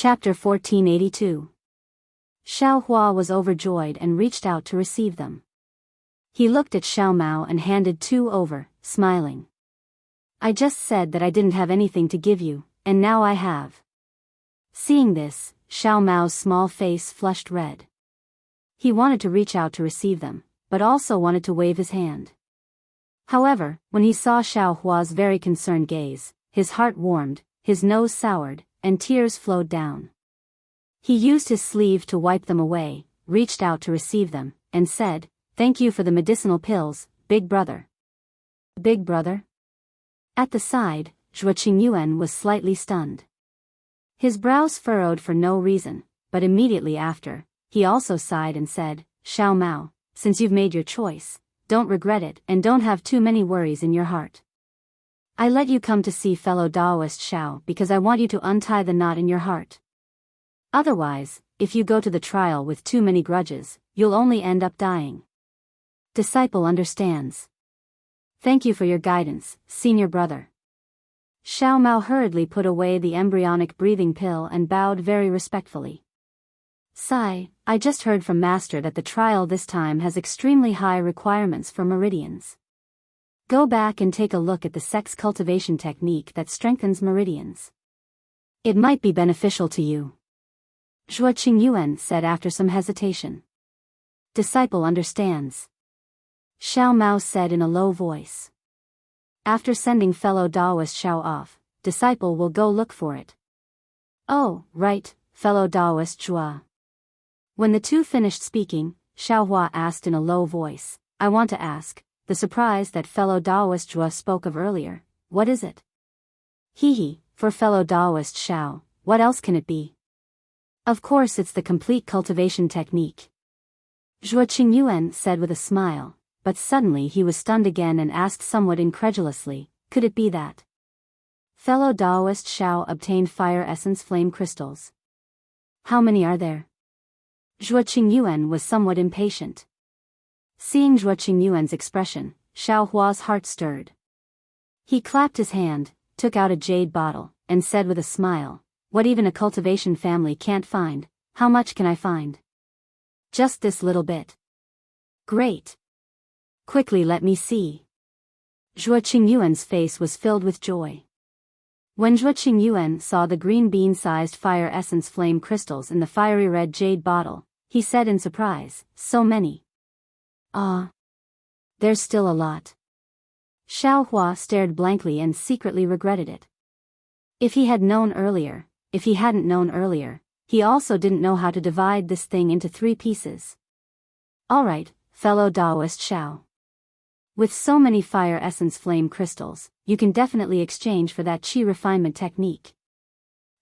Chapter 1482. Xiao Hua was overjoyed and reached out to receive them. He looked at Xiao Mao and handed 2 over, smiling. I just said that I didn't have anything to give you, and now I have. Seeing this, Xiao Mao's small face flushed red. He wanted to reach out to receive them, but also wanted to wave his hand. However, when he saw Xiao Hua's very concerned gaze, his heart warmed, his nose soured, and tears flowed down. He used his sleeve to wipe them away, reached out to receive them, and said, "Thank you for the medicinal pills, big brother." Big brother? At the side, Zhuo Qingyuan was slightly stunned. His brows furrowed for no reason, but immediately after, he also sighed and said, "Xiao Mao, since you've made your choice, don't regret it and don't have too many worries in your heart. I let you come to see fellow Daoist Xiao because I want you to untie the knot in your heart. Otherwise, if you go to the trial with too many grudges, you'll only end up dying." Disciple understands. Thank you for your guidance, senior brother. Xiao Mao hurriedly put away the embryonic breathing pill and bowed very respectfully. Sai, I just heard from Master that the trial this time has extremely high requirements for meridians. Go back and take a look at the sex cultivation technique that strengthens meridians. It might be beneficial to you. Zhuo Qingyuan said after some hesitation. Disciple understands. Xiao Mao said in a low voice. After sending fellow Daoist Xiao off, disciple will go look for it. Oh, right, fellow Daoist Zhuo. When the two finished speaking, Xiao Hua asked in a low voice, I want to ask, the surprise that fellow Daoist Zhuo spoke of earlier, what is it? Hee, for fellow Daoist Xiao, what else can it be? Of course it's the complete cultivation technique. Zhuo Qingyuan said with a smile, but suddenly he was stunned again and asked somewhat incredulously, could it be that fellow Daoist Xiao obtained fire essence flame crystals? How many are there? Zhuo Qingyuan was somewhat impatient. Seeing Zhuo Qingyuan's expression, Xiao Hua's heart stirred. He clapped his hand, took out a jade bottle, and said with a smile, what even a cultivation family can't find, how much can I find? Just this little bit. Great. Quickly let me see. Zhuo Qingyuan's face was filled with joy. When Zhuo Qingyuan saw the green bean-sized fire essence flame crystals in the fiery red jade bottle, he said in surprise, so many. There's still a lot. Xiao Hua stared blankly and secretly regretted it. If he hadn't known earlier, he also didn't know how to divide this thing into 3 pieces. Alright, fellow Daoist Xiao. With so many fire essence flame crystals, you can definitely exchange for that qi refinement technique.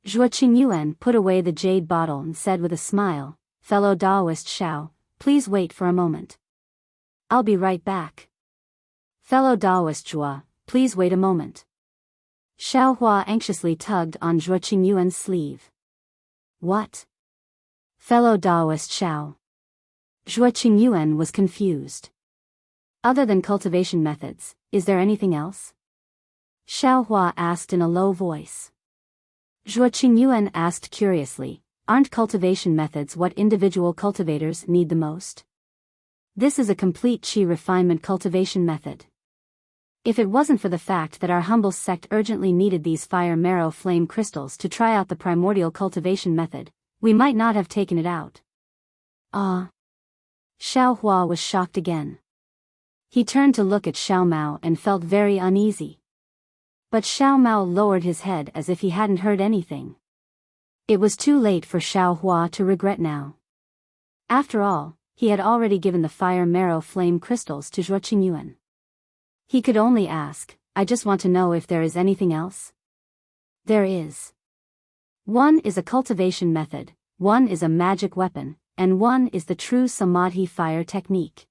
Zhuo Qingyuan put away the jade bottle and said with a smile, fellow Daoist Xiao, please wait for a moment. I'll be right back. Fellow Daoist Zhuo, please wait a moment. Xiao Hua anxiously tugged on Zhuo Qingyuan's sleeve. What? Fellow Daoist Xiao. Zhuo Qingyuan was confused. Other than cultivation methods, is there anything else? Xiao Hua asked in a low voice. Zhuo Qingyuan asked curiously, aren't cultivation methods what individual cultivators need the most? This is a complete qi refinement cultivation method. If it wasn't for the fact that our humble sect urgently needed these fire marrow flame crystals to try out the primordial cultivation method, we might not have taken it out. Xiao Hua was shocked again. He turned to look at Xiao Mao and felt very uneasy. But Xiao Mao lowered his head as if he hadn't heard anything. It was too late for Xiao Hua to regret now. After all, he had already given the fire marrow flame crystals to Zhuo Qingyuan. He could only ask, I just want to know if there is anything else. There is. One is a cultivation method, one is a magic weapon, and one is the true Samadhi fire technique.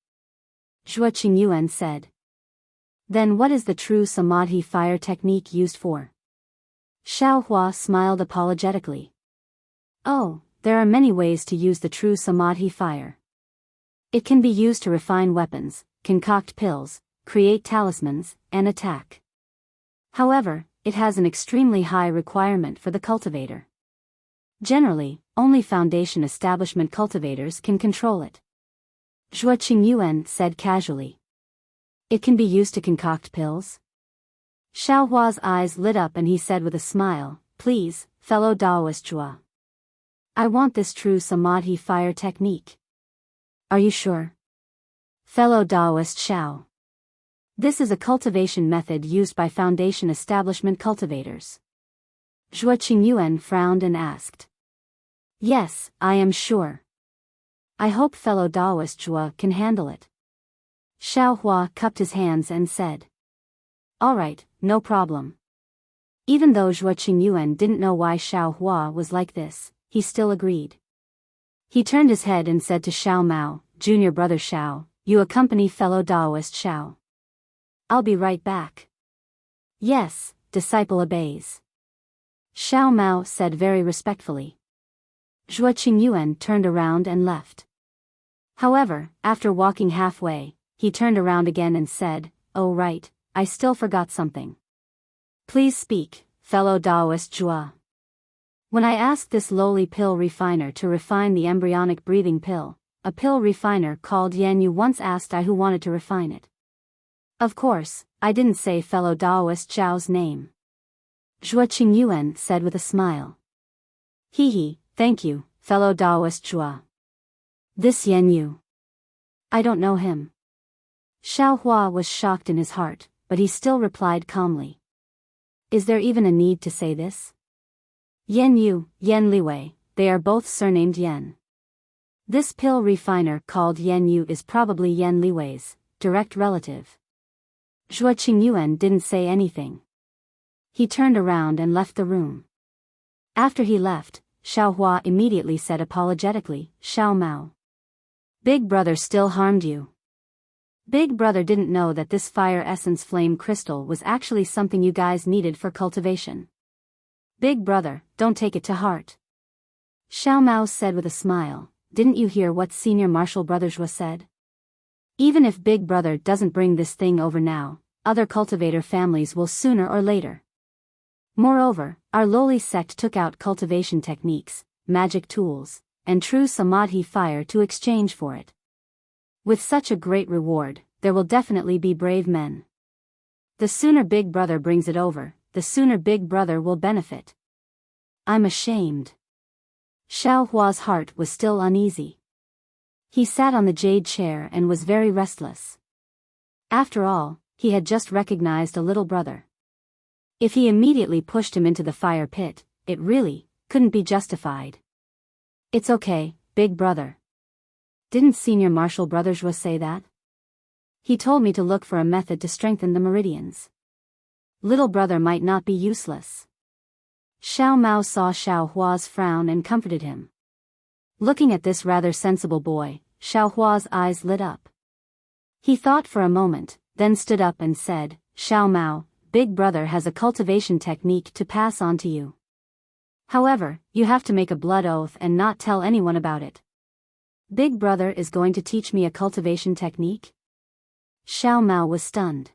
Zhuo Qingyuan said. Then what is the true Samadhi fire technique used for? Xiao Hua smiled apologetically. Oh, there are many ways to use the true Samadhi fire. It can be used to refine weapons, concoct pills, create talismans, and attack. However, it has an extremely high requirement for the cultivator. Generally, only foundation establishment cultivators can control it. Zhuo Qingyuan said casually. It can be used to concoct pills? Xiaohua's eyes lit up and he said with a smile, please, fellow Daoist Zhuo. I want this true Samadhi fire technique. Are you sure? Fellow Daoist Xiao. This is a cultivation method used by foundation establishment cultivators. Zhuo Qingyuan frowned and asked. Yes, I am sure. I hope fellow Daoist Zhuo can handle it. Xiaohua cupped his hands and said. Alright, no problem. Even though Zhuo Qingyuan didn't know why Xiaohua was like this, he still agreed. He turned his head and said to Xiao Mao, Junior brother Xiao, you accompany fellow Daoist Xiao. I'll be right back. Yes, disciple obeys. Xiao Mao said very respectfully. Zhuo Qingyuan turned around and left. However, after walking halfway, he turned around again and said, oh right, I still forgot something. Please speak, fellow Daoist Zhuo. When I asked this lowly pill refiner to refine the embryonic breathing pill, a pill refiner called Yan Yu once asked I who wanted to refine it. Of course, I didn't say fellow Daoist Zhao's name. Zhuo Qingyuan said with a smile. Hee, thank you, fellow Daoist Zhuo. This Yan Yu. I don't know him. Xiaohua was shocked in his heart, but he still replied calmly. Is there even a need to say this? Yan Yu, Yan Liwei, they are both surnamed Yan. This pill refiner called Yan Yu is probably Yan Liwei's direct relative. Zhuo Qingyuan didn't say anything. He turned around and left the room. After he left, Xiaohua immediately said apologetically, Xiao Mao. Big brother still harmed you. Big brother didn't know that this fire essence flame crystal was actually something you guys needed for cultivation. Big brother, don't take it to heart. Xiao Mao said with a smile, didn't you hear what senior martial brother Zhuo said? Even if Big Brother doesn't bring this thing over now, other cultivator families will sooner or later. Moreover, our lowly sect took out cultivation techniques, magic tools, and true Samadhi fire to exchange for it. With such a great reward, there will definitely be brave men. The sooner Big Brother brings it over, the sooner Big Brother will benefit. I'm ashamed. Xiaohua's heart was still uneasy. He sat on the jade chair and was very restless. After all, he had just recognized a little brother. If he immediately pushed him into the fire pit, it really couldn't be justified. It's okay, Big Brother. Didn't Senior Martial Brother Zhuo say that? He told me to look for a method to strengthen the meridians. Little brother might not be useless. Xiao Mao saw Xiaohua's frown and comforted him. Looking at this rather sensible boy, Xiaohua's eyes lit up. He thought for a moment, then stood up and said, Xiao Mao, Big Brother has a cultivation technique to pass on to you. However, you have to make a blood oath and not tell anyone about it. Big Brother is going to teach me a cultivation technique? Xiao Mao was stunned.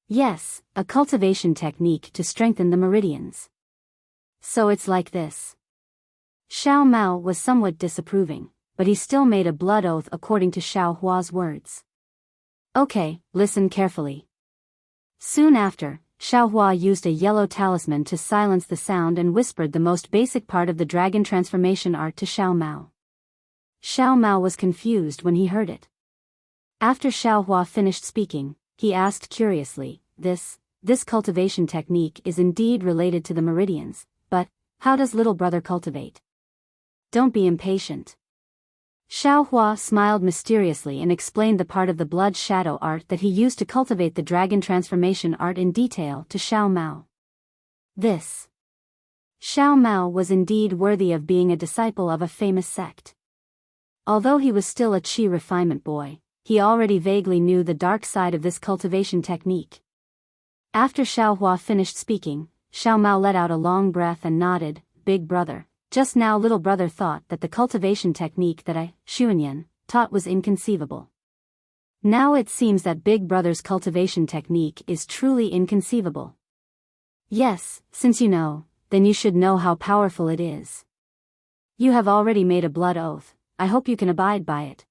Yes, a cultivation technique to strengthen the meridians. So it's like this. Xiao Mao was somewhat disapproving, but he still made a blood oath according to Xiaohua's words. Okay, listen carefully. Soon after, Xiaohua used a yellow talisman to silence the sound and whispered the most basic part of the dragon transformation art to Xiao Mao. Xiao Mao was confused when he heard it. After Xiaohua finished speaking, he asked curiously, This cultivation technique is indeed related to the meridians, but how does little brother cultivate? Don't be impatient. Xiaohua smiled mysteriously and explained the part of the blood shadow art that he used to cultivate the dragon transformation art in detail to Xiao Mao. This. Xiao Mao was indeed worthy of being a disciple of a famous sect. Although he was still a chi refinement boy, he already vaguely knew the dark side of this cultivation technique. After Xiaohua finished speaking, Xiao Mao let out a long breath and nodded, Big Brother. Just now little brother thought that the cultivation technique that I, Xuanyan, taught was inconceivable. Now it seems that Big Brother's cultivation technique is truly inconceivable. Yes, since you know, then you should know how powerful it is. You have already made a blood oath, I hope you can abide by it.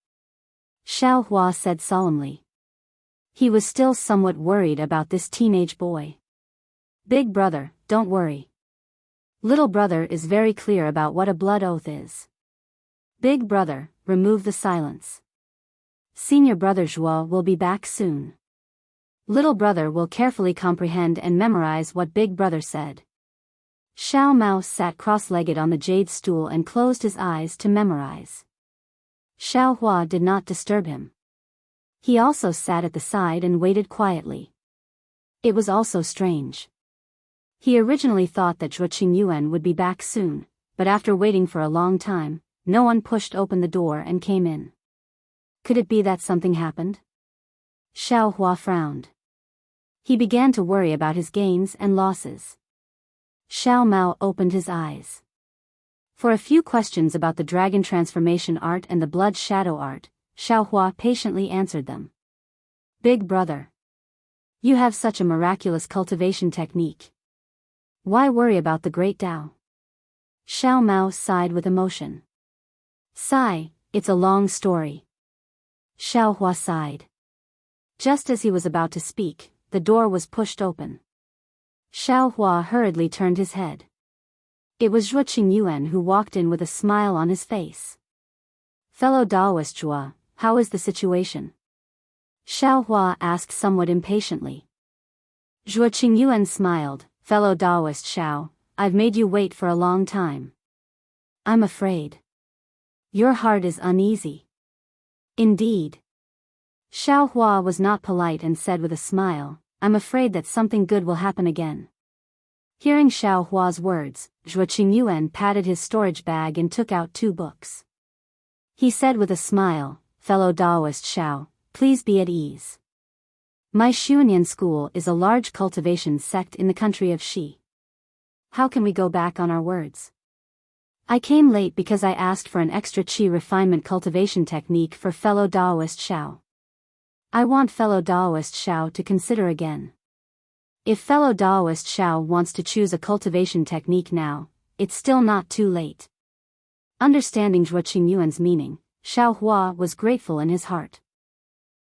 Xiao Hua said solemnly. He was still somewhat worried about this teenage boy. Big brother, don't worry. Little brother is very clear about what a blood oath is. Big brother, remove the silence. Senior brother Zhuo will be back soon. Little brother will carefully comprehend and memorize what big brother said. Xiao Mao sat cross-legged on the jade stool and closed his eyes to memorize. Xiao Hua did not disturb him. He also sat at the side and waited quietly. It was also strange. He originally thought that Zhuo Qingyuan would be back soon, but after waiting for a long time, no one pushed open the door and came in. Could it be that something happened? Xiao Hua frowned. He began to worry about his gains and losses. Xiao Mao opened his eyes. For a few questions about the dragon transformation art and the blood shadow art, Xiao Hua patiently answered them. Big brother. You have such a miraculous cultivation technique. Why worry about the great Tao? Xiao Mao sighed with emotion. Sigh, it's a long story. Xiao Hua sighed. Just as he was about to speak, the door was pushed open. Xiao Hua hurriedly turned his head. It was Zhuo Qingyuan who walked in with a smile on his face. Fellow Daoist Zhuo, how is the situation? Xiao Hua asked somewhat impatiently. Zhuo Qingyuan smiled. Fellow Daoist Xiao, I've made you wait for a long time. I'm afraid. Your heart is uneasy. Indeed. Xiao Hua was not polite and said with a smile, I'm afraid that something good will happen again. Hearing Xiao Hua's words, Zhuo Qingyuan patted his storage bag and took out 2 books. He said with a smile, Fellow Daoist Xiao, please be at ease. My Xuanian school is a large cultivation sect in the country of Xi. How can we go back on our words? I came late because I asked for an extra Qi refinement cultivation technique for fellow Daoist Xiao. I want fellow Daoist Xiao to consider again. If fellow Daoist Xiao wants to choose a cultivation technique now, it's still not too late. Understanding Zhuo Qingyuan's meaning, Xiao Hua was grateful in his heart.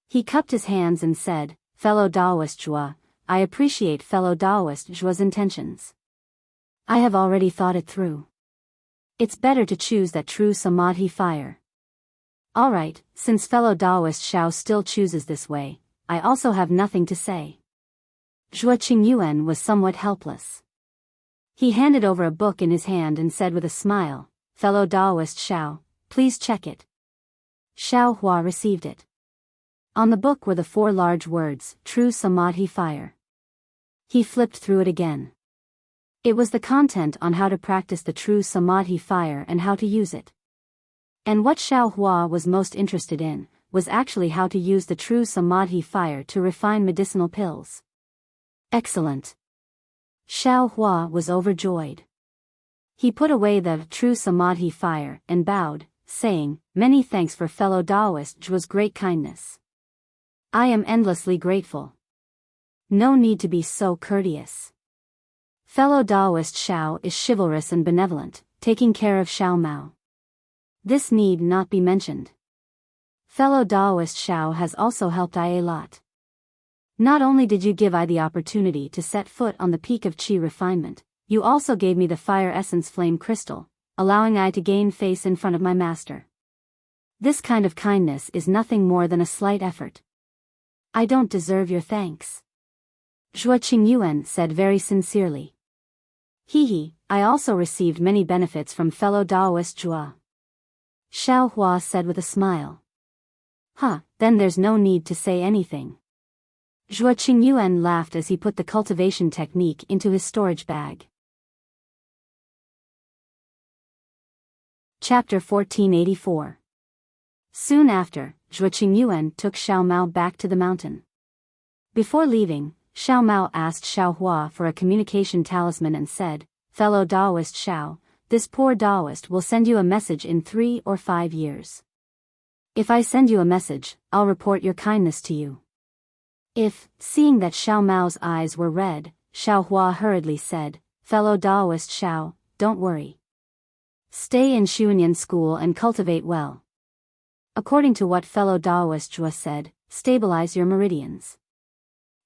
He cupped his hands and said, Fellow Daoist Zhuo, I appreciate fellow Daoist Zhuo's intentions. I have already thought it through. It's better to choose that true Samadhi fire. Alright, since fellow Daoist Xiao still chooses this way, I also have nothing to say. Zhuo Qingyuan was somewhat helpless. He handed over a book in his hand and said with a smile, Fellow Daoist Xiao, please check it. Xiao Hua received it. On the book were the 4 large words, True Samadhi Fire. He flipped through it again. It was the content on how to practice the true Samadhi fire and how to use it. And what Xiao Hua was most interested in, was actually how to use the true Samadhi fire to refine medicinal pills. Excellent. Xiao Hua was overjoyed. He put away the true Samadhi fire and bowed, saying, Many thanks for fellow Daoist Zhuo's great kindness. I am endlessly grateful. No need to be so courteous. Fellow Daoist Xiao is chivalrous and benevolent, taking care of Xiao Mao. This need not be mentioned. Fellow Daoist Xiao has also helped I a lot. Not only did you give I the opportunity to set foot on the peak of Qi refinement, you also gave me the fire essence flame crystal, allowing I to gain face in front of my master. This kind of kindness is nothing more than a slight effort. I don't deserve your thanks. Zhuo Qingyuan said very sincerely. I also received many benefits from fellow Daoist Zhuo. Xiao Hua said with a smile. Then there's no need to say anything. Zhuo Qingyuan laughed as he put the cultivation technique into his storage bag. Chapter 1484. Soon after, Zhuo Qingyuan took Xiao Mao back to the mountain. Before leaving, Xiao Mao asked Xiao Hua for a communication talisman and said, Fellow Daoist Xiao, this poor Daoist will send you a message in 3 or 5 years. If I send you a message, I'll report your kindness to you. Seeing that Xiao Mao's eyes were red, Xiao Hua hurriedly said, Fellow Daoist Xiao, don't worry. Stay in Xuanyan school and cultivate well. According to what fellow Taoist Zhua said, stabilize your meridians.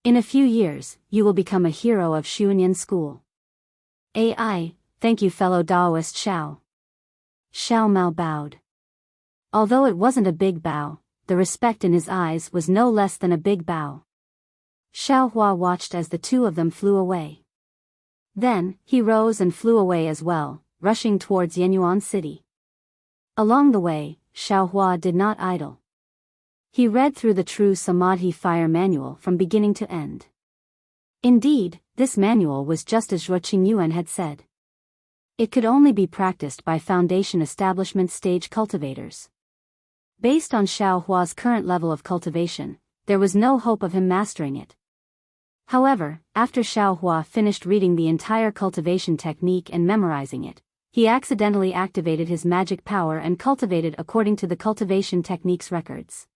In a few years, you will become a hero of Xuanyan school. AI, thank you fellow Taoist Xiao. Xiao Mao bowed. Although it wasn't a big bow, the respect in his eyes was no less than a big bow. Xiao Hua watched as the two of them flew away. Then, he rose and flew away as well, rushing towards Yenyuan City. Along the way, Xiao Hua did not idle. He read through the True Samadhi Fire Manual from beginning to end. Indeed, this manual was just as Zhuo Qingyuan had said. It could only be practiced by foundation establishment stage cultivators. Based on Xiao Hua's current level of cultivation, there was no hope of him mastering it. However, after Xiao Hua finished reading the entire cultivation technique and memorizing it, he accidentally activated his magic power and cultivated according to the cultivation technique's records.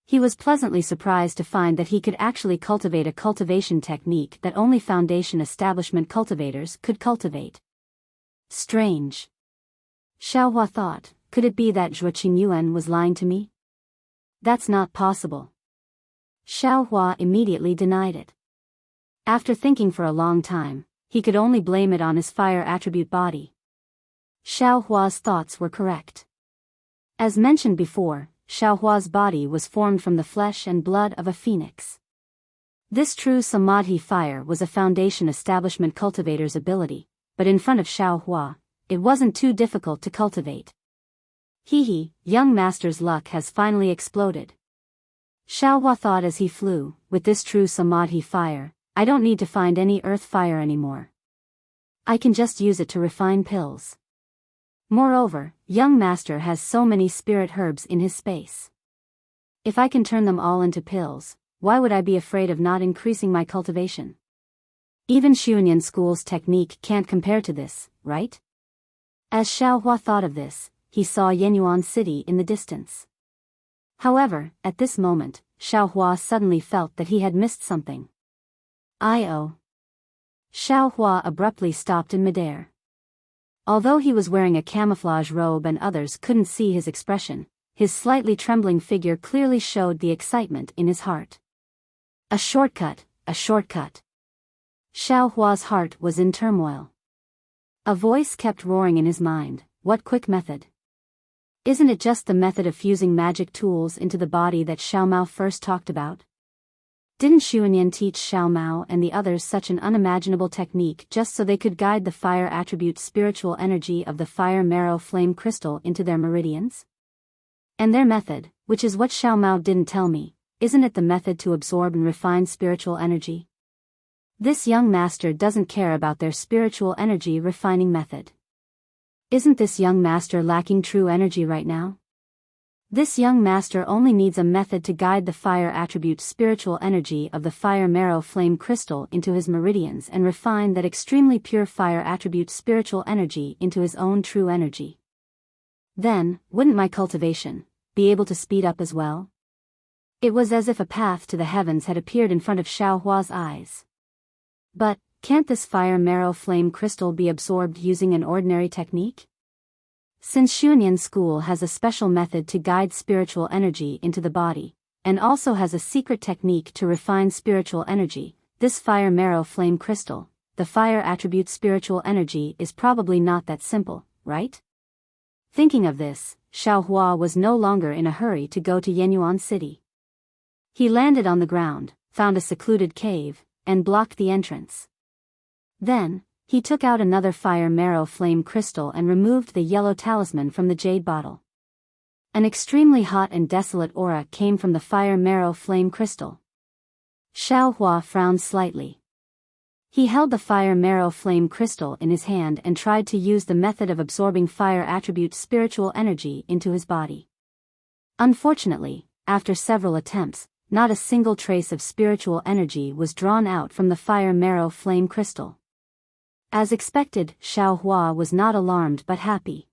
He was pleasantly surprised to find that he could actually cultivate a cultivation technique that only foundation establishment cultivators could cultivate. Strange. Xiao Hua thought, could it be that Zhuo Qingyuan was lying to me? That's not possible. Xiao Hua immediately denied it. After thinking for a long time, he could only blame it on his fire attribute body. Xiao Hua's thoughts were correct. As mentioned before, Xiao Hua's body was formed from the flesh and blood of a phoenix. This true Samadhi fire was a foundation establishment cultivator's ability, but in front of Xiao Hua, it wasn't too difficult to cultivate. Hee, young master's luck has finally exploded. Xiao Hua thought as he flew, with this true Samadhi fire, I don't need to find any earth fire anymore. I can just use it to refine pills. Moreover, young master has so many spirit herbs in his space. If I can turn them all into pills, why would I be afraid of not increasing my cultivation? Even Xuanyan school's technique can't compare to this, right? As Xiao Hua thought of this, he saw Yenyuan City in the distance. However, at this moment, Xiao Hua suddenly felt that he had missed something. Io. Xiao Hua abruptly stopped in midair. Although he was wearing a camouflage robe and others couldn't see his expression, his slightly trembling figure clearly showed the excitement in his heart. A shortcut, a shortcut. Xiao Hua's heart was in turmoil. A voice kept roaring in his mind, what quick method? Isn't it just the method of fusing magic tools into the body that Xiao Mao first talked about? Didn't Xuanyan teach Xiao Mao and the others such an unimaginable technique just so they could guide the fire attribute spiritual energy of the fire marrow flame crystal into their meridians? And their method, which is what Xiao Mao didn't tell me, isn't it the method to absorb and refine spiritual energy? This young master doesn't care about their spiritual energy refining method. Isn't this young master lacking true energy right now? This young master only needs a method to guide the fire attribute spiritual energy of the fire marrow flame crystal into his meridians and refine that extremely pure fire attribute spiritual energy into his own true energy. Then, wouldn't my cultivation be able to speed up as well? It was as if a path to the heavens had appeared in front of Xiao Hua's eyes. But, can't this fire marrow flame crystal be absorbed using an ordinary technique? Since Xuanyan school has a special method to guide spiritual energy into the body, and also has a secret technique to refine spiritual energy, this fire marrow flame crystal, the fire attribute spiritual energy is probably not that simple, right? Thinking of this, Xiao Hua was no longer in a hurry to go to Yenyuan City. He landed on the ground, found a secluded cave, and blocked the entrance. Then, he took out another fire marrow flame crystal and removed the yellow talisman from the jade bottle. An extremely hot and desolate aura came from the fire marrow flame crystal. Xiao Hua frowned slightly. He held the fire marrow flame crystal in his hand and tried to use the method of absorbing fire attribute spiritual energy into his body. Unfortunately, after several attempts, not a single trace of spiritual energy was drawn out from the fire marrow flame crystal. As expected, Xiao Hua was not alarmed but happy.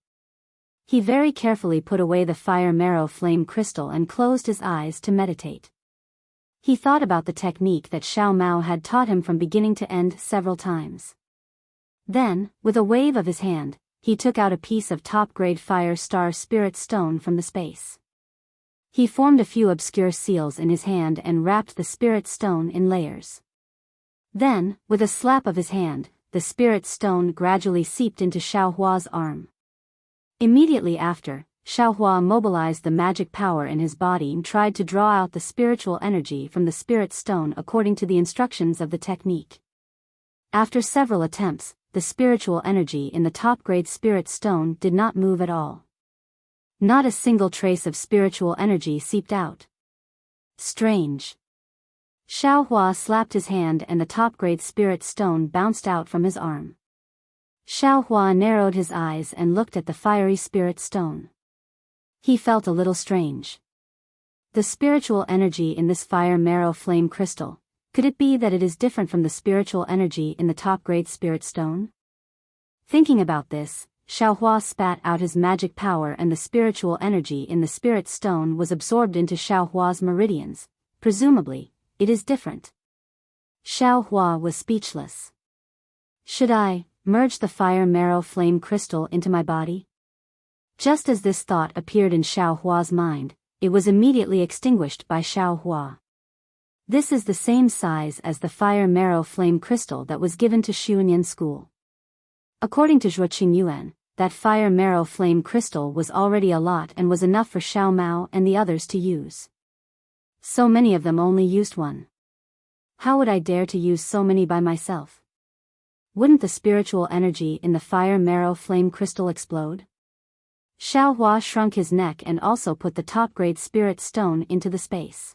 He very carefully put away the fire marrow flame crystal and closed his eyes to meditate. He thought about the technique that Xiao Mao had taught him from beginning to end several times. Then, with a wave of his hand, he took out a piece of top-grade fire star spirit stone from the space. He formed a few obscure seals in his hand and wrapped the spirit stone in layers. Then, with a slap of his hand, the spirit stone gradually seeped into Xiaohua's arm. Immediately after, Xiaohua mobilized the magic power in his body and tried to draw out the spiritual energy from the spirit stone according to the instructions of the technique. After several attempts, the spiritual energy in the top-grade spirit stone did not move at all. Not a single trace of spiritual energy seeped out. Strange. Xiaohua slapped his hand and the top-grade spirit stone bounced out from his arm. Xiaohua narrowed his eyes and looked at the fiery spirit stone. He felt a little strange. The spiritual energy in this fire marrow flame crystal, could it be that it is different from the spiritual energy in the top-grade spirit stone? Thinking about this, Xiaohua spat out his magic power and the spiritual energy in the spirit stone was absorbed into Xiaohua's meridians. Presumably, it is different. Xiaohua was speechless. Should I merge the fire marrow flame crystal into my body? Just as this thought appeared in Xiaohua's mind, it was immediately extinguished by Xiaohua. This is the same size as the fire marrow flame crystal that was given to Xuanyan school. According to Zhuo Qingyuan, that fire marrow flame crystal was already a lot and was enough for Xiao Mao and the others to use. So many of them only used one. How would I dare to use so many by myself? Wouldn't the spiritual energy in the fire marrow flame crystal explode? Xiaohua shrunk his neck and also put the top-grade spirit stone into the space.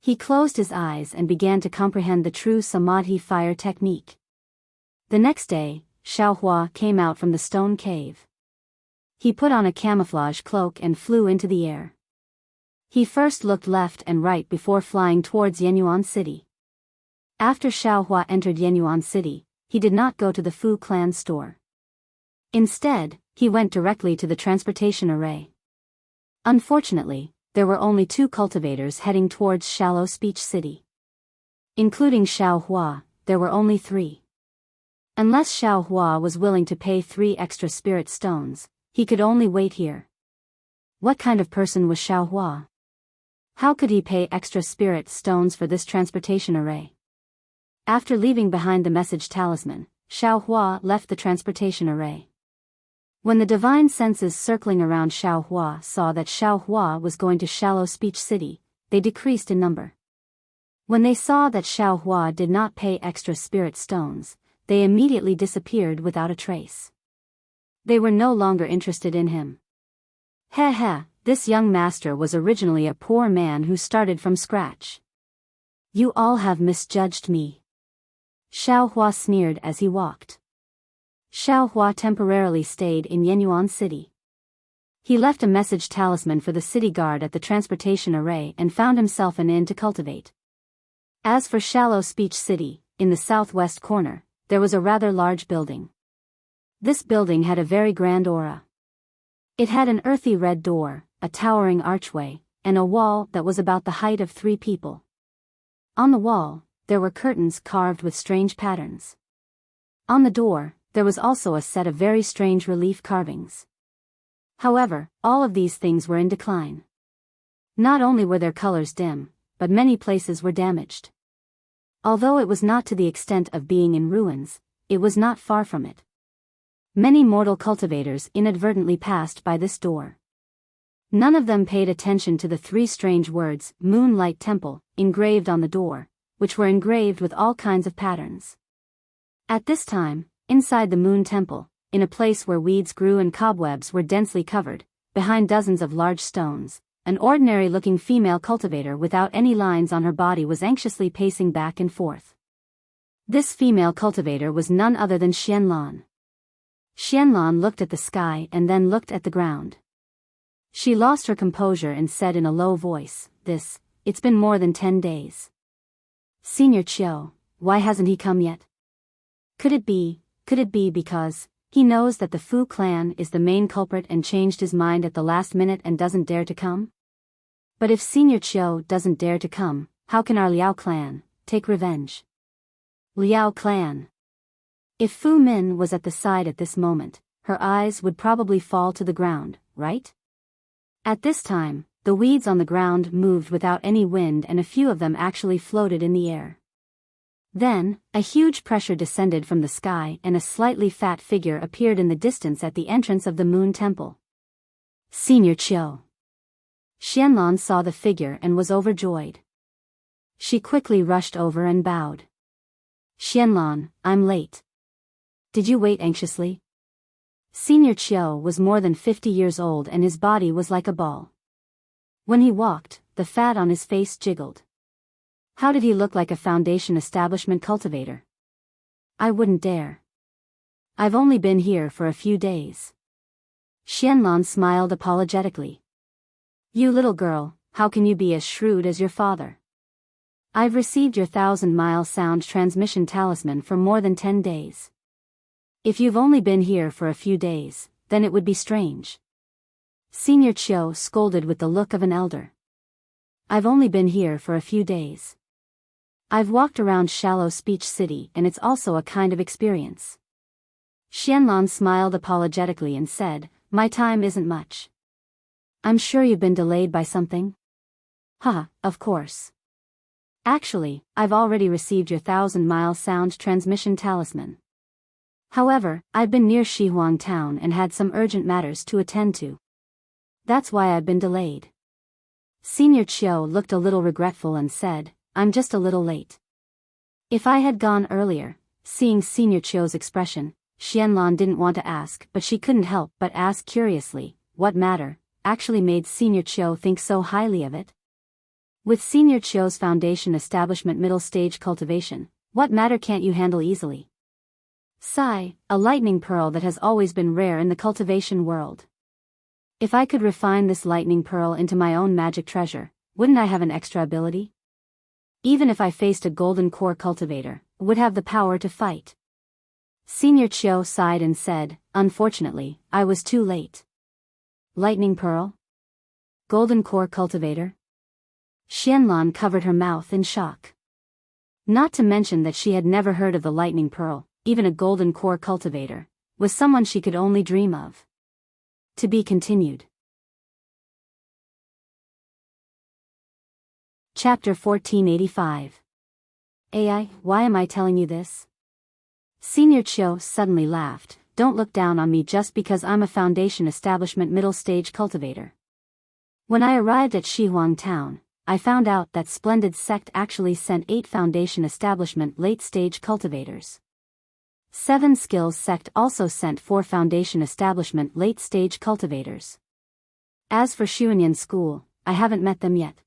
He closed his eyes and began to comprehend the true Samadhi fire technique. The next day, Xiaohua came out from the stone cave. He put on a camouflage cloak and flew into the air. He first looked left and right before flying towards Yenyuan City. After Xiaohua entered Yenyuan City, he did not go to the Fu clan store. Instead, he went directly to the transportation array. Unfortunately, there were only 2 cultivators heading towards Shallow Speech City. Including Xiaohua, there were only 3. Unless Xiaohua was willing to pay 3 extra spirit stones, he could only wait here. What kind of person was Xiaohua? How could he pay extra spirit stones for this transportation array? After leaving behind the message talisman, Xiaohua left the transportation array. When the divine senses circling around Xiaohua saw that Xiaohua was going to Shallow Speech City, they decreased in number. When they saw that Xiaohua did not pay extra spirit stones, they immediately disappeared without a trace. They were no longer interested in him. Heh, this young master was originally a poor man who started from scratch. You all have misjudged me. Xiaohua sneered as he walked. Xiaohua temporarily stayed in Yenyuan City. He left a message talisman for the city guard at the transportation array and found himself an inn to cultivate. As for Shallow Speech City, in the southwest corner, there was a rather large building. This building had a very grand aura. It had an earthy red door, a towering archway, and a wall that was about the height of 3 people. On the wall, there were curtains carved with strange patterns. On the door, there was also a set of very strange relief carvings. However, all of these things were in decline. Not only were their colors dim, but many places were damaged. Although it was not to the extent of being in ruins, it was not far from it. Many mortal cultivators inadvertently passed by this door. None of them paid attention to the 3 strange words, Moonlight Temple, engraved on the door, which were engraved with all kinds of patterns. At this time, inside the Moon Temple, in a place where weeds grew and cobwebs were densely covered, behind dozens of large stones, an ordinary-looking female cultivator without any lines on her body was anxiously pacing back and forth. This female cultivator was none other than Xianlan. Xianlan looked at the sky and then looked at the ground. She lost her composure and said in a low voice, It's been more than 10 days. Senior Chiu, why hasn't he come yet? Could it be because he knows that the Fu clan is the main culprit and changed his mind at the last minute and doesn't dare to come? But if Senior Chiu doesn't dare to come, how can our Liao clan take revenge? Liao clan. If Fu Min was at the side at this moment, her eyes would probably fall to the ground, right? At this time, the weeds on the ground moved without any wind and a few of them actually floated in the air. Then, a huge pressure descended from the sky and a slightly fat figure appeared in the distance at the entrance of the Moon Temple. Senior Chiu. Xianlan saw the figure and was overjoyed. She quickly rushed over and bowed. Xianlan, I'm late. Did you wait anxiously? Senior Chiu was more than 50 years old and his body was like a ball. When he walked, the fat on his face jiggled. How did he look like a foundation establishment cultivator? I wouldn't dare. I've only been here for a few days. Xianlan smiled apologetically. You little girl, how can you be as shrewd as your father? I've received your 1,000-mile sound transmission talisman for more than 10 days. If you've only been here for a few days, then it would be strange. Senior Chiu scolded with the look of an elder. I've only been here for a few days. I've walked around Shallow Speech City and it's also a kind of experience. Xianlan smiled apologetically and said, my time isn't much. I'm sure you've been delayed by something? Haha, of course. Actually, I've already received your 1,000-mile sound transmission talisman. However, I've been near Shihuang town and had some urgent matters to attend to. That's why I've been delayed. Senior Chiu looked a little regretful and said, I'm just a little late. If I had gone earlier, seeing Senior Chiu's expression, Xianlan didn't want to ask but she couldn't help but ask curiously, what matter actually made Senior Chiu think so highly of it? With Senior Chiu's foundation establishment middle stage cultivation, what matter can't you handle easily? Sigh, a lightning pearl that has always been rare in the cultivation world. If I could refine this lightning pearl into my own magic treasure, wouldn't I have an extra ability? Even if I faced a golden core cultivator, I would have the power to fight. Senior Chiu sighed and said, unfortunately, I was too late. Lightning pearl? Golden core cultivator? Xianlan covered her mouth in shock. Not to mention that she had never heard of the lightning pearl, even a golden core cultivator, was someone she could only dream of. To be continued. Chapter 1485. AI, why am I telling you this? Senior Chiu suddenly laughed. Don't look down on me just because I'm a foundation establishment middle stage cultivator. When I arrived at Shihuang town, I found out that Splendid Sect actually sent 8 foundation establishment late stage cultivators. 7 Skills Sect also sent 4 foundation establishment late stage cultivators. As for Xuanyan School, I haven't met them yet.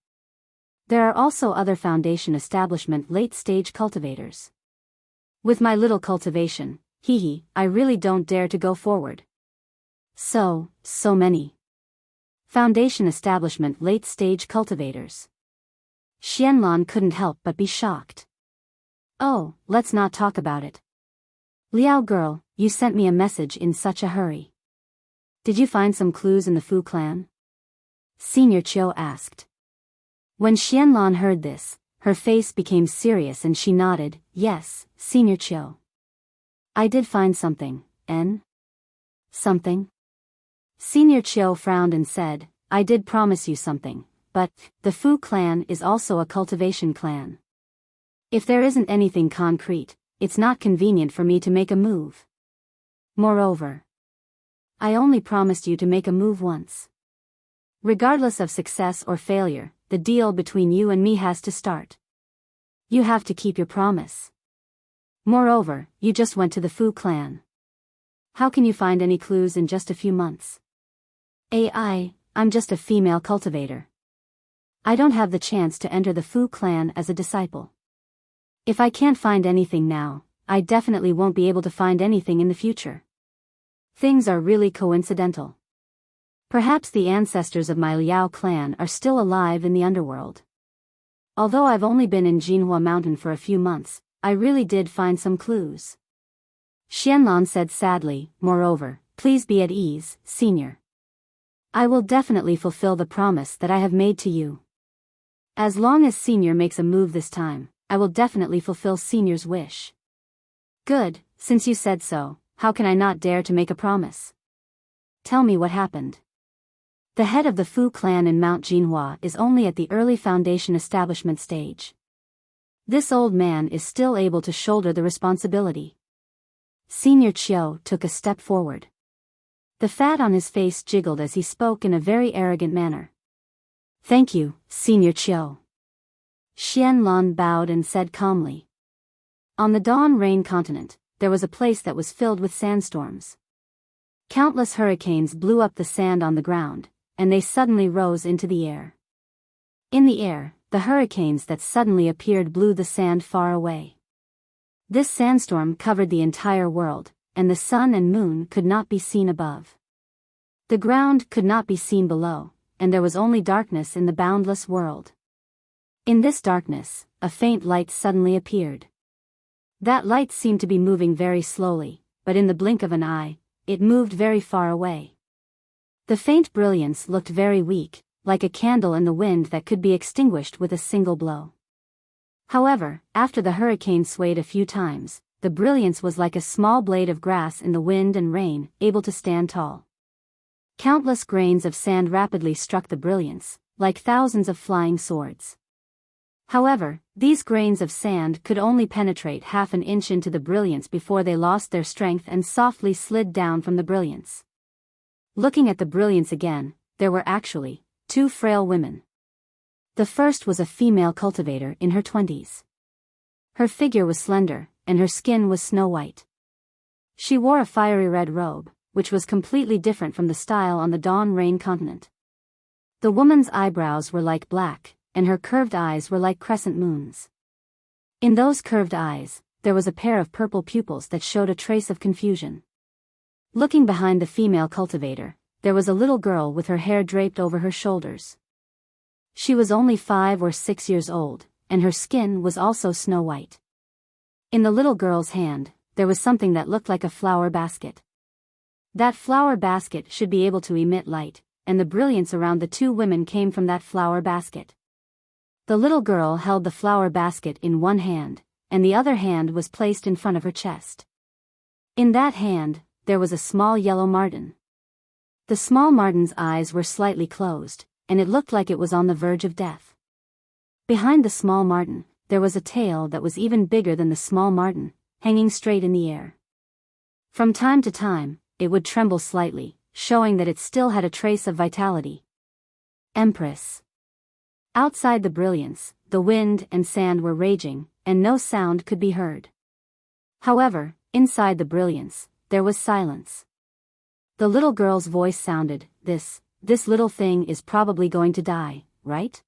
There are also other foundation establishment late stage cultivators. With my little cultivation, I really don't dare to go forward. So many foundation establishment late stage cultivators. Xianlan couldn't help but be shocked. Oh, let's not talk about it. Liao girl, you sent me a message in such a hurry. Did you find some clues in the Fu clan? Senior Chiu asked. When Xianlan heard this, her face became serious and she nodded, yes, Senior Chiu. I did find something, Something? Senior Chiu frowned and said, I did promise you something, but the Fu clan is also a cultivation clan. If there isn't anything concrete, it's not convenient for me to make a move. Moreover, I only promised you to make a move once. Regardless of success or failure, the deal between you and me has to start. You have to keep your promise. Moreover, you just went to the Fu clan. How can you find any clues in just a few months? I'm just a female cultivator. I don't have the chance to enter the Fu clan as a disciple. If I can't find anything now, I definitely won't be able to find anything in the future. Things are really coincidental. Perhaps the ancestors of my Liao clan are still alive in the underworld. Although I've only been in Jinhua Mountain for a few months, I really did find some clues. Xianlan said sadly, moreover, please be at ease, senior. I will definitely fulfill the promise that I have made to you. As long as senior makes a move this time, I will definitely fulfill senior's wish. Good, since you said so, how can I not dare to make a promise? Tell me what happened. The head of the Fu clan in Mount Jinhua is only at the early foundation establishment stage. This old man is still able to shoulder the responsibility. Senior Chiu took a step forward. The fat on his face jiggled as he spoke in a very arrogant manner. Thank you, Senior Chiu. Xian Lan bowed and said calmly. On the Dawn Rain continent, there was a place that was filled with sandstorms. Countless hurricanes blew up the sand on the ground, and they suddenly rose into the air. In the air, the hurricanes that suddenly appeared blew the sand far away. This sandstorm covered the entire world, and the sun and moon could not be seen above. The ground could not be seen below, and there was only darkness in the boundless world. In this darkness, a faint light suddenly appeared. That light seemed to be moving very slowly, but in the blink of an eye, it moved very far away. The faint brilliance looked very weak, like a candle in the wind that could be extinguished with a single blow. However, after the hurricane swayed a few times, the brilliance was like a small blade of grass in the wind and rain, able to stand tall. Countless grains of sand rapidly struck the brilliance, like thousands of flying swords. However, these grains of sand could only penetrate half an inch into the brilliance before they lost their strength and softly slid down from the brilliance. Looking at the brilliance again, there were actually 2 frail women. The first was a female cultivator in her 20s. Her figure was slender, and her skin was snow white. She wore a fiery red robe, which was completely different from the style on the Dawn Rain continent. The woman's eyebrows were like black, and her curved eyes were like crescent moons. In those curved eyes, there was a pair of purple pupils that showed a trace of confusion. Looking behind the female cultivator, there was a little girl with her hair draped over her shoulders. She was only 5 or 6 years old, and her skin was also snow white. In the little girl's hand, there was something that looked like a flower basket. That flower basket should be able to emit light, and the brilliance around the 2 women came from that flower basket. The little girl held the flower basket in one hand, and the other hand was placed in front of her chest. In that hand, there was a small yellow marten. The small marten's eyes were slightly closed, and it looked like it was on the verge of death. Behind the small marten, there was a tail that was even bigger than the small marten, hanging straight in the air. From time to time, it would tremble slightly, showing that it still had a trace of vitality. Empress. Outside the brilliance, the wind and sand were raging, and no sound could be heard. However, inside the brilliance, there was silence. The little girl's voice sounded, this little thing is probably going to die, right?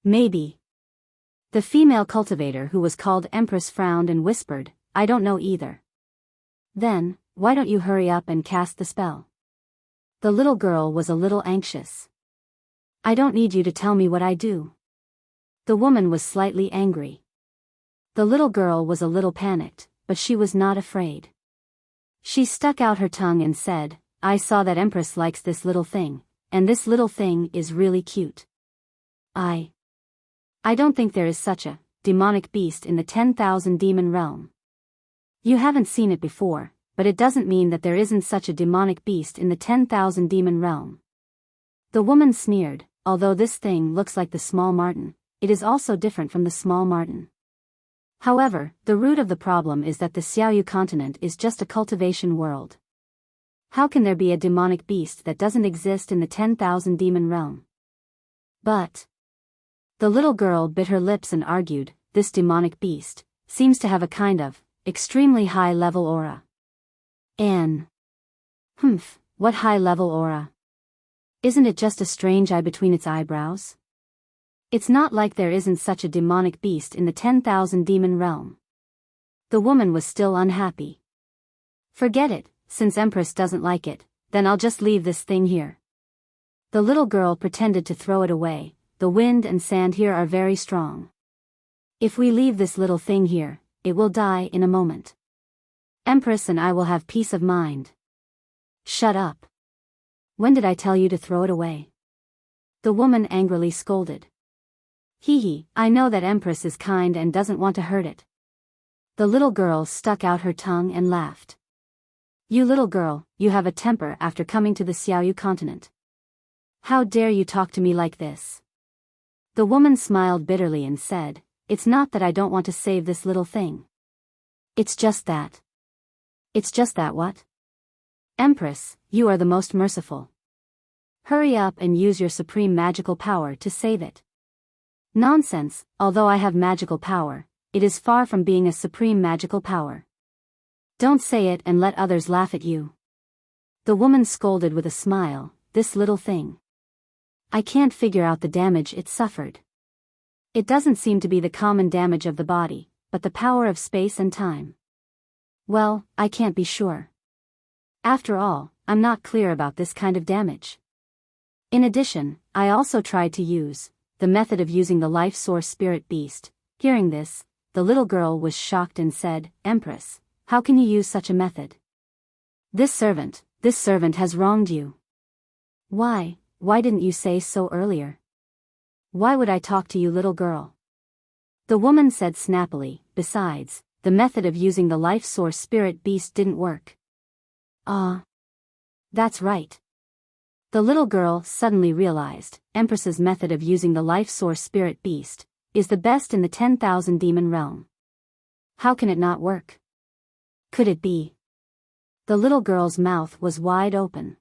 Maybe. The female cultivator who was called Empress frowned and whispered, I don't know either. Then, why don't you hurry up and cast the spell? The little girl was a little anxious. I don't need you to tell me what I do. The woman was slightly angry. The little girl was a little panicked, but she was not afraid. She stuck out her tongue and said, I saw that Empress likes this little thing, and this little thing is really cute. I don't think there is such a demonic beast in the 10,000 demon realm. You haven't seen it before, but it doesn't mean that there isn't such a demonic beast in the 10,000 demon realm. The woman sneered, although this thing looks like the small marten, it is also different from the small marten. However, the root of the problem is that the Xiaoyu continent is just a cultivation world. How can there be a demonic beast that doesn't exist in the 10,000 demon realm? But the little girl bit her lips and argued, this demonic beast seems to have a kind of extremely high-level aura. What high-level aura? Isn't it just a strange eye between its eyebrows? It's not like there isn't such a demonic beast in the 10,000 demon realm. The woman was still unhappy. Forget it, since Empress doesn't like it, then I'll just leave this thing here. The little girl pretended to throw it away, the wind and sand here are very strong. If we leave this little thing here, it will die in a moment. Empress and I will have peace of mind. Shut up. When did I tell you to throw it away? The woman angrily scolded. I know that Empress is kind and doesn't want to hurt it. The little girl stuck out her tongue and laughed. You little girl, you have a temper after coming to the Xiaoyu continent. How dare you talk to me like this? The woman smiled bitterly and said, It's not that I don't want to save this little thing. It's just that. It's just that what? Empress, you are the most merciful. Hurry up and use your supreme magical power to save it. Nonsense, although I have magical power, it is far from being a supreme magical power. Don't say it and let others laugh at you. The woman scolded with a smile, This little thing. I can't figure out the damage it suffered. It doesn't seem to be the common damage of the body, but the power of space and time. Well, I can't be sure. After all, I'm not clear about this kind of damage. In addition, I also tried to use the method of using the life source spirit beast. Hearing this, the little girl was shocked and said, Empress, how can you use such a method? This servant has wronged you. Why didn't you say so earlier? Why would I talk to you, little girl? The woman said snappily, Besides, the method of using the life source spirit beast didn't work. That's right. The little girl suddenly realized, Empress's method of using the life source spirit beast is the best in the 10,000 demon realm. How can it not work? Could it be? The little girl's mouth was wide open.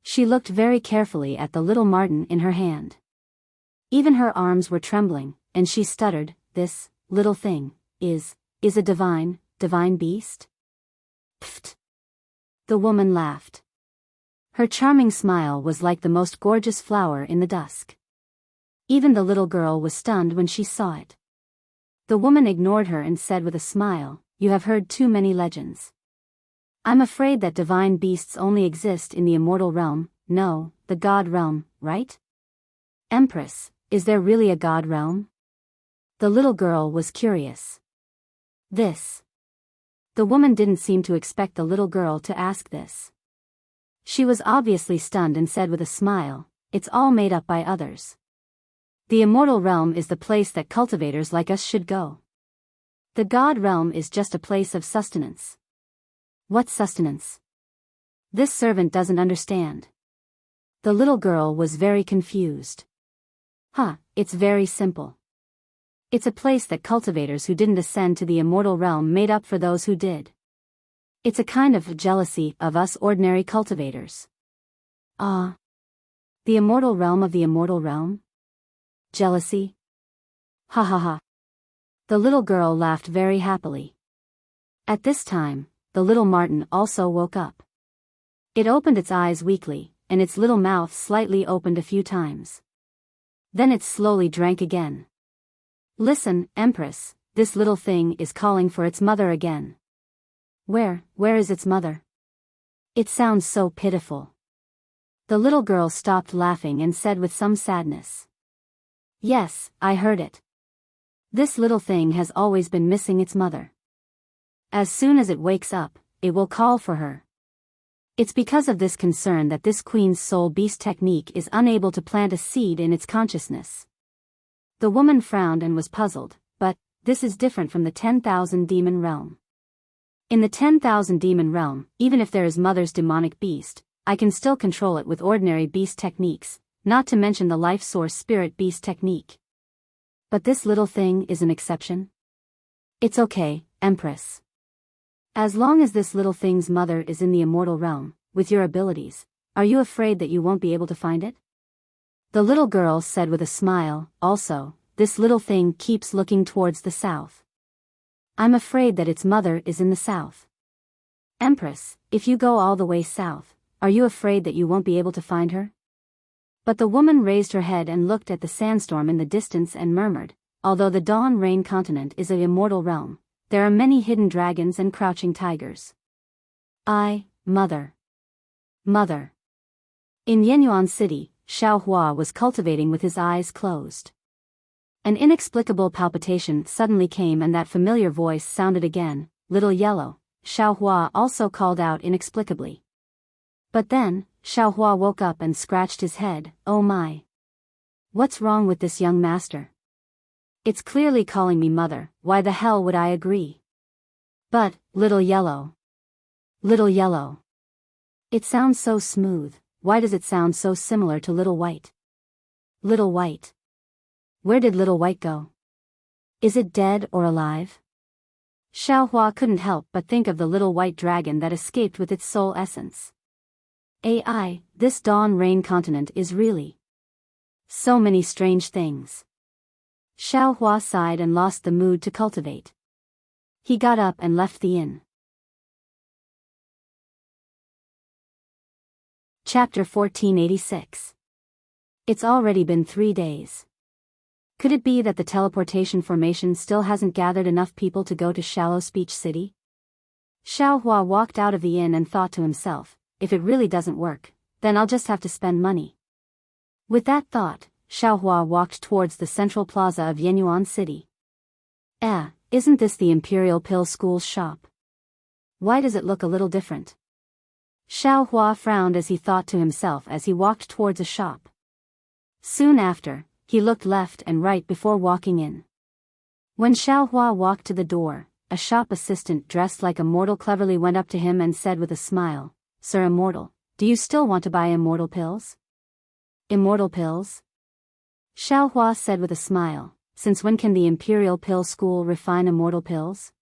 She looked very carefully at the little marten in her hand. Even her arms were trembling, and she stuttered, This little thing is a divine beast? Pfft. The woman laughed. Her charming smile was like the most gorgeous flower in the dusk. Even the little girl was stunned when she saw it. The woman ignored her and said with a smile, You have heard too many legends. I'm afraid that divine beasts only exist in the immortal realm, no, the god realm, right? Empress, is there really a god realm? The little girl was curious. The woman didn't seem to expect the little girl to ask this. She was obviously stunned and said with a smile, It's all made up by others. The immortal realm is the place that cultivators like us should go. The god realm is just a place of sustenance. What sustenance? This servant doesn't understand. The little girl was very confused. It's very simple. It's a place that cultivators who didn't ascend to the immortal realm made up for those who did. It's a kind of jealousy of us ordinary cultivators. The immortal realm of the immortal realm? Jealousy? Ha ha ha. The little girl laughed very happily. At this time, the little marten also woke up. It opened its eyes weakly, and its little mouth slightly opened a few times. Then it slowly drank again. Listen, Empress, this little thing is calling for its mother again. Where is its mother? It sounds so pitiful. The little girl stopped laughing and said with some sadness. Yes, I heard it. This little thing has always been missing its mother. As soon as it wakes up, it will call for her. It's because of this concern that this Queen's Soul Beast technique is unable to plant a seed in its consciousness. The woman frowned and was puzzled, but this is different from the 10,000 demon realm. In the 10,000 demon realm, even if there is Mother's demonic beast, I can still control it with ordinary beast techniques, not to mention the life source spirit beast technique. But this little thing is an exception? It's okay, Empress. As long as this little thing's mother is in the immortal realm, with your abilities, are you afraid that you won't be able to find it? The little girl said with a smile, Also, this little thing keeps looking towards the south. I'm afraid that its mother is in the south. Empress, if you go all the way south, are you afraid that you won't be able to find her? But the woman raised her head and looked at the sandstorm in the distance and murmured, Although the Dawn Rain continent is an immortal realm, there are many hidden dragons and crouching tigers. Mother. In Yenyuan City, Xiao Hua was cultivating with his eyes closed. An inexplicable palpitation suddenly came and that familiar voice sounded again, Little Yellow, Xiao Hua also called out inexplicably. But then, Xiao Hua woke up and scratched his head, Oh my. What's wrong with this young master? It's clearly calling me mother, why the hell would I agree? But, Little Yellow. Little Yellow. It sounds so smooth, why does it sound so similar to Little White? Little White. Where did Little White go? Is it dead or alive? Xiaohua couldn't help but think of the little white dragon that escaped with its soul essence. AI, this Dawn Rain continent is really so many strange things. Xiaohua sighed and lost the mood to cultivate. He got up and left the inn. Chapter 1486. It's already been 3 days. Could it be that the teleportation formation still hasn't gathered enough people to go to Shallow Speech City? Xiaohua walked out of the inn and thought to himself, if it really doesn't work, then I'll just have to spend money. With that thought, Xiaohua walked towards the central plaza of Yenyuan City. Isn't this the Imperial Pill School's shop? Why does it look a little different? Xiaohua frowned as he thought to himself as he walked towards a shop. Soon after, he looked left and right before walking in. When Xiaohua walked to the door, a shop assistant dressed like Immortal cleverly went up to him and said with a smile, "Sir Immortal, do you still want to buy Immortal pills?" Immortal pills? Xiaohua said with a smile, since when can the Imperial Pill School refine Immortal pills?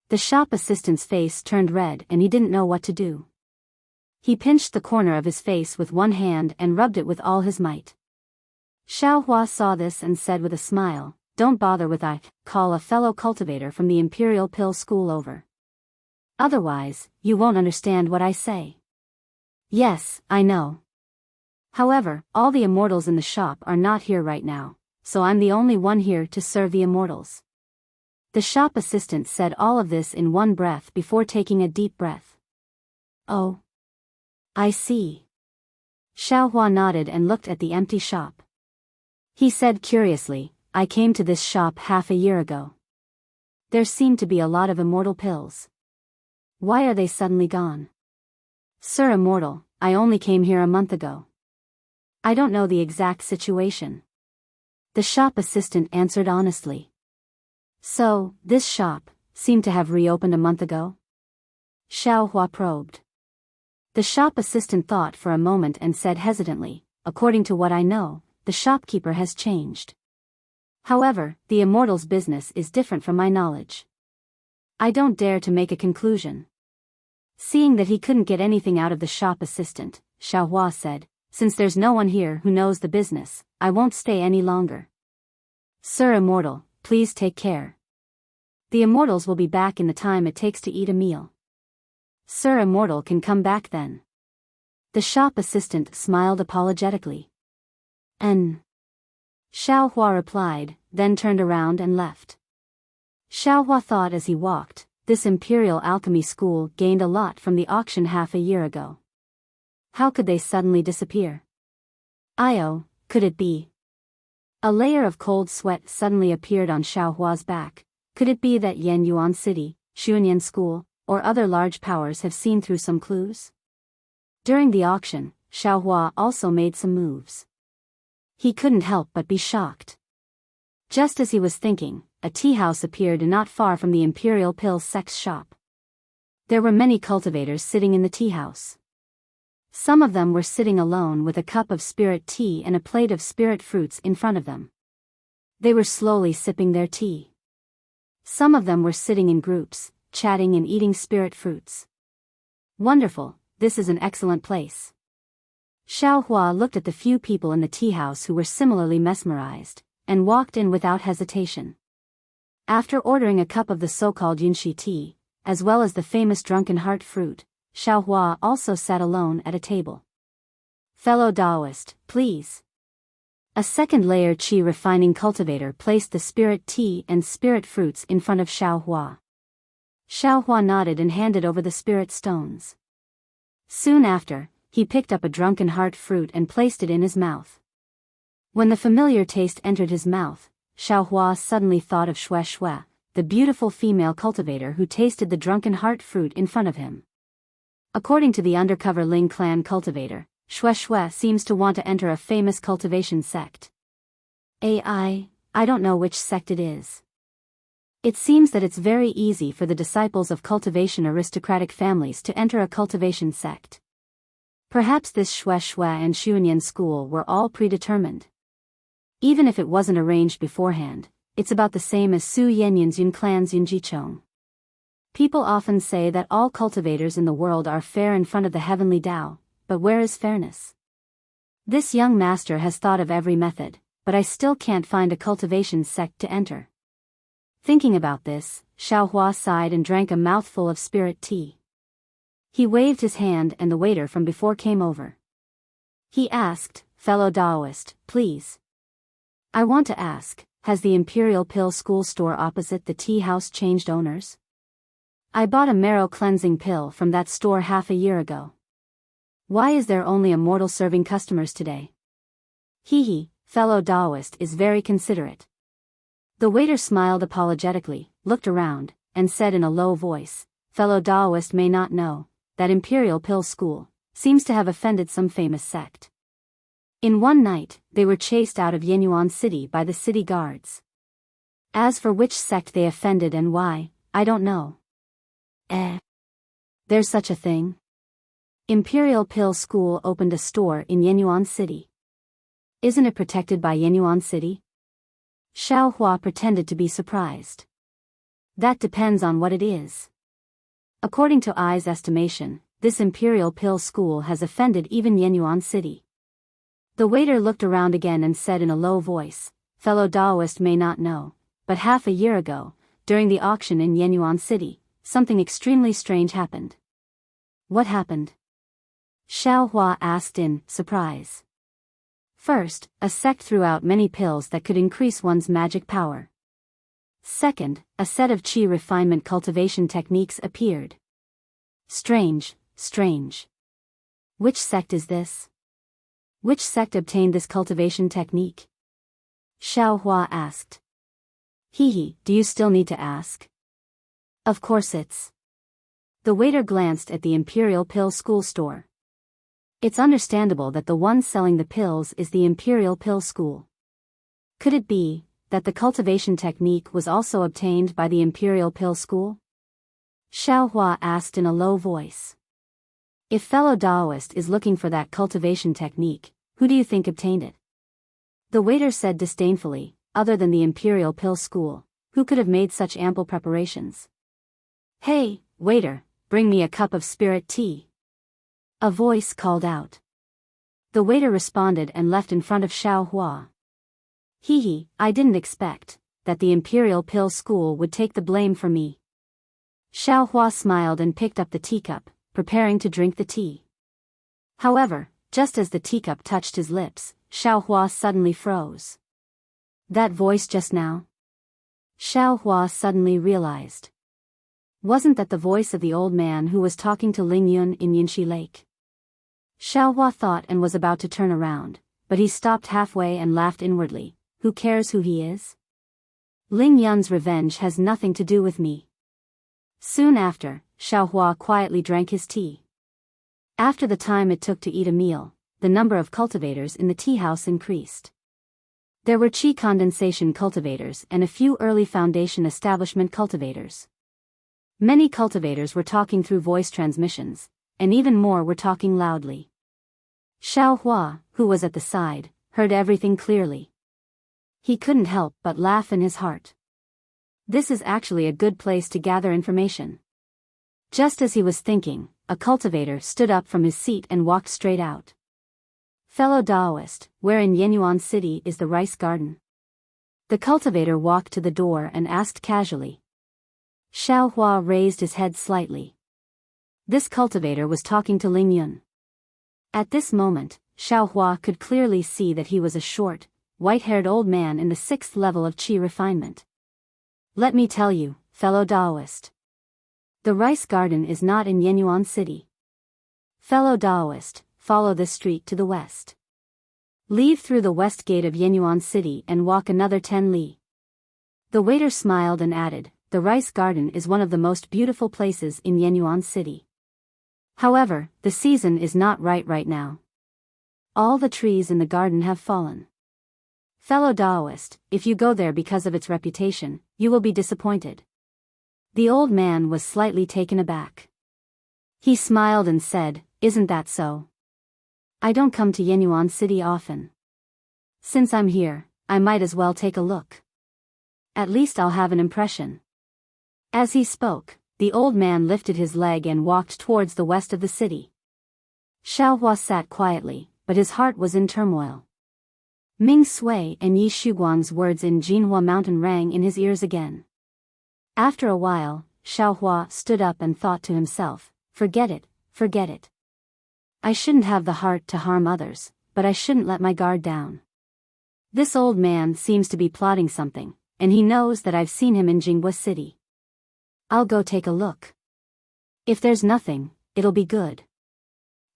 The shop assistant's face turned red and he didn't know what to do. He pinched the corner of his face with one hand and rubbed it with all his might. Xiaohua saw this and said with a smile, "Don't bother with I, call a fellow cultivator from the Imperial Pill School over. Otherwise, you won't understand what I say." "Yes, I know. However, all the Immortals in the shop are not here right now, so I'm the only one here to serve the Immortals." The shop assistant said all of this in one breath before taking a deep breath. "Oh. I see." Xiaohua nodded and looked at the empty shop. He said curiously, "I came to this shop half a year ago. There seemed to be a lot of Immortal pills. Why are they suddenly gone?" "Sir Immortal, I only came here a month ago. I don't know the exact situation." The shop assistant answered honestly. "So, this shop seemed to have reopened a month ago?" Xiaohua probed. The shop assistant thought for a moment and said hesitantly, "According to what I know, the shopkeeper has changed. However, the Immortal's business is different from my knowledge. I don't dare to make a conclusion." Seeing that he couldn't get anything out of the shop assistant, Xiaohua said, "Since there's no one here who knows the business, I won't stay any longer. Sir Immortal, please take care. The Immortals will be back in the time it takes to eat a meal. Sir Immortal can come back then." The shop assistant smiled apologetically. Xiaohua replied, then turned around and left. Xiaohua thought as he walked, this Imperial Alchemy School gained a lot from the auction half a year ago. How could they suddenly disappear? Could it be? A layer of cold sweat suddenly appeared on Xiaohua's back. Could it be that Yenyuan City, Xuanyan School, or other large powers have seen through some clues? During the auction, Xiaohua also made some moves. He couldn't help but be shocked. Just as he was thinking, a tea house appeared not far from the Imperial Pill Sex shop. There were many cultivators sitting in the tea house. Some of them were sitting alone with a cup of spirit tea and a plate of spirit fruits in front of them. They were slowly sipping their tea. Some of them were sitting in groups, chatting and eating spirit fruits. Wonderful, this is an excellent place. Xiaohua looked at the few people in the tea house who were similarly mesmerized, and walked in without hesitation. After ordering a cup of the so-called yunshi tea, as well as the famous drunken heart fruit, Xiaohua also sat alone at a table. "Fellow Taoist, please." A second layer qi refining cultivator placed the spirit tea and spirit fruits in front of Xiaohua. Xiaohua nodded and handed over the spirit stones. Soon after, he picked up a drunken heart fruit and placed it in his mouth. When the familiar taste entered his mouth, Xiaohua suddenly thought of Xue Xue, the beautiful female cultivator who tasted the drunken heart fruit in front of him. According to the undercover Ling clan cultivator, Xue Xue seems to want to enter a famous cultivation sect. I don't know which sect it is. It seems that it's very easy for the disciples of cultivation aristocratic families to enter a cultivation sect. Perhaps this Shui Shui and Xuanyan school were all predetermined. Even if it wasn't arranged beforehand, it's about the same as Su Yanyan's Yun clan's Yunjichong. People often say that all cultivators in the world are fair in front of the heavenly Tao, but where is fairness? This young master has thought of every method, but I still can't find a cultivation sect to enter. Thinking about this, Xiaohua sighed and drank a mouthful of spirit tea. He waved his hand and the waiter from before came over. He asked, "Fellow Taoist, please. I want to ask, has the Imperial Pill School store opposite the tea house changed owners? I bought a marrow cleansing pill from that store half a year ago. Why is there only Immortal serving customers today?" Hee, fellow Taoist is very considerate. The waiter smiled apologetically, looked around, and said in a low voice, "Fellow Taoist may not know that Imperial Pill School seems to have offended some famous sect. In one night, they were chased out of Yenyuan City by the city guards. As for which sect they offended and why, I don't know." There's such a thing? Imperial Pill School opened a store in Yenyuan City. Isn't it protected by Yenyuan City? Xiaohua pretended to be surprised. That depends on what it is. According to I's estimation, this Imperial Pill School has offended even Yenyuan City. The waiter looked around again and said in a low voice, "Fellow Taoist may not know, but half a year ago, during the auction in Yenyuan City, something extremely strange happened." "What happened?" Xiaohua asked in surprise. First, a sect threw out many pills that could increase one's magic power. Second, a set of qi refinement cultivation techniques appeared. Strange. Which sect is this? Which sect obtained this cultivation technique? Xiaohua asked. Do you still need to ask? Of course it's. The waiter glanced at the Imperial Pill School store. It's understandable that the one selling the pills is the Imperial Pill School. Could it be that the cultivation technique was also obtained by the Imperial Pill School? Xiaohua asked in a low voice. If fellow Taoist is looking for that cultivation technique, who do you think obtained it? The waiter said disdainfully, other than the Imperial Pill School, who could have made such ample preparations? Hey, waiter, bring me a cup of spirit tea. A voice called out. The waiter responded and left in front of Xiaohua. I didn't expect that the Imperial Pill School would take the blame for me. Xiaohua smiled and picked up the teacup, preparing to drink the tea. However, just as the teacup touched his lips, Xiaohua suddenly froze. That voice just now? Xiaohua suddenly realized. Wasn't that the voice of the old man who was talking to Ling Yun in Yinshi Lake? Xiaohua thought and was about to turn around, but he stopped halfway and laughed inwardly. Who cares who he is? Ling Yun's revenge has nothing to do with me. Soon after, Xiaohua quietly drank his tea. After the time it took to eat a meal, the number of cultivators in the tea house increased. There were qi condensation cultivators and a few early foundation establishment cultivators. Many cultivators were talking through voice transmissions, and even more were talking loudly. Xiaohua, who was at the side, heard everything clearly. He couldn't help but laugh in his heart. This is actually a good place to gather information. Just as he was thinking, a cultivator stood up from his seat and walked straight out. Fellow Taoist, where in Yenyuan City is the rice garden? The cultivator walked to the door and asked casually. Xiaohua raised his head slightly. This cultivator was talking to Ling Yun. At this moment, Xiaohua could clearly see that he was a short, white-haired old man in the 6th level of qi refinement. Let me tell you, fellow Taoist. The rice garden is not in Yenyuan City. Fellow Taoist, follow this street to the west. Leave through the west gate of Yenyuan City and walk another 10 li. The waiter smiled and added, the rice garden is one of the most beautiful places in Yenyuan City. However, the season is not right now. All the trees in the garden have fallen. Fellow Daoist, if you go there because of its reputation, you will be disappointed. The old man was slightly taken aback. He smiled and said, Isn't that so? I don't come to Yenyuan City often. Since I'm here, I might as well take a look. At least I'll have an impression. As he spoke, the old man lifted his leg and walked towards the west of the city. Xiaohua sat quietly, but his heart was in turmoil. Ming Sui and Yi Shuguang's words in Jinhua Mountain rang in his ears again. After a while, Xiaohua stood up and thought to himself, Forget it, forget it. I shouldn't have the heart to harm others, but I shouldn't let my guard down. This old man seems to be plotting something, and he knows that I've seen him in Jinghua City. I'll go take a look. If there's nothing, it'll be good.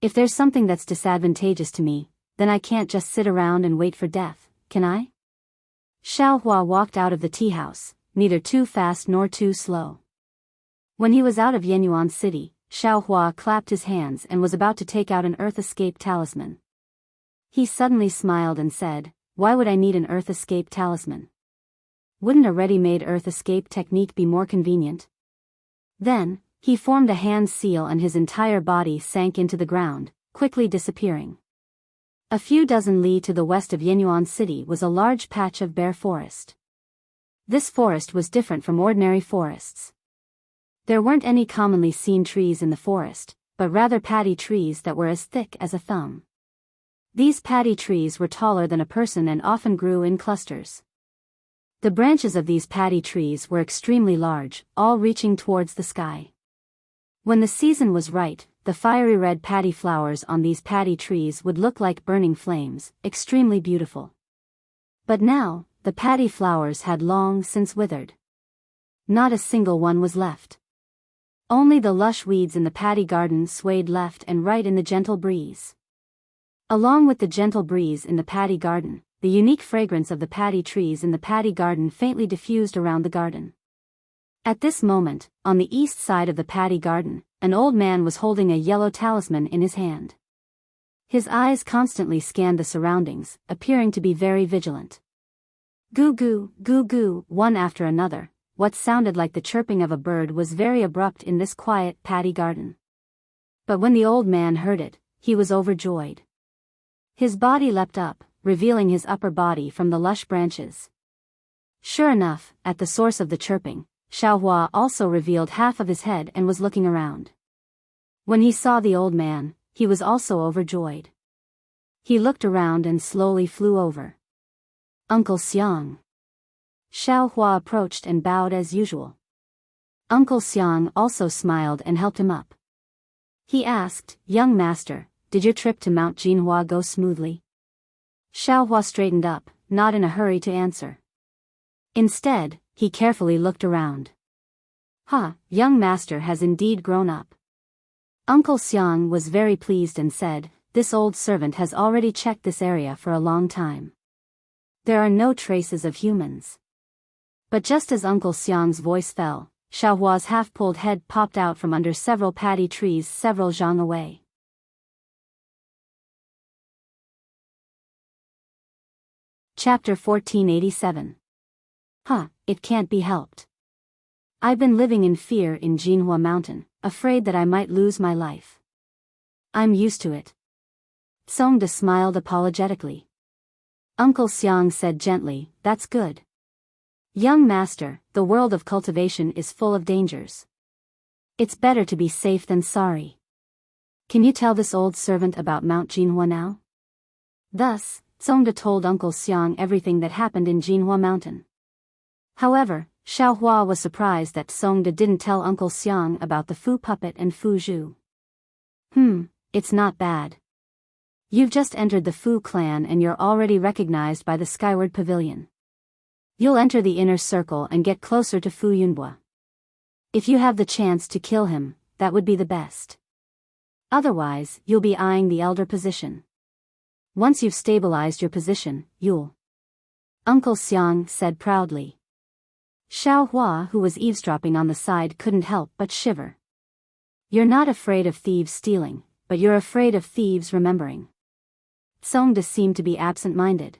If there's something that's disadvantageous to me, then I can't just sit around and wait for death, can I? Xiaohua walked out of the tea house, neither too fast nor too slow. When he was out of Yenyuan City, Xiaohua clapped his hands and was about to take out an Earth Escape talisman. He suddenly smiled and said, Why would I need an Earth Escape talisman? Wouldn't a ready-made Earth Escape technique be more convenient? Then, he formed a hand seal and his entire body sank into the ground, quickly disappearing. A few dozen li to the west of Yenyuan City was a large patch of bare forest. This forest was different from ordinary forests. There weren't any commonly seen trees in the forest, but rather paddy trees that were as thick as a thumb. These paddy trees were taller than a person and often grew in clusters. The branches of these paddy trees were extremely large, all reaching towards the sky. When the season was right, the fiery red paddy flowers on these paddy trees would look like burning flames, extremely beautiful. But now, the paddy flowers had long since withered. Not a single one was left. Only the lush weeds in the paddy garden swayed left and right in the gentle breeze. Along with the gentle breeze in the paddy garden, the unique fragrance of the paddy trees in the paddy garden faintly diffused around the garden. At this moment, on the east side of the paddy garden, an old man was holding a yellow talisman in his hand. His eyes constantly scanned the surroundings, appearing to be very vigilant. Goo goo, one after another, what sounded like the chirping of a bird was very abrupt in this quiet paddy garden. But when the old man heard it, he was overjoyed. His body leapt up, revealing his upper body from the lush branches. Sure enough, at the source of the chirping, Xiaohua also revealed half of his head and was looking around. When he saw the old man, he was also overjoyed. He looked around and slowly flew over. Uncle Xiang. Xiaohua approached and bowed as usual. Uncle Xiang also smiled and helped him up. He asked, Young master, did your trip to Mount Jinhua go smoothly? Xiaohua straightened up, not in a hurry to answer. Instead, he carefully looked around. Young master has indeed grown up. Uncle Xiang was very pleased and said, This old servant has already checked this area for a long time. There are no traces of humans. But just as Uncle Xiang's voice fell, Xiaohua's half-pulled head popped out from under several paddy trees several zhang away. Chapter 1487. It can't be helped. I've been living in fear in Jinhua Mountain, afraid that I might lose my life. I'm used to it. Songda smiled apologetically. Uncle Xiang said gently, That's good. Young master, the world of cultivation is full of dangers. It's better to be safe than sorry. Can you tell this old servant about Mount Jinhua now? Thus, Songda told Uncle Xiang everything that happened in Jinhua Mountain. However, Xiaohua was surprised that Songda didn't tell Uncle Xiang about the Fu puppet and Fu Zhu. It's not bad. You've just entered the Fu clan and you're already recognized by the Skyward Pavilion. You'll enter the inner circle and get closer to Fu Yunhua. If you have the chance to kill him, that would be the best. Otherwise, you'll be eyeing the elder position. Once you've stabilized your position, you'll. Uncle Xiang said proudly. Xiaohua, who was eavesdropping on the side, couldn't help but shiver. You're not afraid of thieves stealing, but you're afraid of thieves remembering. Songda seemed to be absent-minded.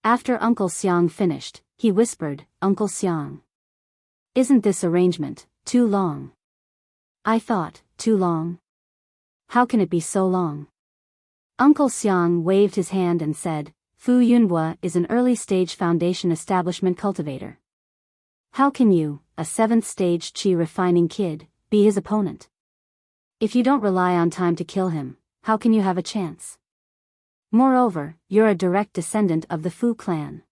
After Uncle Xiang finished, he whispered, "Uncle Xiang. Isn't this arrangement too long?" I thought, too long? How can it be so long? Uncle Xiang waved his hand and said, Fu Yunhua is an early-stage foundation establishment cultivator. How can you, a 7th-stage qi-refining kid, be his opponent? If you don't rely on time to kill him, how can you have a chance? Moreover, you're a direct descendant of the Fu clan.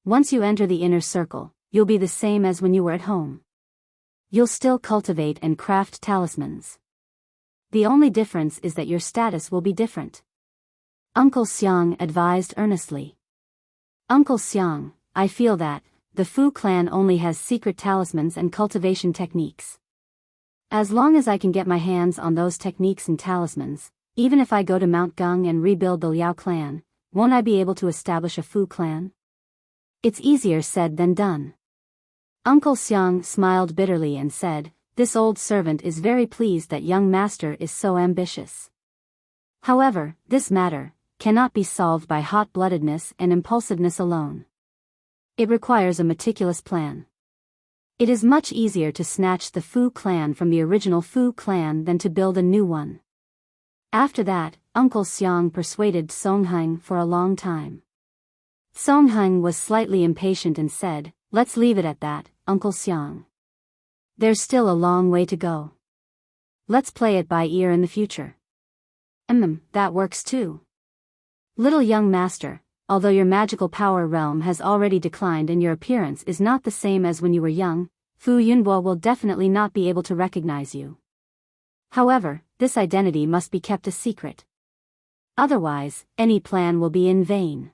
Once you enter the inner circle, you'll be the same as when you were at home. You'll still cultivate and craft talismans. The only difference is that your status will be different. Uncle Xiang advised earnestly. Uncle Xiang, I feel that the Fu clan only has secret talismans and cultivation techniques. As long as I can get my hands on those techniques and talismans, even if I go to Mount Gung and rebuild the Liao clan, won't I be able to establish a Fu clan? It's easier said than done. Uncle Xiang smiled bitterly and said, This old servant is very pleased that young master is so ambitious. However, this matter cannot be solved by hot-bloodedness and impulsiveness alone. It requires a meticulous plan. It is much easier to snatch the Fu clan from the original Fu clan than to build a new one. After that, Uncle Xiang persuaded Songheng for a long time. Songheng was slightly impatient and said, Let's leave it at that, Uncle Xiang. There's still a long way to go. Let's play it by ear in the future. That works too. Little young master, although your magical power realm has already declined and your appearance is not the same as when you were young, Fu Yunbo will definitely not be able to recognize you. However, this identity must be kept a secret. Otherwise, any plan will be in vain.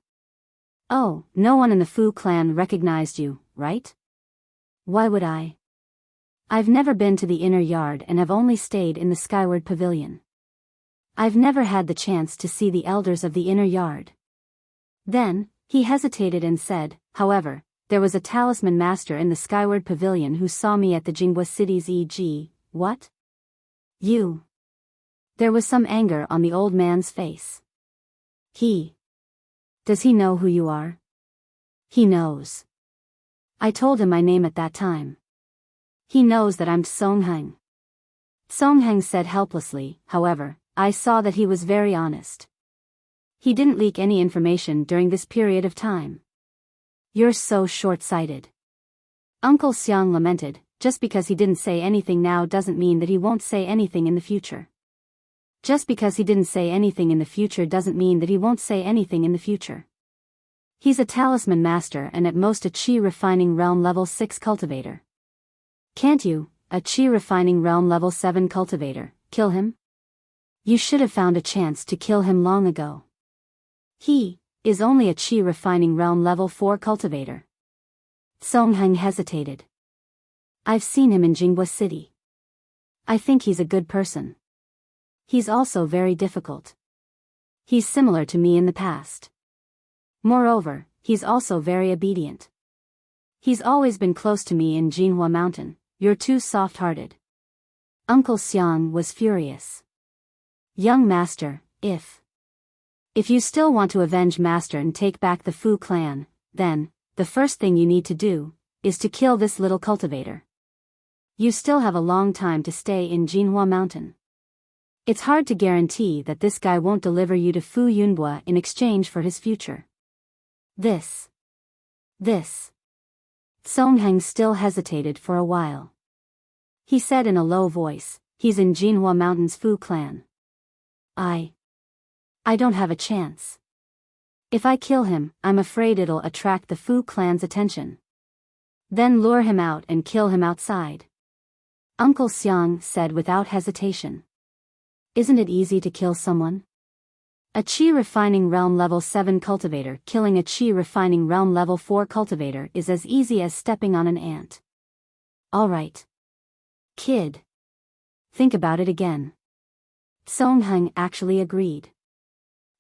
Oh, no one in the Fu clan recognized you, right? Why would I? I've never been to the inner yard and have only stayed in the Skyward Pavilion. I've never had the chance to see the elders of the inner yard. Then, he hesitated and said, However, there was a talisman master in the Skyward Pavilion who saw me at the Jinghua cities e.g., what? You. There was some anger on the old man's face. Does he know who you are? He knows. I told him my name at that time. He knows that I'm Songheng. Songheng said helplessly, however, I saw that he was very honest. He didn't leak any information during this period of time. You're so short-sighted. Uncle Xiang lamented, just because he didn't say anything now doesn't mean that he won't say anything in the future. Just because he didn't say anything in the future doesn't mean that he won't say anything in the future. He's a talisman master and at most a Qi refining realm level 6 cultivator. Can't you, a Qi refining realm level 7 cultivator, kill him? You should have found a chance to kill him long ago. He is only a Qi refining realm level 4 cultivator. Songheng hesitated. I've seen him in Jinghua City. I think he's a good person. He's also very difficult. He's similar to me in the past. Moreover, he's also very obedient. He's always been close to me in Jinhua Mountain. You're too soft-hearted. Uncle Xiang was furious. Young master, if you still want to avenge master and take back the Fu clan, then, the first thing you need to do, is to kill this little cultivator. You still have a long time to stay in Jinhua Mountain. It's hard to guarantee that this guy won't deliver you to Fu Yunhua in exchange for his future. This. Songheng still hesitated for a while. He said in a low voice, he's in Jinhua Mountain's Fu clan. I don't have a chance. If I kill him, I'm afraid it'll attract the Fu clan's attention. Then lure him out and kill him outside. Uncle Xiang said without hesitation. Isn't it easy to kill someone? A Qi refining realm level 7 cultivator killing a Qi refining realm level 4 cultivator is as easy as stepping on an ant. Alright. Kid. Think about it again. Songheng actually agreed.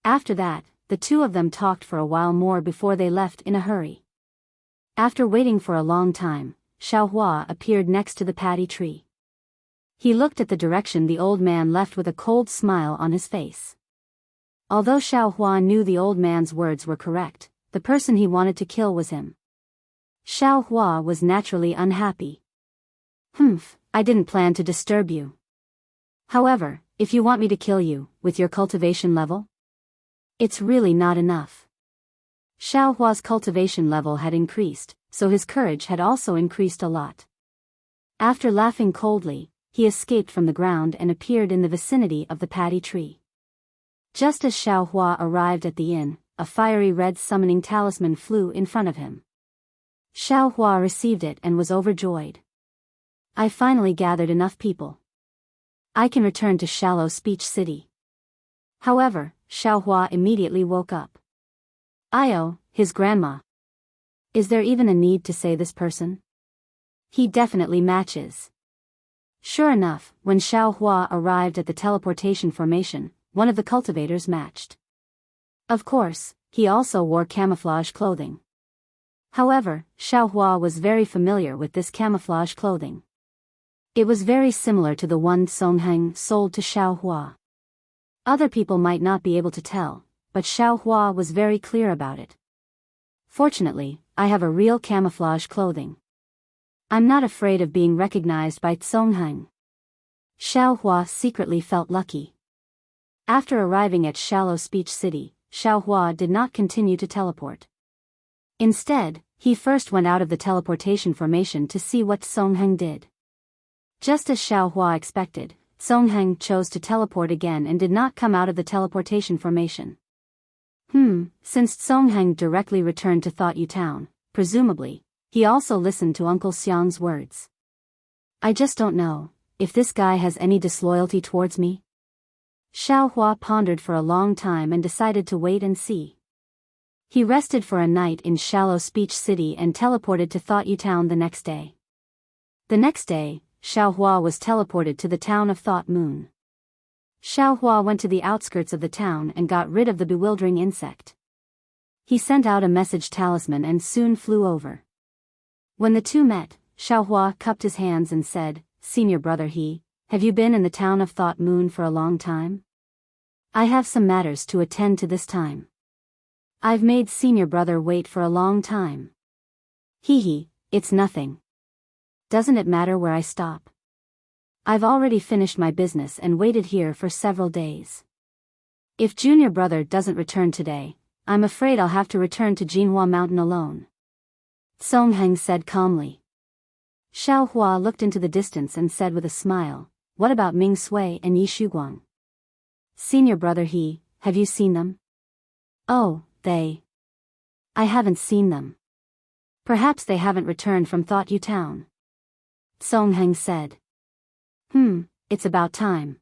After that, the two of them talked for a while more before they left in a hurry. After waiting for a long time, Xiaohua appeared next to the paddy tree. He looked at the direction the old man left with a cold smile on his face. Although Xiaohua knew the old man's words were correct, the person he wanted to kill was him. Xiao Hua was naturally unhappy. I didn't plan to disturb you. However, if you want me to kill you, with your cultivation level? It's really not enough. Xiao Hua's cultivation level had increased, so his courage had also increased a lot. After laughing coldly, he escaped from the ground and appeared in the vicinity of the paddy tree. Just as Xiao Hua arrived at the inn, a fiery red summoning talisman flew in front of him. Xiao Hua received it and was overjoyed. I finally gathered enough people. I can return to Shallow Speech City. However, Xiao Hua immediately woke up. Io, his grandma. Is there even a need to say this person? He definitely matches. Sure enough, when Xiao Hua arrived at the teleportation formation, one of the cultivators matched. Of course, he also wore camouflage clothing. However, Xiao Hua was very familiar with this camouflage clothing. It was very similar to the one Songheng sold to Xiao Hua. Other people might not be able to tell, but Xiao Hua was very clear about it. Fortunately, I have a real camouflage clothing. I'm not afraid of being recognized by Songheng. Xiao Hua secretly felt lucky. After arriving at Shallow Speech City, Xiao Hua did not continue to teleport. Instead, he first went out of the teleportation formation to see what Songheng did. Just as Xiao Hua expected, Songheng chose to teleport again and did not come out of the teleportation formation. Since Songheng directly returned to Thought You Town, presumably, he also listened to Uncle Xiang's words. I just don't know if this guy has any disloyalty towards me. Xiao Hua pondered for a long time and decided to wait and see. He rested for a night in Shallow Speech City and teleported to Thought You Town the next day. The next day, Xiao Hua was teleported to the town of Thought Moon. Xiao Hua went to the outskirts of the town and got rid of the bewildering insect. He sent out a message talisman and soon flew over. When the two met, Xiao Hua cupped his hands and said, "Senior brother He, have you been in the town of Thought Moon for a long time? I have some matters to attend to this time. I've made senior brother wait for a long time." Hee, it's nothing. Doesn't it matter where I stop? I've already finished my business and waited here for several days. If junior brother doesn't return today, I'm afraid I'll have to return to Jinhua Mountain alone. Songheng said calmly. Xiao Hua looked into the distance and said with a smile, "What about Ming Sui and Yi Shuguang? Senior brother He, have you seen them?" "Oh, they. I haven't seen them. Perhaps they haven't returned from Thought You Town." Songheng said. It's about time.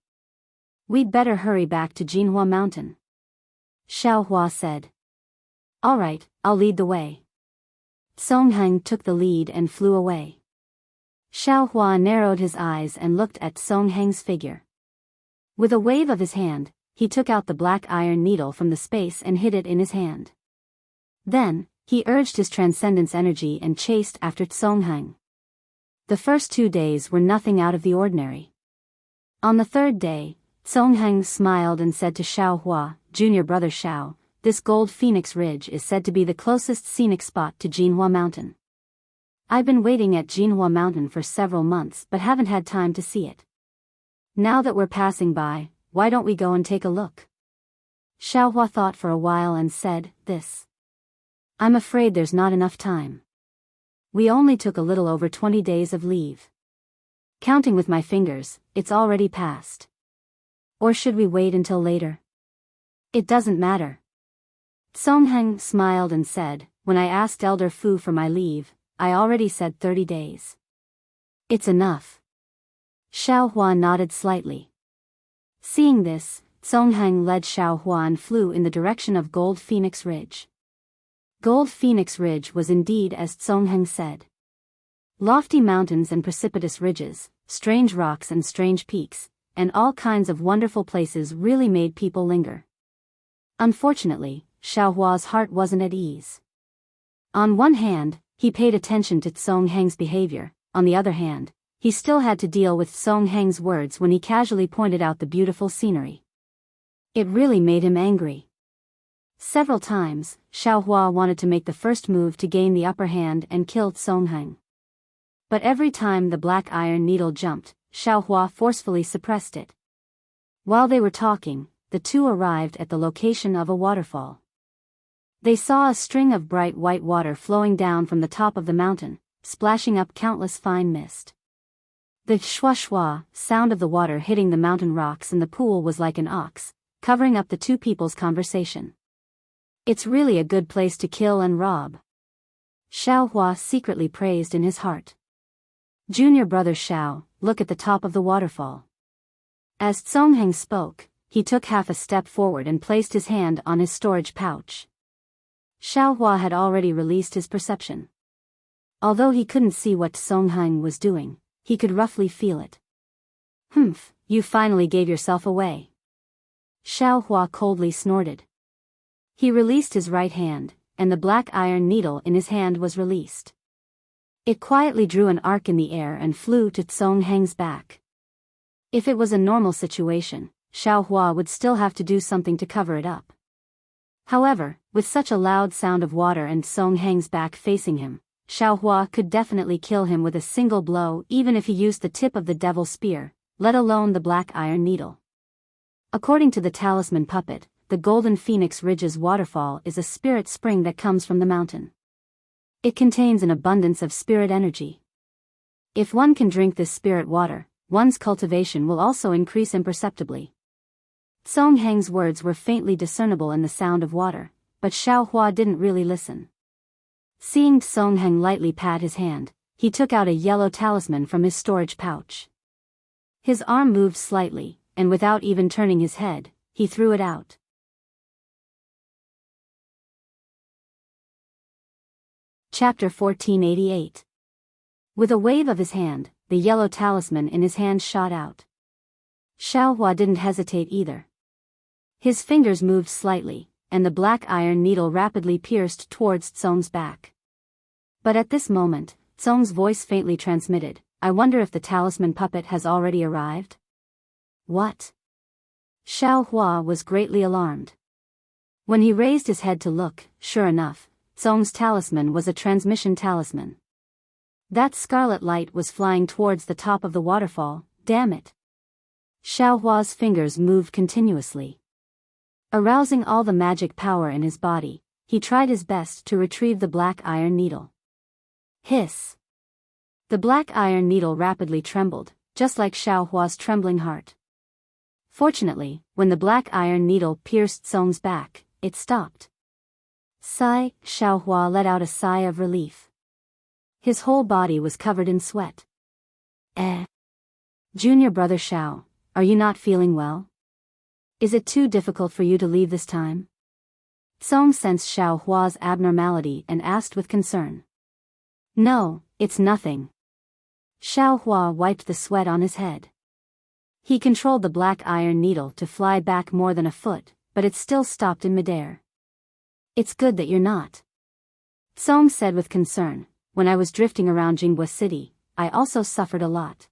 We'd better hurry back to Jinhua Mountain. Xiao Hua said. Alright, I'll lead the way. Songheng took the lead and flew away. Xiao Hua narrowed his eyes and looked at Songheng's figure. With a wave of his hand, he took out the black iron needle from the space and hid it in his hand. Then, he urged his transcendence energy and chased after Songheng. The first 2 days were nothing out of the ordinary. On the third day, Songheng smiled and said to Xiao Hua, "Junior brother Xiao, this Gold Phoenix Ridge is said to be the closest scenic spot to Jinhua Mountain. I've been waiting at Jinhua Mountain for several months but haven't had time to see it. Now that we're passing by, why don't we go and take a look?" Xiao Hua thought for a while and said, "I'm afraid there's not enough time. We only took a little over 20 days of leave. Counting with my fingers, it's already passed. Or should we wait until later?" "It doesn't matter." Songheng smiled and said, "When I asked Elder Fu for my leave, I already said 30 days. It's enough." Xiao Hua nodded slightly. Seeing this, Songheng led Xiao Hua and flew in the direction of Gold Phoenix Ridge. Gold Phoenix Ridge was indeed as Songheng said. Lofty mountains and precipitous ridges, strange rocks and strange peaks, and all kinds of wonderful places really made people linger. Unfortunately, Xiao Hua's heart wasn't at ease. On one hand, he paid attention to Songheng's behavior, on the other hand, he still had to deal with Songheng's words when he casually pointed out the beautiful scenery. It really made him angry. Several times, Xiaohua wanted to make the first move to gain the upper hand and kill Songheng. But every time the black iron needle jumped, Xiaohua forcefully suppressed it. While they were talking, the two arrived at the location of a waterfall. They saw a string of bright white water flowing down from the top of the mountain, splashing up countless fine mist. The shwa-shwa sound of the water hitting the mountain rocks in the pool was like an ox, covering up the two people's conversation. It's really a good place to kill and rob. Xiaohua secretly praised in his heart. Junior brother Xiao, look at the top of the waterfall. As Songheng spoke, he took half a step forward and placed his hand on his storage pouch. Xiaohua had already released his perception. Although he couldn't see what Songheng was doing, he could roughly feel it. Humph, you finally gave yourself away. Xiaohua coldly snorted. He released his right hand, and the black iron needle in his hand was released. It quietly drew an arc in the air and flew to Songheng's back. If it was a normal situation, Xiaohua would still have to do something to cover it up. However, with such a loud sound of water and Songheng's back facing him, Xiaohua could definitely kill him with a single blow even if he used the tip of the devil spear, let alone the black iron needle. According to the talisman puppet, the Golden Phoenix Ridge's waterfall is a spirit spring that comes from the mountain. It contains an abundance of spirit energy. If one can drink this spirit water, one's cultivation will also increase imperceptibly. Songheng's words were faintly discernible in the sound of water, but Xiaohua didn't really listen. Seeing Songheng lightly pat his hand, he took out a yellow talisman from his storage pouch. His arm moved slightly, and without even turning his head, he threw it out. Chapter 1488. With a wave of his hand, the yellow talisman in his hand shot out. Xiaohua didn't hesitate either. His fingers moved slightly, and the black iron needle rapidly pierced towards Tsong's back. But at this moment, Tsong's voice faintly transmitted, I wonder if the talisman puppet has already arrived? What? Xiaohua was greatly alarmed. When he raised his head to look, sure enough, Tsong's talisman was a transmission talisman. That scarlet light was flying towards the top of the waterfall, damn it. Xiaohua's fingers moved continuously. Arousing all the magic power in his body, he tried his best to retrieve the black iron needle. Hiss! The black iron needle rapidly trembled, just like Xiaohua's trembling heart. Fortunately, when the black iron needle pierced Tsong's back, it stopped. Sigh, Xiaohua let out a sigh of relief. His whole body was covered in sweat. Junior brother Xiao, are you not feeling well? Is it too difficult for you to leave this time? Tsong sensed Xiaohua's abnormality and asked with concern. No, it's nothing. Xiaohua wiped the sweat on his head. He controlled the black iron needle to fly back more than a foot, but it still stopped in midair. It's good that you're not. Tsong said with concern, when I was drifting around Jinghua City, I also suffered a lot.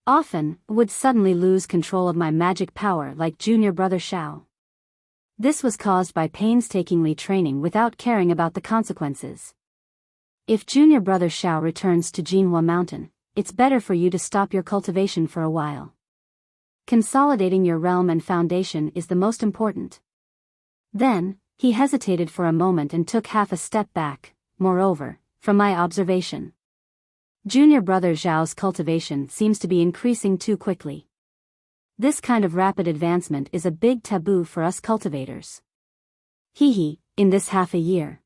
Often, would suddenly lose control of my magic power like junior brother Xiao. This was caused by painstakingly training without caring about the consequences. If junior brother Xiao returns to Jinghua Mountain, it's better for you to stop your cultivation for a while. Consolidating your realm and foundation is the most important. Then, he hesitated for a moment and took half a step back. Moreover, from my observation, junior brother Zhao's cultivation seems to be increasing too quickly. This kind of rapid advancement is a big taboo for us cultivators. In this half a year,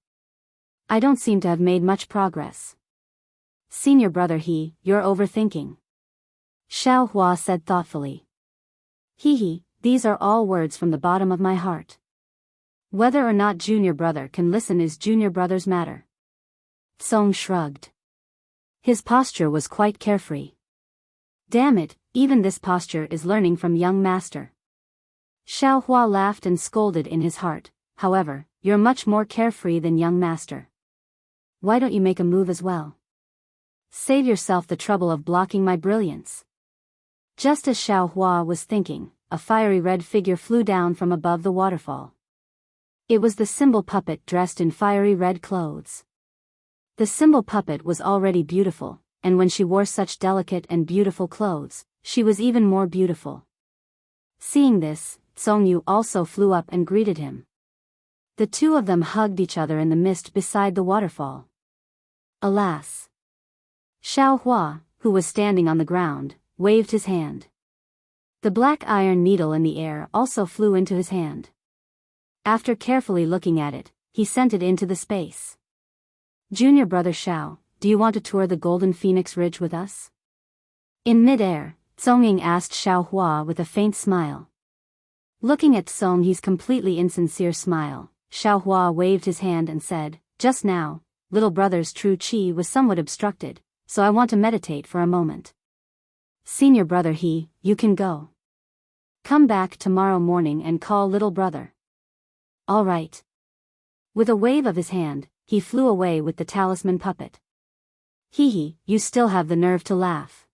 I don't seem to have made much progress. Senior brother you're overthinking. Xiaohua said thoughtfully. These are all words from the bottom of my heart. Whether or not junior brother can listen is junior brother's matter. Tsong shrugged. His posture was quite carefree. Damn it, even this posture is learning from young master. Xiaohua laughed and scolded in his heart, however, you're much more carefree than young master. Why don't you make a move as well? Save yourself the trouble of blocking my brilliance. Just as Xiaohua was thinking, a fiery red figure flew down from above the waterfall. It was the symbol puppet dressed in fiery red clothes. The symbol puppet was already beautiful, and when she wore such delicate and beautiful clothes, she was even more beautiful. Seeing this, Songyu also flew up and greeted him. The two of them hugged each other in the mist beside the waterfall. Alas! Xiaohua, who was standing on the ground, waved his hand. The black iron needle in the air also flew into his hand. After carefully looking at it, he sent it into the space. Junior brother Xiao, do you want to tour the Golden Phoenix Ridge with us? In mid-air, Tsongying asked Xiaohua with a faint smile. Looking at Tsongyi's completely insincere smile, Xiaohua waved his hand and said, just now, little brother's true qi was somewhat obstructed, so I want to meditate for a moment. Senior brother you can go. Come back tomorrow morning and call little brother. All right. With a wave of his hand, he flew away with the talisman puppet. You still have the nerve to laugh.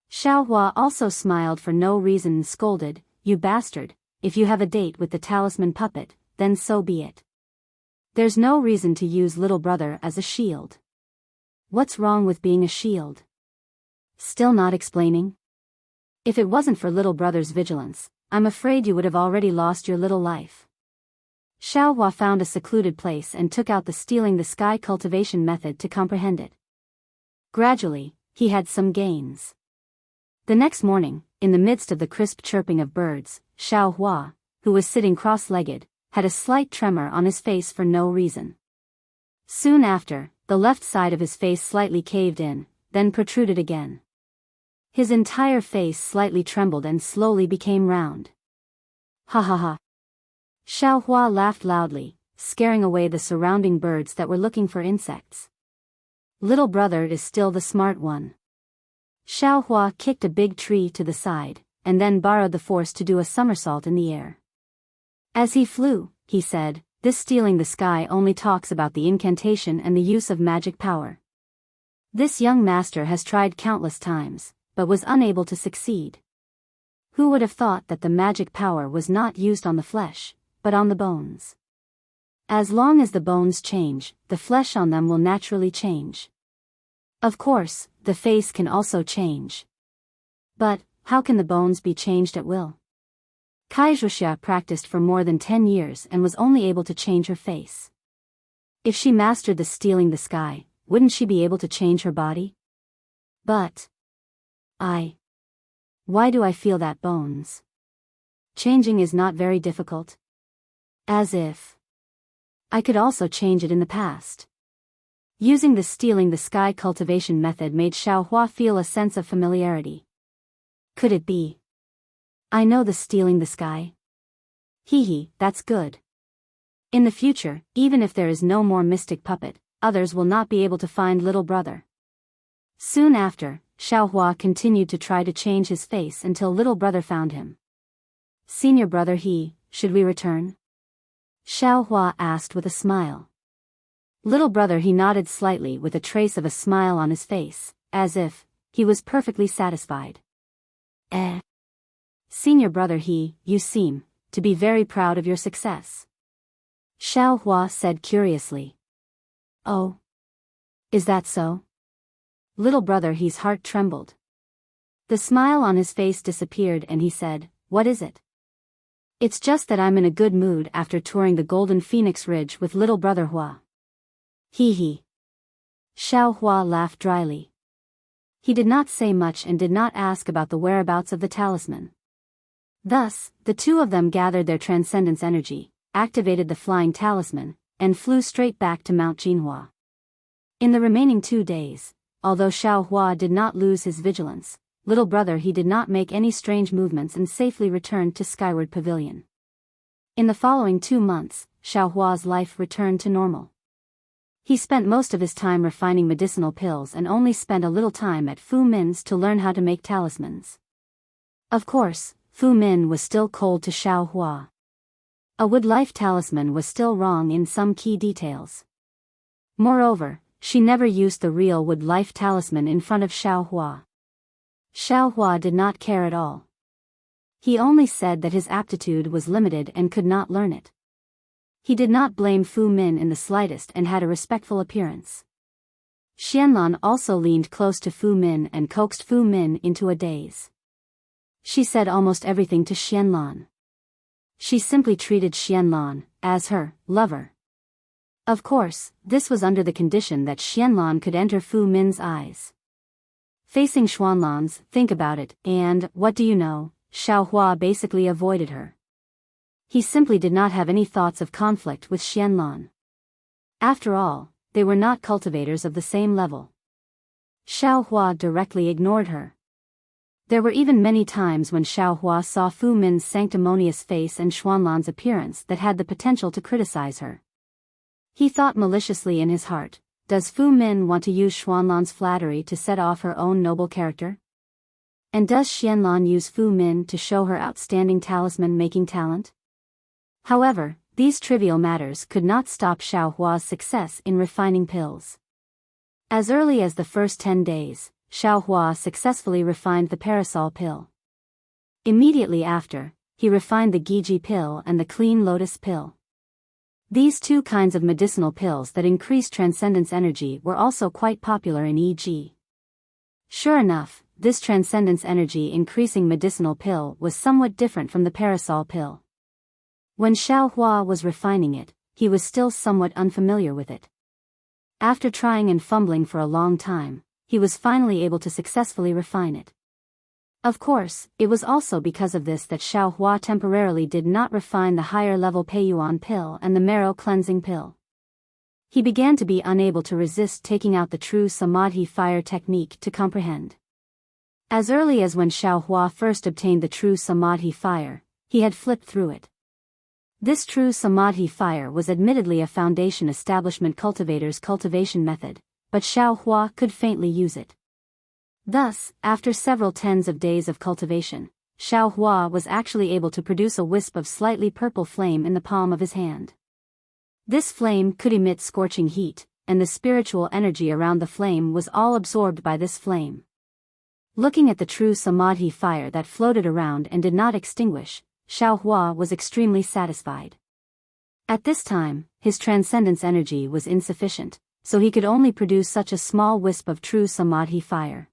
Xiaohua also smiled for no reason and scolded, you bastard, if you have a date with the talisman puppet, then so be it. There's no reason to use little brother as a shield. What's wrong with being a shield? Still not explaining? If it wasn't for little brother's vigilance, I'm afraid you would have already lost your little life. Xiaohua found a secluded place and took out the stealing the sky cultivation method to comprehend it. Gradually, he had some gains. The next morning, in the midst of the crisp chirping of birds, Xiaohua, who was sitting cross-legged, had a slight tremor on his face for no reason. Soon after, the left side of his face slightly caved in, then protruded again. His entire face slightly trembled and slowly became round. Ha ha ha. Xiaohua laughed loudly, scaring away the surrounding birds that were looking for insects. Little brother is still the smart one. Xiaohua kicked a big tree to the side, and then borrowed the force to do a somersault in the air. As he flew, he said, this stealing the sky only talks about the incantation and the use of magic power. This young master has tried countless times, but was unable to succeed. Who would have thought that the magic power was not used on the flesh, but on the bones? As long as the bones change, the flesh on them will naturally change. Of course, the face can also change. But, how can the bones be changed at will? Wuxia practiced for more than 10 years and was only able to change her face. If she mastered the stealing the sky, wouldn't she be able to change her body? But why do I feel that bones changing is not very difficult? As if I could also change it in the past. Using the stealing the sky cultivation method made Xiaohua feel a sense of familiarity. Could it be? I know the stealing the sky. That's good. In the future, even if there is no more mystic puppet, others will not be able to find little brother. Soon after, Xiaohua continued to try to change his face until little brother found him. Senior brother should we return? Xiaohua asked with a smile. Little brother nodded slightly with a trace of a smile on his face, as if he was perfectly satisfied. Senior brother you seem to be very proud of your success. Xiaohua said curiously. Oh. Is that so? Little brother heart trembled. The smile on his face disappeared and he said, what is it? It's just that I'm in a good mood after touring the Golden Phoenix Ridge with little brother Hua. Xiaohua laughed dryly. He did not say much and did not ask about the whereabouts of the talisman. Thus, the two of them gathered their transcendence energy, activated the flying talisman, and flew straight back to Mount Jinhua. In the remaining 2 days, although Xiaohua did not lose his vigilance, little brother did not make any strange movements and safely returned to Skyward Pavilion. In the following 2 months, Xiaohua's life returned to normal. He spent most of his time refining medicinal pills and only spent a little time at Fu Min's to learn how to make talismans. Of course, Fu Min was still cold to Xiaohua. A wood life talisman was still wrong in some key details. Moreover, she never used the real wood life talisman in front of Xiaohua. Xiaohua did not care at all. He only said that his aptitude was limited and could not learn it. He did not blame Fu Min in the slightest and had a respectful appearance. Xianlan also leaned close to Fu Min and coaxed Fu Min into a daze. She said almost everything to Xianlan. She simply treated Xianlan as her lover. Of course, this was under the condition that Xianlan could enter Fu Min's eyes. Facing Xuanlan's, think about it, and, what do you know, Xiaohua basically avoided her. He simply did not have any thoughts of conflict with Xianlan. After all, they were not cultivators of the same level. Xiaohua directly ignored her. There were even many times when Xiaohua saw Fu Min's sanctimonious face and Xuanlan's appearance that had the potential to criticize her. He thought maliciously in his heart, does Fu Min want to use Xuanlan's flattery to set off her own noble character? And does Xianlan use Fu Min to show her outstanding talisman-making talent? However, these trivial matters could not stop Xiaohua's success in refining pills. As early as the first 10 days, Xiaohua successfully refined the parasol pill. Immediately after, he refined the Giji pill and the clean lotus pill. These two kinds of medicinal pills that increase transcendence energy were also quite popular in EG. Sure enough, this transcendence energy increasing medicinal pill was somewhat different from the parasol pill. When Xiaohua was refining it, he was still somewhat unfamiliar with it. After trying and fumbling for a long time, he was finally able to successfully refine it. Of course, it was also because of this that Xiaohua temporarily did not refine the higher-level Peiyuan pill and the marrow cleansing pill. He began to be unable to resist taking out the true Samadhi fire technique to comprehend. As early as when Xiaohua first obtained the true Samadhi fire, he had flipped through it. This true Samadhi fire was admittedly a foundation establishment cultivator's cultivation method, but Xiaohua could faintly use it. Thus, after several tens of days of cultivation, Xiaohua was actually able to produce a wisp of slightly purple flame in the palm of his hand. This flame could emit scorching heat, and the spiritual energy around the flame was all absorbed by this flame. Looking at the true Samadhi fire that floated around and did not extinguish, Xiaohua was extremely satisfied. At this time, his transcendence energy was insufficient, so he could only produce such a small wisp of true Samadhi fire.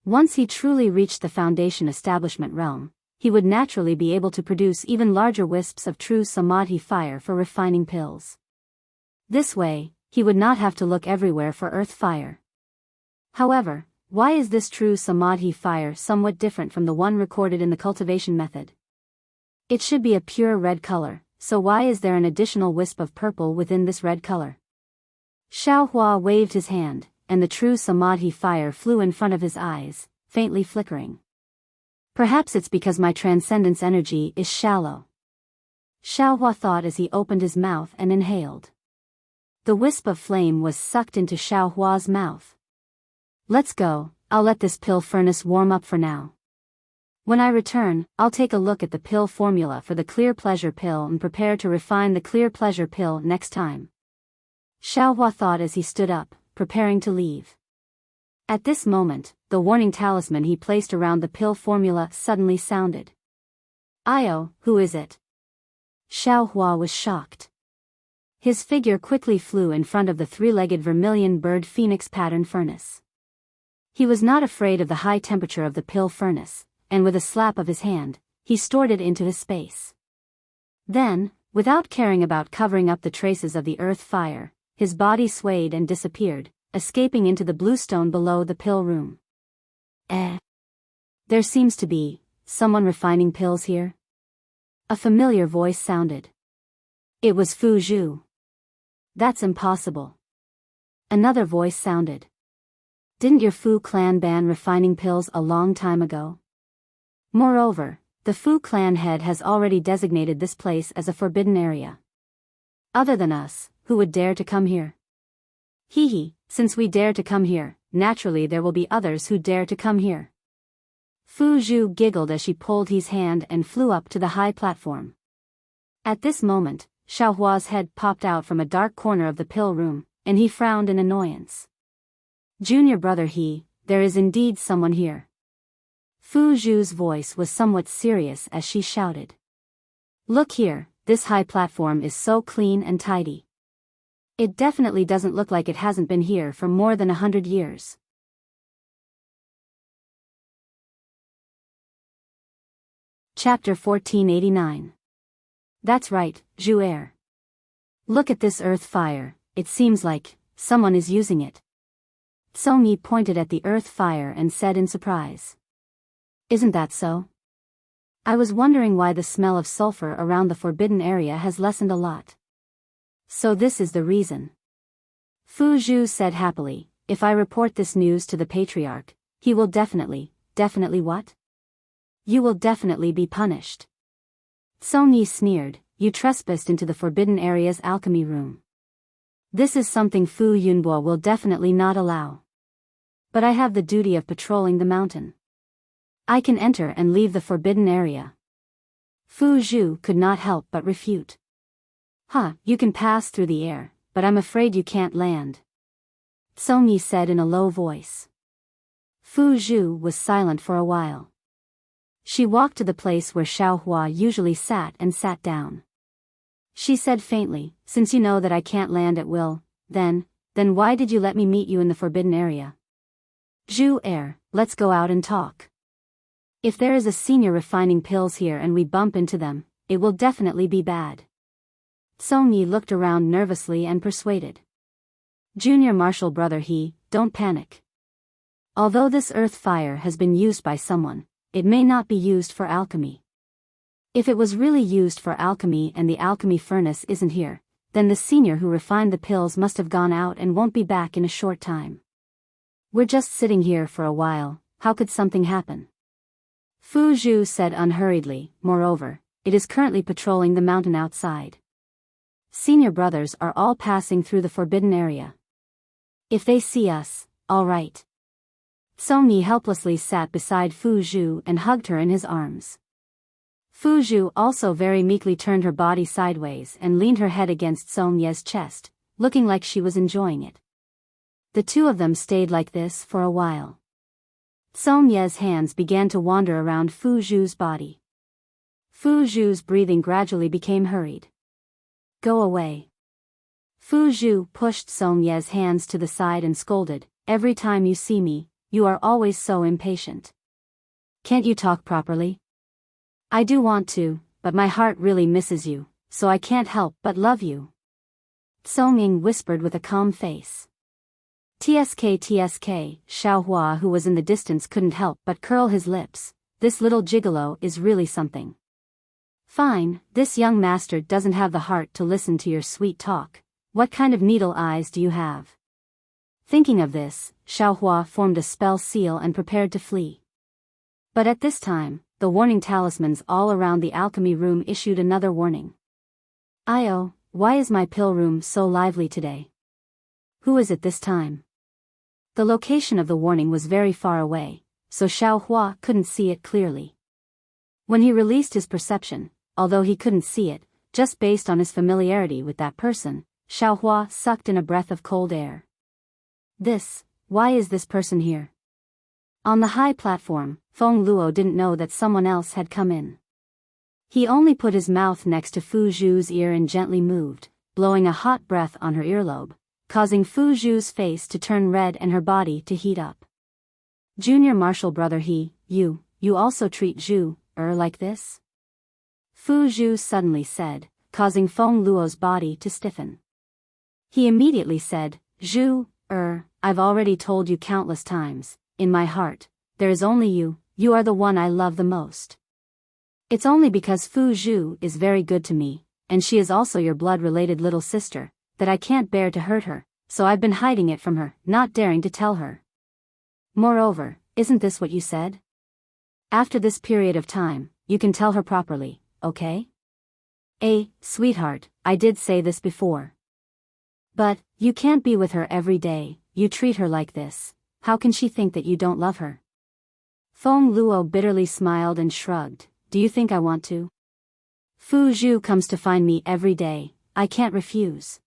Once he truly reached the foundation establishment realm, he would naturally be able to produce even larger wisps of true Samadhi fire for refining pills. This way, he would not have to look everywhere for earth fire. However, why is this true Samadhi fire somewhat different from the one recorded in the cultivation method? It should be a pure red color, so why is there an additional wisp of purple within this red color? Xiaohua waved his hand, and the true Samadhi fire flew in front of his eyes, faintly flickering. Perhaps it's because my transcendence energy is shallow. Xiaohua thought as he opened his mouth and inhaled. The wisp of flame was sucked into Xiaohua's mouth. Let's go, I'll let this pill furnace warm up for now. When I return, I'll take a look at the pill formula for the clear pleasure pill and prepare to refine the clear pleasure pill next time. Xiaohua thought as he stood up, preparing to leave. At this moment, the warning talisman he placed around the pill formula suddenly sounded. Io, who is it? Xiaohua was shocked. His figure quickly flew in front of the three-legged vermilion bird phoenix pattern furnace. He was not afraid of the high temperature of the pill furnace, and with a slap of his hand, he stored it into his space. Then, without caring about covering up the traces of the earth fire, his body swayed and disappeared, escaping into the bluestone below the pill room. There seems to be someone refining pills here? A familiar voice sounded. It was Fu Zhu. That's impossible. Another voice sounded. Didn't your Fu clan ban refining pills a long time ago? Moreover, the Fu clan head has already designated this place as a forbidden area. Other than us, who would dare to come here? Since we dare to come here, naturally there will be others who dare to come here. Fu Zhu giggled as she pulled his hand and flew up to the high platform. At this moment, Xiaohua's head popped out from a dark corner of the pill room, and he frowned in annoyance. Junior brother there is indeed someone here. Fu Zhu's voice was somewhat serious as she shouted. Look here, this high platform is so clean and tidy. It definitely doesn't look like it hasn't been here for more than 100 years. Chapter 1489. That's right, Zhu'er. Look at this earth fire, it seems like someone is using it. Song-yi pointed at the earth fire and said in surprise. Isn't that so? I was wondering why the smell of sulfur around the forbidden area has lessened a lot. So this is the reason. Fu Zhu said happily, if I report this news to the patriarch, he will definitely what? You will definitely be punished. Song-yi sneered, you trespassed into the forbidden area's alchemy room. This is something Fu Yunbo will definitely not allow. But I have the duty of patrolling the mountain. I can enter and leave the forbidden area. Fu Zhu could not help but refute. You can pass through the air, but I'm afraid you can't land. Song-yi said in a low voice. Fu Zhu was silent for a while. She walked to the place where Xiaohua usually sat and sat down. She said faintly, since you know that I can't land at will, then why did you let me meet you in the forbidden area? Zhu, let's go out and talk. If there is a senior refining pills here and we bump into them, it will definitely be bad. Song-yi looked around nervously and persuaded. Junior martial brother don't panic. Although this earth fire has been used by someone, it may not be used for alchemy. If it was really used for alchemy and the alchemy furnace isn't here, then the senior who refined the pills must have gone out and won't be back in a short time. We're just sitting here for a while, how could something happen? Fu Zhu said unhurriedly, moreover, it is currently patrolling the mountain outside. Senior brothers are all passing through the forbidden area. If they see us, all right. Song-yi helplessly sat beside Fu Zhu and hugged her in his arms. Fu Zhu also very meekly turned her body sideways and leaned her head against Song-ye's chest, looking like she was enjoying it. The two of them stayed like this for a while. Song-ye's hands began to wander around Fu Zhu's body. Fu Zhu's breathing gradually became hurried. Go away. Fu Zhu pushed Song-ye's hands to the side and scolded, every time you see me, you are always so impatient. Can't you talk properly? I do want to, but my heart really misses you, so I can't help but love you. Song-ying whispered with a calm face. TSK, Xiaohua who was in the distance couldn't help but curl his lips, this little gigolo is really something. Fine, this young master doesn't have the heart to listen to your sweet talk, what kind of needle eyes do you have? Thinking of this, Xiaohua formed a spell seal and prepared to flee. But at this time, the warning talismans all around the alchemy room issued another warning. Io, why is my pill room so lively today? Who is it this time? The location of the warning was very far away, so Xiaohua couldn't see it clearly. When he released his perception, although he couldn't see it, just based on his familiarity with that person, Xiaohua sucked in a breath of cold air. Why is this person here? On the high platform, Feng Luo didn't know that someone else had come in. He only put his mouth next to Fu Zhu's ear and gently moved, blowing a hot breath on her earlobe, causing Fu Zhu's face to turn red and her body to heat up. Junior martial brother you also treat Zhu, like this? Fu Zhu suddenly said, causing Feng Luo's body to stiffen. He immediately said, Zhu, I've already told you countless times, in my heart, there is only you are the one I love the most. It's only because Fu Zhu is very good to me, and she is also your blood-related little sister, that I can't bear to hurt her, so I've been hiding it from her, not daring to tell her. Moreover, isn't this what you said? After this period of time, you can tell her properly, okay? Sweetheart, I did say this before. But, you can't be with her every day, you treat her like this, how can she think that you don't love her? Feng Luo bitterly smiled and shrugged, do you think I want to? Fu Zhu comes to find me every day, I can't refuse.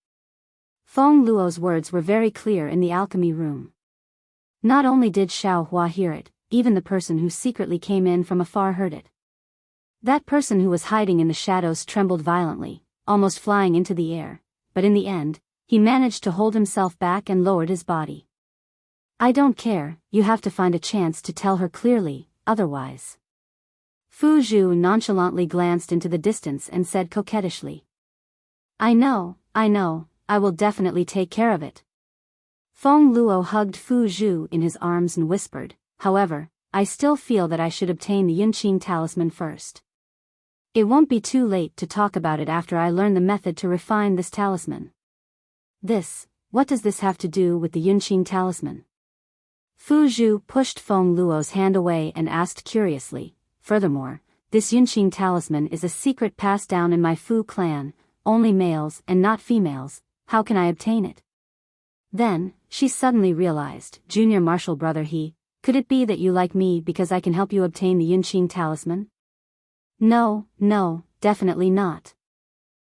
Feng Luo's words were very clear in the alchemy room. Not only did Xiaohua hear it, even the person who secretly came in from afar heard it. That person who was hiding in the shadows trembled violently, almost flying into the air, but in the end, he managed to hold himself back and lowered his body. I don't care, you have to find a chance to tell her clearly, otherwise. Fu Zhu nonchalantly glanced into the distance and said coquettishly. I know, I will definitely take care of it. Feng Luo hugged Fu Zhu in his arms and whispered, however, I still feel that I should obtain the Yunqing talisman first. It won't be too late to talk about it after I learn the method to refine this talisman. What does this have to do with the Yunqing talisman? Fu Zhu pushed Feng Luo's hand away and asked curiously, furthermore, this Yunqing talisman is a secret passed down in my Fu clan, only males and not females, how can I obtain it? Then, she suddenly realized, junior martial brother could it be that you like me because I can help you obtain the Yunqing talisman? No, definitely not.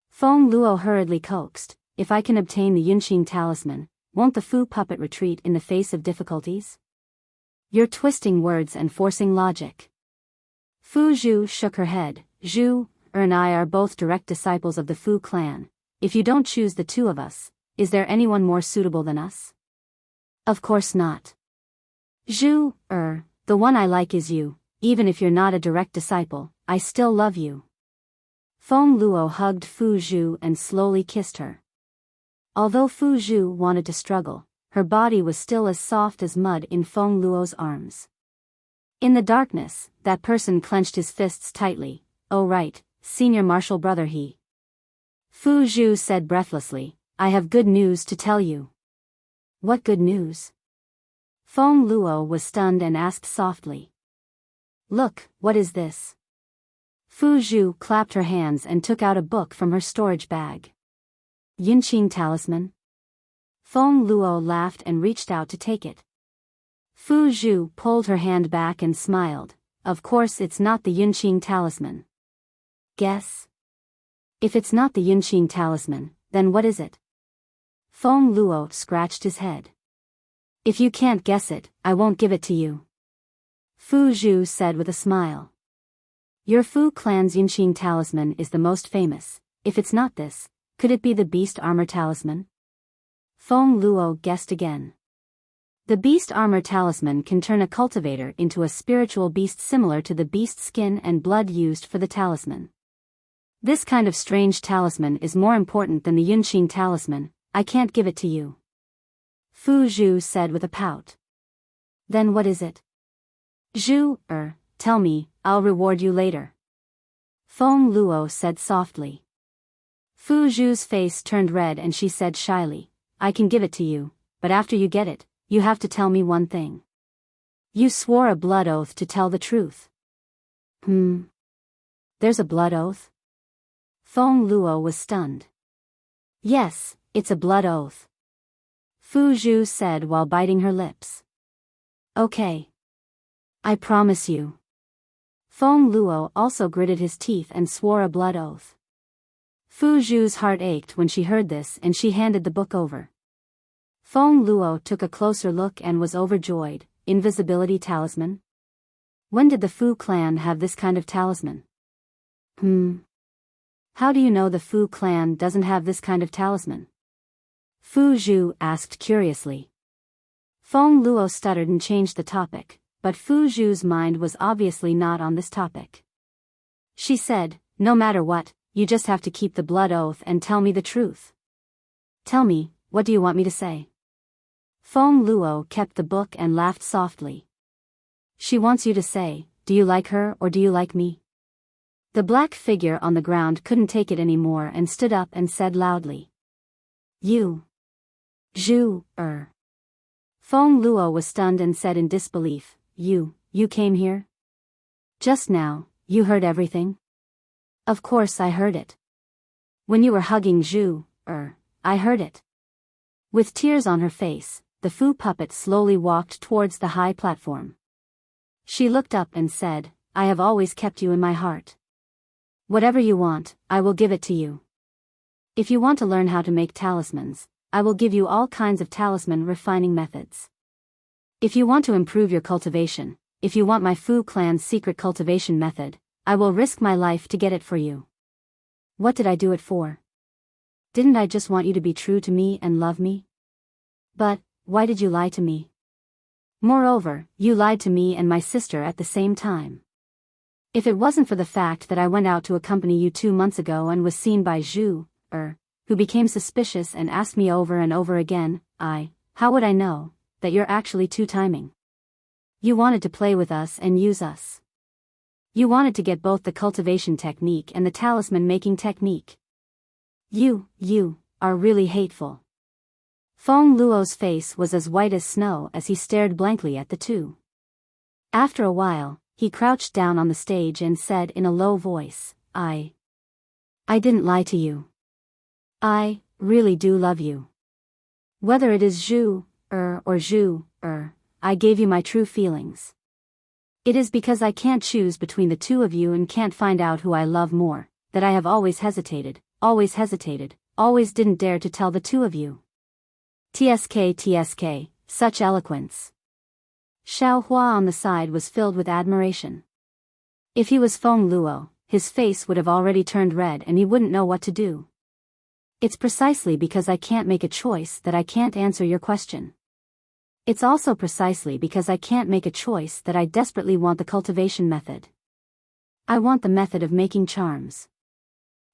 Feng Luo hurriedly coaxed, if I can obtain the Yunqing talisman, won't the Fu puppet retreat in the face of difficulties? You're twisting words and forcing logic. Fu Zhu shook her head, Zhu and I are both direct disciples of the Fu clan. If you don't choose the two of us, is there anyone more suitable than us? Of course not. Zhu, the one I like is you, even if you're not a direct disciple, I still love you. Feng Luo hugged Fu Zhu and slowly kissed her. Although Fu Zhu wanted to struggle, her body was still as soft as mud in Feng Luo's arms. In the darkness, that person clenched his fists tightly. Oh right, senior martial brother Fu Zhu said breathlessly, I have good news to tell you. What good news? Feng Luo was stunned and asked softly. Look, what is this? Fu Zhu clapped her hands and took out a book from her storage bag. Yunqing talisman? Feng Luo laughed and reached out to take it. Fu Zhu pulled her hand back and smiled. Of course it's not the Yunqing talisman. Guess? If it's not the Yunqing talisman, then what is it? Feng Luo scratched his head. If you can't guess it, I won't give it to you. Fu Zhu said with a smile. Your Fu clan's Yunqing talisman is the most famous. If it's not this, could it be the beast armor talisman? Feng Luo guessed again. The beast armor talisman can turn a cultivator into a spiritual beast similar to the beast skin and blood used for the talisman. This kind of strange talisman is more important than the Yunqing talisman, I can't give it to you. Fu Zhu said with a pout. Then what is it? Zhu, tell me, I'll reward you later. Feng Luo said softly. Fu Zhu's face turned red and she said shyly, I can give it to you, but after you get it, you have to tell me one thing. You swore a blood oath to tell the truth. There's a blood oath? Feng Luo was stunned. Yes, it's a blood oath. Fu Zhu said while biting her lips. Okay. I promise you. Feng Luo also gritted his teeth and swore a blood oath. Fu Zhu's heart ached when she heard this and she handed the book over. Feng Luo took a closer look and was overjoyed. Invisibility talisman? When did the Fu clan have this kind of talisman? How do you know the Fu clan doesn't have this kind of talisman? Fu Zhu asked curiously. Feng Luo stuttered and changed the topic, but Fu Zhu's mind was obviously not on this topic. She said, no matter what, you just have to keep the blood oath and tell me the truth. Tell me, what do you want me to say? Feng Luo kept the book and laughed softly. She wants you to say, do you like her or do you like me? The black figure on the ground couldn't take it anymore and stood up and said loudly. You. Zhu, Feng Luo was stunned and said in disbelief, You came here? Just now, you heard everything? Of course I heard it. When you were hugging Zhu, I heard it. With tears on her face, the Fu puppet slowly walked towards the high platform. She looked up and said, I have always kept you in my heart. Whatever you want, I will give it to you. If you want to learn how to make talismans, I will give you all kinds of talisman refining methods. If you want to improve your cultivation, if you want my Fu clan's secret cultivation method, I will risk my life to get it for you. What did I do it for? Didn't I just want you to be true to me and love me? But, why did you lie to me? Moreover, you lied to me and my sister at the same time. If it wasn't for the fact that I went out to accompany you 2 months ago and was seen by Zhu, who became suspicious and asked me over and over again, how would I know that you're actually two-timing? You wanted to play with us and use us. You wanted to get both the cultivation technique and the talisman-making technique. You are really hateful. Feng Luo's face was as white as snow as he stared blankly at the two. After a while, he crouched down on the stage and said in a low voice, I didn't lie to you. I really do love you. Whether it is Zhu, or Zhu, I gave you my true feelings. It is because I can't choose between the two of you and can't find out who I love more, that I have always hesitated, always didn't dare to tell the two of you. TSK, such eloquence. Xiao Hua on the side was filled with admiration. If he was Feng Luo, his face would have already turned red and he wouldn't know what to do. It's precisely because I can't make a choice that I can't answer your question. It's also precisely because I can't make a choice that I desperately want the cultivation method. I want the method of making charms.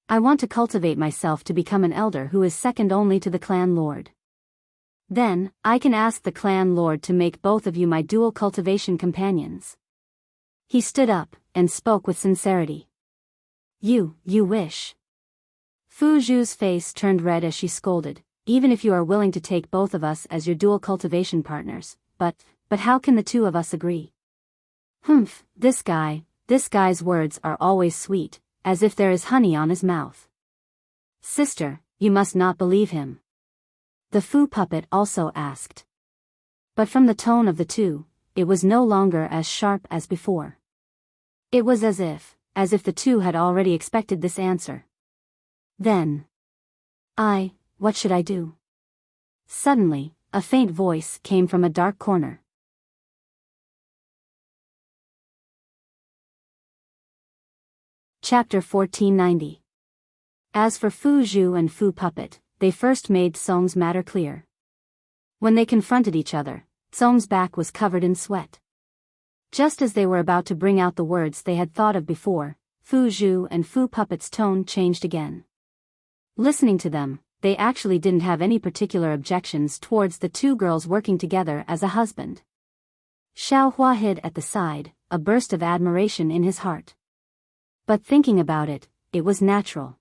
I want to cultivate myself to become an elder who is second only to the clan lord. Then, I can ask the clan lord to make both of you my dual cultivation companions. He stood up, and spoke with sincerity. You wish. Fu Zhu's face turned red as she scolded, even if you are willing to take both of us as your dual cultivation partners, but how can the two of us agree? Humph, this guy's words are always sweet, as if there is honey on his mouth. Sister, you must not believe him. The Fu puppet also asked. But from the tone of the two, it was no longer as sharp as before. It was as if the two had already expected this answer. Then. What should I do? Suddenly, a faint voice came from a dark corner. Chapter 1490. As for Fu Zhu and Fu Puppet, they first made Song's matter clear. When they confronted each other, Song's back was covered in sweat. Just as they were about to bring out the words they had thought of before, Fu Zhu and Fu Puppet's tone changed again. Listening to them, they actually didn't have any particular objections towards the two girls working together as a husband. Xiao Hua hid at the side, a burst of admiration in his heart. But thinking about it, it was natural.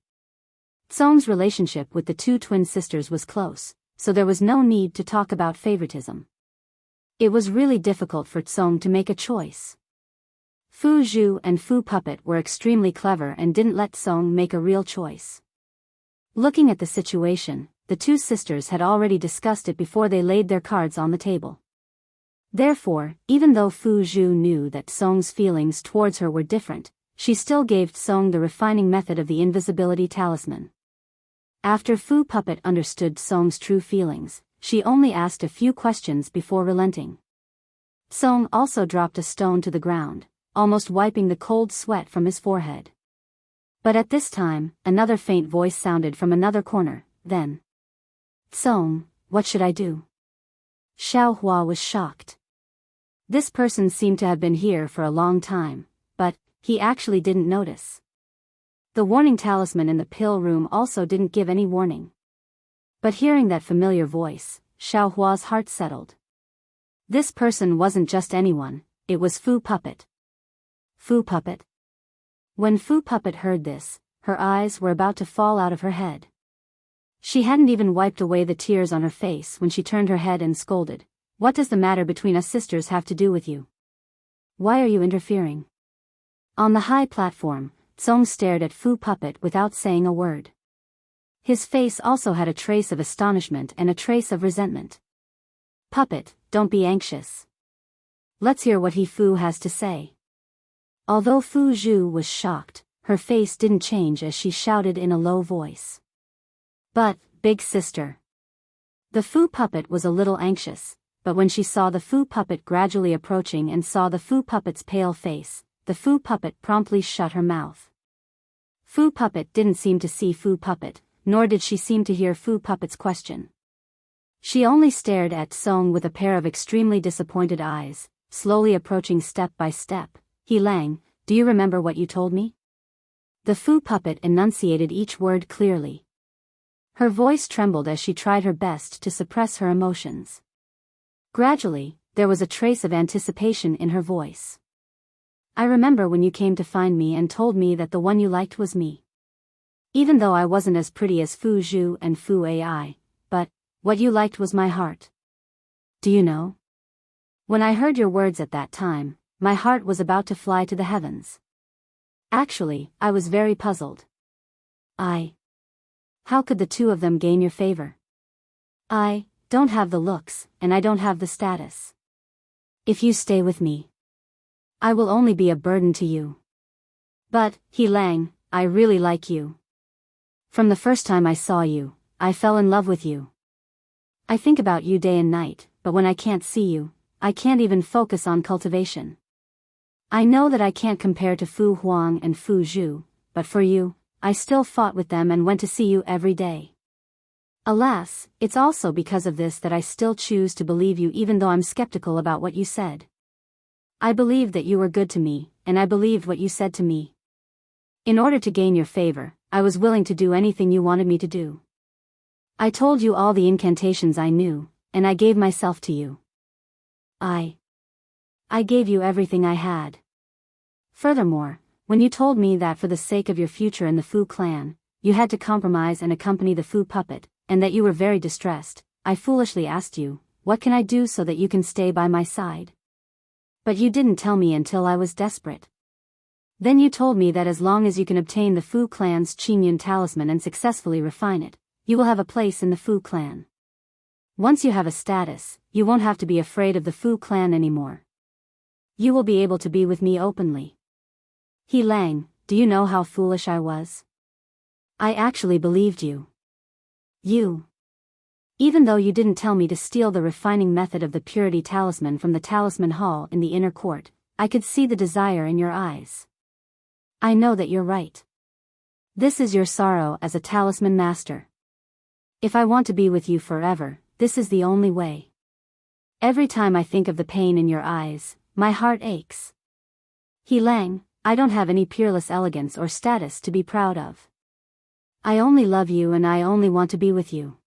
Song's relationship with the two twin sisters was close, so there was no need to talk about favoritism. It was really difficult for Song to make a choice. Fu Zhu and Fu Puppet were extremely clever and didn't let Song make a real choice. Looking at the situation, the two sisters had already discussed it before they laid their cards on the table. Therefore, even though Fu Zhu knew that Song's feelings towards her were different, she still gave Song the refining method of the invisibility talisman. After Fu Puppet understood Song's true feelings, she only asked a few questions before relenting. Song also dropped a stone to the ground, almost wiping the cold sweat from his forehead. But at this time, another faint voice sounded from another corner, then. Song, what should I do? Xiao Hua was shocked. This person seemed to have been here for a long time, but he actually didn't notice. The warning talisman in the pill room also didn't give any warning. But hearing that familiar voice, Xiao Hua's heart settled. This person wasn't just anyone, it was Fu Puppet. Fu Puppet? When Fu Puppet heard this, her eyes were about to fall out of her head. She hadn't even wiped away the tears on her face when she turned her head and scolded. What does the matter between us sisters have to do with you? Why are you interfering? On the high platform, Song stared at Fu Puppet without saying a word. His face also had a trace of astonishment and a trace of resentment. Puppet, don't be anxious. Let's hear what Fu has to say. Although Fu Zhu was shocked, her face didn't change as she shouted in a low voice. But, big sister. The Fu Puppet was a little anxious, but when she saw the Fu Puppet gradually approaching and saw the Fu Puppet's pale face, the Fu puppet promptly shut her mouth. Fu puppet didn't seem to see Fu puppet, nor did she seem to hear Fu puppet's question. She only stared at Song with a pair of extremely disappointed eyes, slowly approaching step by step. "He Lang, do you remember what you told me?" The Fu puppet enunciated each word clearly. Her voice trembled as she tried her best to suppress her emotions. Gradually, there was a trace of anticipation in her voice. "I remember when you came to find me and told me that the one you liked was me. Even though I wasn't as pretty as Fu Zhu and Fu Ai, but what you liked was my heart. Do you know? When I heard your words at that time, my heart was about to fly to the heavens. Actually, I was very puzzled. How could the two of them gain your favor? I don't have the looks, and I don't have the status. If you stay with me, I will only be a burden to you. But, He Lang, I really like you. From the first time I saw you, I fell in love with you. I think about you day and night, but when I can't see you, I can't even focus on cultivation. I know that I can't compare to Fu Huang and Fu Zhu, but for you, I still fought with them and went to see you every day. Alas, it's also because of this that I still choose to believe you even though I'm skeptical about what you said. I believed that you were good to me, and I believed what you said to me. In order to gain your favor, I was willing to do anything you wanted me to do. I told you all the incantations I knew, and I gave myself to you. I gave you everything I had. Furthermore, when you told me that for the sake of your future in the Fu clan, you had to compromise and accompany the Fu puppet, and that you were very distressed, I foolishly asked you, what can I do so that you can stay by my side? But you didn't tell me until I was desperate. Then you told me that as long as you can obtain the Fu clan's Qingyun talisman and successfully refine it, you will have a place in the Fu clan. Once you have a status, you won't have to be afraid of the Fu clan anymore. You will be able to be with me openly. He Lang, do you know how foolish I was? I actually believed you. Even though you didn't tell me to steal the refining method of the purity talisman from the talisman hall in the inner court, I could see the desire in your eyes. I know that you're right. This is your sorrow as a talisman master. If I want to be with you forever, this is the only way. Every time I think of the pain in your eyes, my heart aches. He Lang, I don't have any peerless elegance or status to be proud of. I only love you and I only want to be with you.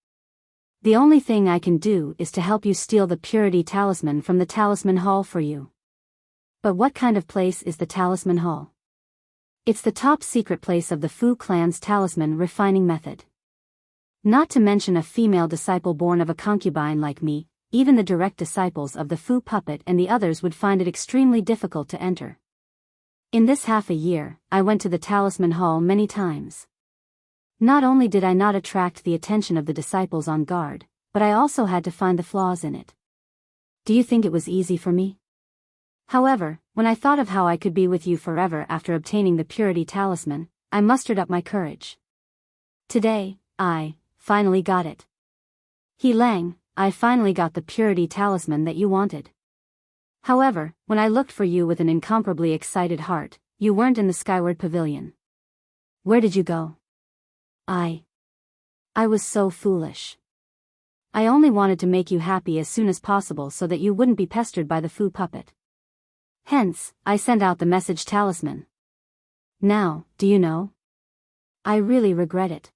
The only thing I can do is to help you steal the purity talisman from the talisman hall for you. But what kind of place is the talisman hall? It's the top secret place of the Fu clan's talisman refining method. Not to mention a female disciple born of a concubine like me, even the direct disciples of the Fu puppet and the others would find it extremely difficult to enter. In this half a year, I went to the talisman hall many times. Not only did I not attract the attention of the disciples on guard, but I also had to find the flaws in it. Do you think it was easy for me? However, when I thought of how I could be with you forever after obtaining the purity talisman, I mustered up my courage. Today, I finally got it. He Lang, I finally got the purity talisman that you wanted. However, when I looked for you with an incomparably excited heart, you weren't in the Skyward Pavilion. Where did you go? I was so foolish. I only wanted to make you happy as soon as possible so that you wouldn't be pestered by the Fu puppet. Hence, I sent out the message talisman. Now, do you know? I really regret it.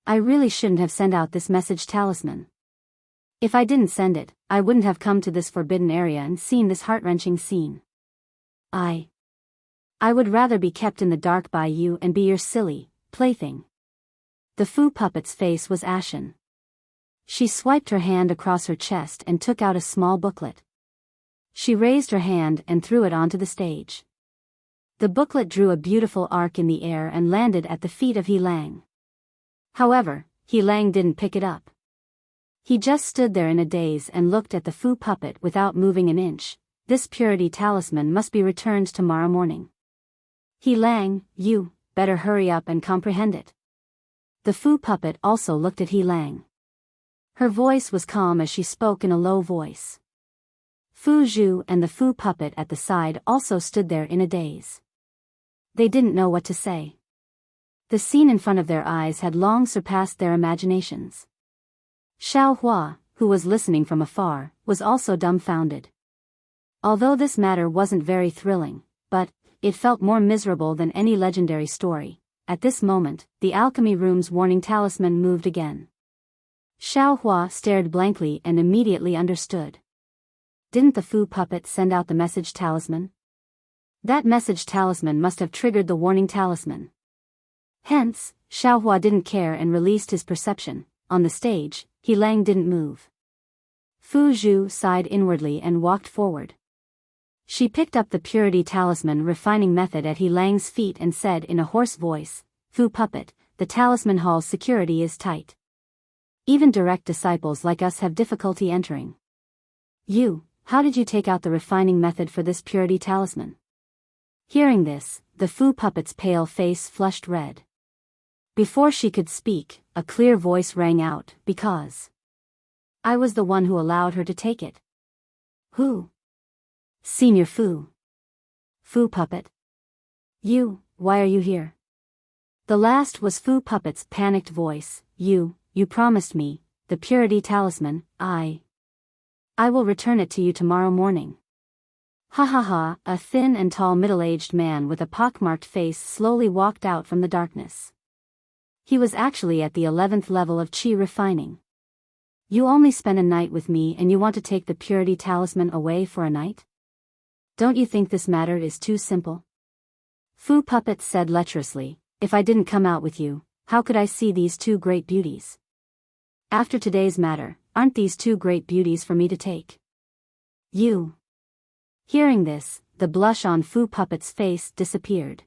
I really shouldn't have sent out this message talisman. If I didn't send it, I wouldn't have come to this forbidden area and seen this heart-wrenching scene. I would rather be kept in the dark by you and be your silly plaything. The Fu puppet's face was ashen. She swiped her hand across her chest and took out a small booklet. She raised her hand and threw it onto the stage. The booklet drew a beautiful arc in the air and landed at the feet of He Lang. However, He Lang didn't pick it up. He just stood there in a daze and looked at the Fu puppet without moving an inch. This purity talisman must be returned tomorrow morning. He Lang, you better hurry up and comprehend it. The Fu puppet also looked at He Lang. Her voice was calm as she spoke in a low voice. Fu Zhu and the Fu puppet at the side also stood there in a daze. They didn't know what to say. The scene in front of their eyes had long surpassed their imaginations. Xiao Hua, who was listening from afar, was also dumbfounded. Although this matter wasn't very thrilling, but it felt more miserable than any legendary story. At this moment, the alchemy room's warning talisman moved again. Xiao Hua stared blankly and immediately understood. Didn't the Fu puppet send out the message talisman? That message talisman must have triggered the warning talisman. Hence, Xiao Hua didn't care and released his perception. On the stage, He Lang didn't move. Fu Zhu sighed inwardly and walked forward. She picked up the purity talisman refining method at He Lang's feet and said in a hoarse voice, "Fu puppet, the talisman hall's security is tight. Even direct disciples like us have difficulty entering. How did you take out the refining method for this purity talisman?" Hearing this, the Fu puppet's pale face flushed red. Before she could speak, a clear voice rang out, "Because I was the one who allowed her to take it." "Who?" "Senior Fu." "Fu puppet? Why are you here?" The last was Fu puppet's panicked voice. You promised me the purity talisman. I will return it to you tomorrow morning." Ha ha ha. A thin and tall middle-aged man with a pockmarked face slowly walked out from the darkness. He was actually at the 11th level of Qi refining. "You only spent a night with me and you want to take the purity talisman away for a night? Don't you think this matter is too simple?" Fu puppet said lecherously, "If I didn't come out with you, how could I see these two great beauties? After today's matter, aren't these two great beauties for me to take?" Hearing this, the blush on Fu puppet's face disappeared.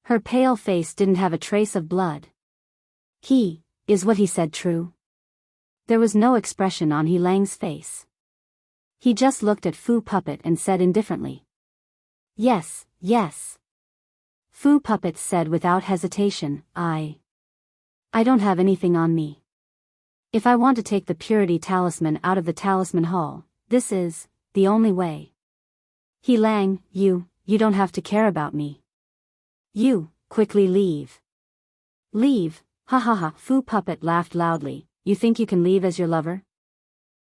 Her pale face didn't have a trace of blood. Is what he said true? There was no expression on He Lang's face. He just looked at Fu puppet and said indifferently, Yes. Fu puppet said without hesitation, I don't have anything on me. If I want to take the purity talisman out of the talisman hall, this is the only way. He Lang, you don't have to care about me. Quickly leave. Leave? Ha ha ha. Fu puppet laughed loudly. You think you can leave as your lover?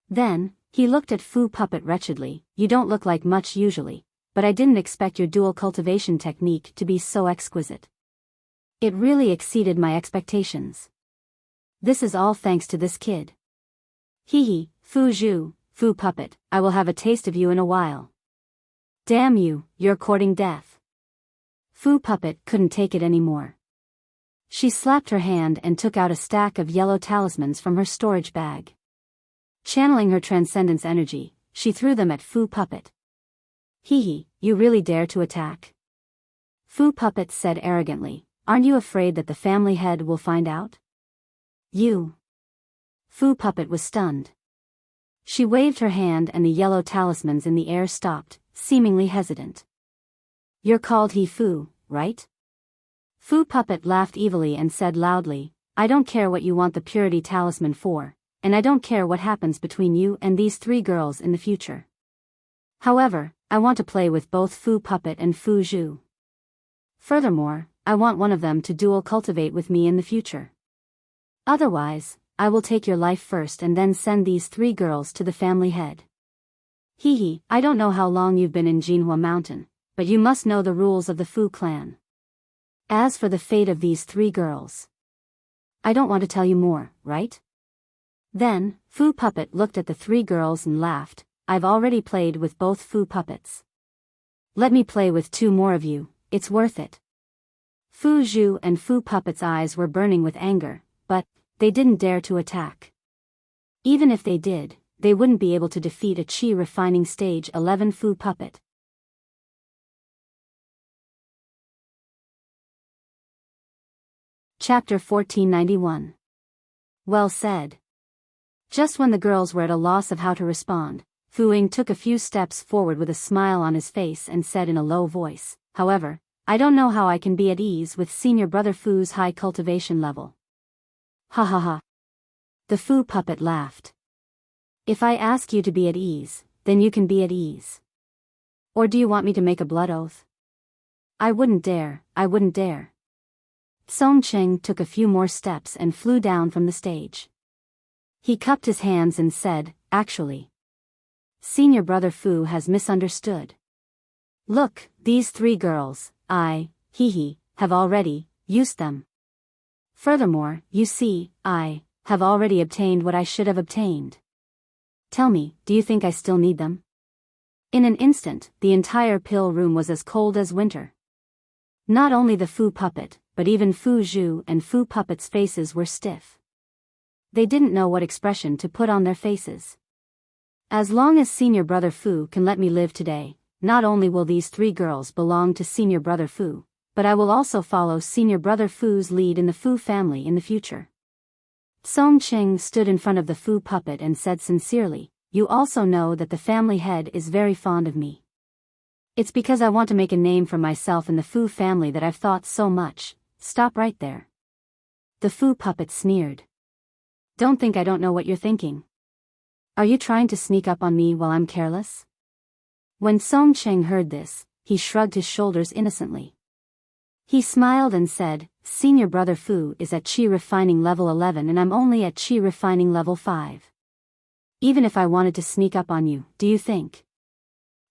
Then, he looked at Fu puppet wretchedly. You don't look like much usually, but I didn't expect your dual cultivation technique to be so exquisite. It really exceeded my expectations. This is all thanks to this kid. Fu Zhu, Fu puppet, I will have a taste of you in a while. Damn you, you're courting death. Fu puppet couldn't take it anymore. She slapped her hand and took out a stack of yellow talismans from her storage bag. Channeling her transcendence energy, she threw them at Fu puppet. You really dare to attack? Fu puppet said arrogantly, aren't you afraid that the family head will find out? Fu puppet was stunned. She waved her hand and the yellow talismans in the air stopped, seemingly hesitant. You're called Fu, right? Fu puppet laughed evilly and said loudly, I don't care what you want the purity talisman for, and I don't care what happens between you and these three girls in the future. However, I want to play with both Fu puppet and Fu Zhu. Furthermore, I want one of them to dual cultivate with me in the future. Otherwise, I will take your life first and then send these three girls to the family head. I don't know how long you've been in Jinhua Mountain, but you must know the rules of the Fu clan. As for the fate of these three girls, I don't want to tell you more, right? Then, Fu puppet looked at the three girls and laughed. I've already played with both Fu puppets. Let me play with two more of you, it's worth it. Fu Zhu and Fu puppet's eyes were burning with anger, but they didn't dare to attack. Even if they did, they wouldn't be able to defeat a Qi refining stage 11 Fu puppet. Chapter 1491. Well said. Just when the girls were at a loss of how to respond, Fu Ying took a few steps forward with a smile on his face and said in a low voice, however, I don't know how I can be at ease with senior brother Fu's high cultivation level. Ha ha ha. The Fu puppet laughed. If I ask you to be at ease, then you can be at ease. Or do you want me to make a blood oath? I wouldn't dare, I wouldn't dare. Song Cheng took a few more steps and flew down from the stage. He cupped his hands and said, actually, Senior Brother Fu has misunderstood. Look, these 3 girls, have already used them. Furthermore, you see, I have already obtained what I should have obtained. Tell me, do you think I still need them? In an instant, the entire pill room was as cold as winter. Not only the Fu puppet, but even Fu Zhu and Fu puppet's faces were stiff. They didn't know what expression to put on their faces. As long as Senior Brother Fu can let me live today, not only will these 3 girls belong to Senior Brother Fu, but I will also follow Senior Brother Fu's lead in the Fu family in the future. Song Cheng stood in front of the Fu puppet and said sincerely, you also know that the family head is very fond of me. It's because I want to make a name for myself in the Fu family that I've thought so much. Stop right there. The Fu puppet sneered. Don't think I don't know what you're thinking. Are you trying to sneak up on me while I'm careless? When Song Cheng heard this, he shrugged his shoulders innocently. He smiled and said, Senior Brother Fu is at Qi Refining level 11 and I'm only at Qi Refining level 5. Even if I wanted to sneak up on you, do you think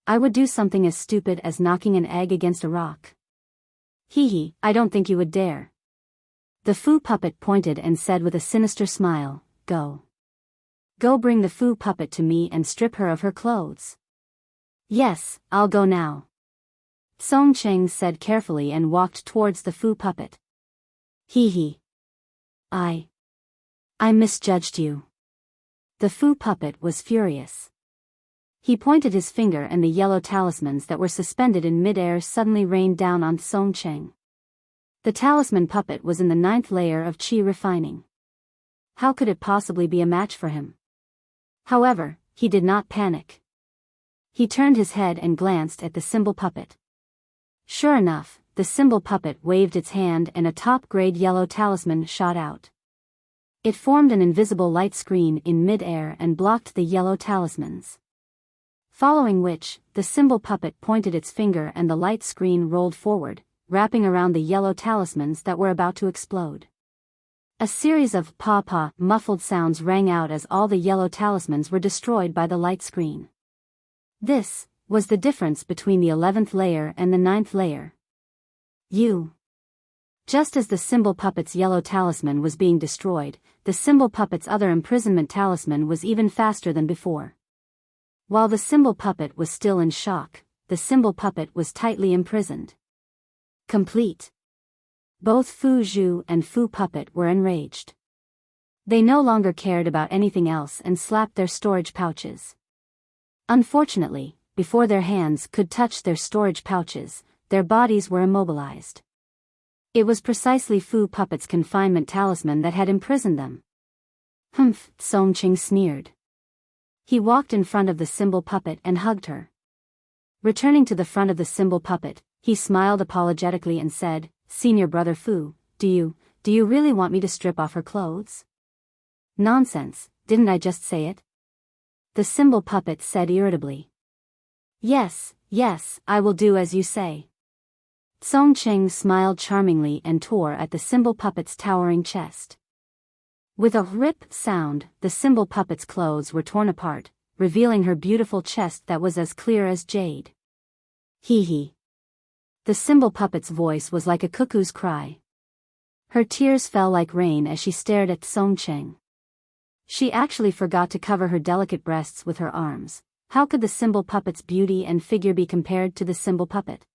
I would do something as stupid as knocking an egg against a rock? I don't think you would dare. The Fu puppet pointed and said with a sinister smile, Go. Go bring the Fu puppet to me and strip her of her clothes. Yes, I'll go now. Song Cheng said carefully and walked towards the Fu puppet. I misjudged you. The Fu puppet was furious. He pointed his finger and the yellow talismans that were suspended in mid-air suddenly rained down on Song Cheng. The talisman puppet was in the 9th layer of Qi Refining. How could it possibly be a match for him? However, he did not panic. He turned his head and glanced at the symbol puppet. Sure enough, the symbol puppet waved its hand and a top-grade yellow talisman shot out. It formed an invisible light screen in mid-air and blocked the yellow talismans. Following which, the symbol puppet pointed its finger and the light screen rolled forward, wrapping around the yellow talismans that were about to explode. A series of pa-pa muffled sounds rang out as all the yellow talismans were destroyed by the light screen. This was the difference between the 11th layer and the 9th layer. Just as the symbol puppet's yellow talisman was being destroyed, the symbol puppet's other imprisonment talisman was even faster than before. While the symbol puppet was still in shock, the symbol puppet was tightly imprisoned. Complete. Both Fu Zhu and Fu puppet were enraged. They no longer cared about anything else and slapped their storage pouches. Unfortunately, before their hands could touch their storage pouches, their bodies were immobilized. It was precisely Fu puppet's confinement talisman that had imprisoned them. Humph, Song Cheng sneered. He walked in front of the symbol puppet and hugged her. Returning to the front of the symbol puppet, he smiled apologetically and said, Senior Brother Fu, do you really want me to strip off her clothes? Nonsense, didn't I just say it? The symbol puppet said irritably. Yes, I will do as you say. Song Cheng smiled charmingly and tore at the symbol puppet's towering chest. With a rip sound, the symbol puppet's clothes were torn apart, revealing her beautiful chest that was as clear as jade. The symbol puppet's voice was like a cuckoo's cry. Her tears fell like rain as she stared at Song Cheng. She actually forgot to cover her delicate breasts with her arms. How could the symbol puppet's beauty and figure be compared to the symbol puppet?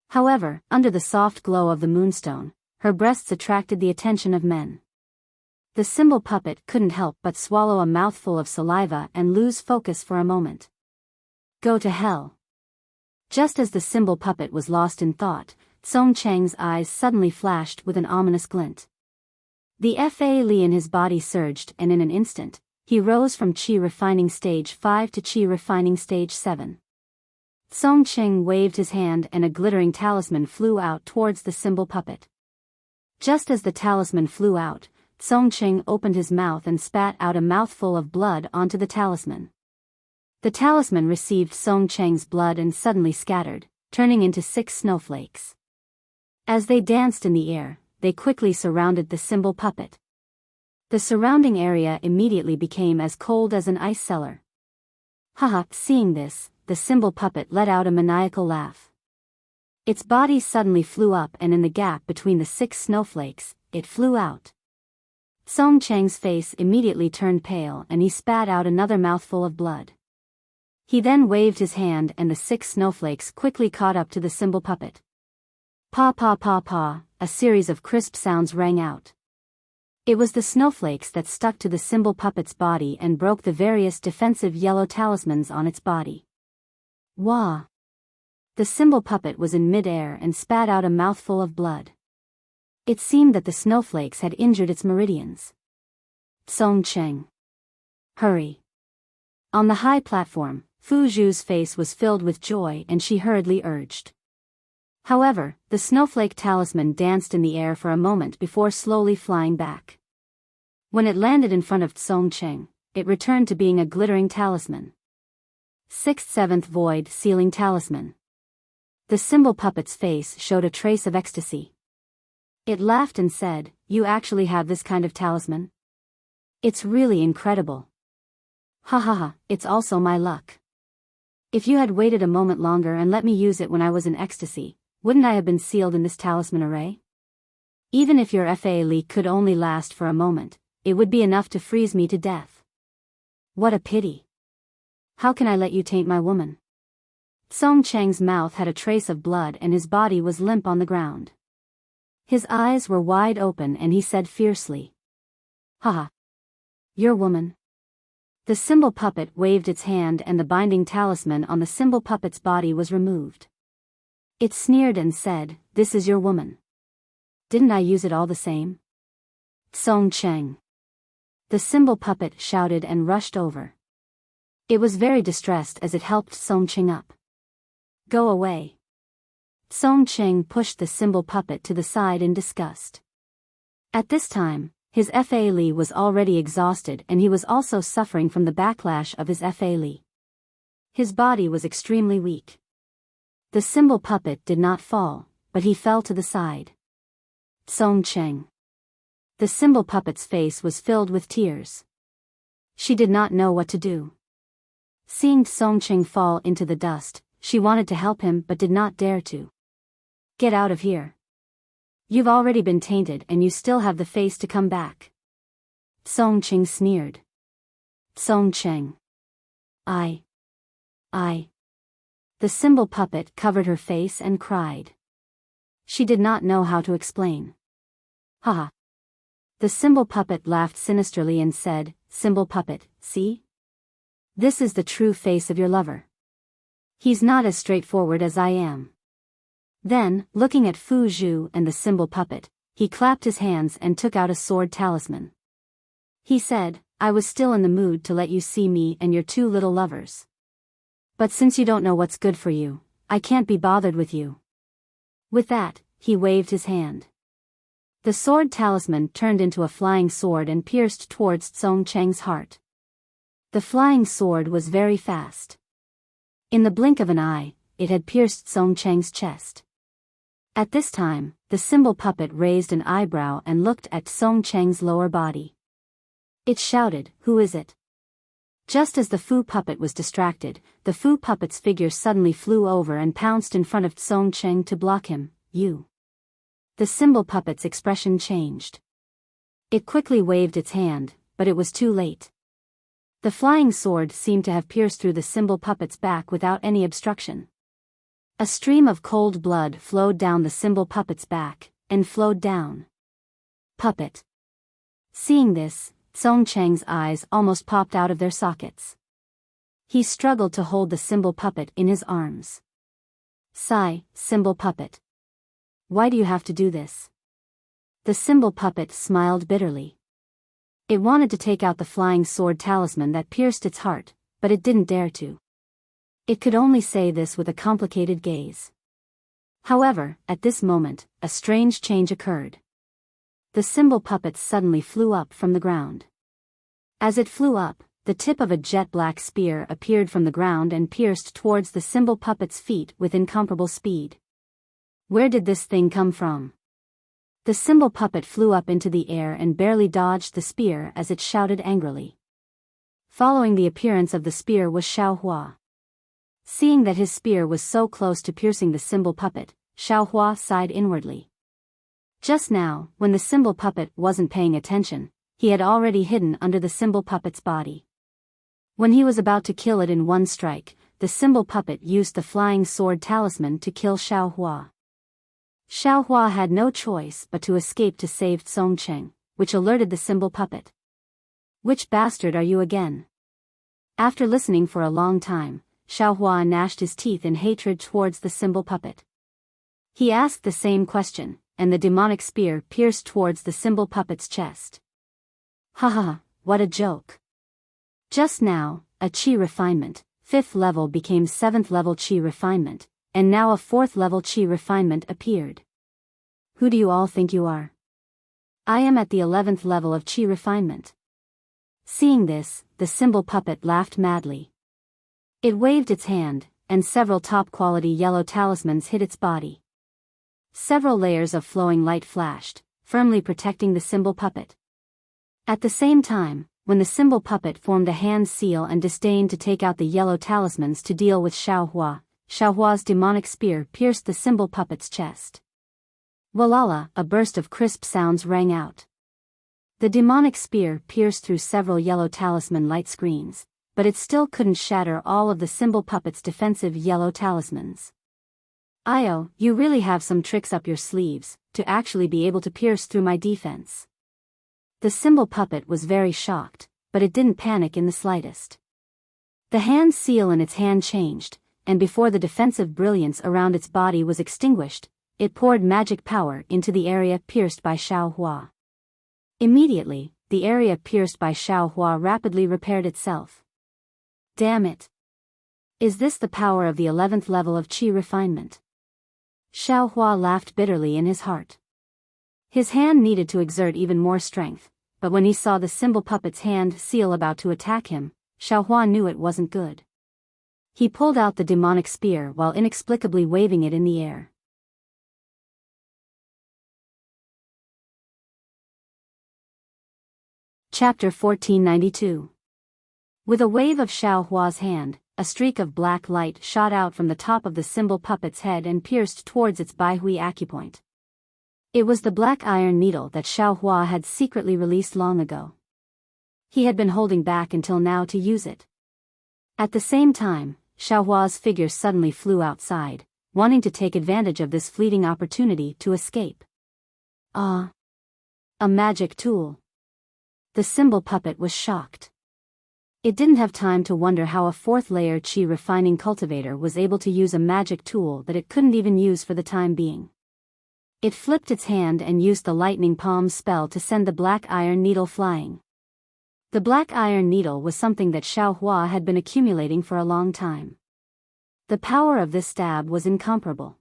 However, under the soft glow of the moonstone, her breasts attracted the attention of men. The symbol puppet couldn't help but swallow a mouthful of saliva and lose focus for a moment. Go to hell. Just as the symbol puppet was lost in thought, Song Cheng's eyes suddenly flashed with an ominous glint. The Fa Li in his body surged and in an instant, he rose from Qi Refining Stage 5 to Qi Refining Stage 7. Song Cheng waved his hand and a glittering talisman flew out towards the symbol puppet. Just as the talisman flew out, Song Cheng opened his mouth and spat out a mouthful of blood onto the talisman. The talisman received Song Cheng's blood and suddenly scattered, turning into 6 snowflakes. As they danced in the air, they quickly surrounded the symbol puppet. The surrounding area immediately became as cold as an ice cellar. Haha, seeing this, the symbol puppet let out a maniacal laugh. Its body suddenly flew up and in the gap between the 6 snowflakes, it flew out. Song Cheng's face immediately turned pale and he spat out another mouthful of blood. He then waved his hand and the 6 snowflakes quickly caught up to the symbol puppet. Pa pa pa pa, a series of crisp sounds rang out. It was the snowflakes that stuck to the symbol puppet's body and broke the various defensive yellow talismans on its body. Wah! The symbol puppet was in mid-air and spat out a mouthful of blood. It seemed that the snowflakes had injured its meridians. Song Cheng. Hurry. On the high platform, Fu Zhu's face was filled with joy and she hurriedly urged. However, the snowflake talisman danced in the air for a moment before slowly flying back. When it landed in front of Song Cheng, it returned to being a glittering talisman. 6th-7th Void Sealing Talisman. The symbol puppet's face showed a trace of ecstasy. It laughed and said, "You actually have this kind of talisman? It's really incredible. Ha ha ha, it's also my luck. If you had waited a moment longer and let me use it when I was in ecstasy, wouldn't I have been sealed in this talisman array? Even if your FA leak could only last for a moment, it would be enough to freeze me to death. What a pity. How can I let you taint my woman?" Song Cheng's mouth had a trace of blood and his body was limp on the ground. His eyes were wide open and he said fiercely. "Haha. Your woman." The symbol puppet waved its hand and the binding talisman on the symbol puppet's body was removed. It sneered and said, "This is your woman. Didn't I use it all the same?" Song Cheng. The symbol puppet shouted and rushed over. It was very distressed as it helped Song Cheng up. "Go away." Song Cheng pushed the symbol puppet to the side in disgust. At this time, his FA Li was already exhausted and he was also suffering from the backlash of his FA Li. His body was extremely weak. The symbol puppet did not fall, but he fell to the side. Song Cheng. The symbol puppet's face was filled with tears. She did not know what to do. Seeing Song Cheng fall into the dust, she wanted to help him but did not dare to. "Get out of here. You've already been tainted and you still have the face to come back." Song Cheng sneered. Song Cheng. I. The symbol puppet covered her face and cried. She did not know how to explain. Haha. The symbol puppet laughed sinisterly and said, "Symbol puppet, see? This is the true face of your lover. He's not as straightforward as I am." Then, looking at Fu Zhu and the symbol puppet, he clapped his hands and took out a sword talisman. He said, "I was still in the mood to let you see me and your 2 little lovers. But since you don't know what's good for you, I can't be bothered with you." With that, he waved his hand. The sword talisman turned into a flying sword and pierced towards Song Cheng's heart. The flying sword was very fast. In the blink of an eye, it had pierced Song Cheng's chest. At this time, the symbol puppet raised an eyebrow and looked at Song Cheng's lower body. It shouted, "Who is it?" Just as the Fu puppet was distracted, the Fu puppet's figure suddenly flew over and pounced in front of Song Cheng to block him. "You." The symbol puppet's expression changed. It quickly waved its hand, but it was too late. The flying sword seemed to have pierced through the symbol puppet's back without any obstruction. A stream of cold blood flowed down the symbol puppet's back, and flowed down. Puppet. Seeing this, Song Cheng's eyes almost popped out of their sockets. He struggled to hold the symbol puppet in his arms. Sigh, symbol puppet. Why do you have to do this? The symbol puppet smiled bitterly. It wanted to take out the flying sword talisman that pierced its heart, but it didn't dare to. It could only say this with a complicated gaze. However, at this moment, a strange change occurred. The symbol puppet suddenly flew up from the ground. As it flew up, the tip of a jet-black spear appeared from the ground and pierced towards the symbol puppet's feet with incomparable speed. Where did this thing come from? The symbol puppet flew up into the air and barely dodged the spear as it shouted angrily. Following the appearance of the spear was Xiaohua. Seeing that his spear was so close to piercing the symbol puppet, Xiaohua sighed inwardly. Just now, when the symbol puppet wasn't paying attention, he had already hidden under the symbol puppet's body. When he was about to kill it in one strike, the symbol puppet used the flying sword talisman to kill Xiaohua. Xiaohua had no choice but to escape to save Songcheng, which alerted the symbol puppet. Which bastard are you again? After listening for a long time, Xiaohua gnashed his teeth in hatred towards the symbol puppet. He asked the same question, and the demonic spear pierced towards the symbol puppet's chest. Haha, what a joke. Just now, a chi refinement, 5th level became 7th level chi refinement, and now a 4th level chi refinement appeared. Who do you all think you are? I am at the 11th level of chi refinement. Seeing this, the symbol puppet laughed madly. It waved its hand, and several top-quality yellow talismans hit its body. Several layers of flowing light flashed, firmly protecting the symbol puppet. At the same time, when the symbol puppet formed a hand seal and disdained to take out the yellow talismans to deal with Xiaohua, Xiaohua's demonic spear pierced the symbol puppet's chest. Walala, a burst of crisp sounds rang out. The demonic spear pierced through several yellow talisman light screens, but it still couldn't shatter all of the symbol puppet's defensive yellow talismans. Io, you really have some tricks up your sleeves, to actually be able to pierce through my defense. The symbol puppet was very shocked, but it didn't panic in the slightest. The hand seal in its hand changed, and before the defensive brilliance around its body was extinguished, it poured magic power into the area pierced by Xiaohua. Immediately, the area pierced by Xiaohua rapidly repaired itself. Damn it! Is this the power of the 11th level of chi refinement? Xiaohua laughed bitterly in his heart. His hand needed to exert even more strength, but when he saw the symbol puppet's hand seal about to attack him, Xiaohua knew it wasn't good. He pulled out the demonic spear while inexplicably waving it in the air. Chapter 1492. With a wave of Xiaohua's hand, a streak of black light shot out from the top of the symbol puppet's head and pierced towards its Baihui acupoint. It was the black iron needle that Xiaohua had secretly released long ago. He had been holding back until now to use it. At the same time, Xiaohua's figure suddenly flew outside, wanting to take advantage of this fleeting opportunity to escape. Ah! A magic tool. The symbol puppet was shocked. It didn't have time to wonder how a 4th-layer chi refining cultivator was able to use a magic tool that it couldn't even use for the time being. It flipped its hand and used the lightning palm spell to send the black iron needle flying. The black iron needle was something that Xiaohua had been accumulating for a long time. The power of this stab was incomparable.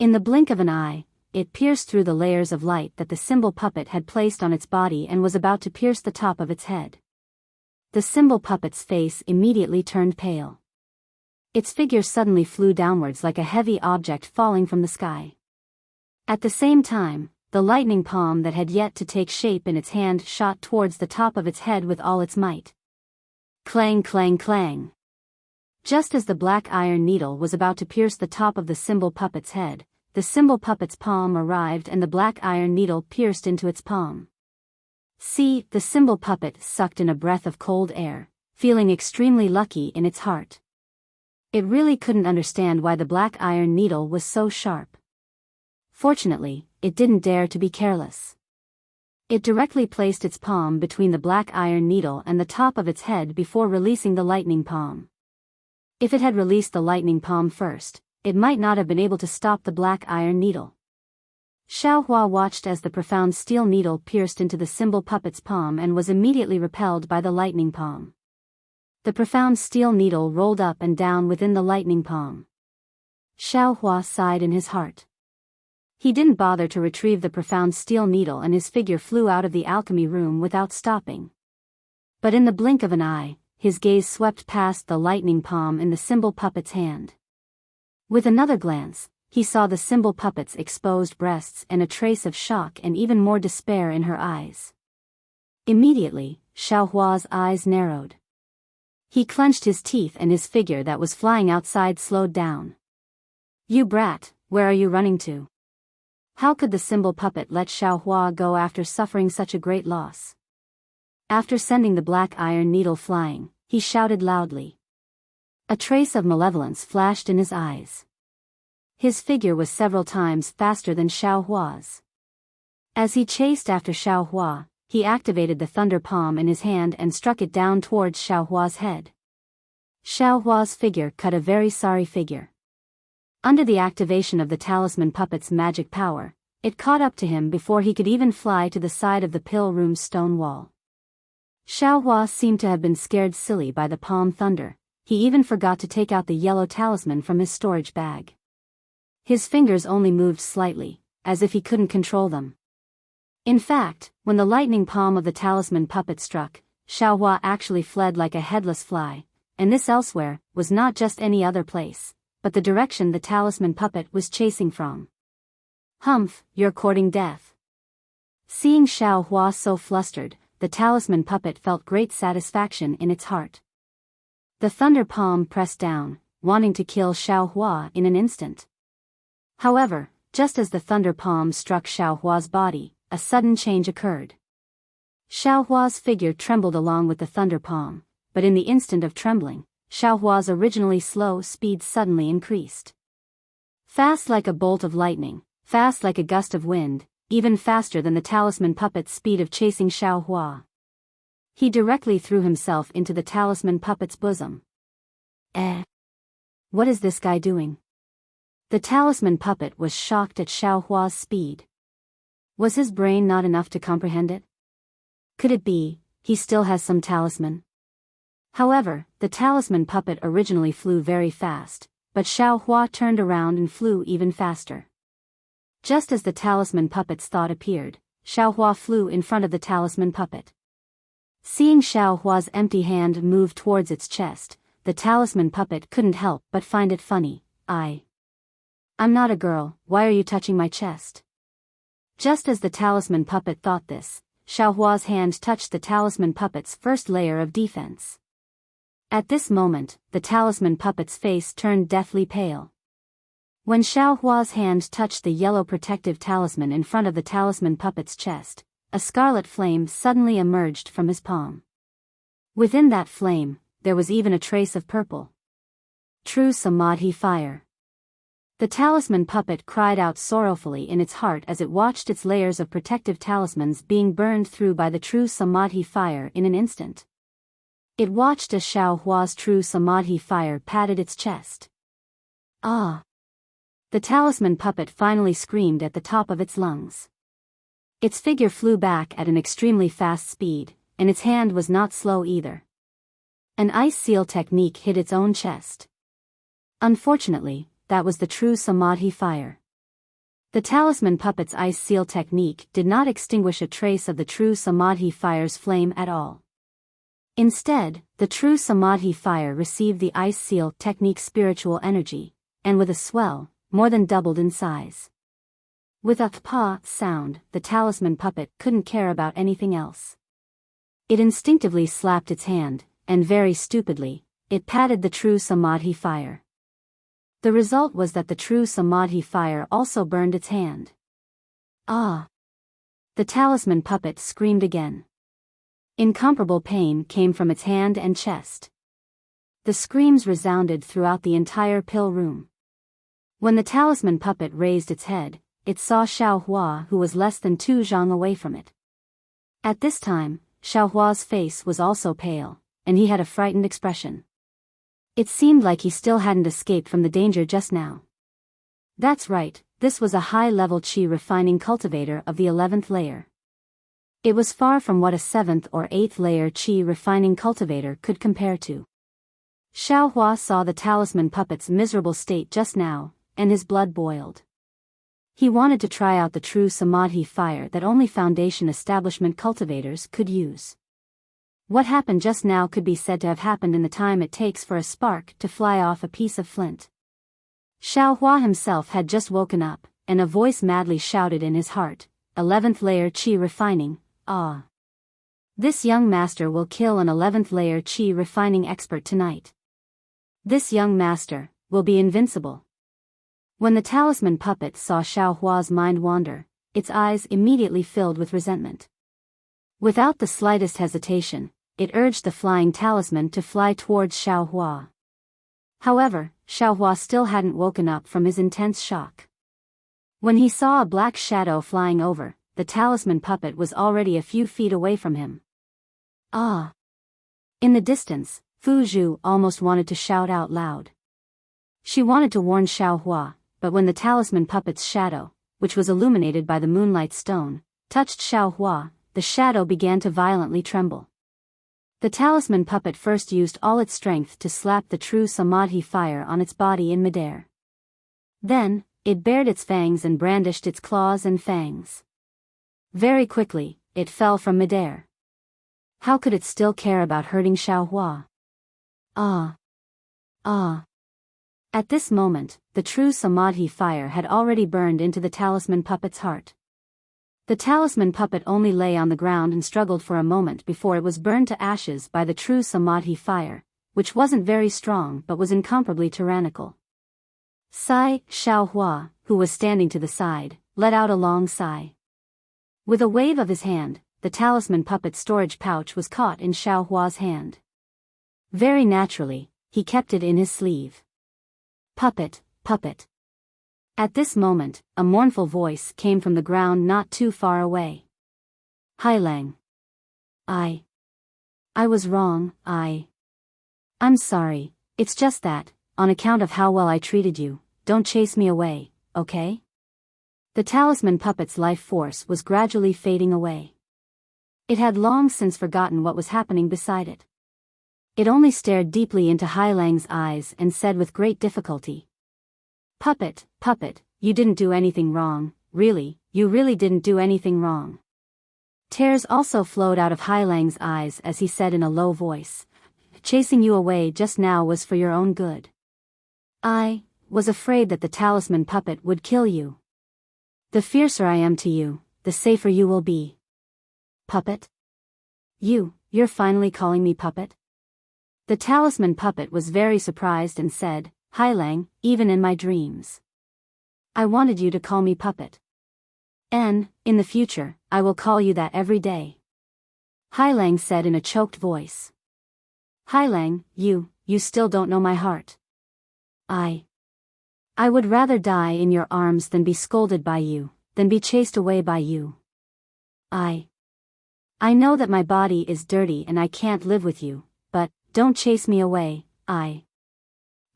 In the blink of an eye, it pierced through the layers of light that the symbol puppet had placed on its body and was about to pierce the top of its head. The symbol puppet's face immediately turned pale. Its figure suddenly flew downwards like a heavy object falling from the sky. At the same time, the lightning palm that had yet to take shape in its hand shot towards the top of its head with all its might. Clang, clang, clang. Just as the black iron needle was about to pierce the top of the symbol puppet's head, the symbol puppet's palm arrived and the black iron needle pierced into its palm. See, the symbol puppet sucked in a breath of cold air, feeling extremely lucky in its heart. It really couldn't understand why the black iron needle was so sharp. Fortunately, it didn't dare to be careless. It directly placed its palm between the black iron needle and the top of its head before releasing the lightning palm. If it had released the lightning palm first, it might not have been able to stop the black iron needle. Xiaohua watched as the profound steel needle pierced into the symbol puppet's palm and was immediately repelled by the lightning palm. The profound steel needle rolled up and down within the lightning palm. Xiaohua sighed in his heart. He didn't bother to retrieve the profound steel needle and his figure flew out of the alchemy room without stopping. But in the blink of an eye, his gaze swept past the lightning palm in the symbol puppet's hand. With another glance, he saw the symbol puppet's exposed breasts and a trace of shock and even more despair in her eyes. Immediately, Xiaohua's eyes narrowed. He clenched his teeth and his figure that was flying outside slowed down. "You brat, where are you running to?" How could the symbol puppet let Xiaohua go after suffering such a great loss? After sending the black iron needle flying, he shouted loudly. A trace of malevolence flashed in his eyes. His figure was several times faster than Xiaohua's. As he chased after Xiaohua, he activated the thunder palm in his hand and struck it down towards Xiaohua's head. Xiaohua's figure cut a very sorry figure. Under the activation of the talisman puppet's magic power, it caught up to him before he could even fly to the side of the pill room's stone wall. Xiaohua seemed to have been scared silly by the palm thunder. He even forgot to take out the yellow talisman from his storage bag. His fingers only moved slightly, as if he couldn't control them. In fact, when the lightning palm of the talisman puppet struck, Xiaohua actually fled like a headless fly, and this elsewhere was not just any other place, but the direction the talisman puppet was chasing from. "Humph, you're courting death." Seeing Xiaohua so flustered, the talisman puppet felt great satisfaction in its heart. The thunder palm pressed down, wanting to kill Xiaohua in an instant. However, just as the thunder palm struck Xiaohua's body, a sudden change occurred. Xiaohua's figure trembled along with the thunder palm, but in the instant of trembling, Xiaohua's originally slow speed suddenly increased. Fast like a bolt of lightning, fast like a gust of wind, even faster than the talisman puppet's speed of chasing Xiaohua. He directly threw himself into the talisman puppet's bosom. What is this guy doing? The talisman puppet was shocked at Xiaohua's speed. Was his brain not enough to comprehend it? Could it be, he still has some talisman? However, the talisman puppet originally flew very fast, but Xiaohua turned around and flew even faster. Just as the talisman puppet's thought appeared, Xiaohua flew in front of the talisman puppet. Seeing Xiaohua's empty hand move towards its chest, the talisman puppet couldn't help but find it funny. I'm not a girl, why are you touching my chest? Just as the talisman puppet thought this, Xiaohua's hand touched the talisman puppet's first layer of defense. At this moment, the talisman puppet's face turned deathly pale. When Xiaohua's hand touched the yellow protective talisman in front of the talisman puppet's chest, a scarlet flame suddenly emerged from his palm. Within that flame, there was even a trace of purple. True Samadhi fire. The talisman puppet cried out sorrowfully in its heart as it watched its layers of protective talismans being burned through by the true Samadhi fire in an instant. It watched as Xiaohua's true Samadhi fire patted its chest. Ah! The talisman puppet finally screamed at the top of its lungs. Its figure flew back at an extremely fast speed, and its hand was not slow either. An ice seal technique hit its own chest. Unfortunately, that was the true Samadhi fire. The talisman puppet's ice seal technique did not extinguish a trace of the true Samadhi fire's flame at all. Instead, the true Samadhi fire received the ice seal technique's spiritual energy, and with a swell, more than doubled in size. With a pa sound, the talisman puppet couldn't care about anything else. It instinctively slapped its hand, and very stupidly, it patted the true Samadhi fire. The result was that the true Samadhi fire also burned its hand. Ah! The talisman puppet screamed again. Incomparable pain came from its hand and chest. The screams resounded throughout the entire pill room. When the talisman puppet raised its head, it saw Xiaohua, who was less than 2 zhang away from it. At this time, Xiaohua's face was also pale, and he had a frightened expression. It seemed like he still hadn't escaped from the danger just now. That's right, this was a high-level qi refining cultivator of the 11th layer. It was far from what a 7th or 8th layer qi refining cultivator could compare to. Xiaohua saw the talisman puppet's miserable state just now, and his blood boiled. He wanted to try out the true Samadhi fire that only foundation establishment cultivators could use. What happened just now could be said to have happened in the time it takes for a spark to fly off a piece of flint. Xiaohua himself had just woken up, and a voice madly shouted in his heart, 11th layer qi refining, ah. This young master will kill an 11th layer qi refining expert tonight. This young master will be invincible. When the talisman puppet saw Xiaohua's mind wander, its eyes immediately filled with resentment. Without the slightest hesitation, it urged the flying talisman to fly towards Xiaohua. However, Xiaohua still hadn't woken up from his intense shock. When he saw a black shadow flying over, the talisman puppet was already a few feet away from him. Ah! In the distance, Fu Zhu almost wanted to shout out loud. She wanted to warn Xiaohua, but when the talisman puppet's shadow, which was illuminated by the moonlight stone, touched Xiaohua, the shadow began to violently tremble. The talisman puppet first used all its strength to slap the true samadhi fire on its body in midair. Then, it bared its fangs and brandished its claws and fangs. Very quickly, it fell from midair. How could it still care about hurting Xiaohua? Ah! Ah! At this moment, the true samadhi fire had already burned into the talisman puppet's heart. The talisman puppet only lay on the ground and struggled for a moment before it was burned to ashes by the true samadhi fire, which wasn't very strong but was incomparably tyrannical. Xiaohua, who was standing to the side, let out a long sigh. With a wave of his hand, the talisman puppet's storage pouch was caught in Xiaohua's hand. Very naturally, he kept it in his sleeve. Puppet, puppet. At this moment, a mournful voice came from the ground not too far away. Hailang. I was wrong, I'm sorry, it's just that, on account of how well I treated you, don't chase me away, okay? The talisman puppet's life force was gradually fading away. It had long since forgotten what was happening beside it. It only stared deeply into Hailang's eyes and said with great difficulty. Puppet, puppet, you didn't do anything wrong, really, you really didn't do anything wrong. Tears also flowed out of Hailang's eyes as he said in a low voice, chasing you away just now was for your own good. I was afraid that the talisman puppet would kill you. The fiercer I am to you, the safer you will be. Puppet? You're finally calling me puppet? The talisman puppet was very surprised and said, Hailang, even in my dreams. I wanted you to call me puppet. And, in the future, I will call you that every day. Hailang said in a choked voice. Hailang, you still don't know my heart. I would rather die in your arms than be scolded by you, than be chased away by you. I know that my body is dirty and I can't live with you, but, don't chase me away,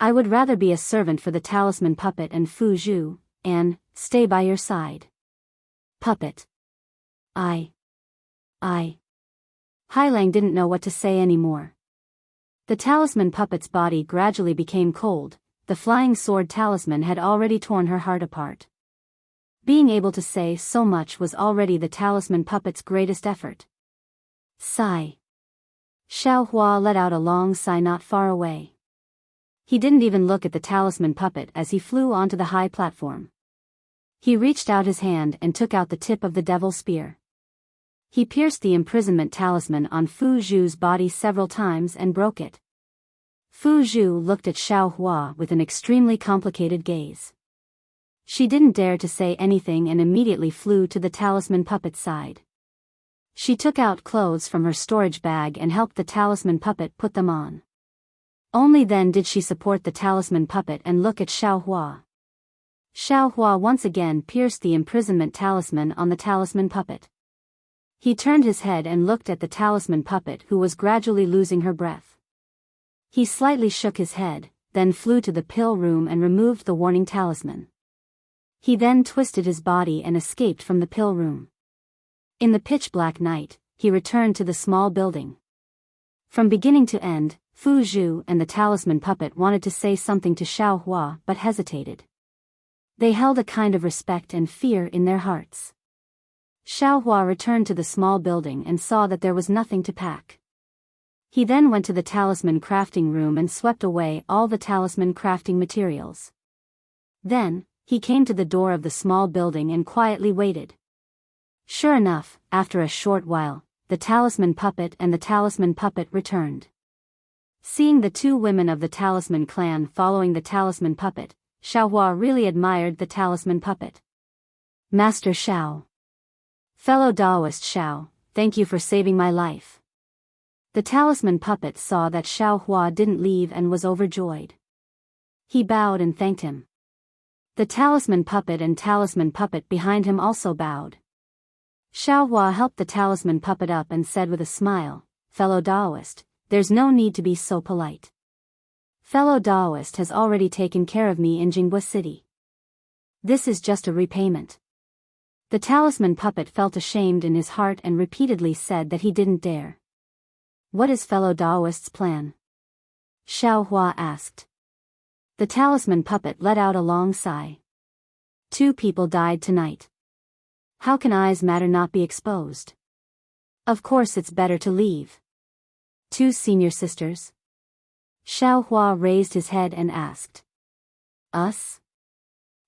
I would rather be a servant for the talisman puppet and Fu Zhu, and stay by your side. Puppet. Hailang didn't know what to say anymore. The talisman puppet's body gradually became cold, the flying sword talisman had already torn her heart apart. Being able to say so much was already the talisman puppet's greatest effort. Sigh. Xiaohua let out a long sigh not far away. He didn't even look at the talisman puppet as he flew onto the high platform. He reached out his hand and took out the tip of the devil spear. He pierced the imprisonment talisman on Fu Zhu's body several times and broke it. Fu Zhu looked at Xiaohua with an extremely complicated gaze. She didn't dare to say anything and immediately flew to the talisman puppet's side. She took out clothes from her storage bag and helped the talisman puppet put them on. Only then did she support the talisman puppet and look at Xiaohua. Xiaohua once again pierced the imprisonment talisman on the talisman puppet. He turned his head and looked at the talisman puppet who was gradually losing her breath. He slightly shook his head, then flew to the pill room and removed the warning talisman. He then twisted his body and escaped from the pill room. In the pitch-black night, he returned to the small building. From beginning to end, Fu Zhu and the talisman puppet wanted to say something to Xiaohua but hesitated. They held a kind of respect and fear in their hearts. Xiaohua returned to the small building and saw that there was nothing to pack. He then went to the talisman crafting room and swept away all the talisman crafting materials. Then, he came to the door of the small building and quietly waited. Sure enough, after a short while, the talisman puppet and the talisman puppet returned. Seeing the two women of the talisman clan following the talisman puppet, Xiaohua really admired the talisman puppet. Master Xiao. Fellow Daoist Xiao, thank you for saving my life. The talisman puppet saw that Xiaohua didn't leave and was overjoyed. He bowed and thanked him. The talisman puppet behind him also bowed. Xiaohua helped the talisman puppet up and said with a smile, Fellow Daoist, there's no need to be so polite. Fellow Daoist has already taken care of me in Jinghua City. This is just a repayment. The talisman puppet felt ashamed in his heart and repeatedly said that he didn't dare. What is Fellow Daoist's plan? Xiaohua asked. The talisman puppet let out a long sigh. 2 people died tonight. How can eyes matter not be exposed? Of course it's better to leave. 2 senior sisters? Xiaohua raised his head and asked. Us?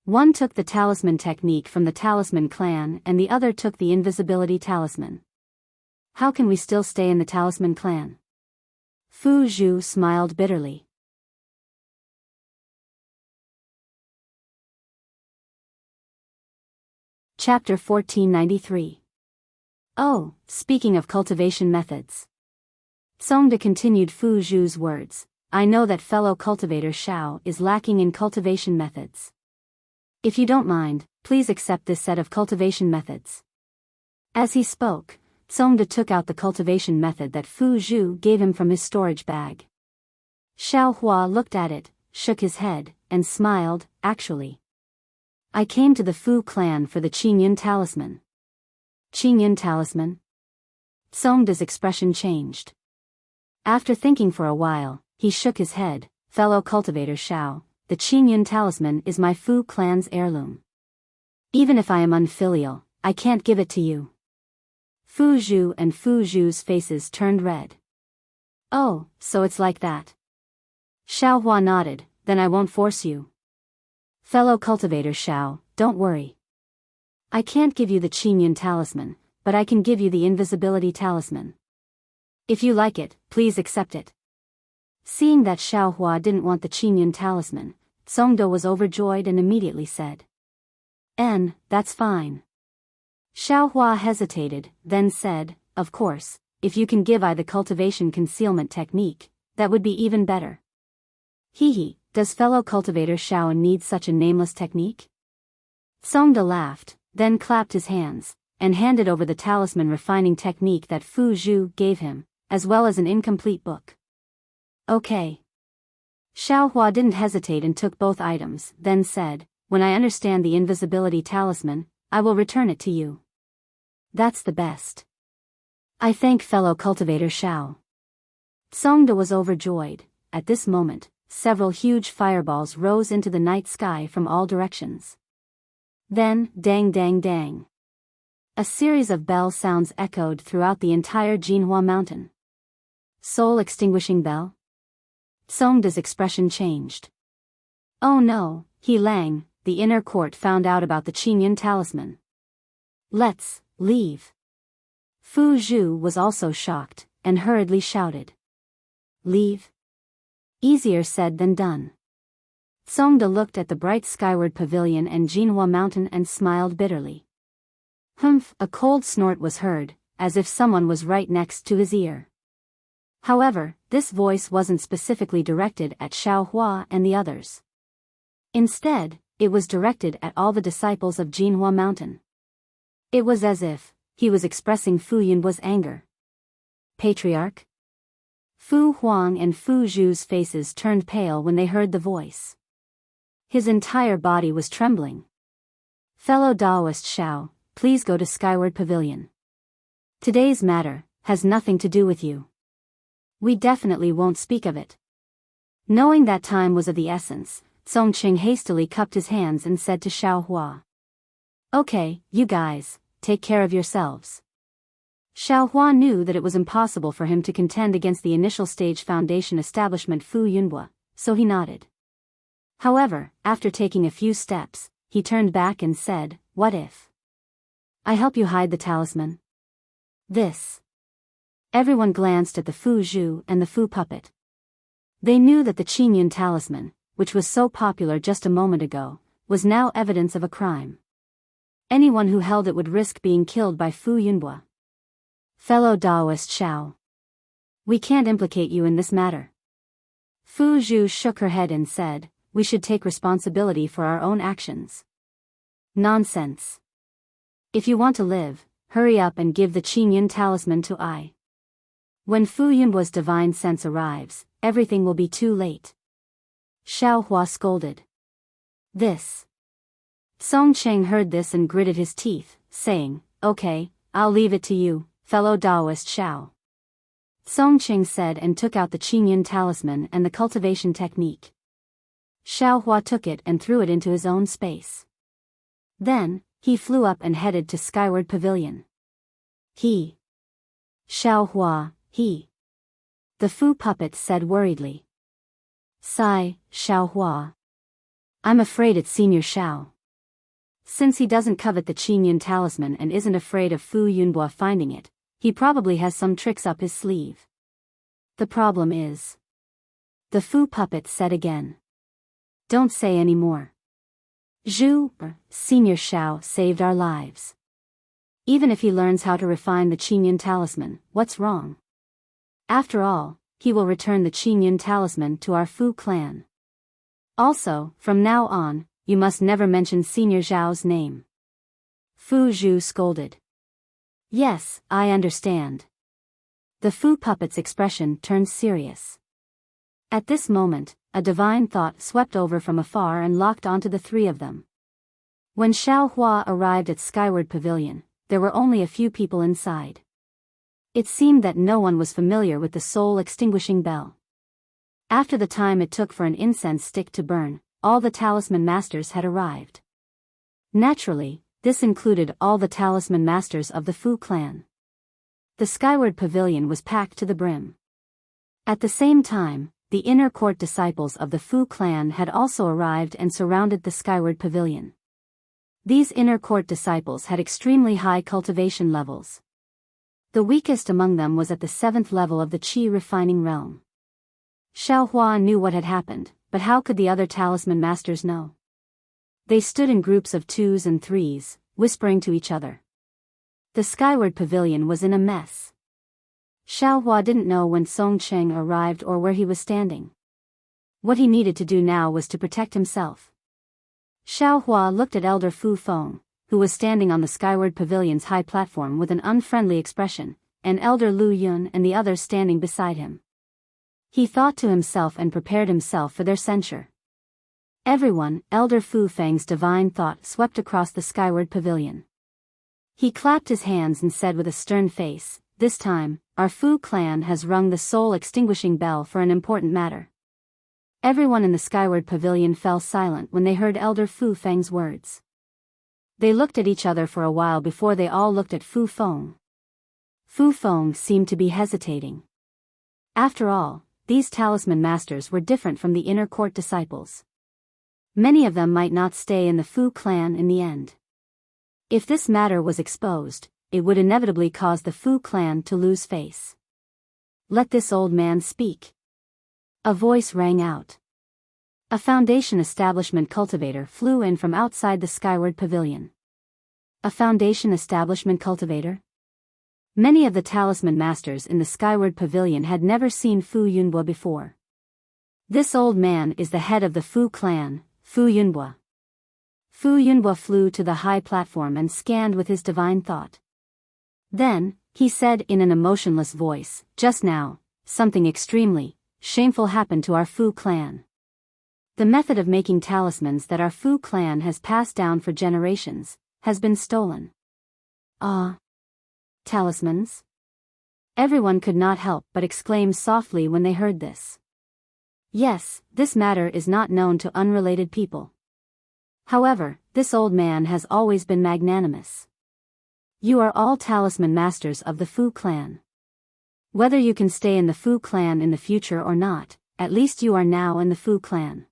One took the talisman technique from the talisman clan and the other took the invisibility talisman. How can we still stay in the talisman clan? Fu Zhu smiled bitterly. Chapter 1493. Oh, speaking of cultivation methods. Songde continued Fu Zhu's words, I know that fellow cultivator Xiao is lacking in cultivation methods. If you don't mind, please accept this set of cultivation methods. As he spoke, Songde took out the cultivation method that Fu Zhu gave him from his storage bag. Xiaohua looked at it, shook his head, and smiled, actually. I came to the Fu clan for the Qingyun talisman. Qingyun talisman? Songde's expression changed. After thinking for a while, he shook his head, fellow cultivator Xiao, the Qingyun talisman is my Fu clan's heirloom. Even if I am unfilial, I can't give it to you. Fu Zhu and Fu Zhu's faces turned red. Oh, so it's like that. Xiaohua nodded, then I won't force you. Fellow cultivator Xiao, don't worry. I can't give you the Qingyun talisman, but I can give you the invisibility talisman. If you like it, please accept it. Seeing that Xiaohua didn't want the Qingyun talisman, Songde was overjoyed and immediately said. That's fine. Xiaohua hesitated, then said, of course, if you can give I the cultivation concealment technique, that would be even better. Hee, does fellow cultivator Xiao need such a nameless technique? Songde laughed, then clapped his hands, and handed over the talisman refining technique that Fu Zhu gave him, as well as an incomplete book. Okay. Xiaohua didn't hesitate and took both items, then said, when I understand the invisibility talisman, I will return it to you. That's the best. I thank fellow cultivator Xiao. Songde was overjoyed. At this moment, several huge fireballs rose into the night sky from all directions. Then, dang dang dang. A series of bell sounds echoed throughout the entire Jinhua mountain. Soul-extinguishing bell? Songde's expression changed. Oh no, He Lang, the inner court found out about the Qingyun talisman. Let's leave. Fu Zhu was also shocked, and hurriedly shouted. Leave? Easier said than done. Songde looked at the bright skyward pavilion and Jinhua mountain and smiled bitterly. Humph, a cold snort was heard, as if someone was right next to his ear. However, this voice wasn't specifically directed at Xiaohua and the others. Instead, it was directed at all the disciples of Jinhua Mountain. It was as if he was expressing Fu Yun's anger. Patriarch? Fu Huang and Fu Zhu's faces turned pale when they heard the voice. His entire body was trembling. Fellow Daoist Xiao, please go to Skyward Pavilion. Today's matter has nothing to do with you. We definitely won't speak of it. Knowing that time was of the essence, Songqing hastily cupped his hands and said to Xiaohua. Okay, you guys, take care of yourselves. Xiaohua knew that it was impossible for him to contend against the initial stage foundation establishment Fu Yunhua, so he nodded. However, after taking a few steps, he turned back and said, "What if I help you hide the talisman?" This. Everyone glanced at the Fu Zhu and the Fu puppet. They knew that the Qingyun talisman, which was so popular just a moment ago, was now evidence of a crime. Anyone who held it would risk being killed by Fu Yunhua. Fellow Daoist Xiao. We can't implicate you in this matter. Fu Zhu shook her head and said, "We should take responsibility for our own actions." Nonsense. If you want to live, hurry up and give the Qingyun talisman to I. When Fu Yunhua's divine sense arrives, everything will be too late. Xiaohua scolded. This. Song Cheng heard this and gritted his teeth, saying, "Okay, I'll leave it to you, fellow Daoist Xiao." Song Cheng said and took out the Qingyun talisman and the cultivation technique. Xiaohua took it and threw it into his own space. Then, he flew up and headed to Skyward Pavilion. Xiaohua, the Fu puppet said worriedly. Sigh, Xiaohua. I'm afraid it's Senior Xiao. Since he doesn't covet the Qingyun talisman and isn't afraid of Fu Yunhua finding it, he probably has some tricks up his sleeve. The problem is. The Fu puppet said again. Don't say any more. Senior Xiao saved our lives. Even if he learns how to refine the Qingyun talisman, what's wrong? After all, he will return the Qingyun talisman to our Fu clan. Also, from now on, you must never mention Senior Zhao's name. Fu Zhu scolded. Yes, I understand. The Fu puppet's expression turned serious. At this moment, a divine thought swept over from afar and locked onto the three of them. When Xiaohua arrived at Skyward Pavilion, there were only a few people inside. It seemed that no one was familiar with the soul-extinguishing bell. After the time it took for an incense stick to burn, all the talisman masters had arrived. Naturally, this included all the talisman masters of the Fu clan. The Skyward Pavilion was packed to the brim. At the same time, the inner court disciples of the Fu clan had also arrived and surrounded the Skyward Pavilion. These inner court disciples had extremely high cultivation levels. The weakest among them was at the 7th level of the Qi refining realm. Xiaohua knew what had happened, but how could the other talisman masters know? They stood in groups of 2s and 3s, whispering to each other. The Skyward Pavilion was in a mess. Xiaohua didn't know when Song Cheng arrived or where he was standing. What he needed to do now was to protect himself. Xiaohua looked at Elder Fu Feng, who was standing on the Skyward Pavilion's high platform with an unfriendly expression, and Elder Lu Yun and the others standing beside him. He thought to himself and prepared himself for their censure. Everyone, Elder Fu Feng's divine thought swept across the Skyward Pavilion. He clapped his hands and said with a stern face, "This time, our Fu clan has rung the soul-extinguishing bell for an important matter." Everyone in the Skyward Pavilion fell silent when they heard Elder Fu Feng's words. They looked at each other for a while before they all looked at Fu Feng. Fu Feng seemed to be hesitating. After all, these talisman masters were different from the inner court disciples. Many of them might not stay in the Fu clan in the end. If this matter was exposed, it would inevitably cause the Fu clan to lose face. Let this old man speak. A voice rang out. A foundation establishment cultivator flew in from outside the Skyward Pavilion. A foundation establishment cultivator? Many of the talisman masters in the Skyward Pavilion had never seen Fu Yunhua before. This old man is the head of the Fu clan, Fu Yunhua. Fu Yunhua flew to the high platform and scanned with his divine thought. Then, he said in an emotionless voice, "Just now, something extremely shameful happened to our Fu clan. The method of making talismans that our Fu clan has passed down for generations has been stolen." Ah! Talismans? Everyone could not help but exclaim softly when they heard this. Yes, this matter is not known to unrelated people. However, this old man has always been magnanimous. You are all talisman masters of the Fu clan. Whether you can stay in the Fu clan in the future or not, at least you are now in the Fu clan.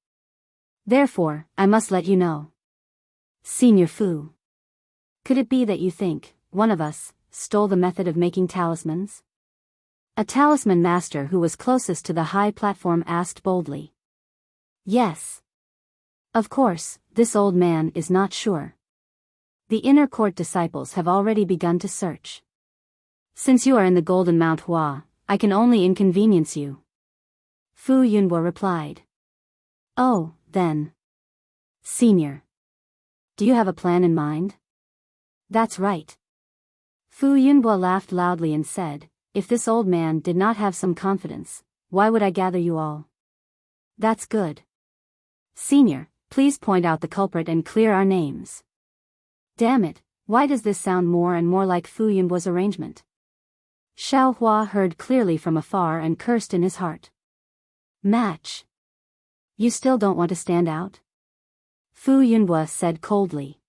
Therefore, I must let you know. Senior Fu. Could it be that you think, one of us, stole the method of making talismans? A talisman master who was closest to the high platform asked boldly. Yes. Of course, this old man is not sure. The inner court disciples have already begun to search. Since you are in the Golden Mount Hua, I can only inconvenience you. Fu Yunbo replied. Oh, then. Senior. Do you have a plan in mind? That's right. Fu Yunbo laughed loudly and said, if this old man did not have some confidence, why would I gather you all? That's good. Senior, please point out the culprit and clear our names. Damn it, why does this sound more and more like Fu Yunbo's arrangement? Xiao Hua heard clearly from afar and cursed in his heart. Match. You still don't want to stand out? Fu Yunbo said coldly.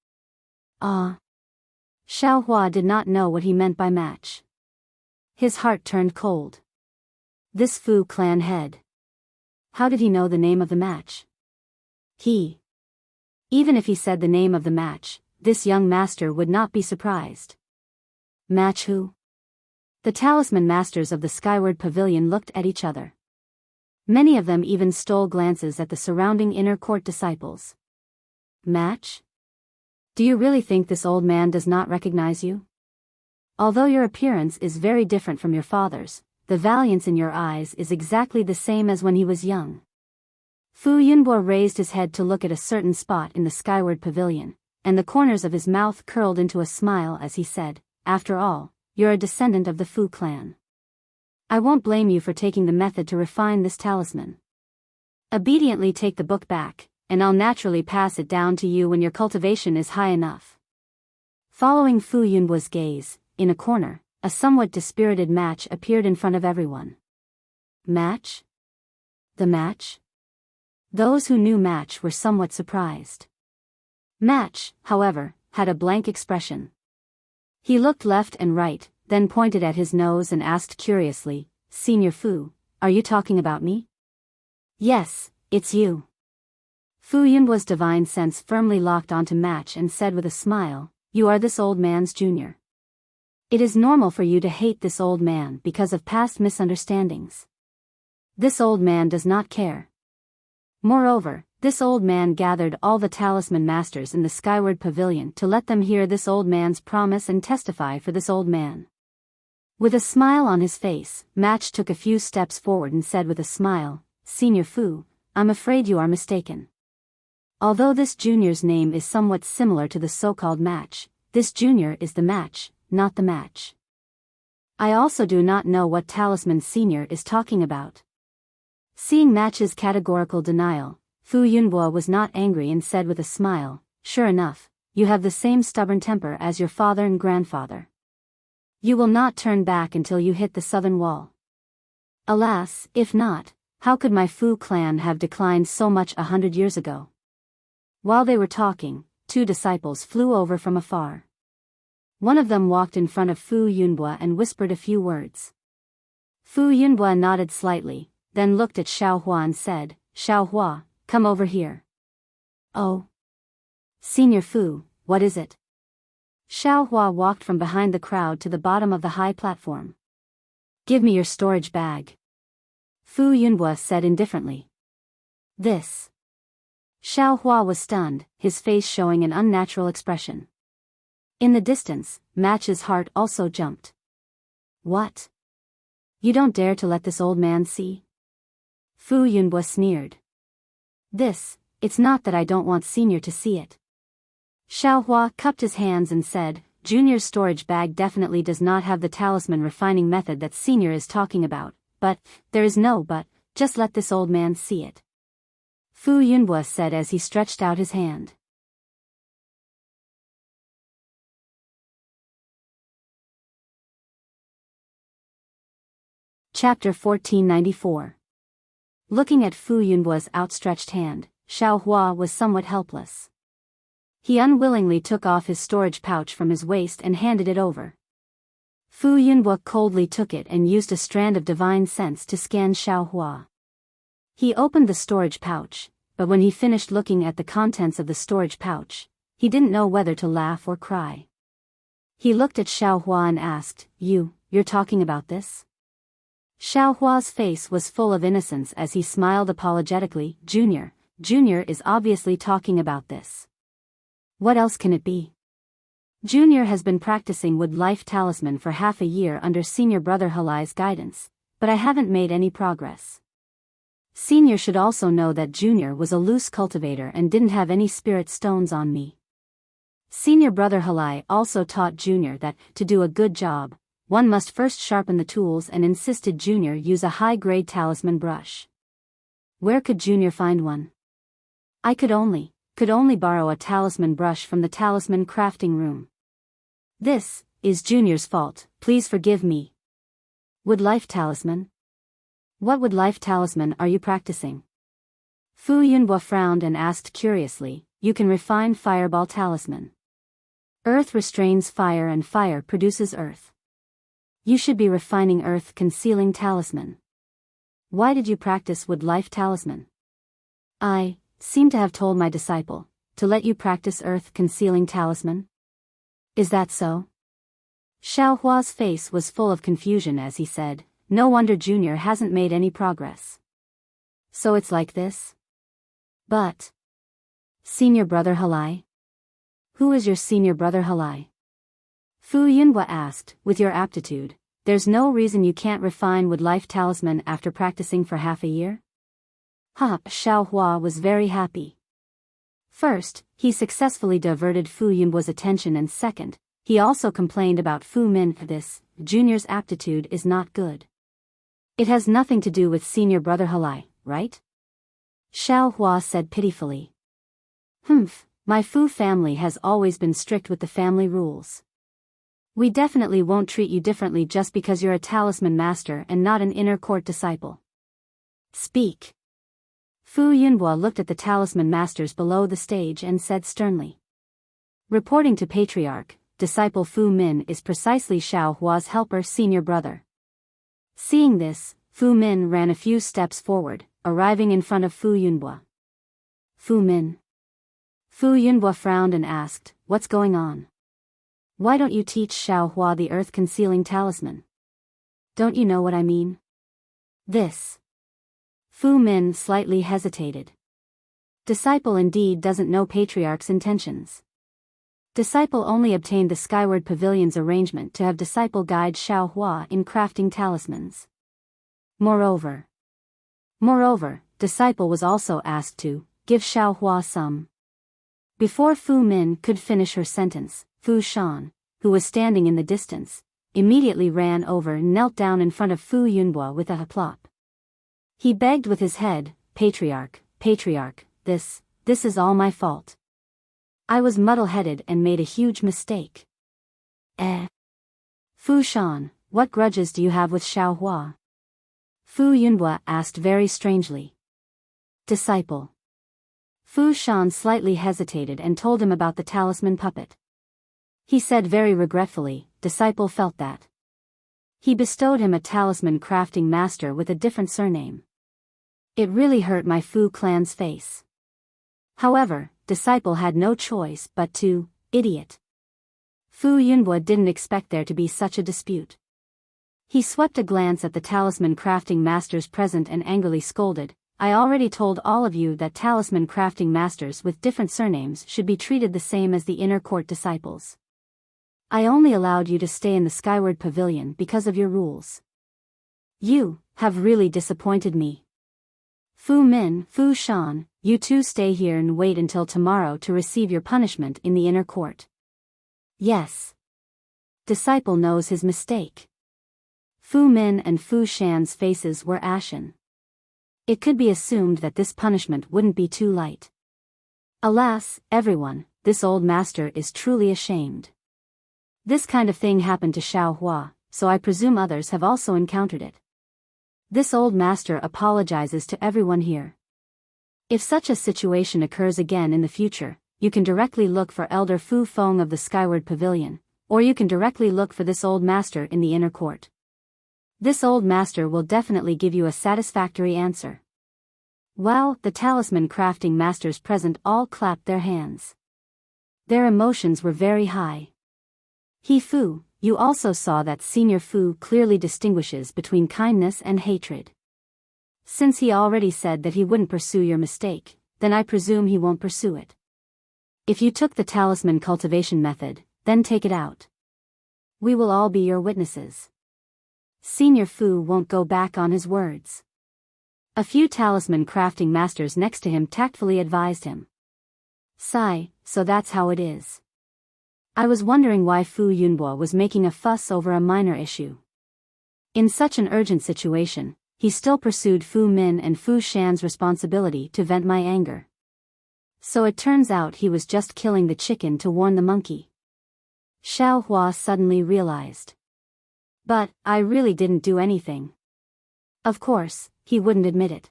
Xiao Hua did not know what he meant by match. His heart turned cold. This Fu clan head. How did he know the name of the match? Even if he said the name of the match, this young master would not be surprised. Match who? The talisman masters of the Skyward Pavilion looked at each other. Many of them even stole glances at the surrounding inner court disciples. Match? Do you really think this old man does not recognize you? Although your appearance is very different from your father's, the valiance in your eyes is exactly the same as when he was young. Fu Yunbo raised his head to look at a certain spot in the Skyward Pavilion, and the corners of his mouth curled into a smile as he said, after all, you're a descendant of the Fu clan. I won't blame you for taking the method to refine this talisman. Obediently take the book back, and I'll naturally pass it down to you when your cultivation is high enough. Following Fu Yunbo's gaze, in a corner, a somewhat dispirited match appeared in front of everyone. Match? The match? Those who knew Match were somewhat surprised. Match, however, had a blank expression. He looked left and right, then pointed at his nose and asked curiously, Senior Fu, are you talking about me? Yes, it's you. Fu Yunbo's divine sense firmly locked onto Match and said with a smile, you are this old man's junior. It is normal for you to hate this old man because of past misunderstandings. This old man does not care. Moreover, this old man gathered all the talisman masters in the Skyward Pavilion to let them hear this old man's promise and testify for this old man. With a smile on his face, Match took a few steps forward and said with a smile, Senior Fu, I'm afraid you are mistaken. Although this junior's name is somewhat similar to the so-called Match, this junior is the Match, not the match. I also do not know what talisman senior is talking about. Seeing Match's categorical denial, Fu Yunbo was not angry and said with a smile, sure enough, you have the same stubborn temper as your father and grandfather. You will not turn back until you hit the southern wall. Alas, if not, how could my Fu clan have declined so much 100 years ago? While they were talking, two disciples flew over from afar. One of them walked in front of Fu Yunbo and whispered a few words. Fu Yunbo nodded slightly, then looked at Xiao Hua and said, Xiao Hua, come over here. Oh. Senior Fu, what is it? Xiao Hua walked from behind the crowd to the bottom of the high platform. Give me your storage bag. Fu Yunbo said indifferently. This. Xiao Hua was stunned, his face showing an unnatural expression. In the distance, Match's heart also jumped. What? You don't dare to let this old man see? Fu Yunbo sneered. It's not that I don't want Senior to see it. Xiao Hua cupped his hands and said, Junior's storage bag definitely does not have the talisman refining method that Senior is talking about, but, there is no but, just let this old man see it. Fu Yunbo said as he stretched out his hand. Chapter 1494. Looking at Fu Yunbo's outstretched hand, Xiao Hua was somewhat helpless. He unwillingly took off his storage pouch from his waist and handed it over. Fu Yunbo coldly took it and used a strand of divine sense to scan Xiaohua. He opened the storage pouch, but when he finished looking at the contents of the storage pouch, he didn't know whether to laugh or cry. He looked at Xiaohua and asked, You're talking about this? Xiaohua's face was full of innocence as he smiled apologetically. Junior is obviously talking about this. What else can it be? Junior has been practicing Wood Life Talisman for half a year under Senior Brother Halai's guidance, but I haven't made any progress. Senior should also know that Junior was a loose cultivator and didn't have any spirit stones on me. Senior Brother Halai also taught Junior that, to do a good job, one must first sharpen the tools and insisted Junior use a high-grade talisman brush. Where could Junior find one? I could only borrow a talisman brush from the talisman crafting room. This is Junior's fault, please forgive me. Wood Life Talisman? What Wood Life Talisman are you practicing? Fu Yunbo frowned and asked curiously, You can refine Fireball Talisman. Earth restrains fire and fire produces earth. You should be refining Earth Concealing Talisman. Why did you practice Wood Life Talisman? I seem to have told my disciple to let you practice Earth Concealing Talisman. Is that so? Xiaohua's face was full of confusion as he said, No wonder Junior hasn't made any progress. So it's like this? But Senior Brother Halai? Who is your Senior Brother Halai? Fu Yunhua asked, With your aptitude, there's no reason you can't refine Wood Life Talisman after practicing for half a year? Xiaohua was very happy. First, he successfully diverted Fu Yunhua's attention, and second, he also complained about Fu Min. Junior's aptitude is not good. It has nothing to do with Senior Brother Halai, right? Xiaohua said pitifully. My Fu family has always been strict with the family rules. We definitely won't treat you differently just because you're a talisman master and not an inner court disciple. Speak. Fu Yunhua looked at the talisman masters below the stage and said sternly. Reporting to Patriarch, disciple Fu Min is precisely Xiaohua's helper senior brother. Seeing this, Fu Min ran a few steps forward, arriving in front of Fu Yunhua. Fu Min. Fu Yunhua frowned and asked, What's going on? Why don't you teach Xiaohua the earth-concealing talisman? Don't you know what I mean? This. Fu Min slightly hesitated. Disciple indeed doesn't know Patriarch's intentions. Disciple only obtained the Skyward Pavilion's arrangement to have Disciple guide Xiaohua in crafting talismans. Moreover, Disciple was also asked to give Xiaohua some. Before Fu Min could finish her sentence, Fu Shan, who was standing in the distance, immediately ran over and knelt down in front of Fu Yunhua with a plop. He begged with his head, Patriarch, this is all my fault. I was muddle-headed and made a huge mistake. Fu Shan, what grudges do you have with Xiaohua? Fu Yunhua asked very strangely. Disciple. Fu Shan slightly hesitated and told him about the talisman puppet. He said very regretfully, Disciple felt that he bestowed him a talisman crafting master with a different surname. It really hurt my Fu clan's face. However, Disciple had no choice but to, idiot. Fu Yunhua didn't expect there to be such a dispute. He swept a glance at the talisman crafting masters present and angrily scolded, I already told all of you that talisman crafting masters with different surnames should be treated the same as the inner court disciples. I only allowed you to stay in the Skyward Pavilion because of your rules. You have really disappointed me. Fu Min, Fu Shan, you two stay here and wait until tomorrow to receive your punishment in the inner court. Yes. Disciple knows his mistake. Fu Min and Fu Shan's faces were ashen. It could be assumed that this punishment wouldn't be too light. Alas, everyone, this old master is truly ashamed. This kind of thing happened to Xiaohua, so I presume others have also encountered it. This old master apologizes to everyone here. If such a situation occurs again in the future, you can directly look for Elder Fu Feng of the Skyward Pavilion, or you can directly look for this old master in the inner court. This old master will definitely give you a satisfactory answer. Well, the talisman crafting masters present all clapped their hands. Their emotions were very high. He Fu, you also saw that Senior Fu clearly distinguishes between kindness and hatred. Since he already said that he wouldn't pursue your mistake, then I presume he won't pursue it. If you took the talisman cultivation method, then take it out. We will all be your witnesses. Senior Fu won't go back on his words. A few talisman crafting masters next to him tactfully advised him. Sigh, so that's how it is. I was wondering why Fu Yunbo was making a fuss over a minor issue. In such an urgent situation, he still pursued Fu Min and Fu Shan's responsibility to vent my anger. So it turns out he was just killing the chicken to warn the monkey. Xiao Hua suddenly realized. But, I really didn't do anything. Of course, he wouldn't admit it.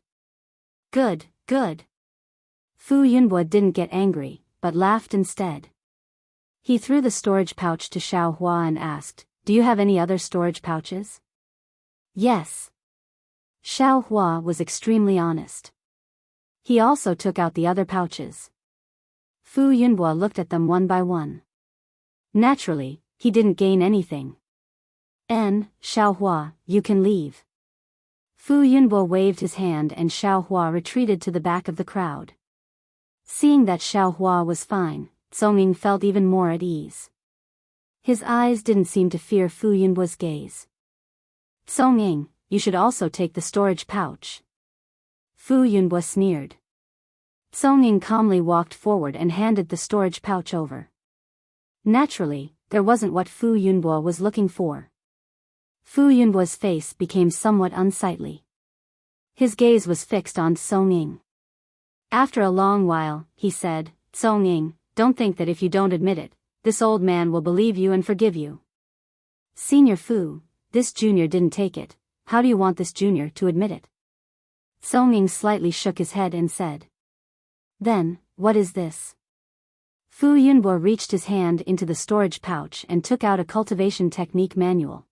Good, good. Fu Yunbo didn't get angry, but laughed instead. He threw the storage pouch to Xiao Hua and asked, "Do you have any other storage pouches?" Yes. Xiao Hua was extremely honest. He also took out the other pouches. Fu Yunbo looked at them one by one. Naturally, he didn't gain anything. Xiao Hua, you can leave. Fu Yunbo waved his hand and Xiao Hua retreated to the back of the crowd. Seeing that Xiao Hua was fine, Songming felt even more at ease. His eyes didn't seem to fear Fu Yunbo's gaze. Songming, you should also take the storage pouch. Fu Yunbo sneered. Songming calmly walked forward and handed the storage pouch over. Naturally, there wasn't what Fu Yunbo was looking for. Fu Yunbo's face became somewhat unsightly. His gaze was fixed on Songming. After a long while, he said, "Songming, don't think that if you don't admit it, this old man will believe you and forgive you. Senior Fu, this junior didn't take it, how do you want this junior to admit it?" Songming slightly shook his head and said. "Then, what is this?" Fu Yunbo reached his hand into the storage pouch and took out a cultivation technique manual.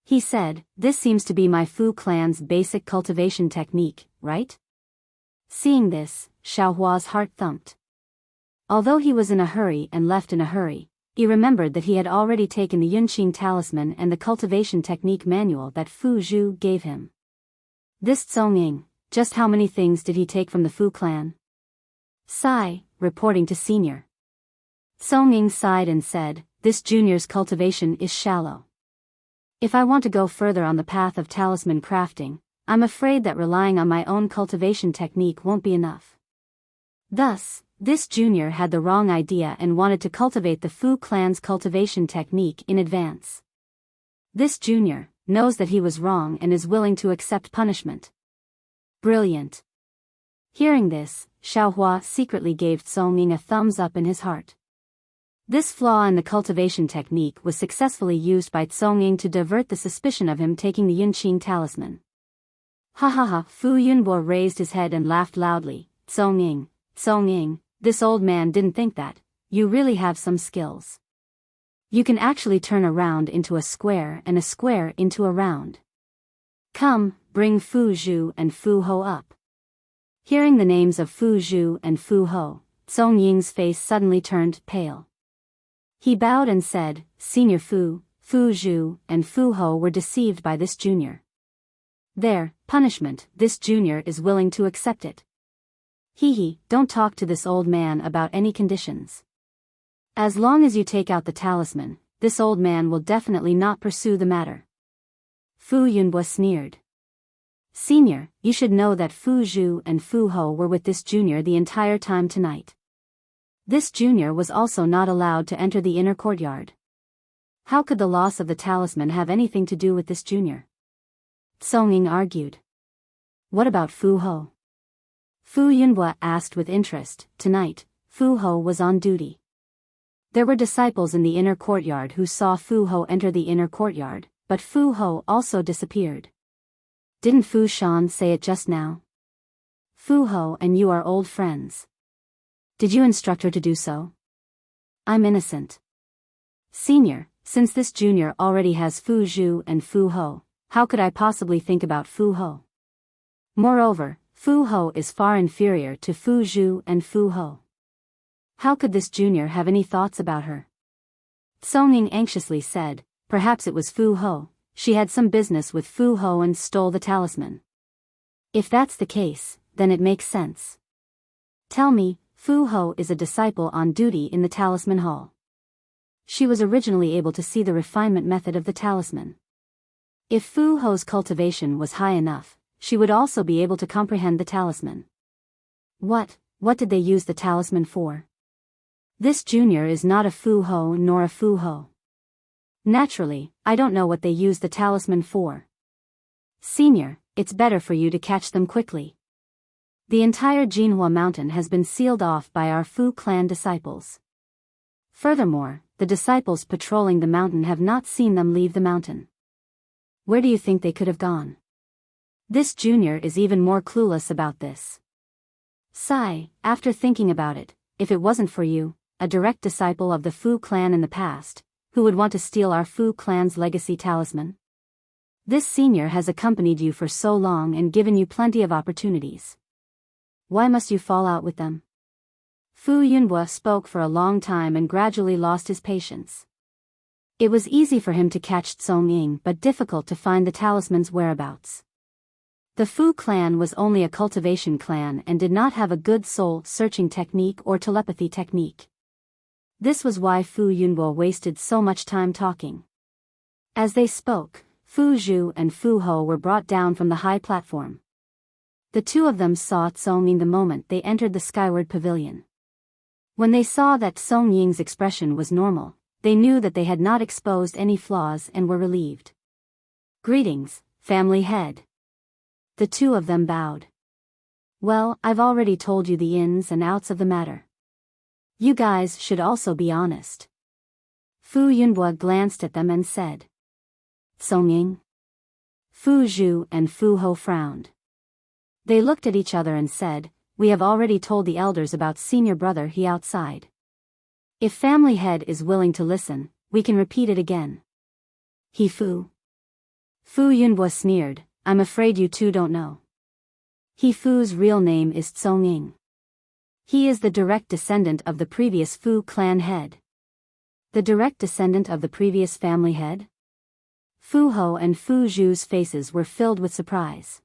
He said, "This seems to be my Fu clan's basic cultivation technique, right?" Seeing this, Xiao Hua's heart thumped. Although he was in a hurry and left in a hurry, he remembered that he had already taken the Yunqing talisman and the cultivation technique manual that Fu Zhu gave him. This Songming, just how many things did he take from the Fu clan? Sigh, reporting to senior. Songming sighed and said, "This junior's cultivation is shallow. If I want to go further on the path of talisman crafting, I'm afraid that relying on my own cultivation technique won't be enough." Thus, this junior had the wrong idea and wanted to cultivate the Fu clan's cultivation technique in advance. This junior knows that he was wrong and is willing to accept punishment. Brilliant. Hearing this, Xiao Hua secretly gave Songming a thumbs up in his heart. This flaw in the cultivation technique was successfully used by Songming to divert the suspicion of him taking the Yunqing talisman. Ha ha ha, Fu Yunbo raised his head and laughed loudly. Songming, this old man didn't think that. You really have some skills. You can actually turn a round into a square and a square into a round. Come, bring Fu Zhu and Fu Ho up. Hearing the names of Fu Zhu and Fu Ho, Song Ying's face suddenly turned pale. He bowed and said, "Senior Fu, Fu Zhu, and Fu Ho were deceived by this junior. Their punishment, this junior is willing to accept it. Hee, don't talk to this old man about any conditions. As long as you take out the talisman, this old man will definitely not pursue the matter." Fu Yunbo sneered. "Senior, you should know that Fu Zhu and Fu Ho were with this junior the entire time tonight. This junior was also not allowed to enter the inner courtyard. How could the loss of the talisman have anything to do with this junior?" Songming argued. "What about Fu Ho?" Fu Yunbo asked with interest. Tonight, Fu Ho was on duty. There were disciples in the inner courtyard who saw Fu Ho enter the inner courtyard, but Fu Ho also disappeared. Didn't Fu Shan say it just now? Fu Ho and you are old friends. Did you instruct her to do so? I'm innocent. Senior, since this junior already has Fu Zhu and Fu Ho, how could I possibly think about Fu Ho? Moreover, Fu Ho is far inferior to Fu Zhu and Fu Ho. How could this junior have any thoughts about her? Song Ying anxiously said, perhaps it was Fu Ho, she had some business with Fu Ho and stole the talisman. If that's the case, then it makes sense. Tell me, Fu Ho is a disciple on duty in the Talisman Hall. She was originally able to see the refinement method of the talisman. If Fu Ho's cultivation was high enough, she would also be able to comprehend the talisman. What did they use the talisman for? This junior is not a Fu Ho nor a Fu Ho. Naturally, I don't know what they used the talisman for. Senior, it's better for you to catch them quickly. The entire Jinhua mountain has been sealed off by our Fu clan disciples. Furthermore, the disciples patrolling the mountain have not seen them leave the mountain. Where do you think they could have gone? This junior is even more clueless about this. Sigh, after thinking about it, if it wasn't for you, a direct disciple of the Fu clan in the past, who would want to steal our Fu clan's legacy talisman? This senior has accompanied you for so long and given you plenty of opportunities. Why must you fall out with them? Fu Yunhua spoke for a long time and gradually lost his patience. It was easy for him to catch Song Ying but difficult to find the talisman's whereabouts. The Fu clan was only a cultivation clan and did not have a good soul-searching technique or telepathy technique. This was why Fu Yunhua wasted so much time talking. As they spoke, Fu Zhu and Fu Ho were brought down from the high platform. The two of them saw Song Ying the moment they entered the skyward pavilion. When they saw that Song Ying's expression was normal, they knew that they had not exposed any flaws and were relieved. Greetings, family head. The two of them bowed. Well, I've already told you the ins and outs of the matter. You guys should also be honest. Fu Yunhua glanced at them and said. Song Ying? Fu Zhu and Fu Ho frowned. They looked at each other and said, we have already told the elders about senior brother he outside. If family head is willing to listen, we can repeat it again. He Fu. Fu Yunhua sneered, I'm afraid you two don't know. He Fu's real name is Song Ying. He is the direct descendant of the previous Fu clan head. The direct descendant of the previous family head? Fu Ho and Fu Zhu's faces were filled with surprise.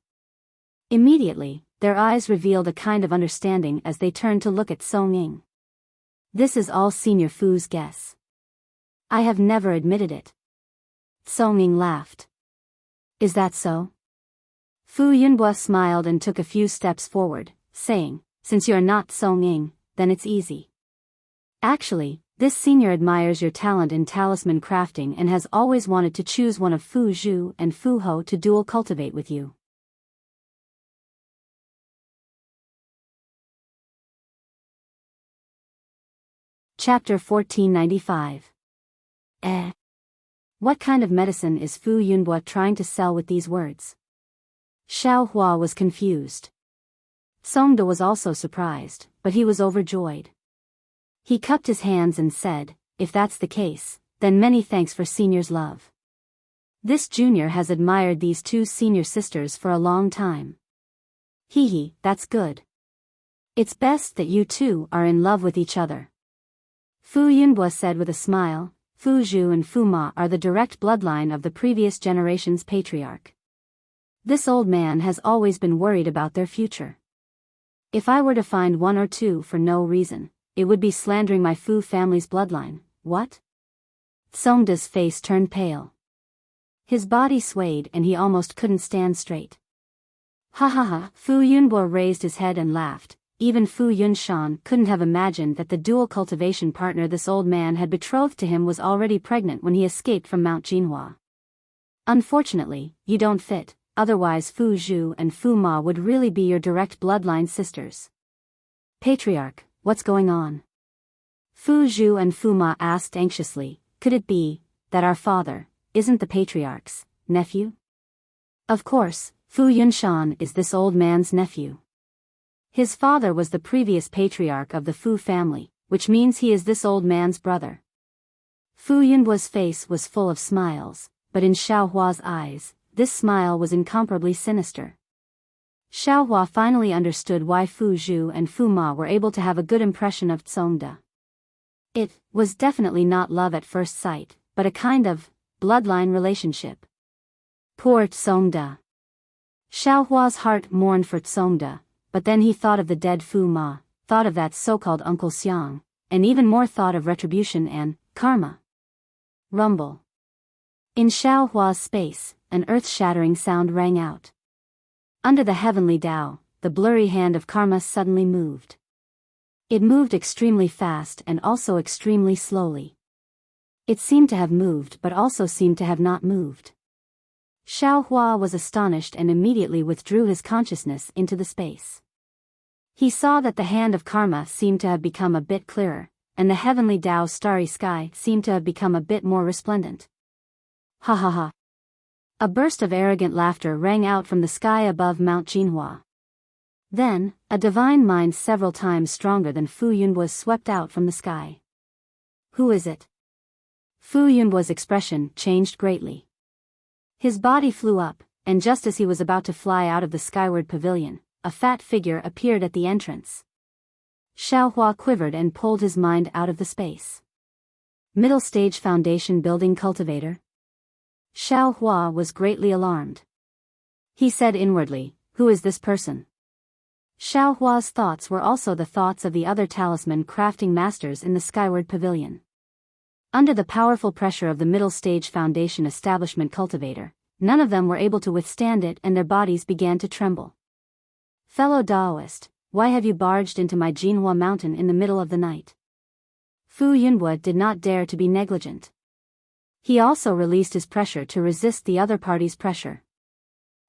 Immediately, their eyes revealed a kind of understanding as they turned to look at Song Ying. This is all Senior Fu's guess. I have never admitted it. Song Ying laughed. Is that so? Fu Yunhua smiled and took a few steps forward, saying, since you are not Song Ying, then it's easy. Actually, this senior admires your talent in talisman crafting and has always wanted to choose one of Fu Zhu and Fu Ho to dual cultivate with you. Chapter 1495. What kind of medicine is Fu Yunhua trying to sell with these words? Xiao Hua was confused. Song De was also surprised, but he was overjoyed. He cupped his hands and said, if that's the case, then many thanks for senior's love. This junior has admired these two senior sisters for a long time. Hee, that's good. It's best that you two are in love with each other. Fu Yunhua said with a smile, Fu Zhu and Fu Ma are the direct bloodline of the previous generation's patriarch. This old man has always been worried about their future. If I were to find one or two for no reason, it would be slandering my Fu family's bloodline. What? Song De's face turned pale. His body swayed and he almost couldn't stand straight. Ha ha ha, Fu Yunhua raised his head and laughed. Even Fu Yunshan couldn't have imagined that the dual cultivation partner this old man had betrothed to him was already pregnant when he escaped from Mount Jinhua. Unfortunately, you don't fit, otherwise Fu Zhu and Fu Ma would really be your direct bloodline sisters. Patriarch, what's going on? Fu Zhu and Fu Ma asked anxiously, could it be that our father isn't the patriarch's nephew? Of course, Fu Yunshan is this old man's nephew. His father was the previous patriarch of the Fu family, which means he is this old man's brother. Fu Yunbu's face was full of smiles, but in Xiaohua's eyes, this smile was incomparably sinister. Xiaohua finally understood why Fu Zhu and Fu Ma were able to have a good impression of Tsongde. It was definitely not love at first sight, but a kind of bloodline relationship. Poor Tsongde. Xiaohua's heart mourned for Tsongde, but then he thought of the dead Fu Ma, thought of that so-called Uncle Xiang, and even more thought of retribution and karma. Rumble. In Xiaohua's space, an earth-shattering sound rang out. Under the heavenly Tao, the blurry hand of karma suddenly moved. It moved extremely fast and also extremely slowly. It seemed to have moved but also seemed to have not moved. Xiaohua was astonished and immediately withdrew his consciousness into the space. He saw that the hand of karma seemed to have become a bit clearer, and the heavenly Tao's starry sky seemed to have become a bit more resplendent. Ha ha ha. A burst of arrogant laughter rang out from the sky above Mount Jinhua. Then, a divine mind several times stronger than Fu Yunbu's swept out from the sky. Who is it? Fu Yunbu's expression changed greatly. His body flew up, and just as he was about to fly out of the skyward pavilion, a fat figure appeared at the entrance. Xiaohua quivered and pulled his mind out of the space. Middle stage foundation building cultivator? Xiaohua was greatly alarmed. He said inwardly, "Who is this person?" Xiaohua's thoughts were also the thoughts of the other talisman crafting masters in the skyward pavilion. Under the powerful pressure of the middle stage foundation establishment cultivator, none of them were able to withstand it and their bodies began to tremble. "Fellow Taoist, why have you barged into my Jinhua mountain in the middle of the night?" Fu Yunbu did not dare to be negligent. He also released his pressure to resist the other party's pressure.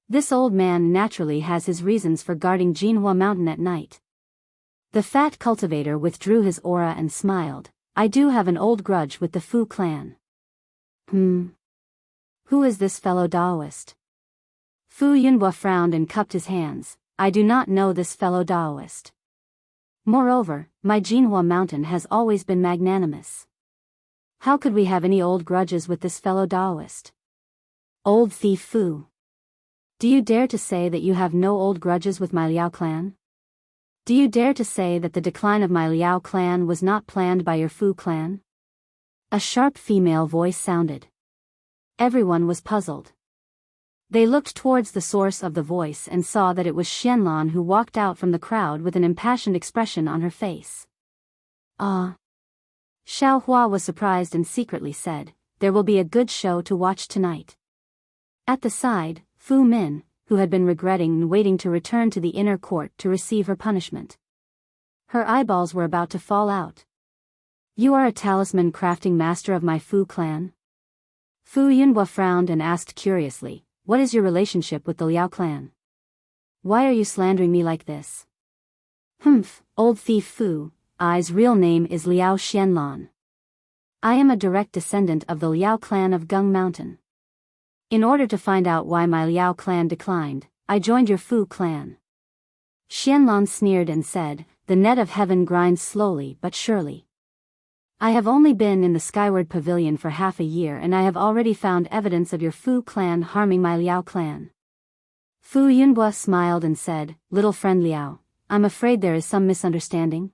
This old man naturally has his reasons for guarding Jinhua mountain at night. The fat cultivator withdrew his aura and smiled. "I do have an old grudge with the Fu clan." Who is this fellow Taoist? Fu Yunbu frowned and cupped his hands. "I do not know this fellow Taoist. Moreover, my Jinhua mountain has always been magnanimous. How could we have any old grudges with this fellow Taoist? Old thief Fu. Do you dare to say that you have no old grudges with my Liao clan? Do you dare to say that the decline of my Liao clan was not planned by your Fu clan?" A sharp female voice sounded. Everyone was puzzled. They looked towards the source of the voice and saw that it was Xianlan who walked out from the crowd with an impassioned expression on her face. "Ah." Xiaohua was surprised and secretly said, "There will be a good show to watch tonight." At the side, Fu Min, who had been regretting and waiting to return to the inner court to receive her punishment. Her eyeballs were about to fall out. "You are a talisman crafting master of my Fu clan?" Fu Yunbu frowned and asked curiously, "What is your relationship with the Liao clan? Why are you slandering me like this?" "Humph, old thief Fu, I's real name is Liao Xianlan. I am a direct descendant of the Liao clan of Gung Mountain. In order to find out why my Liao clan declined, I joined your Fu clan." Xianlan sneered and said, "The net of heaven grinds slowly but surely. I have only been in the skyward pavilion for half a year and I have already found evidence of your Fu clan harming my Liao clan." Fu Yunbu smiled and said, "Little friend Liao, I'm afraid there is some misunderstanding.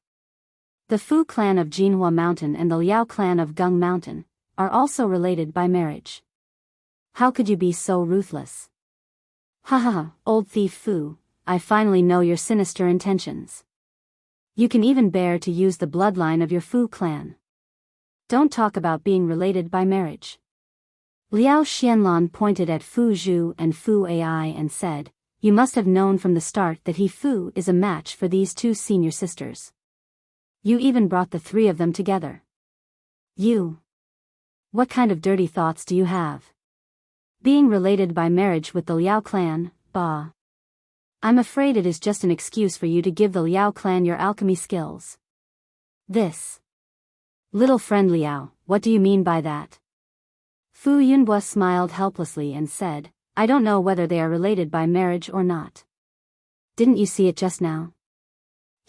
The Fu clan of Jinhua Mountain and the Liao clan of Gung Mountain are also related by marriage. How could you be so ruthless? Ha ha ha, old thief Fu, I finally know your sinister intentions. You can even bear to use the bloodline of your Fu clan. Don't talk about being related by marriage." Liao Xianlan pointed at Fu Zhu and Fu Ai and said, "You must have known from the start that he Fu is a match for these two senior sisters. You even brought the three of them together. You. What kind of dirty thoughts do you have? Being related by marriage with the Liao clan, bah. I'm afraid it is just an excuse for you to give the Liao clan your alchemy skills. This. Little friend Liao, what do you mean by that?" Fu Yunbu smiled helplessly and said, "I don't know whether they are related by marriage or not. Didn't you see it just now?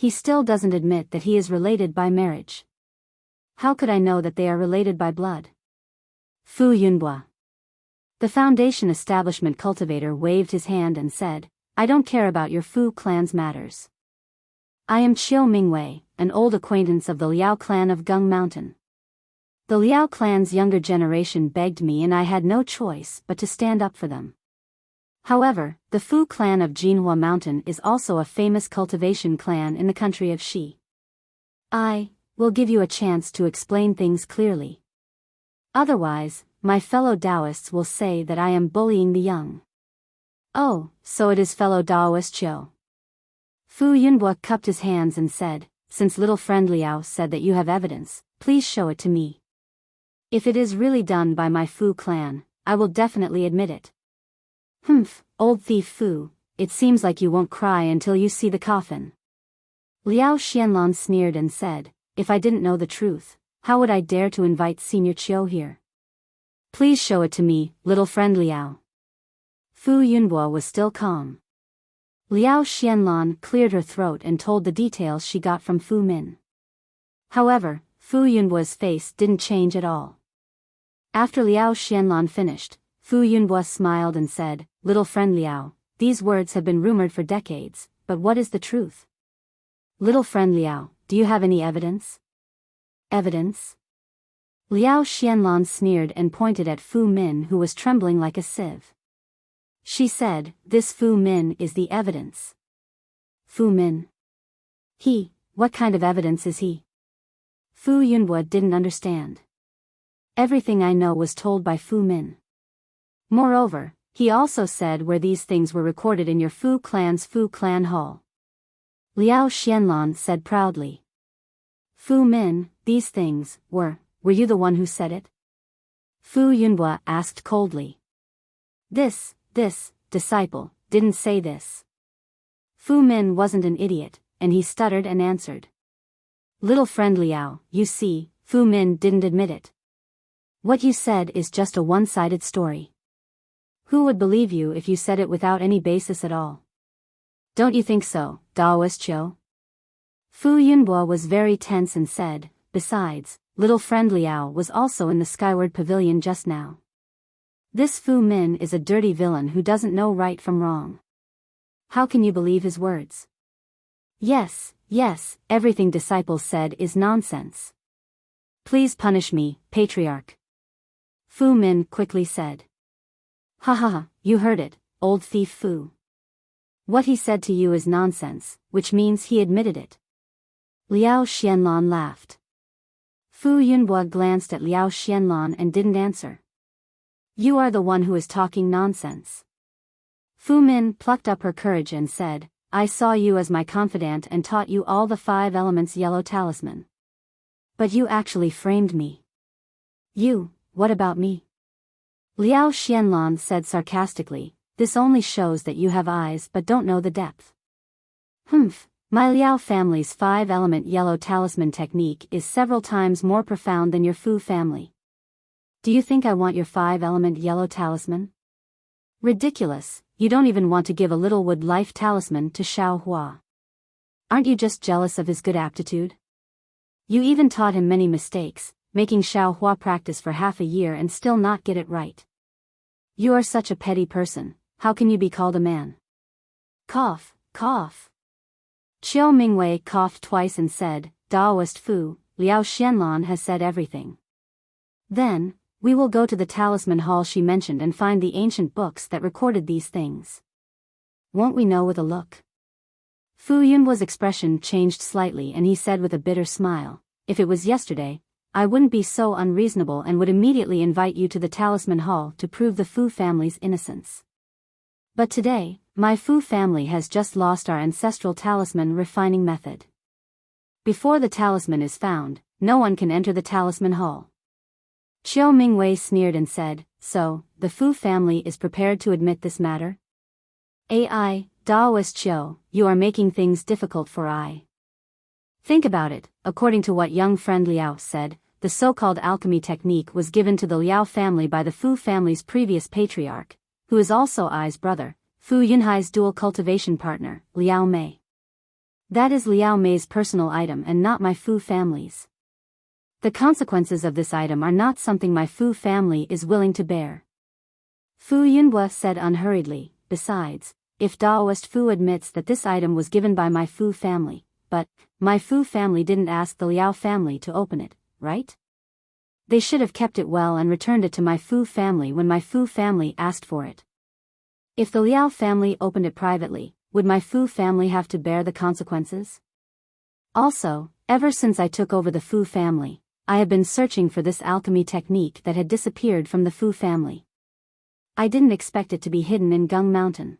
He still doesn't admit that he is related by marriage. How could I know that they are related by blood? Fu Yunhua. The Foundation establishment cultivator waved his hand and said, I don't care about your Fu clan's matters. I am Chiu Mingwei, an old acquaintance of the Liao clan of Gung Mountain. The Liao clan's younger generation begged me and I had no choice but to stand up for them. However, the Fu clan of Jinhua Mountain is also a famous cultivation clan in the country of Shi. I will give you a chance to explain things clearly. Otherwise, my fellow Taoists will say that I am bullying the young. Oh, so it is fellow Taoist Chiu. Fu Yunhua cupped his hands and said, since little friend Liao said that you have evidence, please show it to me. If it is really done by my Fu clan, I will definitely admit it. Humph, old thief Fu, it seems like you won't cry until you see the coffin. Liao Xianlong sneered and said, if I didn't know the truth, how would I dare to invite Senior Chiu here? Please show it to me, little friend Liao. Fu Yunhua was still calm. Liao Xianlong cleared her throat and told the details she got from Fu Min. However, Fu Yunhua's face didn't change at all. After Liao Xianlong finished, Fu Yunhua smiled and said, little friend Liao, these words have been rumored for decades, but what is the truth? Little friend Liao, do you have any evidence? Evidence? Liao Xianlong sneered and pointed at Fu Min who was trembling like a sieve. She said, this Fu Min is the evidence. Fu Min? What kind of evidence is he? Fu Yunhua didn't understand. Everything I know was told by Fu Min. Moreover, he also said where these things were recorded in your Fu clan's Fu clan hall. Liao Xianlong said proudly. Fu Min, these things, were you the one who said it? Fu Yunhua asked coldly. This disciple, didn't say this. Fu Min wasn't an idiot, and he stuttered and answered. Little friend Liao, you see, Fu Min didn't admit it. What you said is just a one-sided story. Who would believe you if you said it without any basis at all? Don't you think so, Taoist Chiu? Fu Yunhua was very tense and said, besides, little friend Liao was also in the Skyward Pavilion just now. This Fu Min is a dirty villain who doesn't know right from wrong. How can you believe his words? Yes, everything disciples said is nonsense. Please punish me, Patriarch. Fu Min quickly said. Ha ha ha, you heard it, old thief Fu. What he said to you is nonsense, which means he admitted it. Liao Xianlong laughed. Fu Yunhua glanced at Liao Xianlong and didn't answer. You are the one who is talking nonsense. Fu Min plucked up her courage and said, I saw you as my confidant and taught you all the 5 elements yellow talisman. But you actually framed me. What about me? Liao Xianlong said sarcastically, this only shows that you have eyes but don't know the depth. Humph, my Liao family's 5-element yellow talisman technique is several times more profound than your Fu family. Do you think I want your 5-element yellow talisman? Ridiculous, you don't even want to give a little wood life talisman to Xiao Hua. Aren't you just jealous of his good aptitude? You even taught him many mistakes, making Xiao Hua practice for half a year and still not get it right. You are such a petty person, how can you be called a man? Cough. Chiu Mingwei coughed twice and said, Taoist Fu, Liao Xianlong has said everything. Then, we will go to the talisman hall she mentioned and find the ancient books that recorded these things. Won't we know with a look? Fu Yunhua's expression changed slightly and he said with a bitter smile, if it was yesterday, I wouldn't be so unreasonable and would immediately invite you to the talisman hall to prove the Fu family's innocence. But today, my Fu family has just lost our ancestral talisman refining method. Before the talisman is found, no one can enter the talisman hall. Chiu Mingwei sneered and said, so, the Fu family is prepared to admit this matter? AI, Taoist Chiu, you are making things difficult for I. Think about it, according to what young friend Liao said, the so-called alchemy technique was given to the Liao family by the Fu family's previous patriarch, who is also Ai's brother, Fu Yunhai's dual cultivation partner, Liao Mei. That is Liao Mei's personal item and not my Fu family's. The consequences of this item are not something my Fu family is willing to bear. Fu Yunhua said unhurriedly. Besides, if Daoist Fu admits that this item was given by my Fu family, but my Fu family didn't ask the Liao family to open it, right? They should have kept it well and returned it to my Fu family when my Fu family asked for it. If the Liao family opened it privately, would my Fu family have to bear the consequences? Also, ever since I took over the Fu family, I have been searching for this alchemy technique that had disappeared from the Fu family. I didn't expect it to be hidden in Gung Mountain.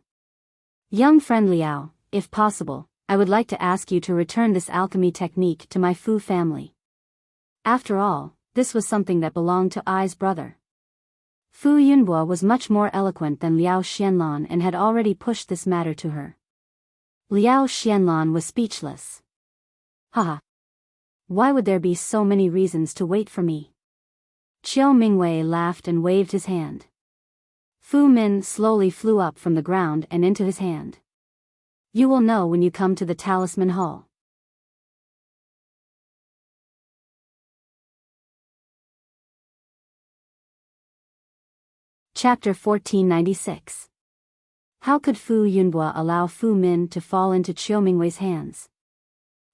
Young friend Liao, if possible, I would like to ask you to return this alchemy technique to my Fu family. After all, this was something that belonged to Ai's brother. Fu Yunhua was much more eloquent than Liao Xianlan and had already pushed this matter to her. Liao Xianlan was speechless. Haha. Why would there be so many reasons to wait for me? Chiao Mingwei laughed and waved his hand. Fu Min slowly flew up from the ground and into his hand. You will know when you come to the Talisman Hall. Chapter 1496. How could Fu Yunhua allow Fu Min to fall into Chiao Mingwei's hands?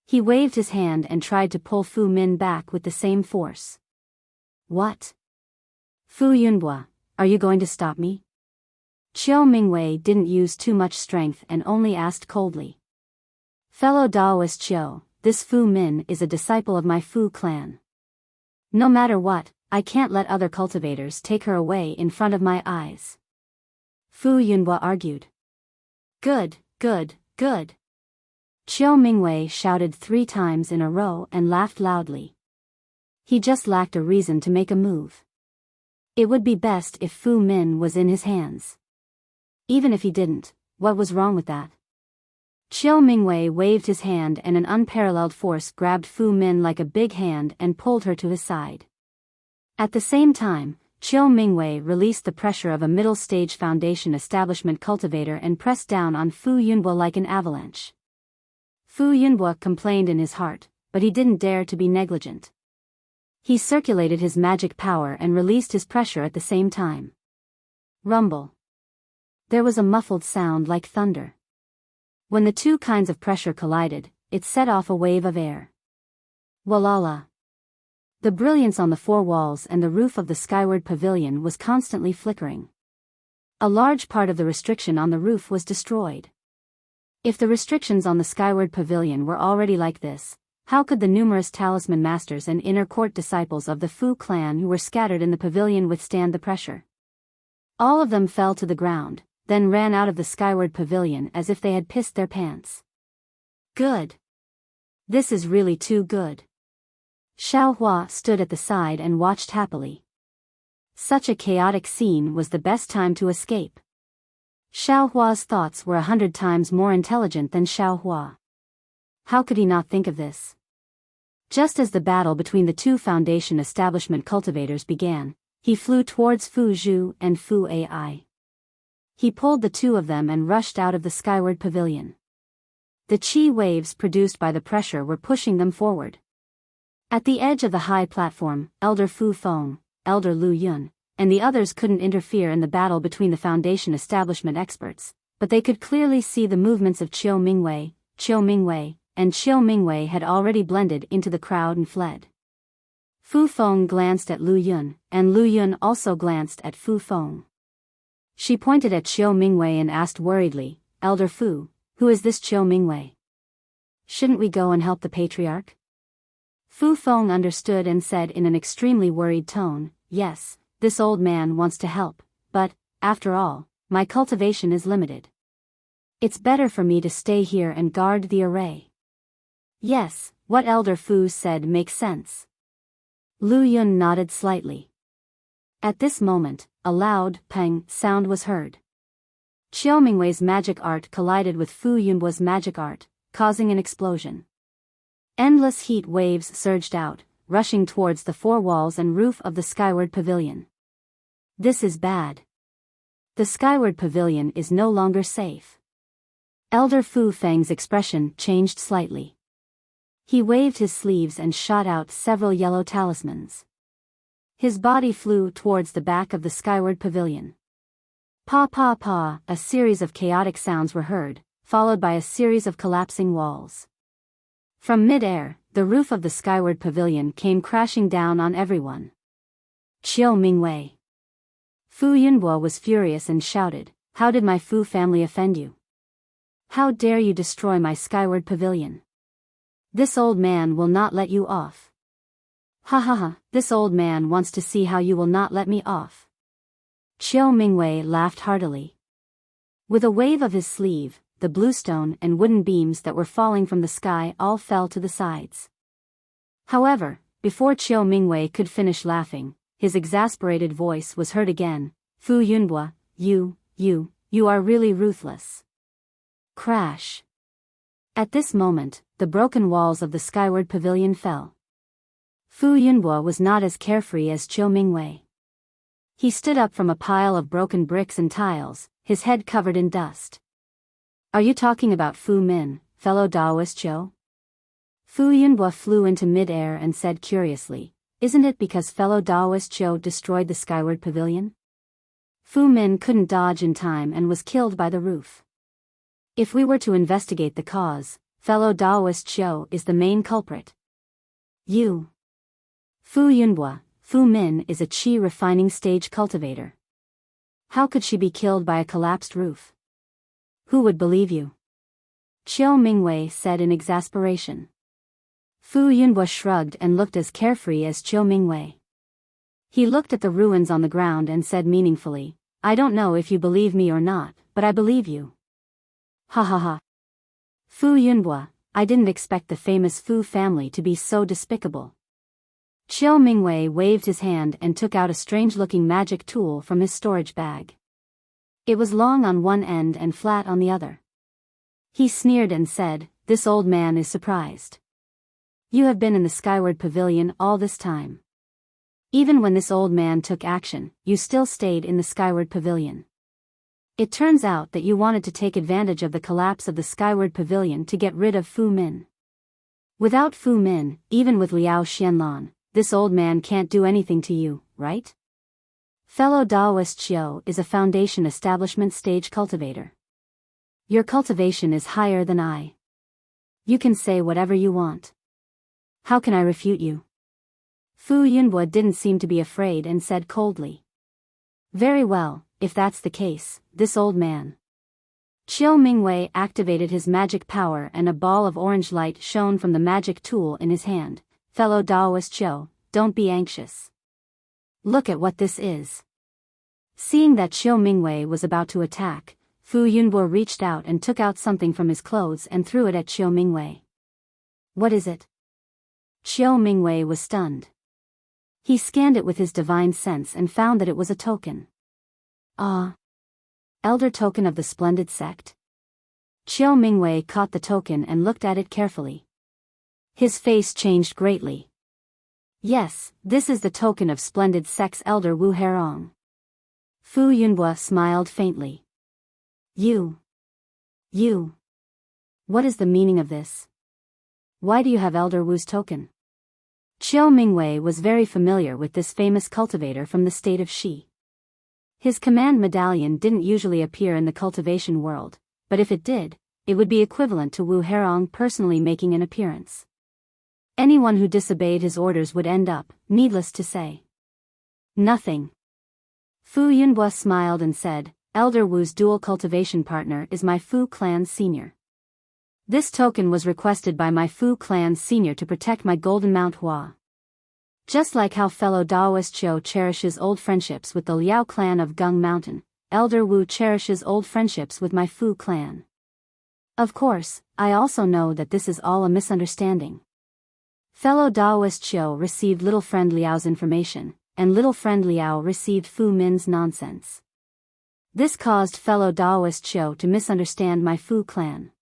He waved his hand and tried to pull Fu Min back with the same force. What? Fu Yunhua, are you going to stop me? Chiao Mingwei didn't use too much strength and only asked coldly. Fellow Daoist Chiao, this Fu Min is a disciple of my Fu clan. No matter what, I can't let other cultivators take her away in front of my eyes. Fu Yunhua argued. Good, good, good. Chiao Mingwei shouted 3 times in a row and laughed loudly. He just lacked a reason to make a move. It would be best if Fu Min was in his hands. Even if he didn't, what was wrong with that? Chiao Mingwei waved his hand and an unparalleled force grabbed Fu Min like a big hand and pulled her to his side. At the same time, Chiao Mingwei released the pressure of a middle-stage foundation establishment cultivator and pressed down on Fu Yunhua like an avalanche. Fu Yunhua complained in his heart, but he didn't dare to be negligent. He circulated his magic power and released his pressure at the same time. Rumble. There was a muffled sound like thunder. When the 2 kinds of pressure collided, it set off a wave of air. Walala. The brilliance on the 4 walls and the roof of the skyward pavilion was constantly flickering. A large part of the restriction on the roof was destroyed. If the restrictions on the skyward pavilion were already like this, how could the numerous talisman masters and inner court disciples of the Fu clan who were scattered in the pavilion withstand the pressure? All of them fell to the ground, then ran out of the skyward pavilion as if they had pissed their pants. Good. This is really too good. Xiaohua stood at the side and watched happily. Such a chaotic scene was the best time to escape. Xiaohua's thoughts were 100 times more intelligent than Xiaohua. How could he not think of this? Just as the battle between the 2 foundation establishment cultivators began, he flew towards Fu Zhu and Fu Ai. He pulled the 2 of them and rushed out of the skyward pavilion. The chi waves produced by the pressure were pushing them forward. At the edge of the high platform, Elder Fu Feng, Elder Lu Yun, and the others couldn't interfere in the battle between the foundation establishment experts, but they could clearly see the movements of Chiao Mingwei, and Chiao Mingwei had already blended into the crowd and fled. Fu Feng glanced at Lu Yun, and Lu Yun also glanced at Fu Feng. She pointed at Chiao Mingwei and asked worriedly, Elder Fu, who is this Chiao Mingwei? Shouldn't we go and help the patriarch? Fu Feng understood and said in an extremely worried tone, yes, this old man wants to help, but, after all, my cultivation is limited. It's better for me to stay here and guard the array. Yes, what Elder Fu said makes sense. Lu Yun nodded slightly. At this moment, a loud pang sound was heard. Chiao Mingwei's magic art collided with Fu Yunhua's magic art, causing an explosion. Endless heat waves surged out, rushing towards the 4 walls and roof of the skyward pavilion. This is bad. The skyward pavilion is no longer safe. Elder Fu Feng's expression changed slightly. He waved his sleeves and shot out several yellow talismans. His body flew towards the back of the skyward pavilion. Pa pa pa, a series of chaotic sounds were heard, followed by a series of collapsing walls. From mid-air, the roof of the skyward pavilion came crashing down on everyone. Qiu Mingwei. Fu Yunbo was furious and shouted, "How did my Fu family offend you? How dare you destroy my skyward pavilion? This old man will not let you off. Ha ha ha, this old man wants to see how you will not let me off." Qiu Mingwei laughed heartily. With a wave of his sleeve, the bluestone and wooden beams that were falling from the sky all fell to the sides. However, before Qiu Mingwei could finish laughing, his exasperated voice was heard again, "Fu Yunbo, you are really ruthless." Crash. At this moment, the broken walls of the skyward pavilion fell. Fu Yunbo was not as carefree as Qiu Mingwei. He stood up from a pile of broken bricks and tiles, his head covered in dust. "Are you talking about Fu Min, fellow Daoist Qiu?" Fu Yunbo flew into mid-air and said curiously, "Isn't it because fellow Daoist Qiu destroyed the skyward pavilion? Fu Min couldn't dodge in time and was killed by the roof. If we were to investigate the cause, fellow Daoist Qiu is the main culprit." "You." "Fu Yunbo, Fu Min is a qi refining stage cultivator. How could she be killed by a collapsed roof? Who would believe you?" Qiu Mingwei said in exasperation. Fu Yunbo shrugged and looked as carefree as Qiu Mingwei. He looked at the ruins on the ground and said meaningfully, "I don't know if you believe me or not, but I believe you." Ha ha ha. "Fu Yunbo, I didn't expect the famous Fu family to be so despicable." Qiu Mingwei waved his hand and took out a strange-looking magic tool from his storage bag. It was long on one end and flat on the other. He sneered and said, "This old man is surprised. You have been in the skyward pavilion all this time. Even when this old man took action, you still stayed in the skyward pavilion. It turns out that you wanted to take advantage of the collapse of the skyward pavilion to get rid of Fu Min. Without Fu Min, even with Liao Xianlan, this old man can't do anything to you, right? Fellow Daoist Qiu is a foundation establishment stage cultivator. Your cultivation is higher than I. You can say whatever you want. How can I refute you?" Fu Yunbo didn't seem to be afraid and said coldly, "Very well, if that's the case, this old man." Qiu Mingwei activated his magic power and a ball of orange light shone from the magic tool in his hand. "Fellow Daoist Qiu, don't be anxious. Look at what this is." Seeing that Qiu Mingwei was about to attack, Fu Yunbo reached out and took out something from his clothes and threw it at Qiu Mingwei. "What is it?" Qiu Mingwei was stunned. He scanned it with his divine sense and found that it was a token. "Ah. Elder token of the splendid sect?" Qiu Mingwei caught the token and looked at it carefully. His face changed greatly. "Yes, this is the token of splendid sect's elder Wu Herong." Fu Yunbo smiled faintly. You. What is the meaning of this? Why do you have Elder Wu's token?" Qiu Mingwei was very familiar with this famous cultivator from the state of Shi. His command medallion didn't usually appear in the cultivation world, but if it did, it would be equivalent to Wu Herong personally making an appearance. Anyone who disobeyed his orders would end up, needless to say, nothing. Fu Yunbo smiled and said, "Elder Wu's dual cultivation partner is my Fu clan's senior. This token was requested by my Fu clan's senior to protect my golden Mount Hua. Just like how fellow Daoist Qiu cherishes old friendships with the Liao clan of Gung Mountain, Elder Wu cherishes old friendships with my Fu clan. Of course, I also know that this is all a misunderstanding. Fellow Daoist Qiu received little friend Liao's information, and little friend Liao received Fu Min's nonsense. This caused fellow Daoist Qiu to misunderstand my Fu clan.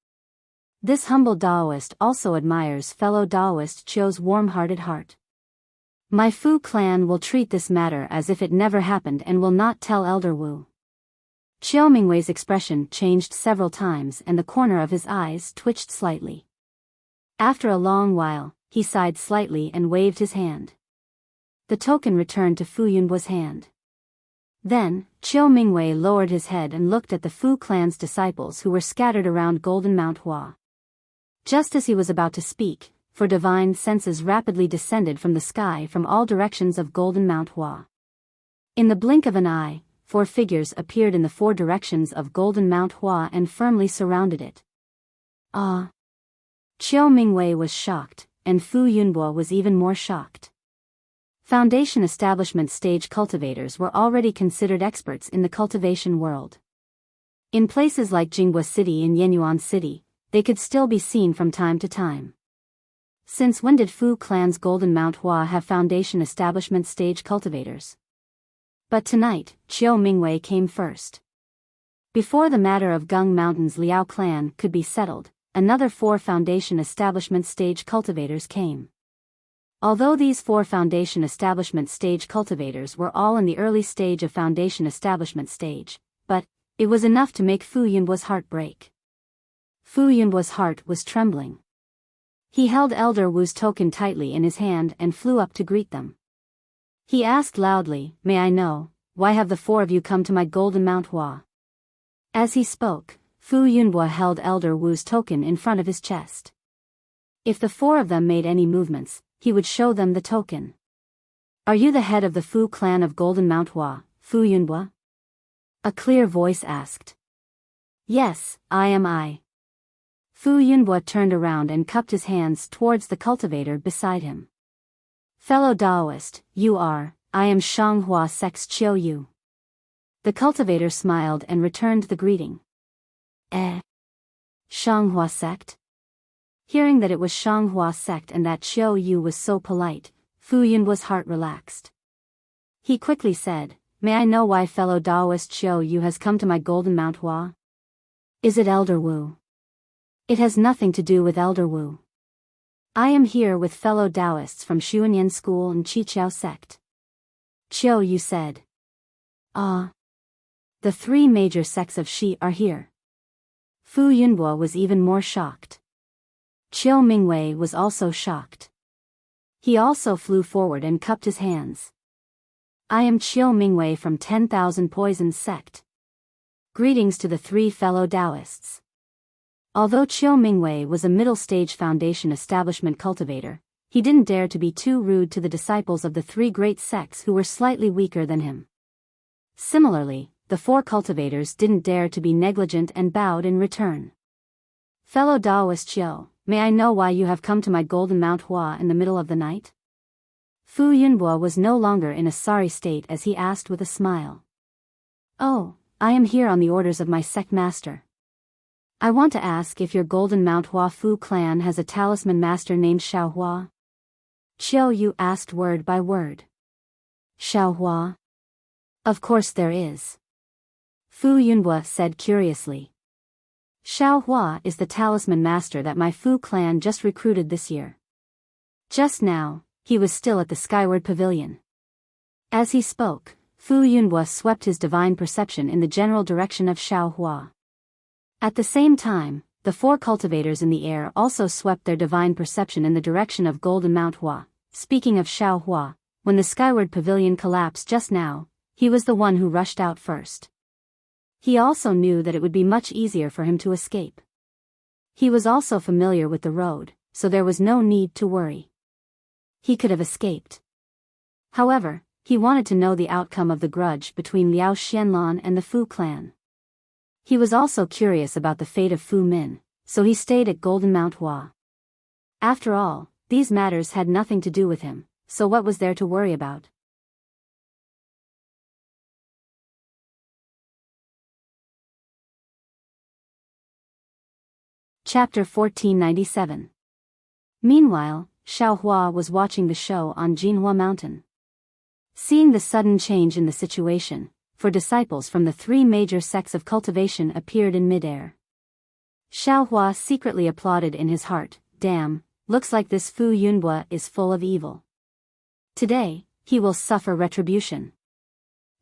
This humble Daoist also admires fellow Daoist Qiu's warm-hearted heart. My Fu clan will treat this matter as if it never happened and will not tell Elder Wu. Qiao Mingwei's expression changed several times and the corner of his eyes twitched slightly. After a long while, he sighed slightly and waved his hand. The token returned to Fu Yunbo's hand. Then, Qiao Mingwei lowered his head and looked at the Fu clan's disciples who were scattered around Golden Mount Hua. Just as he was about to speak, for divine senses rapidly descended from the sky from all directions of Golden Mount Hua. In the blink of an eye, 4 figures appeared in the 4 directions of Golden Mount Hua and firmly surrounded it. Ah! Qiao Mingwei was shocked, and Fu Yunbo was even more shocked. Foundation establishment stage cultivators were already considered experts in the cultivation world. In places like Jinghua City and Yenyuan City, they could still be seen from time to time. Since when did Fu clan's Golden Mount Hua have foundation establishment stage cultivators? But tonight, Qiao Mingwei came first. Before the matter of Gung Mountain's Liao clan could be settled, another 4 foundation establishment stage cultivators came. Although these 4 foundation establishment stage cultivators were all in the early stage of foundation establishment stage, but it was enough to make Fu Yunbo's heart break. Fu Yunbo's heart was trembling. He held Elder Wu's token tightly in his hand and flew up to greet them. He asked loudly, "May I know, why have the 4 of you come to my Golden Mount Hua?" As he spoke, Fu Yunbo held Elder Wu's token in front of his chest. If the 4 of them made any movements, he would show them the token. "Are you the head of the Fu clan of Golden Mount Hua, Fu Yunbo?" A clear voice asked. "Yes, I am I." Fu Yunbo turned around and cupped his hands towards the cultivator beside him. "Fellow Taoist, you are, I am Shanghua Sect's Qiao Yu." The cultivator smiled and returned the greeting. Shanghua Sect? Hearing that it was Shanghua Sect and that Qiao Yu was so polite, Fu Yunbo's heart relaxed. He quickly said, "May I know why fellow Taoist Qiao Yu has come to my Golden Mount Hua?" "Is it Elder Wu?" "It has nothing to do with Elder Wu. I am here with fellow Taoists from Xuanyan School and Chiqiao Sect." Qiao Yu said. "Ah. The 3 major sects of Shi are here." Fu Yunbo was even more shocked. Qiao Mingwei was also shocked. He also flew forward and cupped his hands. "I am Qiao Mingwei from 10,000 Poisons Sect. Greetings to the 3 fellow Taoists." Although Qiao Mingwei was a middle-stage foundation establishment cultivator, he didn't dare to be too rude to the disciples of the 3 great sects who were slightly weaker than him. Similarly, the 4 cultivators didn't dare to be negligent and bowed in return. "Fellow Taoist Qiao, may I know why you have come to my Golden Mount Hua in the middle of the night?" Fu Yunbo was no longer in a sorry state as he asked with a smile. "Oh, I am here on the orders of my sect master. I want to ask if your Golden Mount Hua Fu clan has a talisman master named Xiao Hua." Qiao Yu asked word by word. "Xiao Hua? Of course there is." Fu Yunbo said curiously. "Xiao Hua is the talisman master that my Fu clan just recruited this year." Just now, he was still at the Skyward Pavilion. As he spoke, Fu Yunbo swept his divine perception in the general direction of Xiao Hua. At the same time, the 4 cultivators in the air also swept their divine perception in the direction of Golden Mount Hua. Speaking of Xiao Hua, when the Skyward Pavilion collapsed just now, he was the one who rushed out first. He also knew that it would be much easier for him to escape. He was also familiar with the road, so there was no need to worry. He could have escaped. However, he wanted to know the outcome of the grudge between Liao Xianlan and the Fu clan. He was also curious about the fate of Fu Min, so he stayed at Golden Mount Hua. After all, these matters had nothing to do with him, so what was there to worry about? Chapter 1497. Meanwhile, Xiao Hua was watching the show on Jinhua Mountain. Seeing the sudden change in the situation, 4 disciples from the 3 major sects of cultivation appeared in midair. Xiao Hua secretly applauded in his heart, "Damn, looks like this Fu Yunbo is full of evil. Today, he will suffer retribution."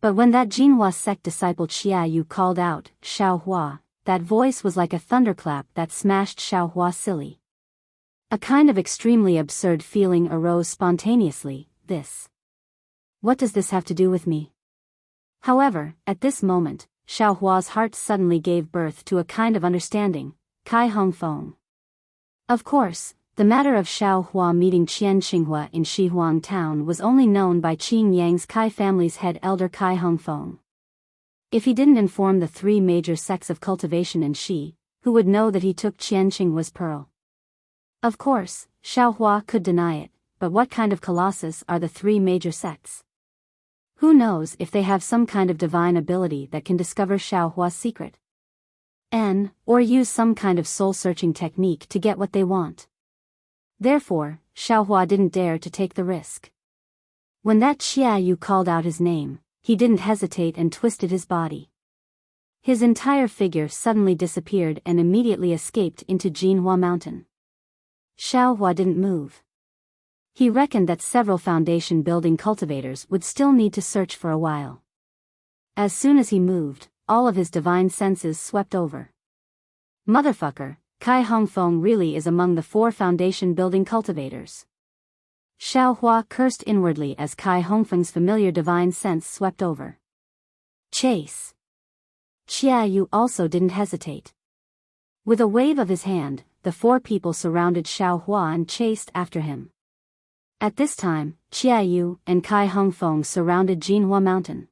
But when that Jinhua sect disciple Xia Yu called out, Xiaohua, that voice was like a thunderclap that smashed Xiaohua silly. A kind of extremely absurd feeling arose spontaneously. What does this have to do with me? However, at this moment, Xiaohua's heart suddenly gave birth to a kind of understanding, Kai Hongfeng. Of course, the matter of Xiaohua meeting Qian Xinghua in Shihuang town was only known by Qing Yang's Kai family's head elder Kai Hongfeng. If he didn't inform the three major sects of cultivation in Shi, who would know that he took Qian Xinghua's pearl? Of course, Xiaohua could deny it, but what kind of colossus are the three major sects? Who knows if they have some kind of divine ability that can discover Xiaohua's secret? Or use some kind of soul-searching technique to get what they want. Therefore, Xiaohua didn't dare to take the risk. When that Xia Yu called out his name, he didn't hesitate and twisted his body. His entire figure suddenly disappeared and immediately escaped into Jinhua Mountain. Xiaohua didn't move. He reckoned that several foundation building cultivators would still need to search for a while. As soon as he moved, all of his divine senses swept over. Motherfucker, Kai Hongfeng really is among the 4 foundation building cultivators. Xiaohua cursed inwardly as Kai Hongfeng's familiar divine sense swept over. Chase. Xia Yu also didn't hesitate. With a wave of his hand, the 4 people surrounded Xiaohua and chased after him. At this time, Xia Yu and Kai Hongfeng surrounded Jinhua Mountain.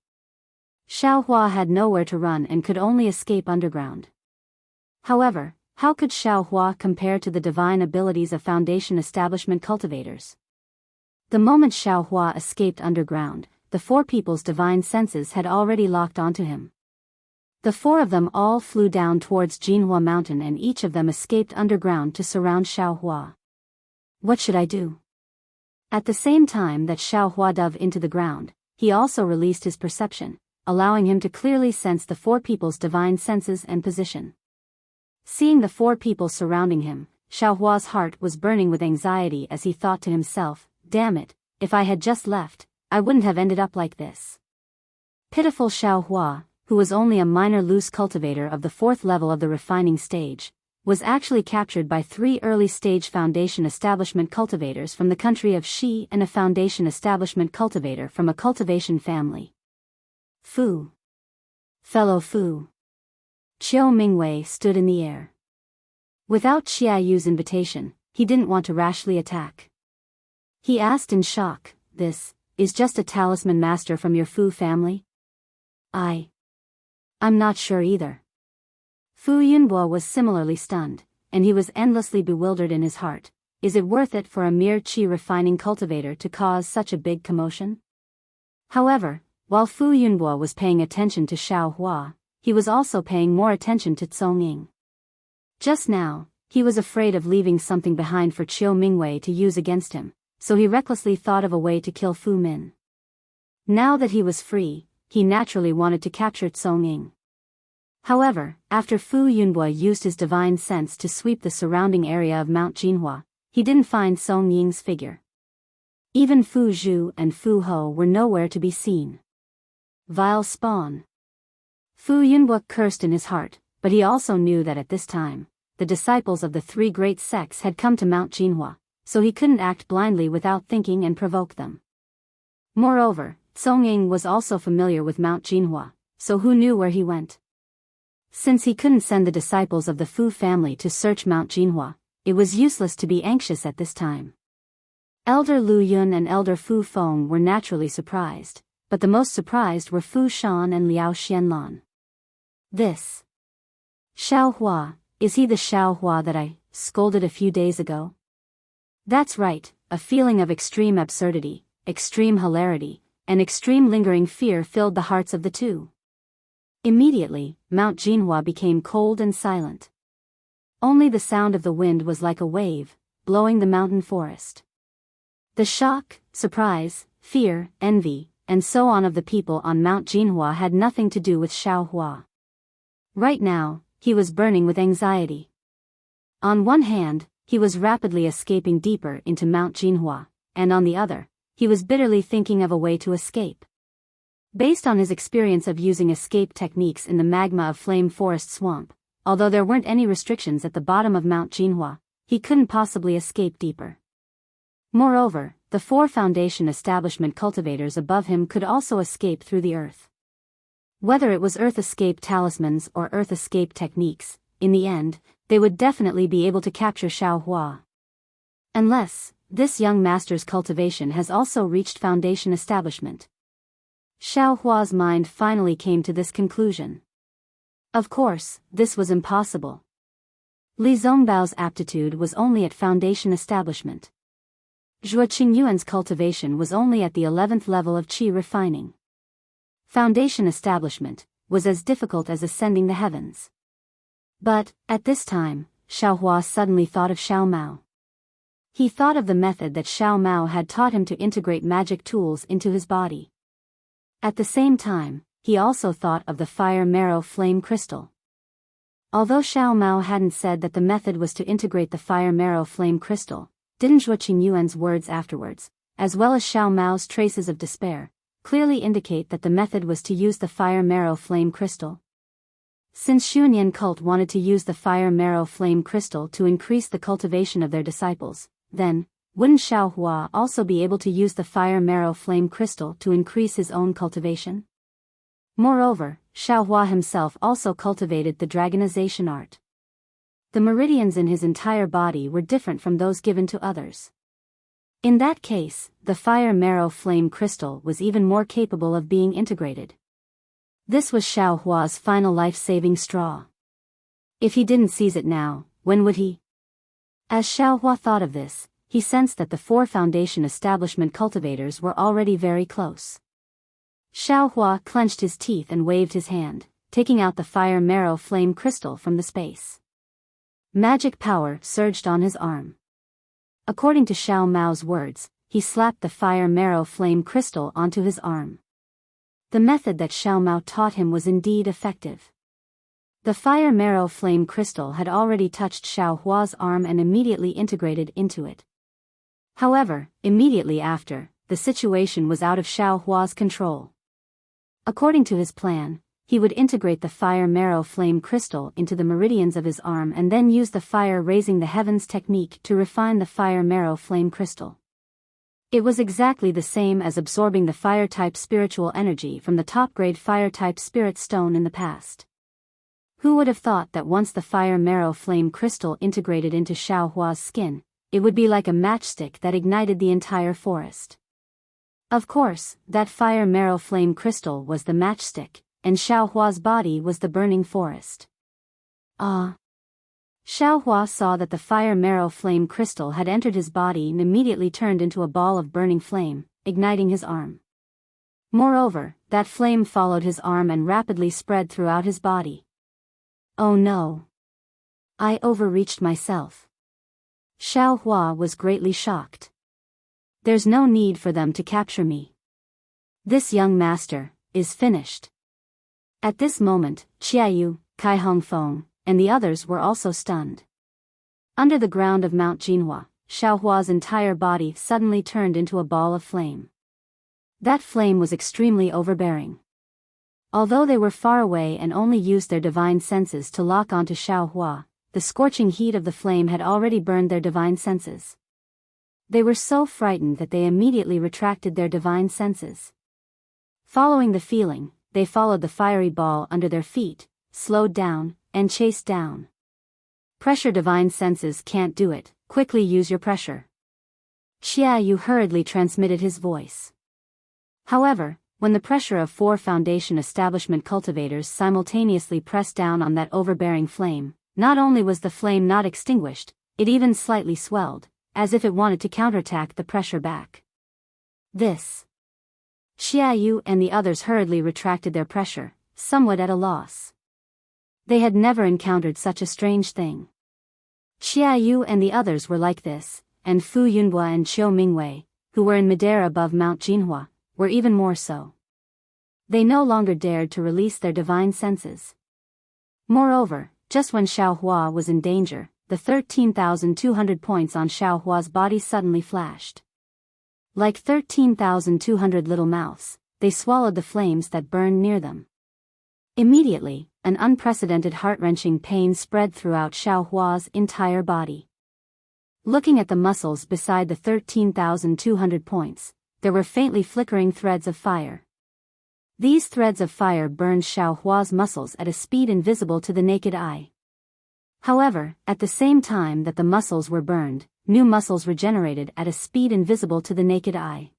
Xiaohua had nowhere to run and could only escape underground. However, how could Xiaohua compare to the divine abilities of foundation establishment cultivators? The moment Xiaohua escaped underground, the 4 people's divine senses had already locked onto him. The 4 of them all flew down towards Jinhua Mountain and each of them escaped underground to surround Xiaohua. What should I do? At the same time that Xiaohua dove into the ground, he also released his perception, allowing him to clearly sense the 4 people's divine senses and position. Seeing the 4 people surrounding him, Xiaohua's heart was burning with anxiety as he thought to himself, damn it, if I had just left, I wouldn't have ended up like this. Pitiful Xiaohua, who was only a minor loose cultivator of the 4th level of the refining stage, was actually captured by 3 early-stage foundation establishment cultivators from the country of Shi and a foundation establishment cultivator from a cultivation family. Fu. Fellow Fu. Qiu Mingwei stood in the air. Without Xia Yu's invitation, he didn't want to rashly attack. He asked in shock, "This is just a talisman master from your Fu family?" I'm not sure either. Fu Yunbo was similarly stunned, and he was endlessly bewildered in his heart. Is it worth it for a mere qi refining cultivator to cause such a big commotion? However, while Fu Yunbo was paying attention to Xiaohua, he was also paying more attention to Cong Ying. Just now, he was afraid of leaving something behind for Qiu Mingwei to use against him, so he recklessly thought of a way to kill Fu Min. Now that he was free, he naturally wanted to capture Cong Ying. However, after Fu Yunbo used his divine sense to sweep the surrounding area of Mount Jinhua, he didn't find Cong Ying's figure. Even Fu Zhu and Fu Ho were nowhere to be seen. Vile spawn. Fu Yunbo cursed in his heart, but he also knew that at this time, the disciples of the 3 great sects had come to Mount Jinhua, so he couldn't act blindly without thinking and provoke them. Moreover, Cong Ying was also familiar with Mount Jinhua, so who knew where he went? Since he couldn't send the disciples of the Fu family to search Mount Jinhua, it was useless to be anxious at this time. Elder Lu Yun and Elder Fu Feng were naturally surprised, but the most surprised were Fu Shan and Liao Xianlan. This Xiaohua, is he the Xiaohua that I scolded a few days ago? That's right, a feeling of extreme absurdity, extreme hilarity, and extreme lingering fear filled the hearts of the 2. Immediately, Mount Jinhua became cold and silent. Only the sound of the wind was like a wave, blowing the mountain forest. The shock, surprise, fear, envy, and so on of the people on Mount Jinhua had nothing to do with Xiaohua. Right now, he was burning with anxiety. On one hand, he was rapidly escaping deeper into Mount Jinhua, and on the other, he was bitterly thinking of a way to escape. Based on his experience of using escape techniques in the magma of Flame Forest Swamp, although there weren't any restrictions at the bottom of Mount Jinhua, he couldn't possibly escape deeper. Moreover, the 4 Foundation establishment cultivators above him could also escape through the earth. Whether it was earth escape talismans or earth escape techniques, in the end, they would definitely be able to capture Xiaohua. Unless, this young master's cultivation has also reached Foundation establishment. Xiaohua's mind finally came to this conclusion. Of course, this was impossible. Li Zongbao's aptitude was only at Foundation establishment. Zhuo Qingyuan's cultivation was only at the 11th level of qi refining. Foundation establishment was as difficult as ascending the heavens. But, at this time, Xiaohua suddenly thought of Xiao Mao. He thought of the method that Xiao Mao had taught him to integrate magic tools into his body. At the same time, he also thought of the fire marrow flame crystal. Although Xiao Mao hadn't said that the method was to integrate the fire marrow flame crystal, didn't Zhuo Qingyuan's words afterwards, as well as Xiao Mao's traces of despair, clearly indicate that the method was to use the fire marrow flame crystal? Since Xuanyan cult wanted to use the fire marrow flame crystal to increase the cultivation of their disciples, then, wouldn't Xiaohua also be able to use the fire marrow flame crystal to increase his own cultivation? Moreover, Xiaohua himself also cultivated the dragonization art. The meridians in his entire body were different from those given to others. In that case, the fire marrow flame crystal was even more capable of being integrated. This was Xiaohua's final life-saving straw. If he didn't seize it now, when would he? As Xiaohua thought of this, he sensed that the 4 Foundation establishment cultivators were already very close. Xiaohua clenched his teeth and waved his hand, taking out the fire marrow flame crystal from the space. Magic power surged on his arm. According to Xiao Mao's words, he slapped the fire marrow flame crystal onto his arm. The method that Xiao Mao taught him was indeed effective. The fire marrow flame crystal had already touched Xiaohua's arm and immediately integrated into it. However, immediately after, the situation was out of Xiaohua's control. According to his plan, he would integrate the fire marrow flame crystal into the meridians of his arm and then use the fire raising the heavens technique to refine the fire marrow flame crystal. It was exactly the same as absorbing the fire-type spiritual energy from the top-grade fire-type spirit stone in the past. Who would have thought that once the fire marrow flame crystal integrated into Xiaohua's skin, it would be like a matchstick that ignited the entire forest? Of course, that fire marrow flame crystal was the matchstick, and Xiaohua's body was the burning forest. Ah! Xiaohua saw that the fire marrow flame crystal had entered his body and immediately turned into a ball of burning flame, igniting his arm. Moreover, that flame followed his arm and rapidly spread throughout his body. Oh no! I overreached myself. Xiaohua was greatly shocked. There's no need for them to capture me. This young master is finished. At this moment, Qiayu, Kai Hongfeng, and the others were also stunned. Under the ground of Mount Jinhua, Xiaohua's entire body suddenly turned into a ball of flame. That flame was extremely overbearing. Although they were far away and only used their divine senses to lock onto Xiaohua, the scorching heat of the flame had already burned their divine senses. They were so frightened that they immediately retracted their divine senses. Following the feeling, they followed the fiery ball under their feet, slowed down, and chased down. Pressure divine senses can't do it, quickly use your pressure. Qiayu hurriedly transmitted his voice. However, when the pressure of 4 Foundation establishment cultivators simultaneously pressed down on that overbearing flame, not only was the flame not extinguished, it even slightly swelled, as if it wanted to counterattack the pressure back. This. Qiayu and the others hurriedly retracted their pressure, somewhat at a loss. They had never encountered such a strange thing. Qiayu and the others were like this, and Fu Yunhua and Qiu Mingwei, who were in midair above Mount Jinhua, were even more so. They no longer dared to release their divine senses. Moreover, just when Xiaohua was in danger, the 13,200 points on Xiaohua's body suddenly flashed. Like 13,200 little mouths, they swallowed the flames that burned near them. Immediately, an unprecedented heart-wrenching pain spread throughout Xiaohua's entire body. Looking at the muscles beside the 13,200 points, there were faintly flickering threads of fire. These threads of fire burned Xiaohua's muscles at a speed invisible to the naked eye. However, at the same time that the muscles were burned, new muscles regenerated at a speed invisible to the naked eye.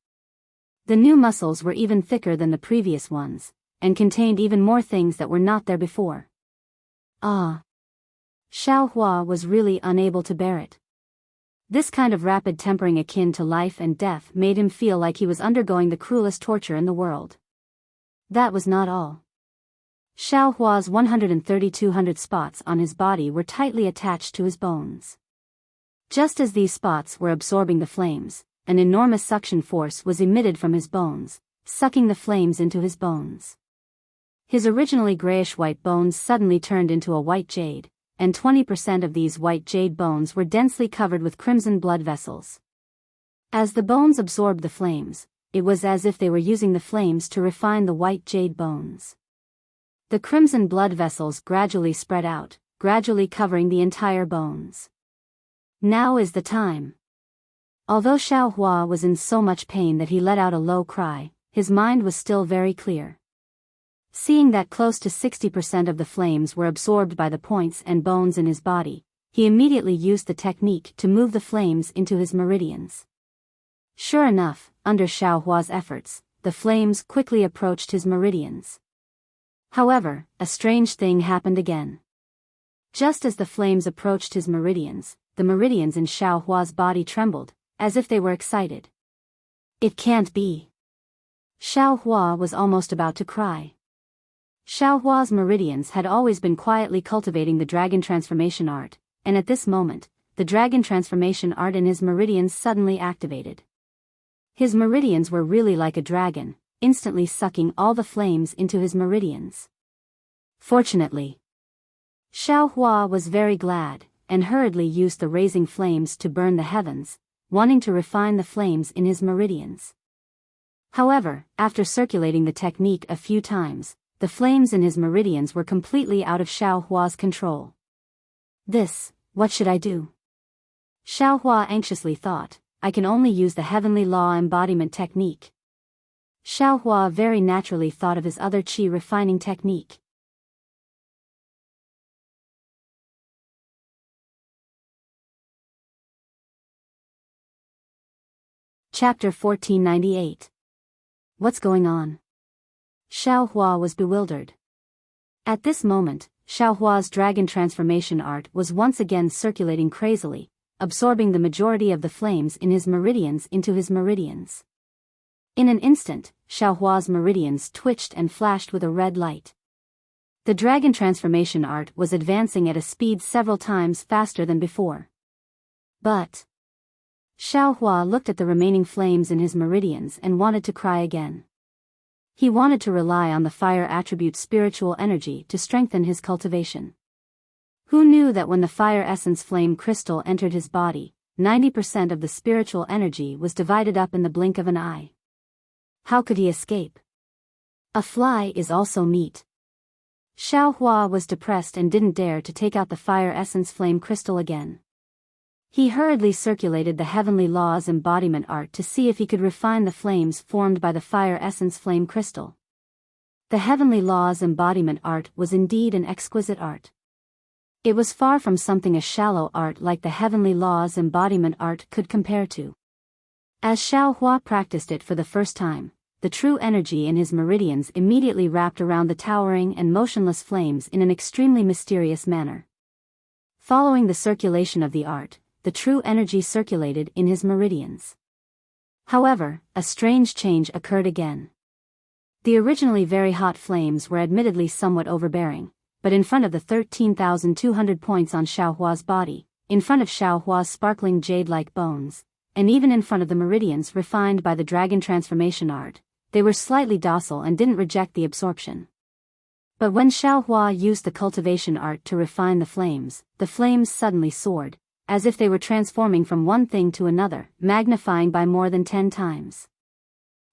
The new muscles were even thicker than the previous ones, and contained even more things that were not there before. Xiaohua was really unable to bear it. This kind of rapid tempering akin to life and death made him feel like he was undergoing the cruelest torture in the world. That was not all. Xiaohua's 132 spots on his body were tightly attached to his bones. Just as these spots were absorbing the flames, an enormous suction force was emitted from his bones, sucking the flames into his bones. His originally grayish-white bones suddenly turned into a white jade, and 20% of these white jade bones were densely covered with crimson blood vessels. As the bones absorbed the flames, it was as if they were using the flames to refine the white jade bones. The crimson blood vessels gradually spread out, gradually covering the entire bones. Now is the time. Although Xiaohua was in so much pain that he let out a low cry, his mind was still very clear. Seeing that close to 60% of the flames were absorbed by the points and bones in his body, he immediately used the technique to move the flames into his meridians. Sure enough, under Xiaohua's efforts, the flames quickly approached his meridians. However, a strange thing happened again. Just as the flames approached his meridians, the meridians in Xiaohua's body trembled, as if they were excited. It can't be. Xiaohua was almost about to cry. Xiaohua's meridians had always been quietly cultivating the dragon transformation art, and at this moment, the dragon transformation art in his meridians suddenly activated. His meridians were really like a dragon, instantly sucking all the flames into his meridians. Fortunately, Xiaohua was very glad, and hurriedly used the raising flames to burn the heavens, wanting to refine the flames in his meridians. However, after circulating the technique a few times, the flames in his meridians were completely out of Xiaohua's control. What should I do? Xiaohua anxiously thought, I can only use the heavenly law embodiment technique. Xiaohua very naturally thought of his other qi refining technique. Chapter 1498. What's going on? Xiaohua was bewildered. At this moment, Xiaohua's dragon transformation art was once again circulating crazily, absorbing the majority of the flames in his meridians into his meridians. In an instant, Xiaohua's meridians twitched and flashed with a red light. The dragon transformation art was advancing at a speed several times faster than before. But Xiaohua looked at the remaining flames in his meridians and wanted to cry again. He wanted to rely on the fire attribute's spiritual energy to strengthen his cultivation. Who knew that when the fire essence flame crystal entered his body, 90% of the spiritual energy was divided up in the blink of an eye? How could he escape? A fly is also meat. Xiaohua was depressed and didn't dare to take out the fire essence flame crystal again. He hurriedly circulated the heavenly law's embodiment art to see if he could refine the flames formed by the fire essence flame crystal. The heavenly law's embodiment art was indeed an exquisite art. It was far from something a shallow art like the heavenly law's embodiment art could compare to. As Xiaohua practiced it for the first time, the true energy in his meridians immediately wrapped around the towering and motionless flames in an extremely mysterious manner. Following the circulation of the art, the true energy circulated in his meridians. However, a strange change occurred again. The originally very hot flames were admittedly somewhat overbearing, but in front of the 13,200 points on Xiaohua's body, in front of Xiaohua's sparkling jade-like bones, and even in front of the meridians refined by the dragon transformation art, they were slightly docile and didn't reject the absorption. But when Xiaohua used the cultivation art to refine the flames suddenly soared, as if they were transforming from one thing to another, magnifying by more than 10 times.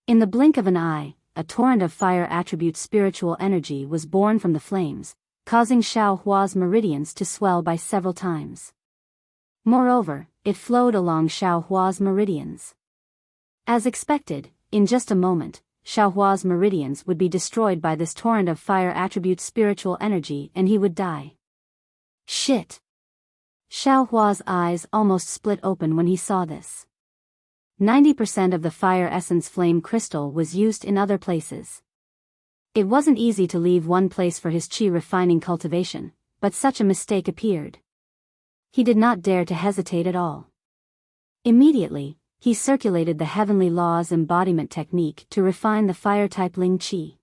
In the blink of an eye, a torrent of fire attribute spiritual energy was born from the flames, causing Xiao Hua's meridians to swell by several times. Moreover, it flowed along Xiao Hua's meridians. As expected, in just a moment, Xiao Hua's meridians would be destroyed by this torrent of fire attribute spiritual energy and he would die. Shit! Xiao Hua's eyes almost split open when he saw this. 90% of the fire essence flame crystal was used in other places. It wasn't easy to leave one place for his qi refining cultivation, but such a mistake appeared. He did not dare to hesitate at all. Immediately, he circulated the heavenly laws embodiment technique to refine the fire-type Ling Qi.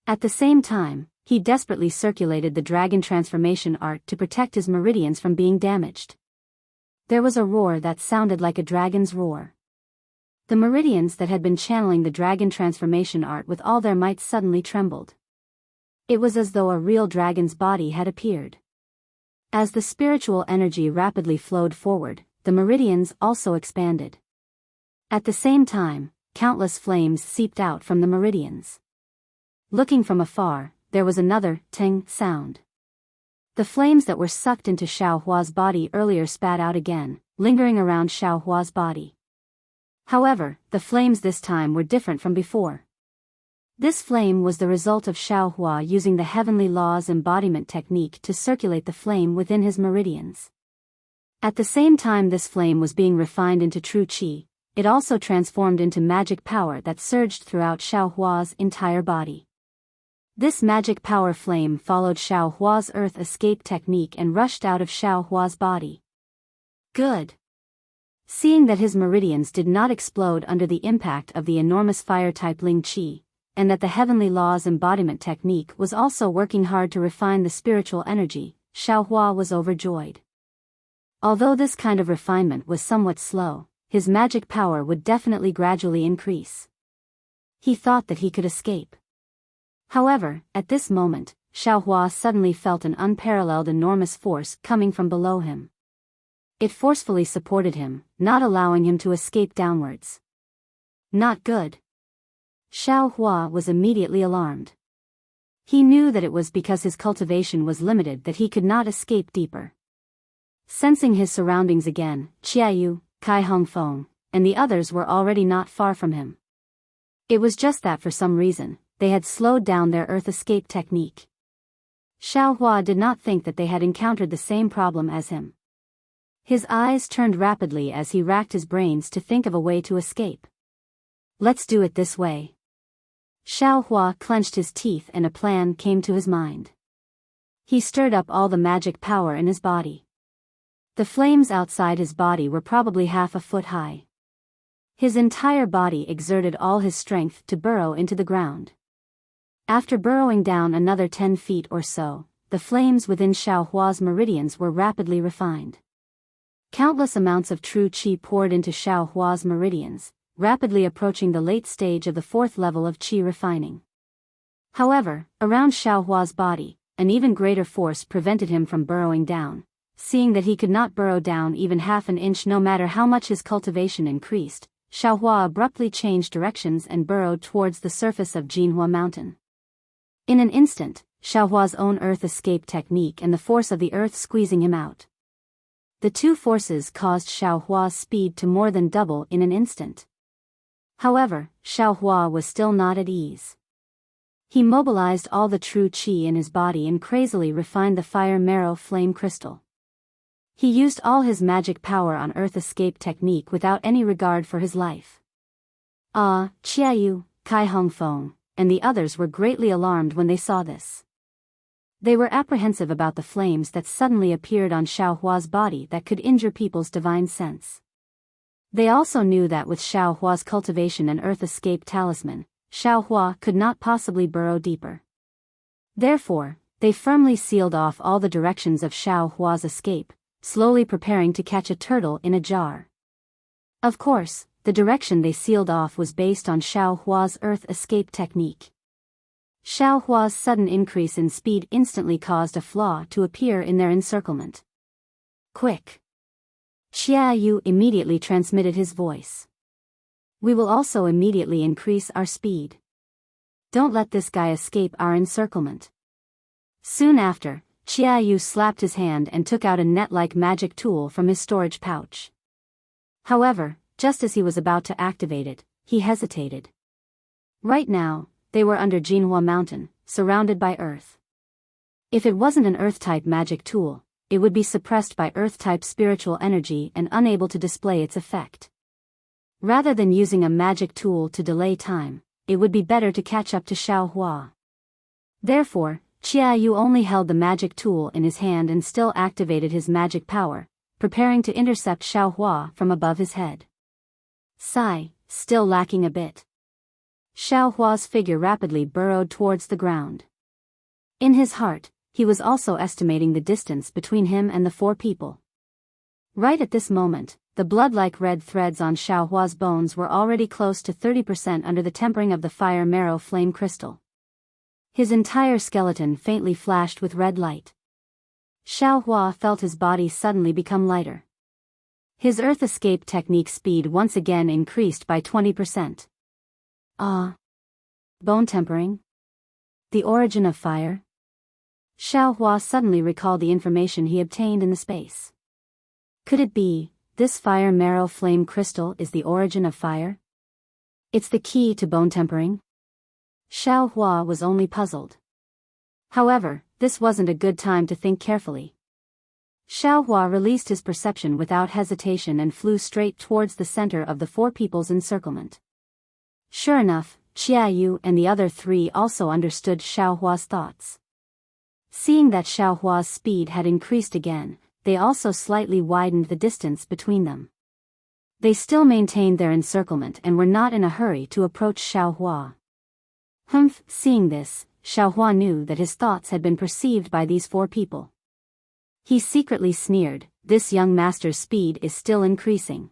At the same time, he desperately circulated the dragon transformation art to protect his meridians from being damaged. There was a roar that sounded like a dragon's roar. The meridians that had been channeling the dragon transformation art with all their might suddenly trembled. It was as though a real dragon's body had appeared. As the spiritual energy rapidly flowed forward, the meridians also expanded. At the same time, countless flames seeped out from the meridians. Looking from afar, there was another ting sound. The flames that were sucked into Xiao Hua's body earlier spat out again, lingering around Xiao Hua's body. However, the flames this time were different from before. This flame was the result of Xiao Hua using the heavenly laws embodiment technique to circulate the flame within his meridians. At the same time this flame was being refined into true qi, it also transformed into magic power that surged throughout Xiao Hua's entire body. This magic power flame followed Xiao Hua's earth escape technique and rushed out of Xiao Hua's body. Good. Seeing that his meridians did not explode under the impact of the enormous fire-type Ling Qi, and that the heavenly laws embodiment technique was also working hard to refine the spiritual energy, Xiao Hua was overjoyed. Although this kind of refinement was somewhat slow, his magic power would definitely gradually increase. He thought that he could escape. However, at this moment, Xiao Hua suddenly felt an unparalleled enormous force coming from below him. It forcefully supported him, not allowing him to escape downwards. Not good. Xiao Hua was immediately alarmed. He knew that it was because his cultivation was limited that he could not escape deeper. Sensing his surroundings again, Qiaoyu, Kai Hongfeng, and the others were already not far from him. It was just that for some reason, they had slowed down their earth escape technique. Xiao Hua did not think that they had encountered the same problem as him. His eyes turned rapidly as he racked his brains to think of a way to escape. Let's do it this way. Xiao Hua clenched his teeth and a plan came to his mind. He stirred up all the magic power in his body. The flames outside his body were probably half a foot high. His entire body exerted all his strength to burrow into the ground. After burrowing down another 10 feet or so, the flames within Xiao Hua's meridians were rapidly refined. Countless amounts of true qi poured into Xiao Hua's meridians, rapidly approaching the late stage of the 4th level of qi refining. However, around Xiao Hua's body, an even greater force prevented him from burrowing down. Seeing that he could not burrow down even half an inch no matter how much his cultivation increased, Xiao Hua abruptly changed directions and burrowed towards the surface of Jinhua Mountain. In an instant, Xiao Hua's own earth escape technique and the force of the earth squeezing him out. The two forces caused Xiao Hua's speed to more than double in an instant. However, Xiao Hua was still not at ease. He mobilized all the true qi in his body and crazily refined the fire marrow flame crystal. He used all his magic power on earth escape technique without any regard for his life. Qiaoyu, Kai Hongfeng, and the others were greatly alarmed when they saw this. They were apprehensive about the flames that suddenly appeared on Xiao Hua's body that could injure people's divine sense. They also knew that with Xiao Hua's cultivation and earth escape talisman, Xiao Hua could not possibly burrow deeper. Therefore, they firmly sealed off all the directions of Xiao Hua's escape, slowly preparing to catch a turtle in a jar. Of course, the direction they sealed off was based on Xiao Hua's earth escape technique. Xiao Hua's sudden increase in speed instantly caused a flaw to appear in their encirclement. Quick! Qiaoyu immediately transmitted his voice. We will also immediately increase our speed. Don't let this guy escape our encirclement. Soon after, Qiaoyu slapped his hand and took out a net-like magic tool from his storage pouch. However, just as he was about to activate it, he hesitated. Right now, they were under Jinhua Mountain, surrounded by Earth. If it wasn't an Earth-type magic tool, it would be suppressed by Earth-type spiritual energy and unable to display its effect. Rather than using a magic tool to delay time, it would be better to catch up to Xiaohua. Therefore, Qiaoyu only held the magic tool in his hand and still activated his magic power, preparing to intercept Xiaohua from above his head. Sigh, still lacking a bit. Xiaohua's figure rapidly burrowed towards the ground. In his heart, he was also estimating the distance between him and the four people. Right at this moment, the blood-like red threads on Xiaohua's bones were already close to 30% under the tempering of the fire marrow flame crystal. His entire skeleton faintly flashed with red light. Xiaohua felt his body suddenly become lighter. His earth escape technique speed once again increased by 20%. Bone tempering? The origin of fire? Xiaohua suddenly recalled the information he obtained in the space. Could it be, this fire marrow flame crystal is the origin of fire? It's the key to bone tempering? Xiaohua was only puzzled. However, this wasn't a good time to think carefully. Xiaohua released his perception without hesitation and flew straight towards the center of the four people's encirclement. Sure enough, Qiaoyu and the other three also understood Xiaohua's thoughts. Seeing that Xiaohua's speed had increased again, they also slightly widened the distance between them. They still maintained their encirclement and were not in a hurry to approach Xiaohua. Seeing this, Xiaohua knew that his thoughts had been perceived by these four people. He secretly sneered, this young master's speed is still increasing.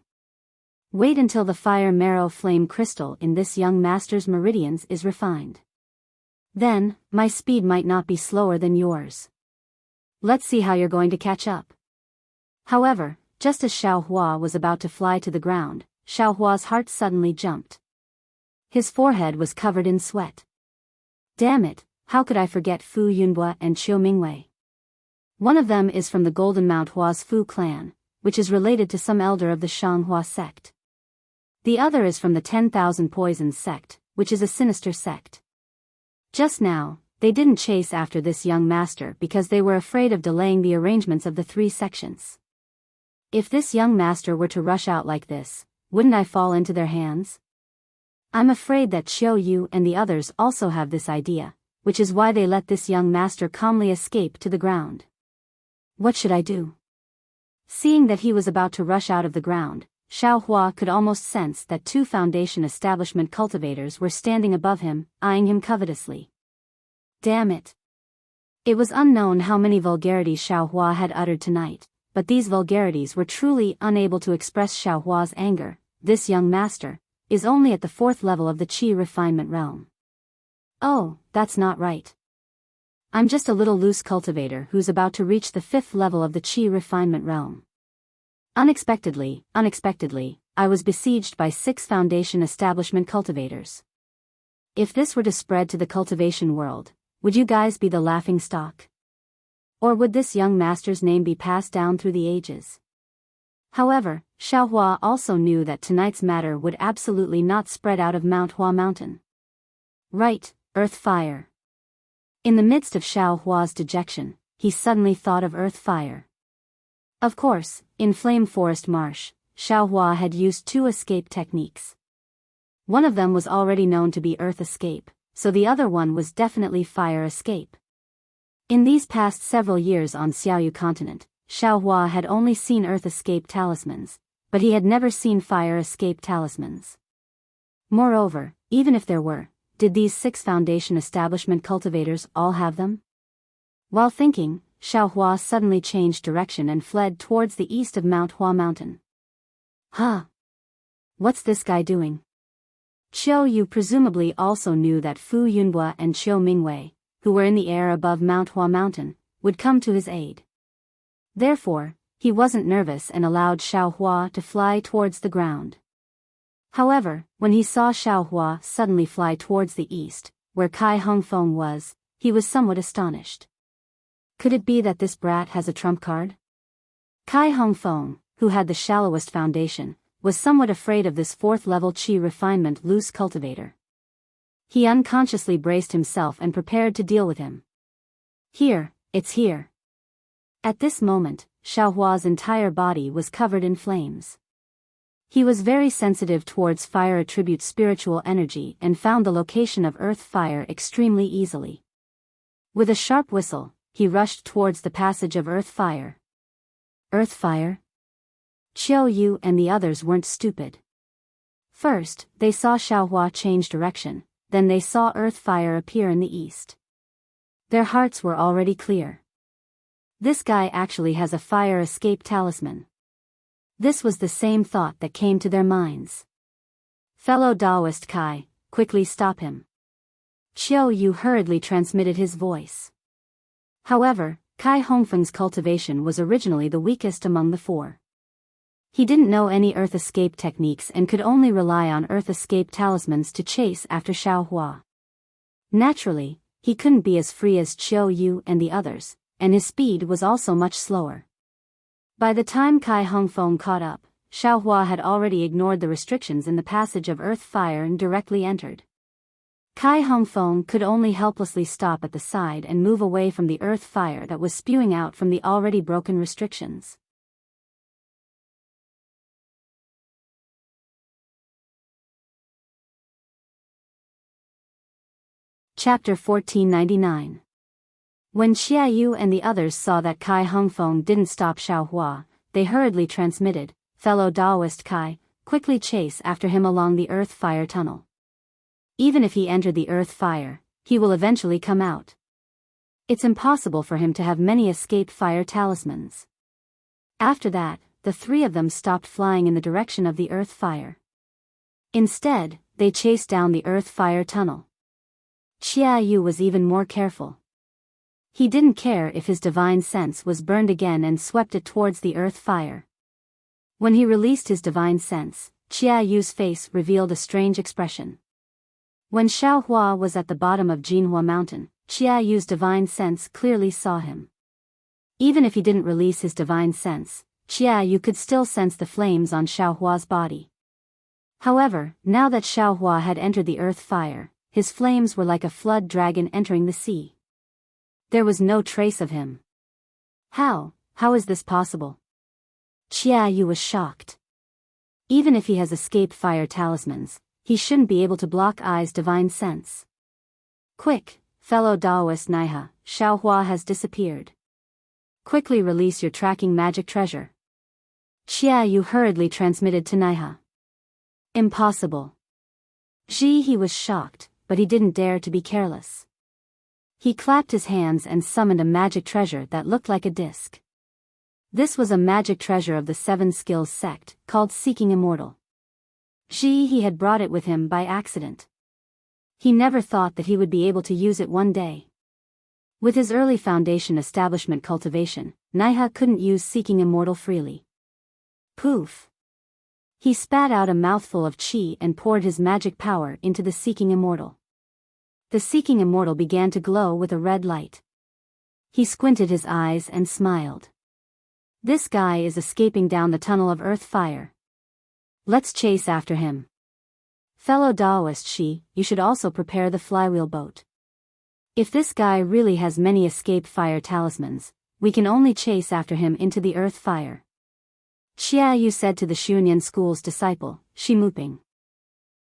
Wait until the fire marrow flame crystal in this young master's meridians is refined. Then, my speed might not be slower than yours. Let's see how you're going to catch up. However, just as Xiaohua was about to fly to the ground, Xiaohua's heart suddenly jumped. His forehead was covered in sweat. Damn it, how could I forget Fu Yunhua and Qiu Mingwei? One of them is from the Golden Mount Hua's Fu clan, which is related to some elder of the Shanghua sect. The other is from the 10,000 Poisons sect, which is a sinister sect. Just now, they didn't chase after this young master because they were afraid of delaying the arrangements of the three sections. If this young master were to rush out like this, wouldn't I fall into their hands? I'm afraid that Qiaoyu and the others also have this idea, which is why they let this young master calmly escape to the ground. What should I do? Seeing that he was about to rush out of the ground, Xiaohua could almost sense that two Foundation establishment cultivators were standing above him, eyeing him covetously. Damn it! It was unknown how many vulgarities Xiaohua had uttered tonight, but these vulgarities were truly unable to express Xiaohua's anger. This young master is only at the 4th level of the Qi refinement realm. Oh, that's not right. I'm just a little loose cultivator who's about to reach the 5th level of the Qi refinement realm. Unexpectedly, I was besieged by 6 Foundation establishment cultivators. If this were to spread to the cultivation world, would you guys be the laughing stock? Or would this young master's name be passed down through the ages? However, Xiaohua also knew that tonight's matter would absolutely not spread out of Mount Hua Mountain. Right, Earth Fire. In the midst of Xiaohua's dejection, he suddenly thought of Earth Fire. Of course, in Flame Forest Marsh, Xiaohua had used 2 escape techniques. One of them was already known to be Earth Escape, so the other one was definitely Fire Escape. In these past several years on Xiaoyu continent, Xiaohua had only seen Earth Escape talismans, but he had never seen Fire Escape talismans. Moreover, even if there were, did these 6 Foundation establishment cultivators all have them? While thinking, Xiaohua suddenly changed direction and fled towards the east of Mount Hua Mountain. Huh? What's this guy doing? Qiaoyu presumably also knew that Fu Yunhua and Qiu Mingwei, who were in the air above Mount Hua Mountain, would come to his aid. Therefore, he wasn't nervous and allowed Xiaohua to fly towards the ground. However, when he saw Xiaohua suddenly fly towards the east, where Kai Hongfeng was, he was somewhat astonished. Could it be that this brat has a trump card? Kai Hongfeng, who had the shallowest foundation, was somewhat afraid of this fourth-level qi refinement loose cultivator. He unconsciously braced himself and prepared to deal with him. Here, it's here. At this moment, Xiaohua's entire body was covered in flames. He was very sensitive towards fire attribute spiritual energy and found the location of earth fire extremely easily. With a sharp whistle, he rushed towards the passage of earth fire. Earth fire? Qiao Yu and the others weren't stupid. First, they saw Xiaohua change direction, then they saw earth fire appear in the east. Their hearts were already clear. This guy actually has a fire escape talisman. This was the same thought that came to their minds. Fellow Taoist Kai, quickly stop him. Qiao Yu hurriedly transmitted his voice. However, Kai Hongfeng's cultivation was originally the weakest among the four. He didn't know any earth escape techniques and could only rely on earth escape talismans to chase after Xiaohua. Naturally, he couldn't be as free as Qiao Yu and the others, and his speed was also much slower. By the time Kai Hongfeng caught up, Xiaohua had already ignored the restrictions in the passage of earth fire and directly entered. Kai Hongfeng could only helplessly stop at the side and move away from the earth fire that was spewing out from the already broken restrictions. Chapter 1499. When Xiaoyu and the others saw that Kai Hongfeng didn't stop Xiaohua, they hurriedly transmitted, fellow Taoist Kai, quickly chase after him along the earth fire tunnel. Even if he entered the earth fire, he will eventually come out. It's impossible for him to have many escape fire talismans. After that, the three of them stopped flying in the direction of the earth fire. Instead, they chased down the earth fire tunnel. Xiaoyu was even more careful. He didn't care if his divine sense was burned again and swept it towards the earth fire. When he released his divine sense, Xiaoyu's face revealed a strange expression. When Xiaohua was at the bottom of Jinhua Mountain, Xiaoyu's divine sense clearly saw him. Even if he didn't release his divine sense, Xiaoyu could still sense the flames on Xiaohua's body. However, now that Xiaohua had entered the earth fire, his flames were like a flood dragon entering the sea. There was no trace of him. How is this possible? Xiaoyu was shocked. Even if he has escaped fire talismans, he shouldn't be able to block Ai's divine sense. Quick, fellow Taoist Naiha, Xiaohua has disappeared. Quickly release your tracking magic treasure. Xiaoyu hurriedly transmitted to Naiha. Impossible. He was shocked, but he didn't dare to be careless. He clapped his hands and summoned a magic treasure that looked like a disc. This was a magic treasure of the Seven Skills sect, called Seeking Immortal. He had brought it with him by accident. He never thought that he would be able to use it one day. With his early foundation establishment cultivation, Naiha couldn't use Seeking Immortal freely. Poof! He spat out a mouthful of qi and poured his magic power into the Seeking Immortal. The Seeking Immortal began to glow with a red light. He squinted his eyes and smiled. This guy is escaping down the tunnel of earth fire. Let's chase after him. Fellow Taoist Shi, you should also prepare the flywheel boat. If this guy really has many escape fire talismans, we can only chase after him into the earth fire. Xiaoyu said to the Xunyan school's disciple, Shi Muping.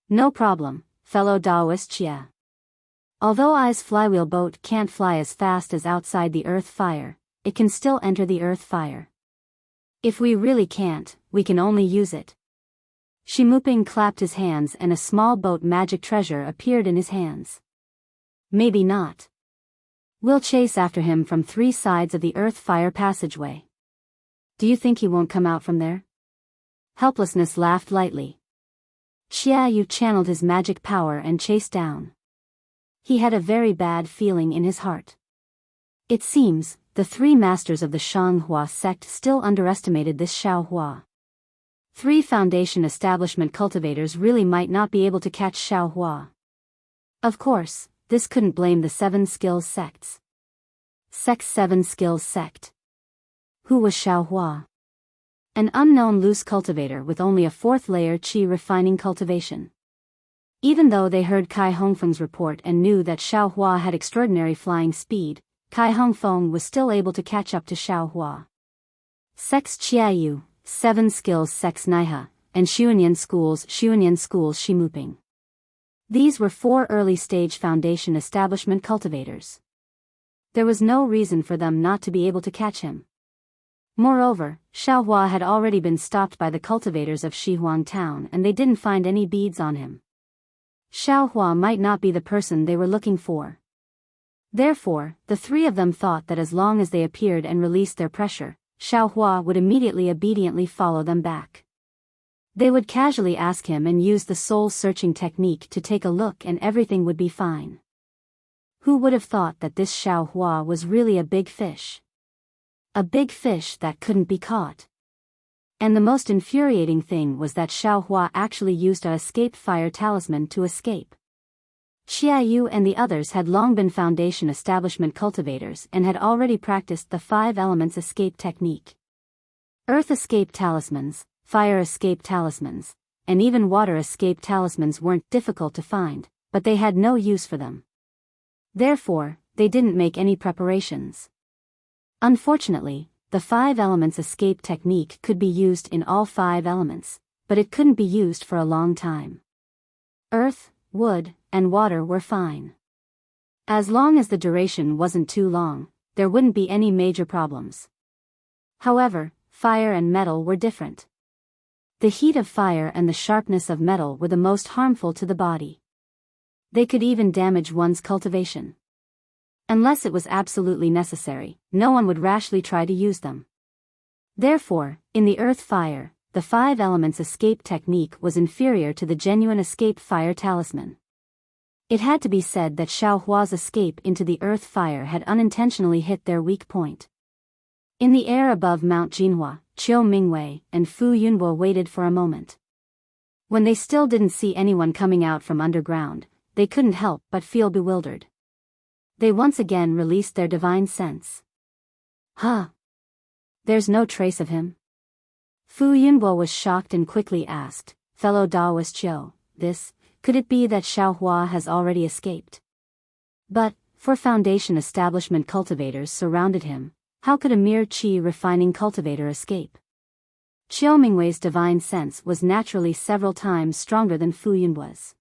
No problem, fellow Taoist Xia. Although Ai's flywheel boat can't fly as fast as outside the earth fire, it can still enter the earth fire. If we really can't, we can only use it. Shimuping clapped his hands and a small boat magic treasure appeared in his hands. Maybe not. We'll chase after him from three sides of the earth fire passageway. Do you think he won't come out from there? Helplessness laughed lightly. Xiaoyu channeled his magic power and chased down. He had a very bad feeling in his heart. It seems, the three masters of the Shanghua sect still underestimated this Xiaohua. Three foundation establishment cultivators really might not be able to catch Xiaohua. Of course, this couldn't blame the 7 skills sects. Sect 7 skills sect. Who was Xiaohua? An unknown loose cultivator with only a 4th layer qi refining cultivation. Even though they heard Kai Hongfeng's report and knew that Xiaohua had extraordinary flying speed, Kai Hongfeng was still able to catch up to Xiaohua. Sects Qiayu, 7 skills sects Naiha, and Xuanyan schools Shimuping. These were 4 early-stage foundation establishment cultivators. There was no reason for them not to be able to catch him. Moreover, Xiaohua had already been stopped by the cultivators of Shihuang town and they didn't find any beads on him. Xiaohua might not be the person they were looking for. Therefore, the 3 of them thought that as long as they appeared and released their pressure, Xiaohua would immediately obediently follow them back. They would casually ask him and use the soul-searching technique to take a look and everything would be fine. Who would have thought that this Xiaohua was really a big fish? A big fish that couldn't be caught. And the most infuriating thing was that Xiaohua actually used a escape fire talisman to escape. Qiayu and the others had long been foundation establishment cultivators and had already practiced the 5 elements escape technique. Earth escape talismans, fire escape talismans, and even water escape talismans weren't difficult to find, but they had no use for them. Therefore, they didn't make any preparations. Unfortunately, the 5 elements escape technique could be used in all 5 elements, but it couldn't be used for a long time. Earth, wood, and water were fine. As long as the duration wasn't too long, there wouldn't be any major problems. However, fire and metal were different. The heat of fire and the sharpness of metal were the most harmful to the body. They could even damage one's cultivation. Unless it was absolutely necessary, no one would rashly try to use them. Therefore, in the earth fire, the 5 elements escape technique was inferior to the genuine escape fire talisman. It had to be said that Xiaohua's escape into the earth fire had unintentionally hit their weak point. In the air above Mount Jinhua, Qiu Mingwei and Fu Yunbo waited for a moment. When they still didn't see anyone coming out from underground, they couldn't help but feel bewildered. They once again released their divine sense. Huh? There's no trace of him? Fu Yunbo was shocked and quickly asked, fellow Daoist Qiu, could it be that Xiaohua has already escaped? But, 4 foundation establishment cultivators surrounded him. How could a mere qi refining cultivator escape? Qiu Mingwei's divine sense was naturally several times stronger than Fu Yunbo's.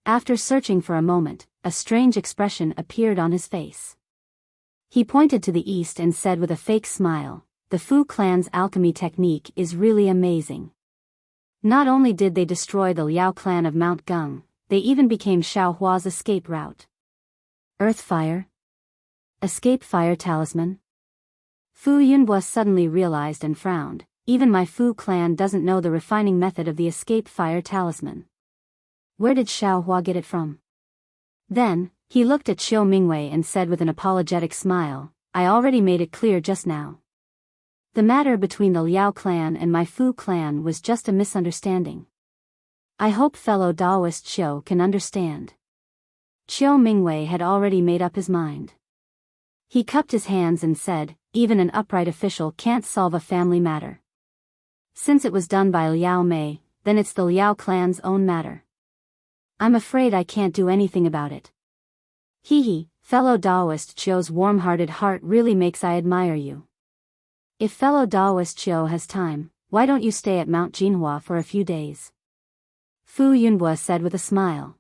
After searching for a moment, a strange expression appeared on his face. He pointed to the east and said with a fake smile, the Fu clan's alchemy technique is really amazing. Not only did they destroy the Liao clan of Mount Gung, they even became Xiaohua's escape route. Earth fire? Escape fire talisman? Fu Yunbo suddenly realized and frowned, even my Fu clan doesn't know the refining method of the escape fire talisman. Where did Xiaohua get it from? Then, he looked at Qiu Mingwei and said with an apologetic smile, I already made it clear just now. The matter between the Liao clan and my Fu clan was just a misunderstanding. I hope fellow Daoist Qiu can understand. Qiu Mingwei had already made up his mind. He cupped his hands and said, even an upright official can't solve a family matter. Since it was done by Liao Mei, then it's the Liao clan's own matter. I'm afraid I can't do anything about it. Hee, fellow Daoist Qiu's warm-hearted heart really makes I admire you. If fellow Daoist Qiu has time, why don't you stay at Mount Jinhua for a few days? Fu Yunbo said with a smile.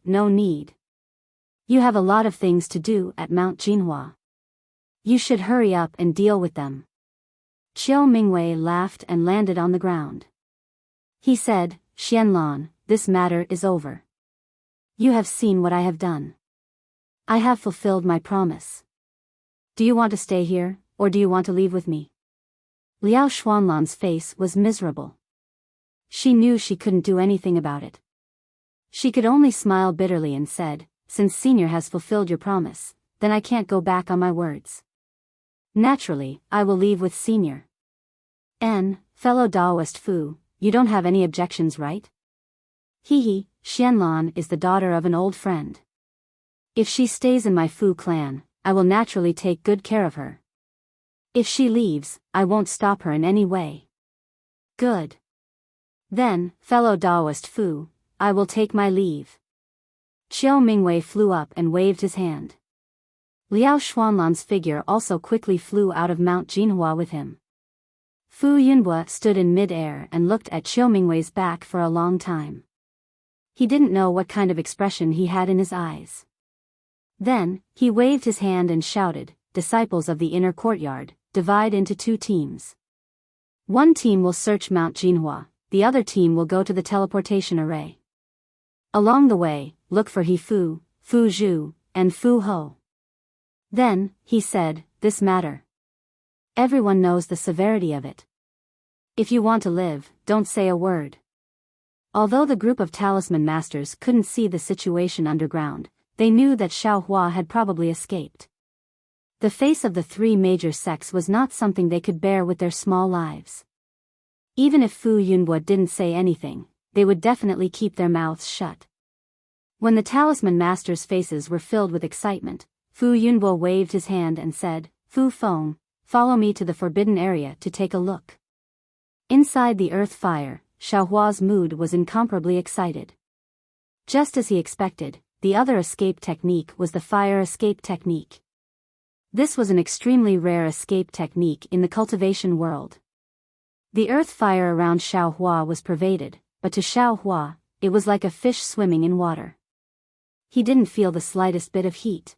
No need. You have a lot of things to do at Mount Jinhua. You should hurry up and deal with them. Qiu Mingwei laughed and landed on the ground. He said, Xianlan, this matter is over. You have seen what I have done. I have fulfilled my promise. Do you want to stay here, or do you want to leave with me? Liao Xuanlan's face was miserable. She knew she couldn't do anything about it. She could only smile bitterly and said, since Senior has fulfilled your promise, then I can't go back on my words. Naturally, I will leave with Senior. Fellow Daoist Fu, you don't have any objections, right? Xianlan is the daughter of an old friend. If she stays in my Fu clan, I will naturally take good care of her. If she leaves, I won't stop her in any way. Good. Then, fellow Daoist Fu, I will take my leave. Qiao Mingwei flew up and waved his hand. Liao Xuanlan's figure also quickly flew out of Mount Jinhua with him. Fu Yunhua stood in mid-air and looked at Qiao Mingwei's back for a long time. He didn't know what kind of expression he had in his eyes. Then, he waved his hand and shouted, "Disciples of the inner courtyard, divide into 2 teams. One team will search Mount Jinhua, the other team will go to the teleportation array. Along the way, look for He Fu, Fu Zhu, and Fu Ho." Then, he said, "This matter. Everyone knows the severity of it. If you want to live, don't say a word." Although the group of talisman masters couldn't see the situation underground, they knew that Xiaohua had probably escaped. The face of the 3 major sects was not something they could bear with their small lives. Even if Fu Yunhua didn't say anything, they would definitely keep their mouths shut. When the talisman masters' faces were filled with excitement, Fu Yunhua waved his hand and said, "Fu Feng, follow me to the forbidden area to take a look." Inside the earth fire, Xiaohua's mood was incomparably excited. Just as he expected, the other escape technique was the fire escape technique. This was an extremely rare escape technique in the cultivation world. The earth fire around Xiaohua was pervaded, but to Xiaohua, it was like a fish swimming in water. He didn't feel the slightest bit of heat.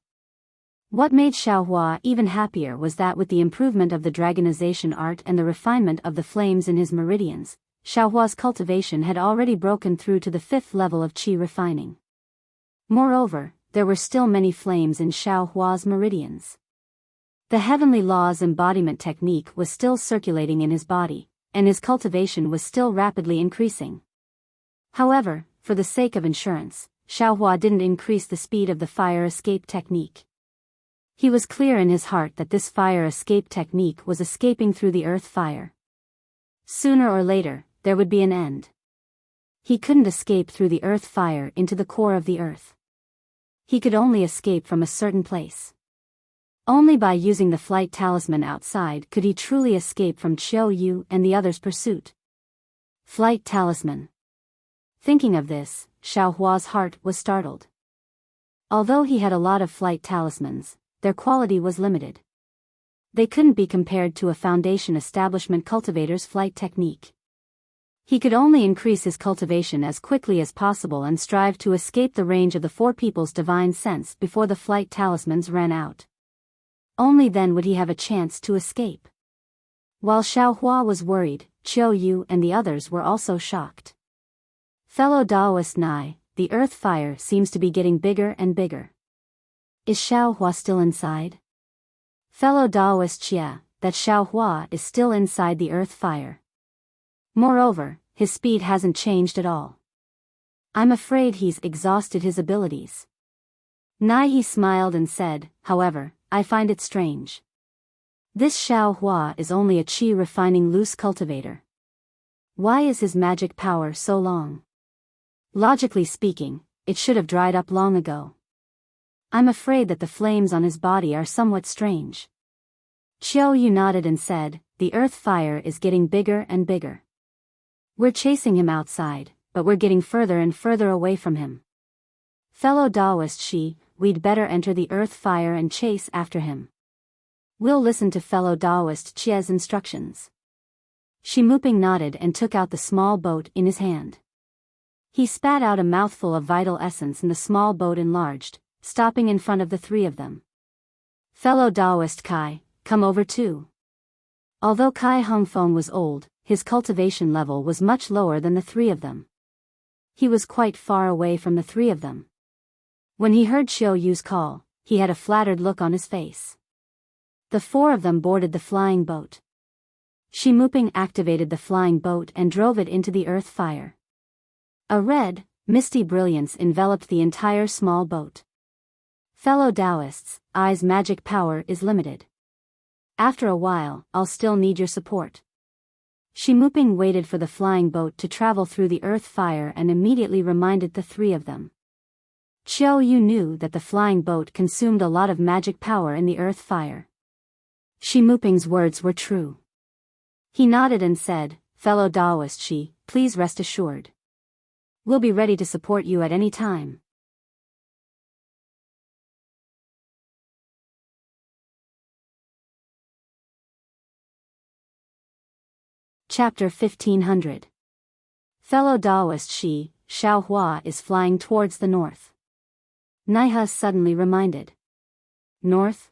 What made Xiaohua even happier was that with the improvement of the dragonization art and the refinement of the flames in his meridians, Xiaohua's cultivation had already broken through to the 5th level of qi refining. Moreover, there were still many flames in Xiaohua's meridians. The heavenly laws embodiment technique was still circulating in his body, and his cultivation was still rapidly increasing. However, for the sake of insurance, Xiaohua didn't increase the speed of the fire escape technique. He was clear in his heart that this fire escape technique was escaping through the earth fire. Sooner or later, there would be an end. He couldn't escape through the earth fire into the core of the earth. He could only escape from a certain place. Only by using the flight talisman outside could he truly escape from Qiao Yu and the others' pursuit. Flight talisman. Thinking of this, Xiaohua's heart was startled. Although he had a lot of flight talismans, their quality was limited. They couldn't be compared to a foundation establishment cultivator's flight technique. He could only increase his cultivation as quickly as possible and strive to escape the range of the 4 people's divine sense before the flight talismans ran out. Only then would he have a chance to escape. While Xiaohua was worried, Qiao Yu and the others were also shocked. Fellow Daoist Nai, the earth fire seems to be getting bigger and bigger. Is Xiaohua still inside? Fellow Daoist Xia, that Xiaohua is still inside the earth fire. Moreover, his speed hasn't changed at all. I'm afraid he's exhausted his abilities. Nai smiled and said, "However, I find it strange. This Xiaohua is only a qi refining loose cultivator. Why is his magic power so long? Logically speaking, it should have dried up long ago. I'm afraid that the flames on his body are somewhat strange." Qiao Yu nodded and said, "The earth fire is getting bigger and bigger. We're chasing him outside, but we're getting further and further away from him. Fellow Daoist Shi, we'd better enter the earth fire and chase after him. We'll listen to fellow Daoist Chia's instructions." Shi Muping nodded and took out the small boat in his hand. He spat out a mouthful of vital essence and the small boat enlarged, stopping in front of the 3 of them. "Fellow Daoist Kai, come over too." Although Kai Hongfeng was old, his cultivation level was much lower than the 3 of them. He was quite far away from the 3 of them. When he heard Qiao Yu's call, he had a flattered look on his face. The 4 of them boarded the flying boat. Shi Muping activated the flying boat and drove it into the earth fire. A red, misty brilliance enveloped the entire small boat. Fellow Taoists, I's magic power is limited. After a while, I'll still need your support. Shi Muping waited for the flying boat to travel through the earth fire and immediately reminded the 3 of them. Xiao Yu knew that the flying boat consumed a lot of magic power in the earth fire. Shi Muping's words were true. He nodded and said, "Fellow Daoist Shi, please rest assured. We'll be ready to support you at any time." Chapter 1500. Fellow Daoist Shi, Xiao Hua is flying towards the north. Naiha suddenly reminded. North?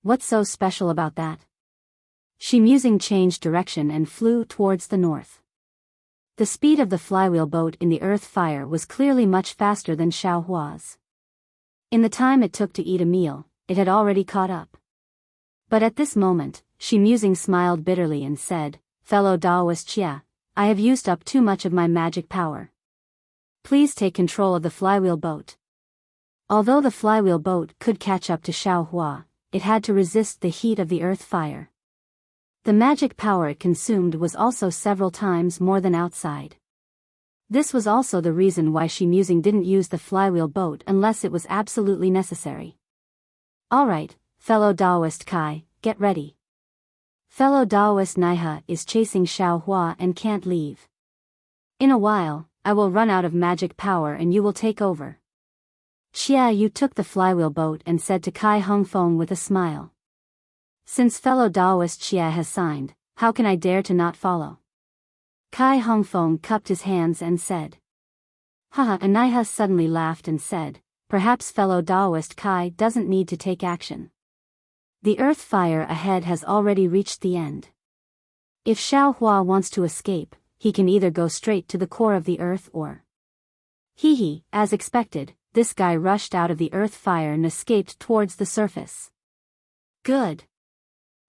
What's so special about that? Shi musing changed direction and flew towards the north. The speed of the flywheel boat in the earth fire was clearly much faster than Xiao Hua's. In the time it took to eat a meal, it had already caught up. But at this moment, Shi musing smiled bitterly and said, "Fellow Daoist Xia, I have used up too much of my magic power. Please take control of the flywheel boat." Although the flywheel boat could catch up to Xiao Hua, it had to resist the heat of the earth fire. The magic power it consumed was also several times more than outside. This was also the reason why Shi musing didn't use the flywheel boat unless it was absolutely necessary. "Alright, fellow Daoist Kai, get ready. Fellow Daoist Naiha is chasing Xiao Hua and can't leave. In a while, I will run out of magic power and you will take over." Xia Yu took the flywheel boat and said to Kai Hongfeng with a smile. "Since fellow Daoist Xia has signed, how can I dare to not follow?" Kai Hongfeng cupped his hands and said. Haha, and Naiha suddenly laughed and said, "Perhaps fellow Daoist Kai doesn't need to take action. The earth fire ahead has already reached the end. If Xiao Hua wants to escape, he can either go straight to the core of the earth or..." Hee, as expected, this guy rushed out of the earth fire and escaped towards the surface. "Good."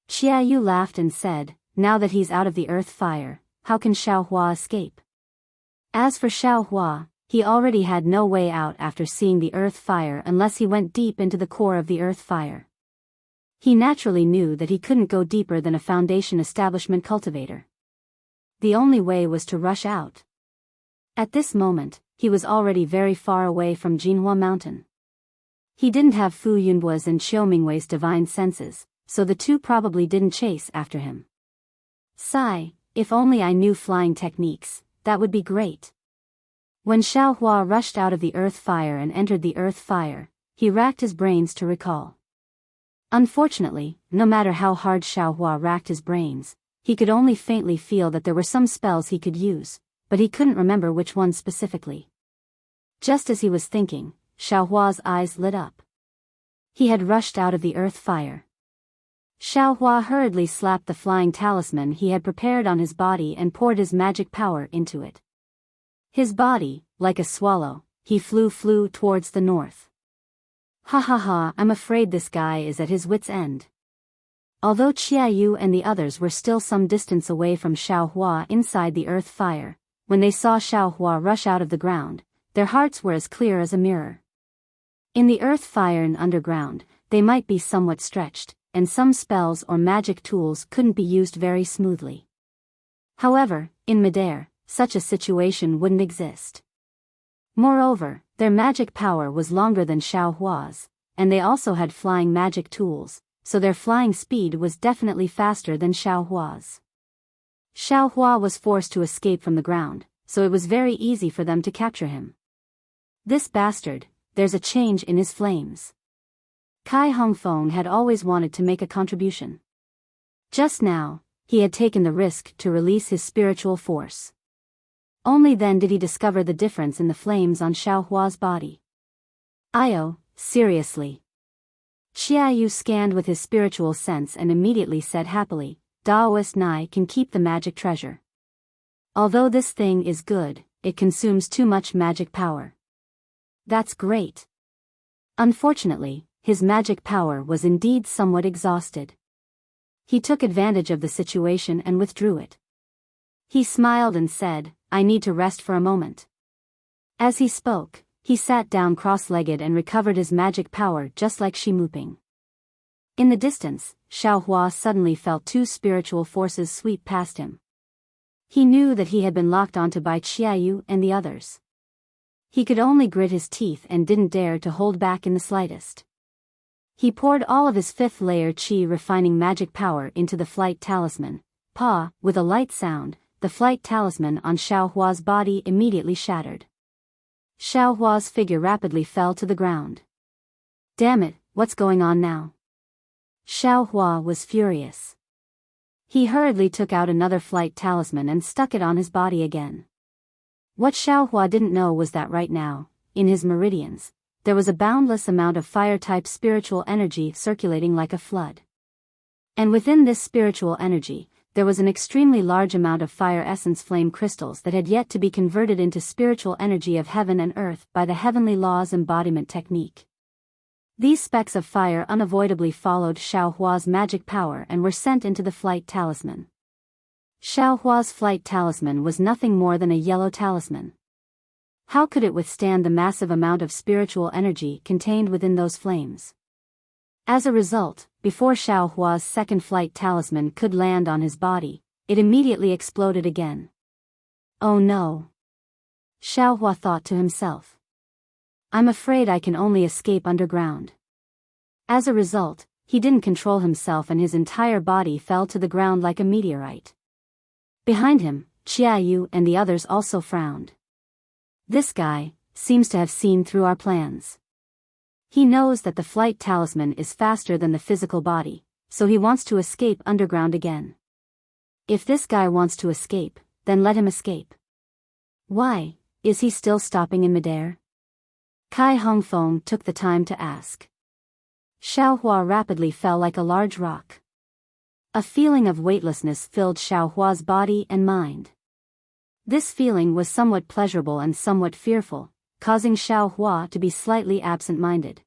Xia Yu laughed and said, "Now that he's out of the earth fire, how can Xiao Hua escape?" As for Xiao Hua, he already had no way out after seeing the earth fire unless he went deep into the core of the earth fire. He naturally knew that he couldn't go deeper than a foundation establishment cultivator. The only way was to rush out. At this moment, he was already very far away from Jinhua Mountain. He didn't have Fu Yunbua's and Qiu Mingwei's divine senses, so the two probably didn't chase after him. Sigh, if only I knew flying techniques, that would be great. When Xiao Hua rushed out of the earth fire and entered the earth fire, he racked his brains to recall. Unfortunately, no matter how hard Xiao Hua racked his brains, he could only faintly feel that there were some spells he could use, but he couldn't remember which ones specifically. Just as he was thinking, Xiao Hua's eyes lit up. He had rushed out of the earth fire. Xiao Hua hurriedly slapped the flying talisman he had prepared on his body and poured his magic power into it. His body, like a swallow, he flew towards the north. Ha, I'm afraid this guy is at his wit's end. Although Xia Yu and the others were still some distance away from Xiao Hua inside the earth fire, when they saw Xiao Hua rush out of the ground, their hearts were as clear as a mirror. In the earth fire and underground, they might be somewhat stretched, and some spells or magic tools couldn't be used very smoothly. However, in midair, such a situation wouldn't exist. Moreover, their magic power was longer than Xiao Hua's, and they also had flying magic tools, so their flying speed was definitely faster than Xiao Hua's. Xiao Hua was forced to escape from the ground, so it was very easy for them to capture him. This bastard, there's a change in his flames. Kai Hongfeng had always wanted to make a contribution. Just now, he had taken the risk to release his spiritual force. Only then did he discover the difference in the flames on Xiao Hua's body. Io, seriously. Xia Yu scanned with his spiritual sense and immediately said happily, "Daoist Nai can keep the magic treasure. Although this thing is good, it consumes too much magic power." "That's great." Unfortunately, his magic power was indeed somewhat exhausted. He took advantage of the situation and withdrew it. He smiled and said, "I need to rest for a moment." As he spoke, he sat down cross-legged and recovered his magic power just like Shi Muping. In the distance, Xiao Hua suddenly felt two spiritual forces sweep past him. He knew that he had been locked onto by Xia Yu and the others. He could only grit his teeth and didn't dare to hold back in the slightest. He poured all of his fifth layer chi refining magic power into the flight talisman. With a light sound, the flight talisman on Xiaohua's body immediately shattered. Xiaohua's figure rapidly fell to the ground. Damn it, what's going on now? Xiaohua was furious. He hurriedly took out another flight talisman and stuck it on his body again. What Xiaohua didn't know was that right now, in his meridians, there was a boundless amount of fire-type spiritual energy circulating like a flood. And within this spiritual energy, there was an extremely large amount of fire essence flame crystals that had yet to be converted into spiritual energy of heaven and earth by the heavenly laws embodiment technique. These specks of fire unavoidably followed Xiaohua's magic power and were sent into the flight talisman. Xiaohua's flight talisman was nothing more than a yellow talisman. How could it withstand the massive amount of spiritual energy contained within those flames? As a result, before Xiaohua's second flight talisman could land on his body, it immediately exploded again. Oh no! Xiaohua thought to himself. I'm afraid I can only escape underground. As a result, he didn't control himself and his entire body fell to the ground like a meteorite. Behind him, Qiayu and the others also frowned. This guy seems to have seen through our plans. He knows that the flight talisman is faster than the physical body, so he wants to escape underground again. If this guy wants to escape, then let him escape. Why, is he still stopping in midair? Kai Hongfeng took the time to ask. Xiaohua rapidly fell like a large rock. A feeling of weightlessness filled Xiaohua's body and mind. This feeling was somewhat pleasurable and somewhat fearful, causing Xiaohua to be slightly absent-minded.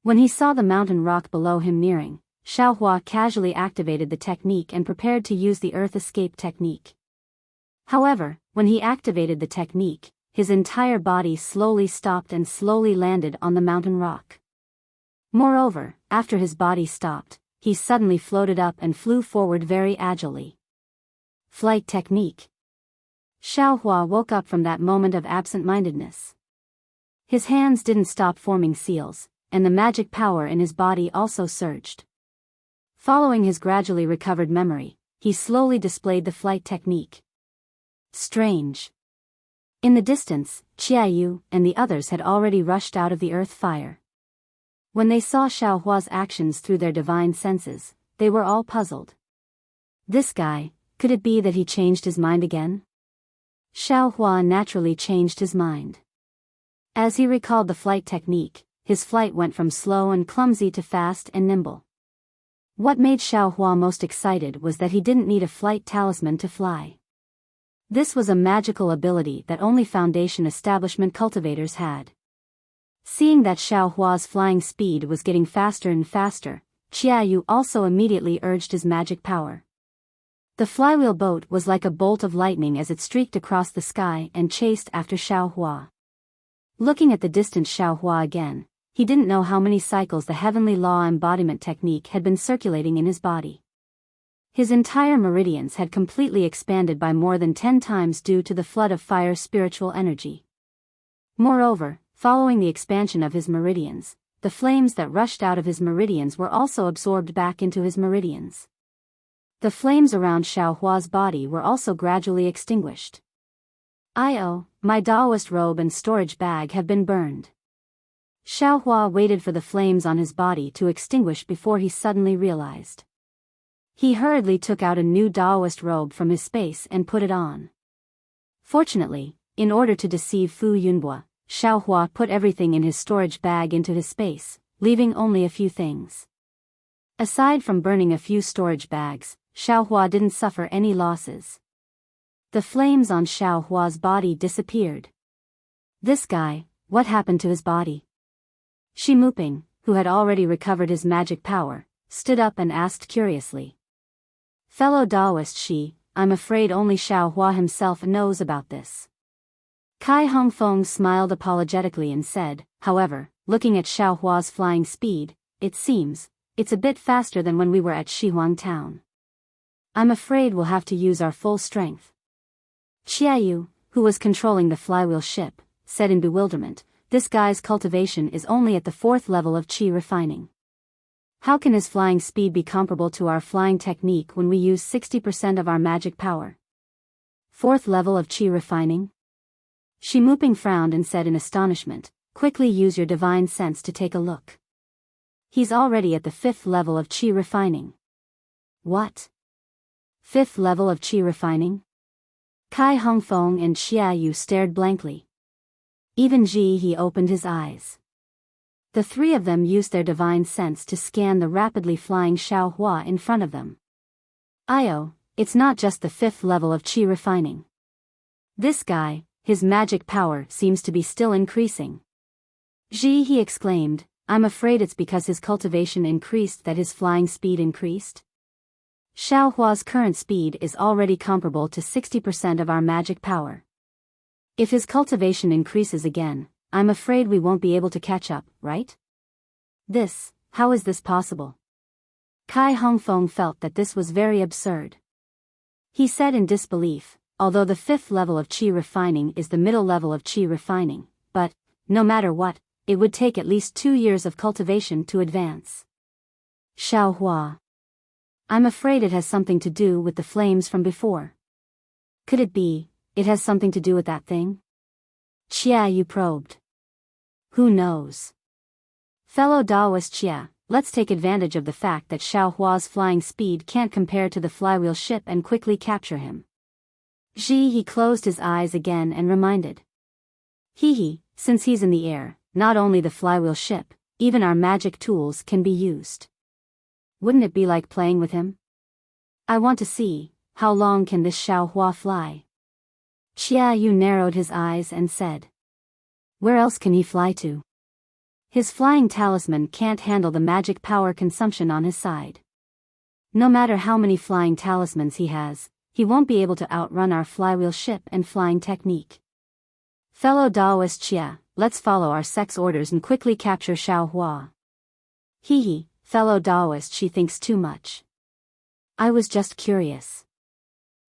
When he saw the mountain rock below him nearing, Xiaohua casually activated the technique and prepared to use the earth escape technique. However, when he activated the technique, his entire body slowly stopped and slowly landed on the mountain rock. Moreover, after his body stopped, he suddenly floated up and flew forward very agilely. Flight technique. Xiaohua woke up from that moment of absent-mindedness. His hands didn't stop forming seals, and the magic power in his body also surged. Following his gradually recovered memory, he slowly displayed the flight technique. Strange. In the distance, Qiayu and the others had already rushed out of the earth fire. When they saw Xiaohua's actions through their divine senses, they were all puzzled. This guy, could it be that he changed his mind again? Xiaohua naturally changed his mind. As he recalled the flight technique, his flight went from slow and clumsy to fast and nimble. What made Xiaohua most excited was that he didn't need a flight talisman to fly. This was a magical ability that only Foundation establishment cultivators had. Seeing that Xiaohua's flying speed was getting faster and faster, Qiayu also immediately urged his magic power. The flywheel boat was like a bolt of lightning as it streaked across the sky and chased after Xiaohua. Looking at the distant Xiaohua again, he didn't know how many cycles the heavenly law embodiment technique had been circulating in his body. His entire meridians had completely expanded by more than 10 times due to the flood of fire spiritual energy. Moreover, following the expansion of his meridians, the flames that rushed out of his meridians were also absorbed back into his meridians. The flames around Xiaohua's body were also gradually extinguished. My Daoist robe and storage bag have been burned. Xiaohua waited for the flames on his body to extinguish before he suddenly realized. He hurriedly took out a new Daoist robe from his space and put it on. Fortunately, in order to deceive Fu Yunbua, Xiaohua put everything in his storage bag into his space, leaving only a few things. Aside from burning a few storage bags, Xiaohua didn't suffer any losses. The flames on Xiaohua's body disappeared. This guy, what happened to his body? Shi Muping, who had already recovered his magic power, stood up and asked curiously. Fellow Daoist Shi, I'm afraid only Xiaohua himself knows about this. Kai Hongfeng smiled apologetically and said, however, looking at Xiaohua's flying speed, it seems, it's a bit faster than when we were at Shihuang Town. I'm afraid we'll have to use our full strength. Qiayu, who was controlling the flywheel ship, said in bewilderment, this guy's cultivation is only at the 4th level of chi refining. How can his flying speed be comparable to our flying technique when we use 60% of our magic power? 4th level of chi refining? Shimuping frowned and said in astonishment, quickly use your divine sense to take a look. He's already at the 5th level of chi refining. What? 5th level of chi refining? Kai Hongfeng and Xia Yu stared blankly. Even Ji He opened his eyes. The three of them used their divine sense to scan the rapidly flying Xiao Hua in front of them. Io, it's not just the 5th level of chi refining. This guy, his magic power seems to be still increasing. Ji He exclaimed, I'm afraid it's because his cultivation increased that his flying speed increased. Xiao Hua's current speed is already comparable to 60% of our magic power. If his cultivation increases again, I'm afraid we won't be able to catch up, right? How is this possible? Kai Hongfeng felt that this was very absurd. He said in disbelief, although the 5th level of chi refining is the middle level of chi refining, but, no matter what, it would take at least 2 years of cultivation to advance. Xiao Hua. I'm afraid it has something to do with the flames from before. Could it be, it has something to do with that thing? Xia Yu probed. Who knows? Fellow Daoist Xia, let's take advantage of the fact that Xiao Hua's flying speed can't compare to the flywheel ship and quickly capture him. Ji He closed his eyes again and reminded. Since he's in the air, not only the flywheel ship, even our magic tools can be used. Wouldn't it be like playing with him? I want to see, how long can this Xiao Hua fly? Xia Yu narrowed his eyes and said. Where else can he fly to? His flying talisman can't handle the magic power consumption on his side. No matter how many flying talismans he has, he won't be able to outrun our flywheel ship and flying technique. Fellow Daoist Xia, let's follow our sex orders and quickly capture Xiao Hua. Fellow Daoist, she thinks too much. I was just curious.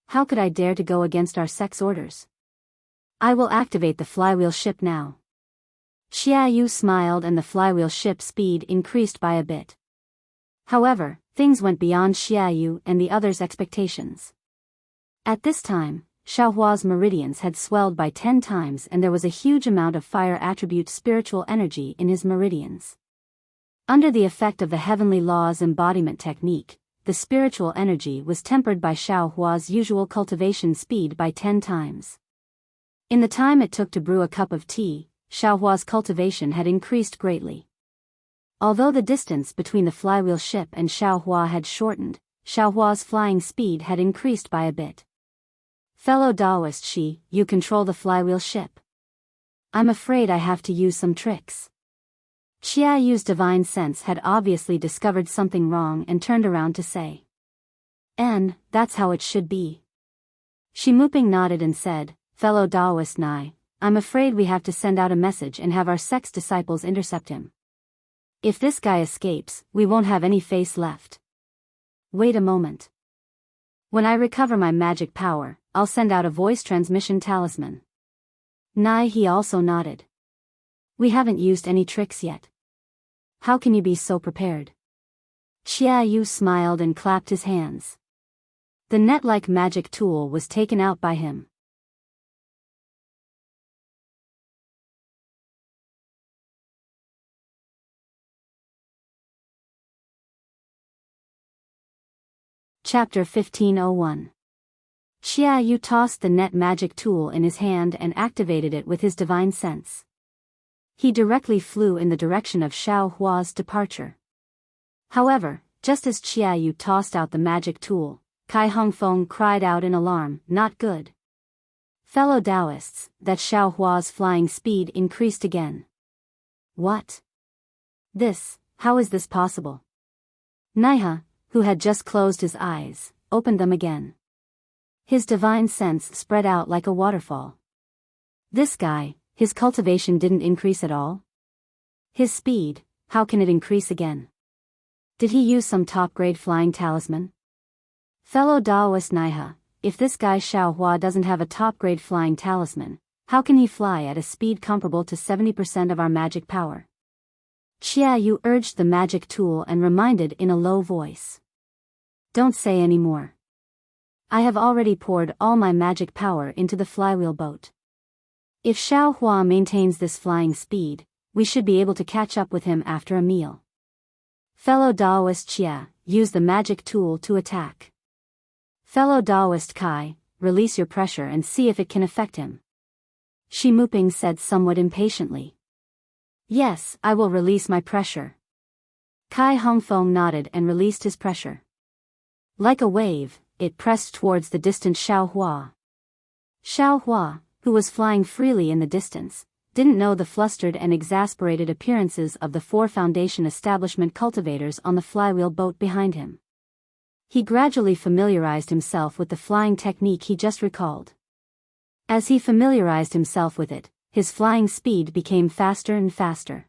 How could I dare to go against our sex orders? I will activate the flywheel ship now. Xia Yu smiled and the flywheel ship speed increased by a bit. However, things went beyond Xia Yu and the others' expectations. At this time, Xiao Hua's meridians had swelled by 10 times and there was a huge amount of fire attribute spiritual energy in his meridians. Under the effect of the heavenly law's embodiment technique, the spiritual energy was tempered by Xiao Hua's usual cultivation speed by 10 times. In the time it took to brew a cup of tea, Xiao Hua's cultivation had increased greatly. Although the distance between the flywheel ship and Xiao Hua had shortened, Xiao Hua's flying speed had increased by a bit. Fellow Daoist, you control the flywheel ship. I'm afraid I have to use some tricks. Xia Yu's divine sense had obviously discovered something wrong and turned around to say. And, that's how it should be. Shimuping nodded and said, Fellow Daoist Nai, I'm afraid we have to send out a message and have our sex disciples intercept him. If this guy escapes, we won't have any face left. Wait a moment. When I recover my magic power, I'll send out a voice transmission talisman. Nai he also nodded. We haven't used any tricks yet. How can you be so prepared? Xia Yu smiled and clapped his hands. The net-like magic tool was taken out by him. Chapter 1501. Xia Yu tossed the net magic tool in his hand and activated it with his divine sense. He directly flew in the direction of Xiao Hua's departure. However, just as Xia Yu tossed out the magic tool, Kai Hongfeng cried out in alarm, not good. Fellow Taoists, that Xiao Hua's flying speed increased again. What? How is this possible? Naiha, who had just closed his eyes, opened them again. His divine sense spread out like a waterfall. This guy, his cultivation didn't increase at all? His speed, how can it increase again? Did he use some top-grade flying talisman? Fellow Daoist Naiha, if this guy Xiao Hua doesn't have a top-grade flying talisman, how can he fly at a speed comparable to 70% of our magic power? Xia Yu urged the magic tool and reminded in a low voice. Don't say any more. I have already poured all my magic power into the flywheel boat. If Xiao Hua maintains this flying speed, we should be able to catch up with him after a meal. Fellow Daoist Xia, use the magic tool to attack. Fellow Daoist Kai, release your pressure and see if it can affect him. Shi Muping said somewhat impatiently. Yes, I will release my pressure. Kai Hongfeng nodded and released his pressure. Like a wave, it pressed towards the distant Xiao Hua. Xiao Hua, who was flying freely in the distance, didn't know the flustered and exasperated appearances of the 4 Foundation establishment cultivators on the flywheel boat behind him. He gradually familiarized himself with the flying technique he just recalled. As he familiarized himself with it, his flying speed became faster and faster.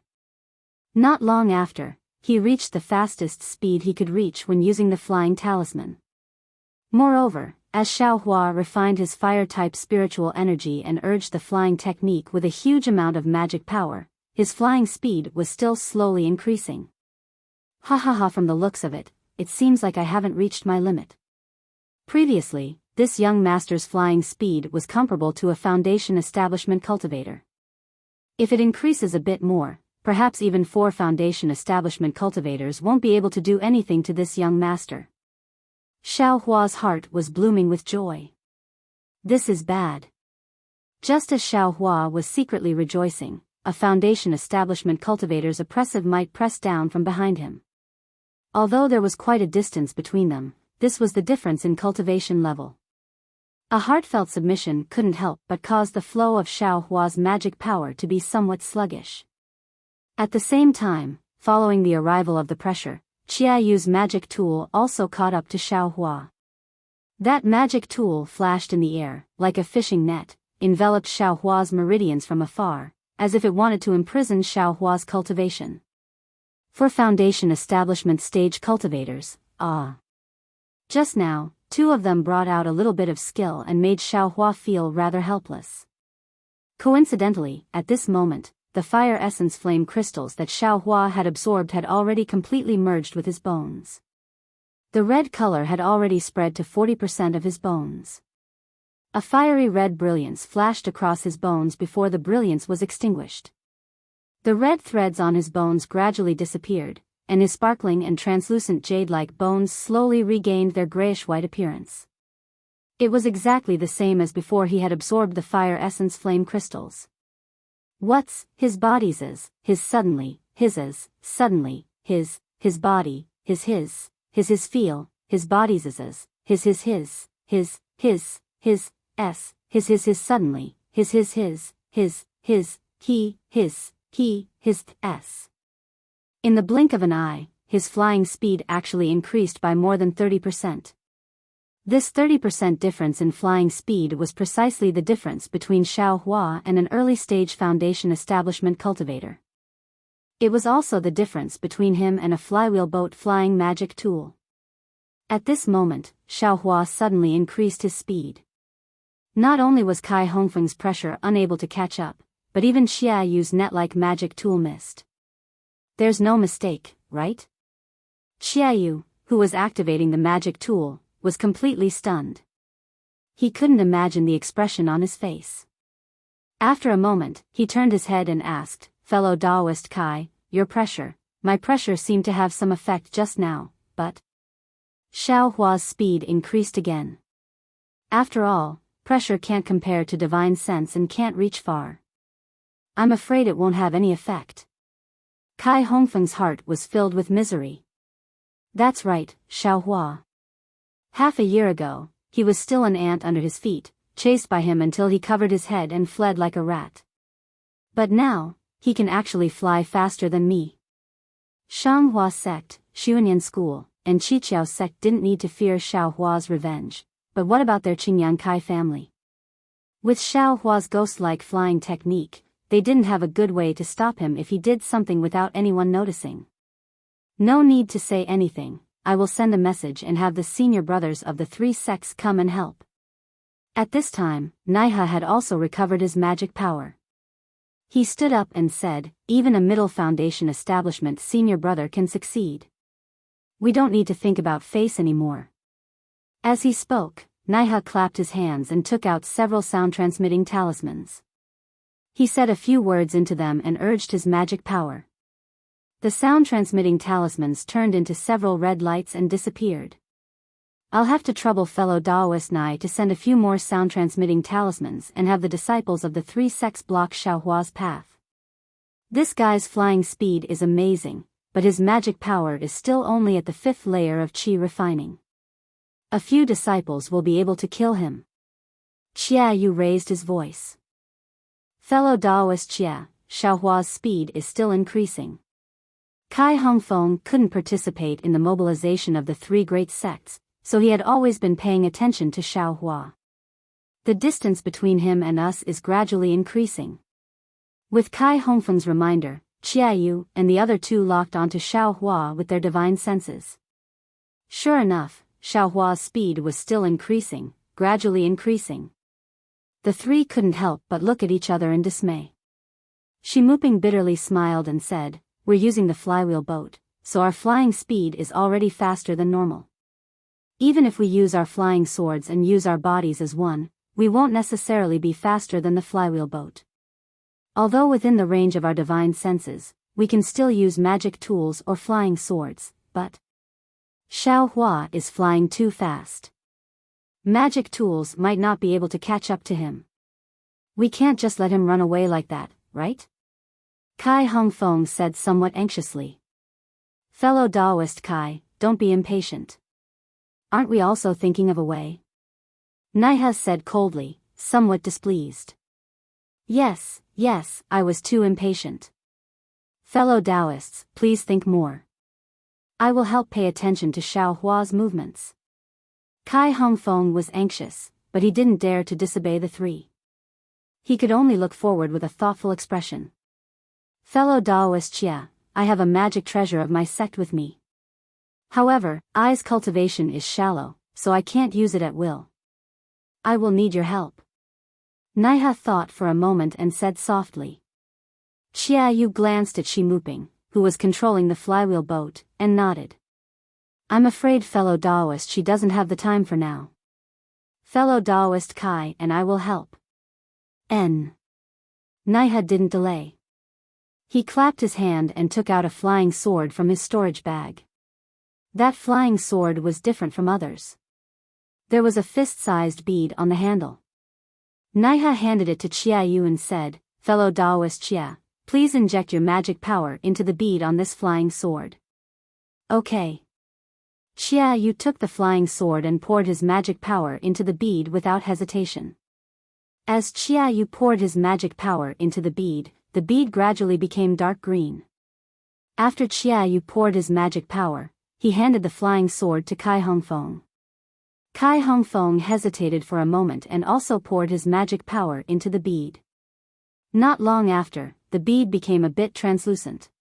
Not long after, he reached the fastest speed he could reach when using the flying talisman. Moreover, as Xiao Hua refined his fire-type spiritual energy and urged the flying technique with a huge amount of magic power, his flying speed was still slowly increasing. Ha ha ha, from the looks of it, it seems like I haven't reached my limit. Previously, this young master's flying speed was comparable to a Foundation establishment cultivator. If it increases a bit more, perhaps even 4 Foundation establishment cultivators won't be able to do anything to this young master. Xiao Hua's heart was blooming with joy. This is bad. Just as Xiao Hua was secretly rejoicing, a Foundation establishment cultivator's oppressive might pressed down from behind him. Although there was quite a distance between them, this was the difference in cultivation level. A heartfelt submission couldn't help but cause the flow of Xiao Hua's magic power to be somewhat sluggish. At the same time, following the arrival of the pressure, Xia Yu's magic tool also caught up to Xiao Hua. That magic tool flashed in the air, like a fishing net, enveloped Xiao Hua's meridians from afar, as if it wanted to imprison Xiao Hua's cultivation. For Foundation establishment stage cultivators, just now, 2 of them brought out a little bit of skill and made Xiao Hua feel rather helpless. Coincidentally, at this moment, the fire essence flame crystals that Xiao Hua had absorbed had already completely merged with his bones. The red color had already spread to 40% of his bones. A fiery red brilliance flashed across his bones before the brilliance was extinguished. The red threads on his bones gradually disappeared, and his sparkling and translucent jade-like bones slowly regained their grayish-white appearance. It was exactly the same as before he had absorbed the fire essence flame crystals. What's his body's is, his suddenly, his is, suddenly, his body, his feel, his body's is, his suddenly, his s. In the blink of an eye, his flying speed actually increased by more than 30%. This 30% difference in flying speed was precisely the difference between Xiao Hua and an early-stage Foundation establishment cultivator. It was also the difference between him and a flywheel boat flying magic tool. At this moment, Xiao Hua suddenly increased his speed. Not only was Kai Hongfeng's pressure unable to catch up, but even Xia Yu's net-like magic tool missed. There's no mistake, right? Xia Yu, who was activating the magic tool, was completely stunned. He couldn't imagine the expression on his face. After a moment, he turned his head and asked, "Fellow Daoist Kai, my pressure seemed to have some effect just now, but..." Xiao Hua's speed increased again. After all, pressure can't compare to divine sense and can't reach far. I'm afraid it won't have any effect. Kai Hongfeng's heart was filled with misery. That's right, Xiao Hua. Half a year ago, he was still an ant under his feet, chased by him until he covered his head and fled like a rat. But now, he can actually fly faster than me. Shanghua sect, Xuanyan school, and Qiqiao sect didn't need to fear Xiao Hua's revenge, but what about their Qingyang Kai family? With Xiao Hua's ghost-like flying technique, they didn't have a good way to stop him if he did something without anyone noticing. No need to say anything. I will send a message and have the senior brothers of the 3 sects come and help. At this time, Naiha had also recovered his magic power. He stood up and said, even a middle foundation establishment senior brother can succeed. We don't need to think about face anymore. As he spoke, Naiha clapped his hands and took out several sound-transmitting talismans. He said a few words into them and urged his magic power. The sound-transmitting talismans turned into several red lights and disappeared. I'll have to trouble fellow Daoist Nai to send a few more sound-transmitting talismans and have the disciples of the three sects block Xiaohua's path. This guy's flying speed is amazing, but his magic power is still only at the 5th layer of qi refining. A few disciples will be able to kill him. Xia Yu raised his voice. Fellow Daoist Xia, Xiaohua's speed is still increasing. Kai Hongfeng couldn't participate in the mobilization of the three great sects, so he had always been paying attention to Xiaohua. The distance between him and us is gradually increasing. With Kai Hongfeng's reminder, Xia Yu and the other two locked onto Xiaohua with their divine senses. Sure enough, Xiaohua's speed was still increasing, gradually increasing. The three couldn't help but look at each other in dismay. Shimuping bitterly smiled and said, "We're using the flywheel boat, so our flying speed is already faster than normal. Even if we use our flying swords and use our bodies as one, we won't necessarily be faster than the flywheel boat. Although within the range of our divine senses, we can still use magic tools or flying swords, but Xiaohua is flying too fast. Magic tools might not be able to catch up to him. We can't just let him run away like that, right?" Kai Hongfeng said somewhat anxiously. "Fellow Daoist Kai, don't be impatient. Aren't we also thinking of a way?" Naiha said coldly, somewhat displeased. Yes, I was too impatient. Fellow Taoists, please think more. I will help pay attention to Xiaohua's movements." Kai Hongfeng was anxious, but he didn't dare to disobey the three. He could only look forward with a thoughtful expression. "Fellow Daoist Xia, I have a magic treasure of my sect with me. However, I's cultivation is shallow, so I can't use it at will. I will need your help." Naiha thought for a moment and said softly. Xia Yu glanced at Shimuping, who was controlling the flywheel boat, and nodded. "I'm afraid fellow Daoist she doesn't have the time for now. Fellow Daoist Kai and I will help." Naiha didn't delay. He clapped his hand and took out a flying sword from his storage bag. That flying sword was different from others. There was a fist-sized bead on the handle. Naiha handed it to Xia Yu and said, "Fellow Daoist Xia, please inject your magic power into the bead on this flying sword." "Okay." Xia Yu took the flying sword and poured his magic power into the bead without hesitation. As Xia Yu poured his magic power into the bead gradually became dark green. After Xia Yu poured his magic power, he handed the flying sword to Kai Hongfeng. Kai Hongfeng hesitated for a moment and also poured his magic power into the bead. Not long after, the bead became a bit translucent.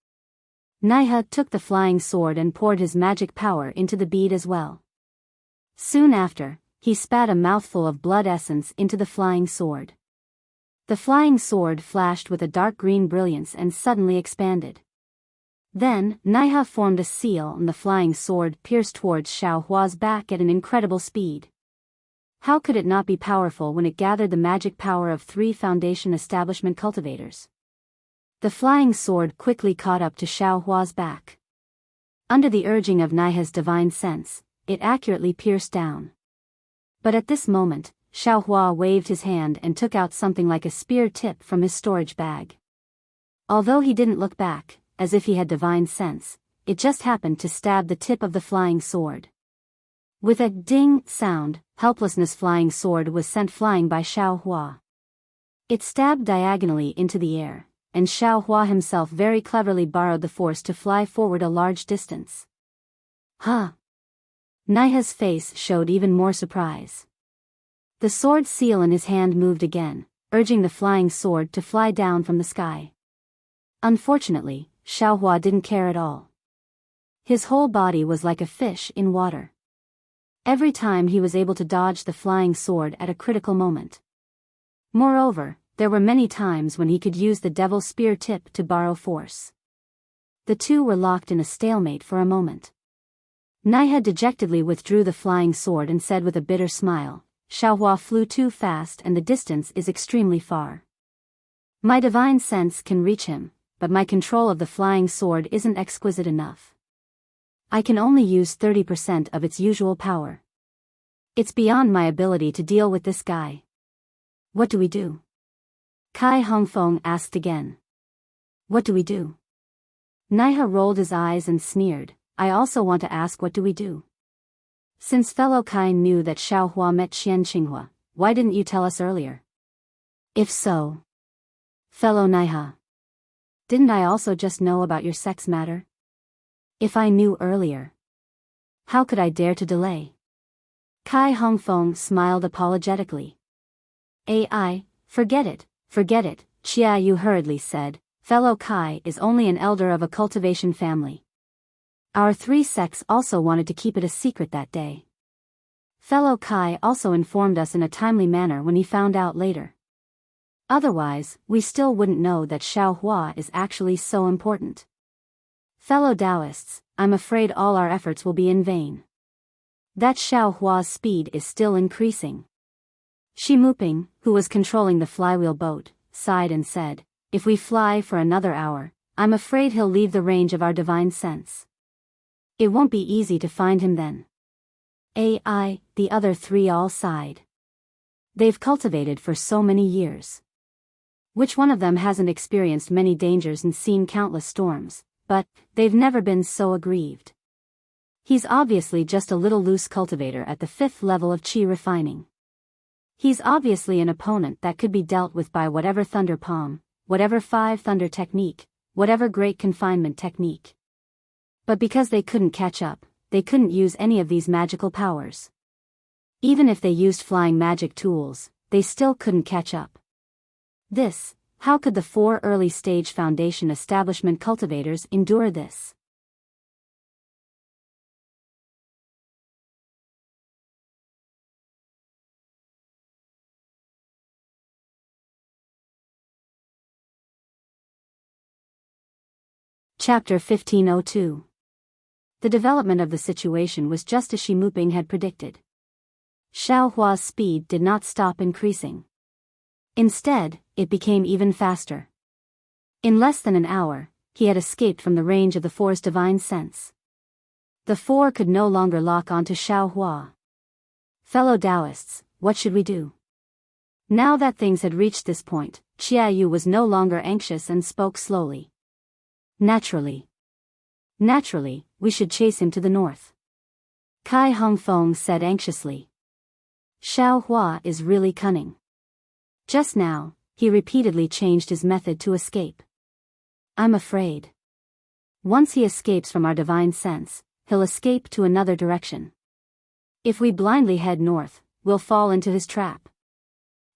Naiha took the flying sword and poured his magic power into the bead as well. Soon after, he spat a mouthful of blood essence into the flying sword. The flying sword flashed with a dark green brilliance and suddenly expanded. Then, Naiha formed a seal and the flying sword pierced towards Xiaohua's back at an incredible speed. How could it not be powerful when it gathered the magic power of 3 Foundation establishment cultivators? The flying sword quickly caught up to Xiaohua's back. Under the urging of Naiha's divine sense, it accurately pierced down. But at this moment, Xiaohua waved his hand and took out something like a spear tip from his storage bag. Although he didn't look back, as if he had divine sense, it just happened to stab the tip of the flying sword. With a ding sound, helplessness flying sword was sent flying by Xiaohua. It stabbed diagonally into the air, and Xiaohua himself very cleverly borrowed the force to fly forward a large distance. Huh! Naiha's face showed even more surprise. The sword seal in his hand moved again, urging the flying sword to fly down from the sky. Unfortunately, Xiaohua didn't care at all. His whole body was like a fish in water. Every time he was able to dodge the flying sword at a critical moment. Moreover, there were many times when he could use the devil spear tip to borrow force. The two were locked in a stalemate for a moment. Naiha dejectedly withdrew the flying sword and said with a bitter smile, Xiaohua flew too fast and the distance is extremely far. My divine sense can reach him, but my control of the flying sword isn't exquisite enough. I can only use 30% of its usual power. It's beyond my ability to deal with this guy. What do we do? Kai Hongfeng asked again. What do we do? Naiha rolled his eyes and sneered, I also want to ask what do we do? Since fellow Kai knew that Xiaohua met Qian Qinghua, why didn't you tell us earlier? If so. Fellow Naiha. Didn't I also just know about your sex matter? If I knew earlier. How could I dare to delay? Kai Hongfeng smiled apologetically. Forget it, Chia Yu hurriedly said, fellow Kai is only an elder of a cultivation family. Our three sects also wanted to keep it a secret that day. Fellow Kai also informed us in a timely manner when he found out later. Otherwise, we still wouldn't know that Xiaohua is actually so important. Fellow Taoists, I'm afraid all our efforts will be in vain. That Xiaohua's speed is still increasing. Shi Muping, who was controlling the flywheel boat, sighed and said, if we fly for another hour, I'm afraid he'll leave the range of our divine sense. It won't be easy to find him then. The other three all sighed. They've cultivated for so many years. Which one of them hasn't experienced many dangers and seen countless storms, but they've never been so aggrieved. He's obviously just a little loose cultivator at the 5th level of chi refining. He's obviously an opponent that could be dealt with by whatever thunder palm, whatever 5 thunder technique, whatever great confinement technique. But because they couldn't catch up, they couldn't use any of these magical powers. Even if they used flying magic tools, they still couldn't catch up. How could the 4 early stage foundation establishment cultivators endure this? Chapter 1502. The development of the situation was just as Shi Muping had predicted. Xiaohua's speed did not stop increasing. Instead, it became even faster. In less than an hour, he had escaped from the range of the 4's divine sense. The 4 could no longer lock onto Xiaohua. Fellow Taoists, what should we do? Now that things had reached this point, Chia Yu was no longer anxious and spoke slowly. Naturally, we should chase him to the north. Kai Hongfeng said anxiously. Xiaohua is really cunning. Just now, he repeatedly changed his method to escape. I'm afraid. Once he escapes from our divine sense, he'll escape to another direction. If we blindly head north, we'll fall into his trap.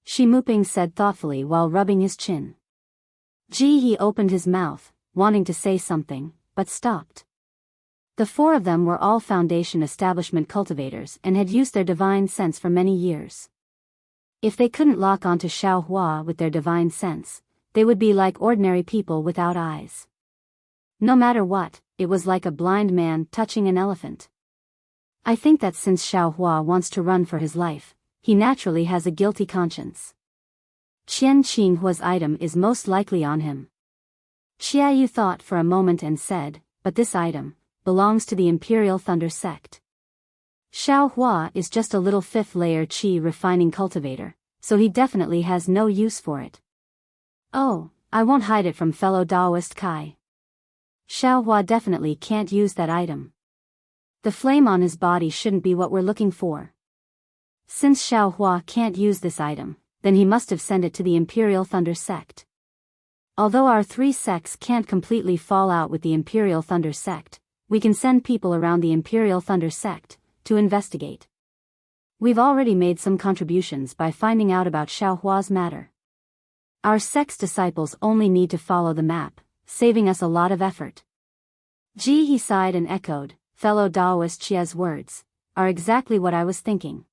Shi Muping said thoughtfully while rubbing his chin. He opened his mouth, wanting to say something, but stopped. The 4 of them were all foundation establishment cultivators and had used their divine sense for many years. If they couldn't lock onto Xiaohua with their divine sense, they would be like ordinary people without eyes. No matter what, it was like a blind man touching an elephant. I think that since Xiaohua wants to run for his life, he naturally has a guilty conscience. Qian Qinghua's item is most likely on him. Xia Yu thought for a moment and said, but this item belongs to the Imperial Thunder Sect. Xiaohua is just a little 5th layer qi refining cultivator, so he definitely has no use for it. Oh, I won't hide it from fellow Taoist Kai. Xiaohua definitely can't use that item. The flame on his body shouldn't be what we're looking for. Since Xiaohua can't use this item, then he must have sent it to the Imperial Thunder Sect. Although our 3 sects can't completely fall out with the Imperial Thunder Sect, we can send people around the Imperial Thunder Sect to investigate. We've already made some contributions by finding out about Xiaohua's matter. Our sect's disciples only need to follow the map, saving us a lot of effort. He sighed and echoed fellow Taoist Chia's words. are exactly what I was thinking.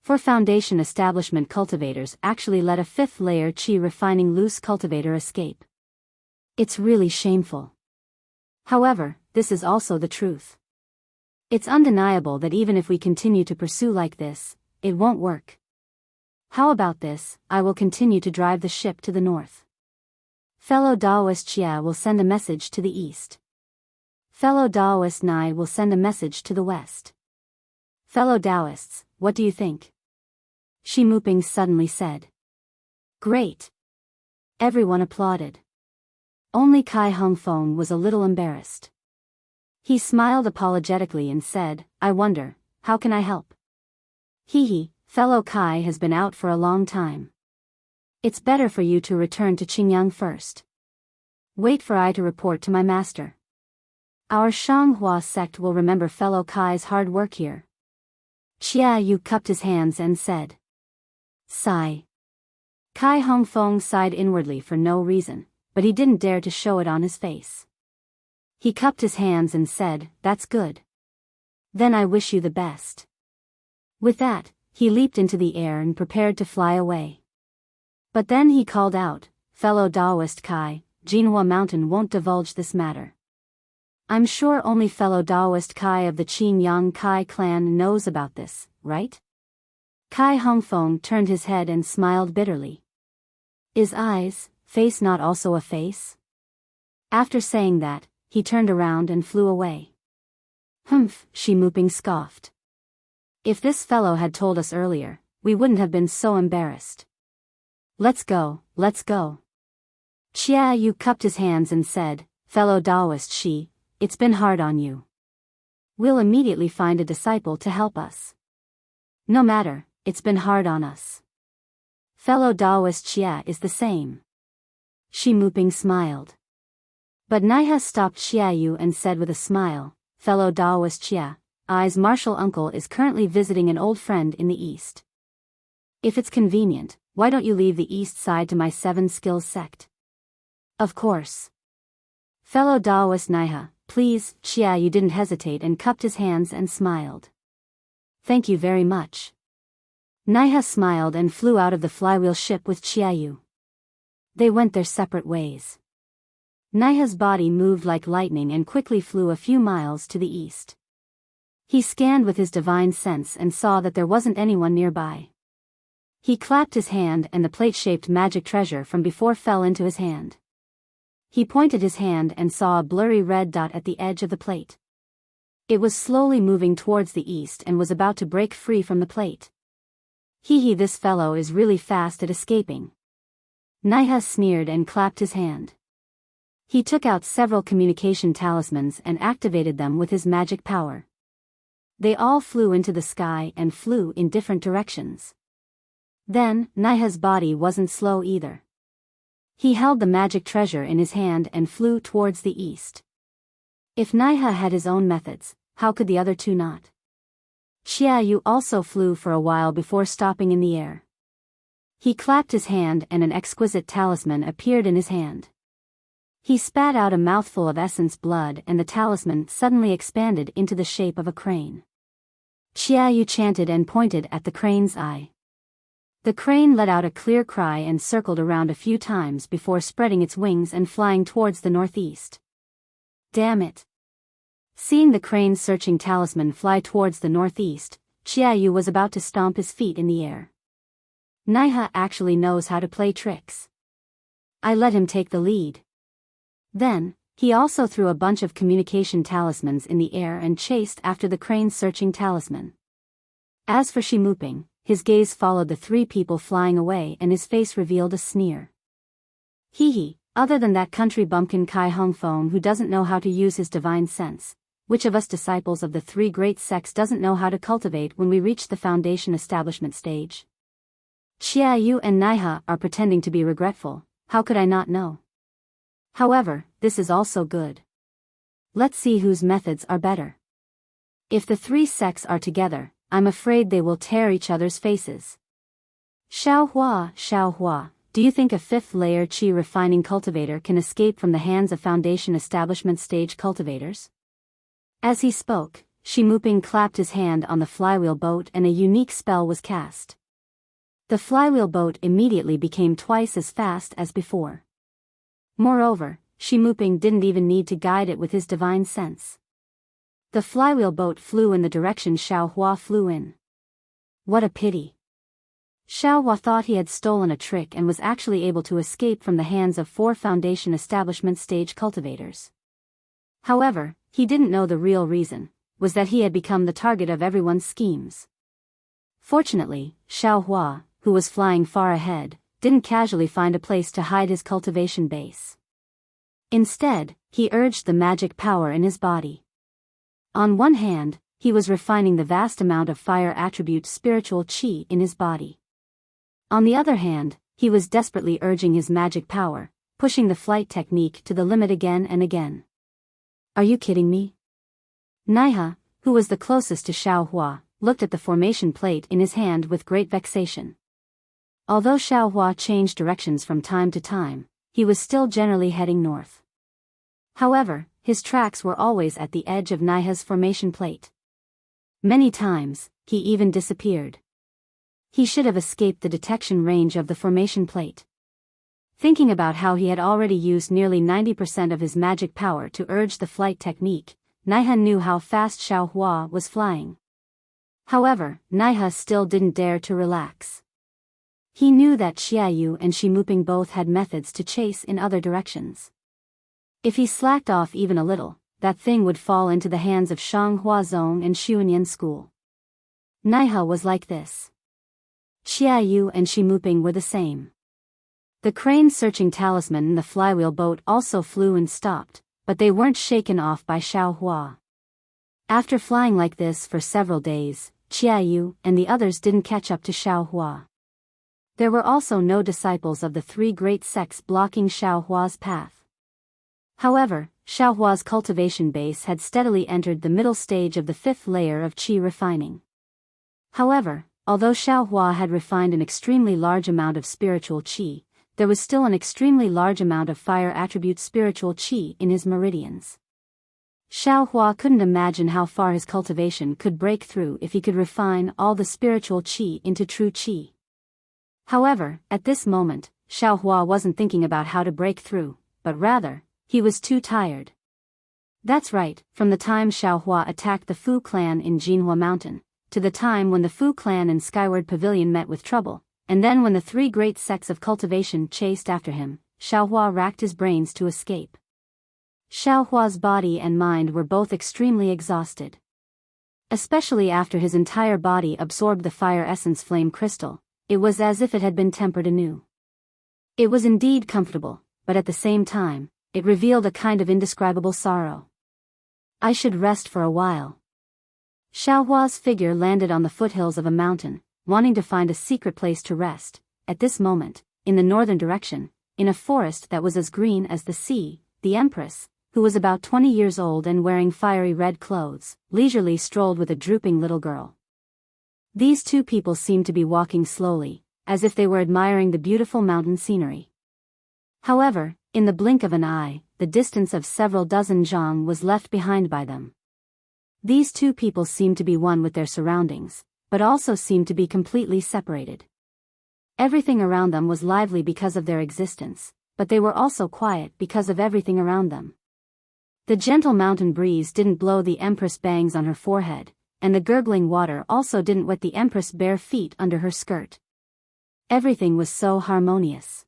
4 foundation establishment cultivators actually let a 5th layer qi refining loose cultivator escape. It's really shameful. However, this is also the truth. It's undeniable that even if we continue to pursue like this, it won't work. How about this? I will continue to drive the ship to the north. Fellow Daoist Xia will send a message to the east. Fellow Daoist Nai will send a message to the west. Fellow Daoists, what do you think? Shi Muping suddenly said. Great. Everyone applauded. Only Kai Hongfeng was a little embarrassed. He smiled apologetically and said, I wonder, how can I help? Hee, fellow Kai has been out for a long time. It's better for you to return to Qingyang first. Wait for I to report to my master. Our Shanghua sect will remember fellow Kai's hard work here. Xia Yu cupped his hands and said. Sigh. Kai Hongfeng sighed inwardly for no reason, but he didn't dare to show it on his face. He cupped his hands and said, That's good. Then I wish you the best. With that, he leaped into the air and prepared to fly away. But then he called out, Fellow Daoist Kai, Jinhua Mountain won't divulge this matter. I'm sure only fellow Daoist Kai of the Qingyang Kai clan knows about this, right? Kai Hongfeng turned his head and smiled bitterly. Is eyes, face not also a face? After saying that, he turned around and flew away. Humph, Shi Muping scoffed. If this fellow had told us earlier, we wouldn't have been so embarrassed. Let's go, let's go. Xia Yu cupped his hands and said, Fellow Daoist Shi, it's been hard on you. We'll immediately find a disciple to help us. No matter, it's been hard on us. Fellow Daoist Xia is the same. Shi Muping smiled. But Naiha stopped Xia Yu and said with a smile, Fellow Daoist Xia, I's martial uncle is currently visiting an old friend in the east. If it's convenient, why don't you leave the east side to my 7 skills sect? Of course. Fellow Daoist Naiha, please. Xia Yu didn't hesitate and cupped his hands and smiled. Thank you very much. Naiha smiled and flew out of the flywheel ship with Xia Yu. They went their separate ways. Naiha's body moved like lightning and quickly flew a few miles to the east. He scanned with his divine sense and saw that there wasn't anyone nearby. He clapped his hand and the plate-shaped magic treasure from before fell into his hand. He pointed his hand and saw a blurry red dot at the edge of the plate. It was slowly moving towards the east and was about to break free from the plate. Hee, this fellow is really fast at escaping. Naiha sneered and clapped his hand. He took out several communication talismans and activated them with his magic power. They all flew into the sky and flew in different directions. Then, Naiha's body wasn't slow either. He held the magic treasure in his hand and flew towards the east. If Naiha had his own methods, how could the other two not? Xia Yu also flew for a while before stopping in the air. He clapped his hand and an exquisite talisman appeared in his hand. He spat out a mouthful of essence blood and the talisman suddenly expanded into the shape of a crane. Xia Yu chanted and pointed at the crane's eye. The crane let out a clear cry and circled around a few times before spreading its wings and flying towards the northeast. Damn it! Seeing the crane's searching talisman fly towards the northeast, Xia Yu was about to stomp his feet in the air. Naiha actually knows how to play tricks. I let him take the lead. Then, he also threw a bunch of communication talismans in the air and chased after the crane's searching talisman. As for Shi Muping, his gaze followed the 3 people flying away and his face revealed a sneer. Hee, other than that country bumpkin Kai Hongfeng who doesn't know how to use his divine sense, which of us disciples of the 3 great sects doesn't know how to cultivate when we reach the foundation establishment stage? Xia Yu and Naiha are pretending to be regretful, how could I not know? However, this is also good. Let's see whose methods are better. If the 3 sects are together, I'm afraid they will tear each other's faces. Xiao, do you think a 5th layer qi refining cultivator can escape from the hands of foundation establishment stage cultivators? As he spoke, Shi Muping clapped his hand on the flywheel boat and a unique spell was cast. The flywheel boat immediately became twice as fast as before. Moreover, Shi Muping didn't even need to guide it with his divine sense. The flywheel boat flew in the direction Xiao Hua flew in. What a pity. Xiao Hua thought he had stolen a trick and was actually able to escape from the hands of 4 Foundation establishment stage cultivators. However, he didn't know the real reason, was that he had become the target of everyone's schemes. Fortunately, Xiao Hua, who was flying far ahead, didn't casually find a place to hide his cultivation base. Instead, he urged the magic power in his body. On one hand, he was refining the vast amount of fire attribute spiritual qi in his body. On the other hand, he was desperately urging his magic power, pushing the flight technique to the limit again and again. Are you kidding me? Naiha, who was the closest to Xiao Hua, looked at the formation plate in his hand with great vexation. Although Xiao Hua changed directions from time to time, he was still generally heading north. However, his tracks were always at the edge of Naiha's formation plate. Many times, he even disappeared. He should have escaped the detection range of the formation plate. Thinking about how he had already used nearly 90% of his magic power to urge the flight technique, Naiha knew how fast Xiao Hua was flying. However, Naiha still didn't dare to relax. He knew that Xiaoyu and Shi Muping both had methods to chase in other directions. If he slacked off even a little, that thing would fall into the hands of Shang Huazong and Xuanyan School. Naiha was like this. Xiaoyu and Shi Muping were the same. The crane-searching talisman in the flywheel boat also flew and stopped, but they weren't shaken off by Xiao Hua. After flying like this for several days, Xiaoyu and the others didn't catch up to Xiao Hua. There were also no disciples of the 3 great sects blocking Xiao Hua's path. However, Xiao Hua's cultivation base had steadily entered the middle stage of the 5th layer of qi refining. However, although Xiao Hua had refined an extremely large amount of spiritual qi, there was still an extremely large amount of fire attribute spiritual qi in his meridians. Xiao Hua couldn't imagine how far his cultivation could break through if he could refine all the spiritual qi into true qi. However, at this moment, Xiao Hua wasn't thinking about how to break through, but rather, he was too tired. That's right, from the time Xiao Hua attacked the Fu clan in Jinhua Mountain, to the time when the Fu clan in Skyward Pavilion met with trouble, and then when the 3 great sects of cultivation chased after him, Xiao Hua racked his brains to escape. Xiao Hua's body and mind were both extremely exhausted. Especially after his entire body absorbed the fire essence flame crystal, it was as if it had been tempered anew. It was indeed comfortable, but at the same time, it revealed a kind of indescribable sorrow. I should rest for a while. Xiao Hua's figure landed on the foothills of a mountain, wanting to find a secret place to rest. At this moment, in the northern direction, in a forest that was as green as the sea, the Empress, who was about 20 years old and wearing fiery red clothes, leisurely strolled with a drooping little girl. These 2 people seemed to be walking slowly, as if they were admiring the beautiful mountain scenery. However, in the blink of an eye, the distance of several dozen zhang was left behind by them. These 2 people seemed to be one with their surroundings, but also seemed to be completely separated. Everything around them was lively because of their existence, but they were also quiet because of everything around them. The gentle mountain breeze didn't blow the Empress bangs on her forehead, and the gurgling water also didn't wet the Empress' bare feet under her skirt. Everything was so harmonious.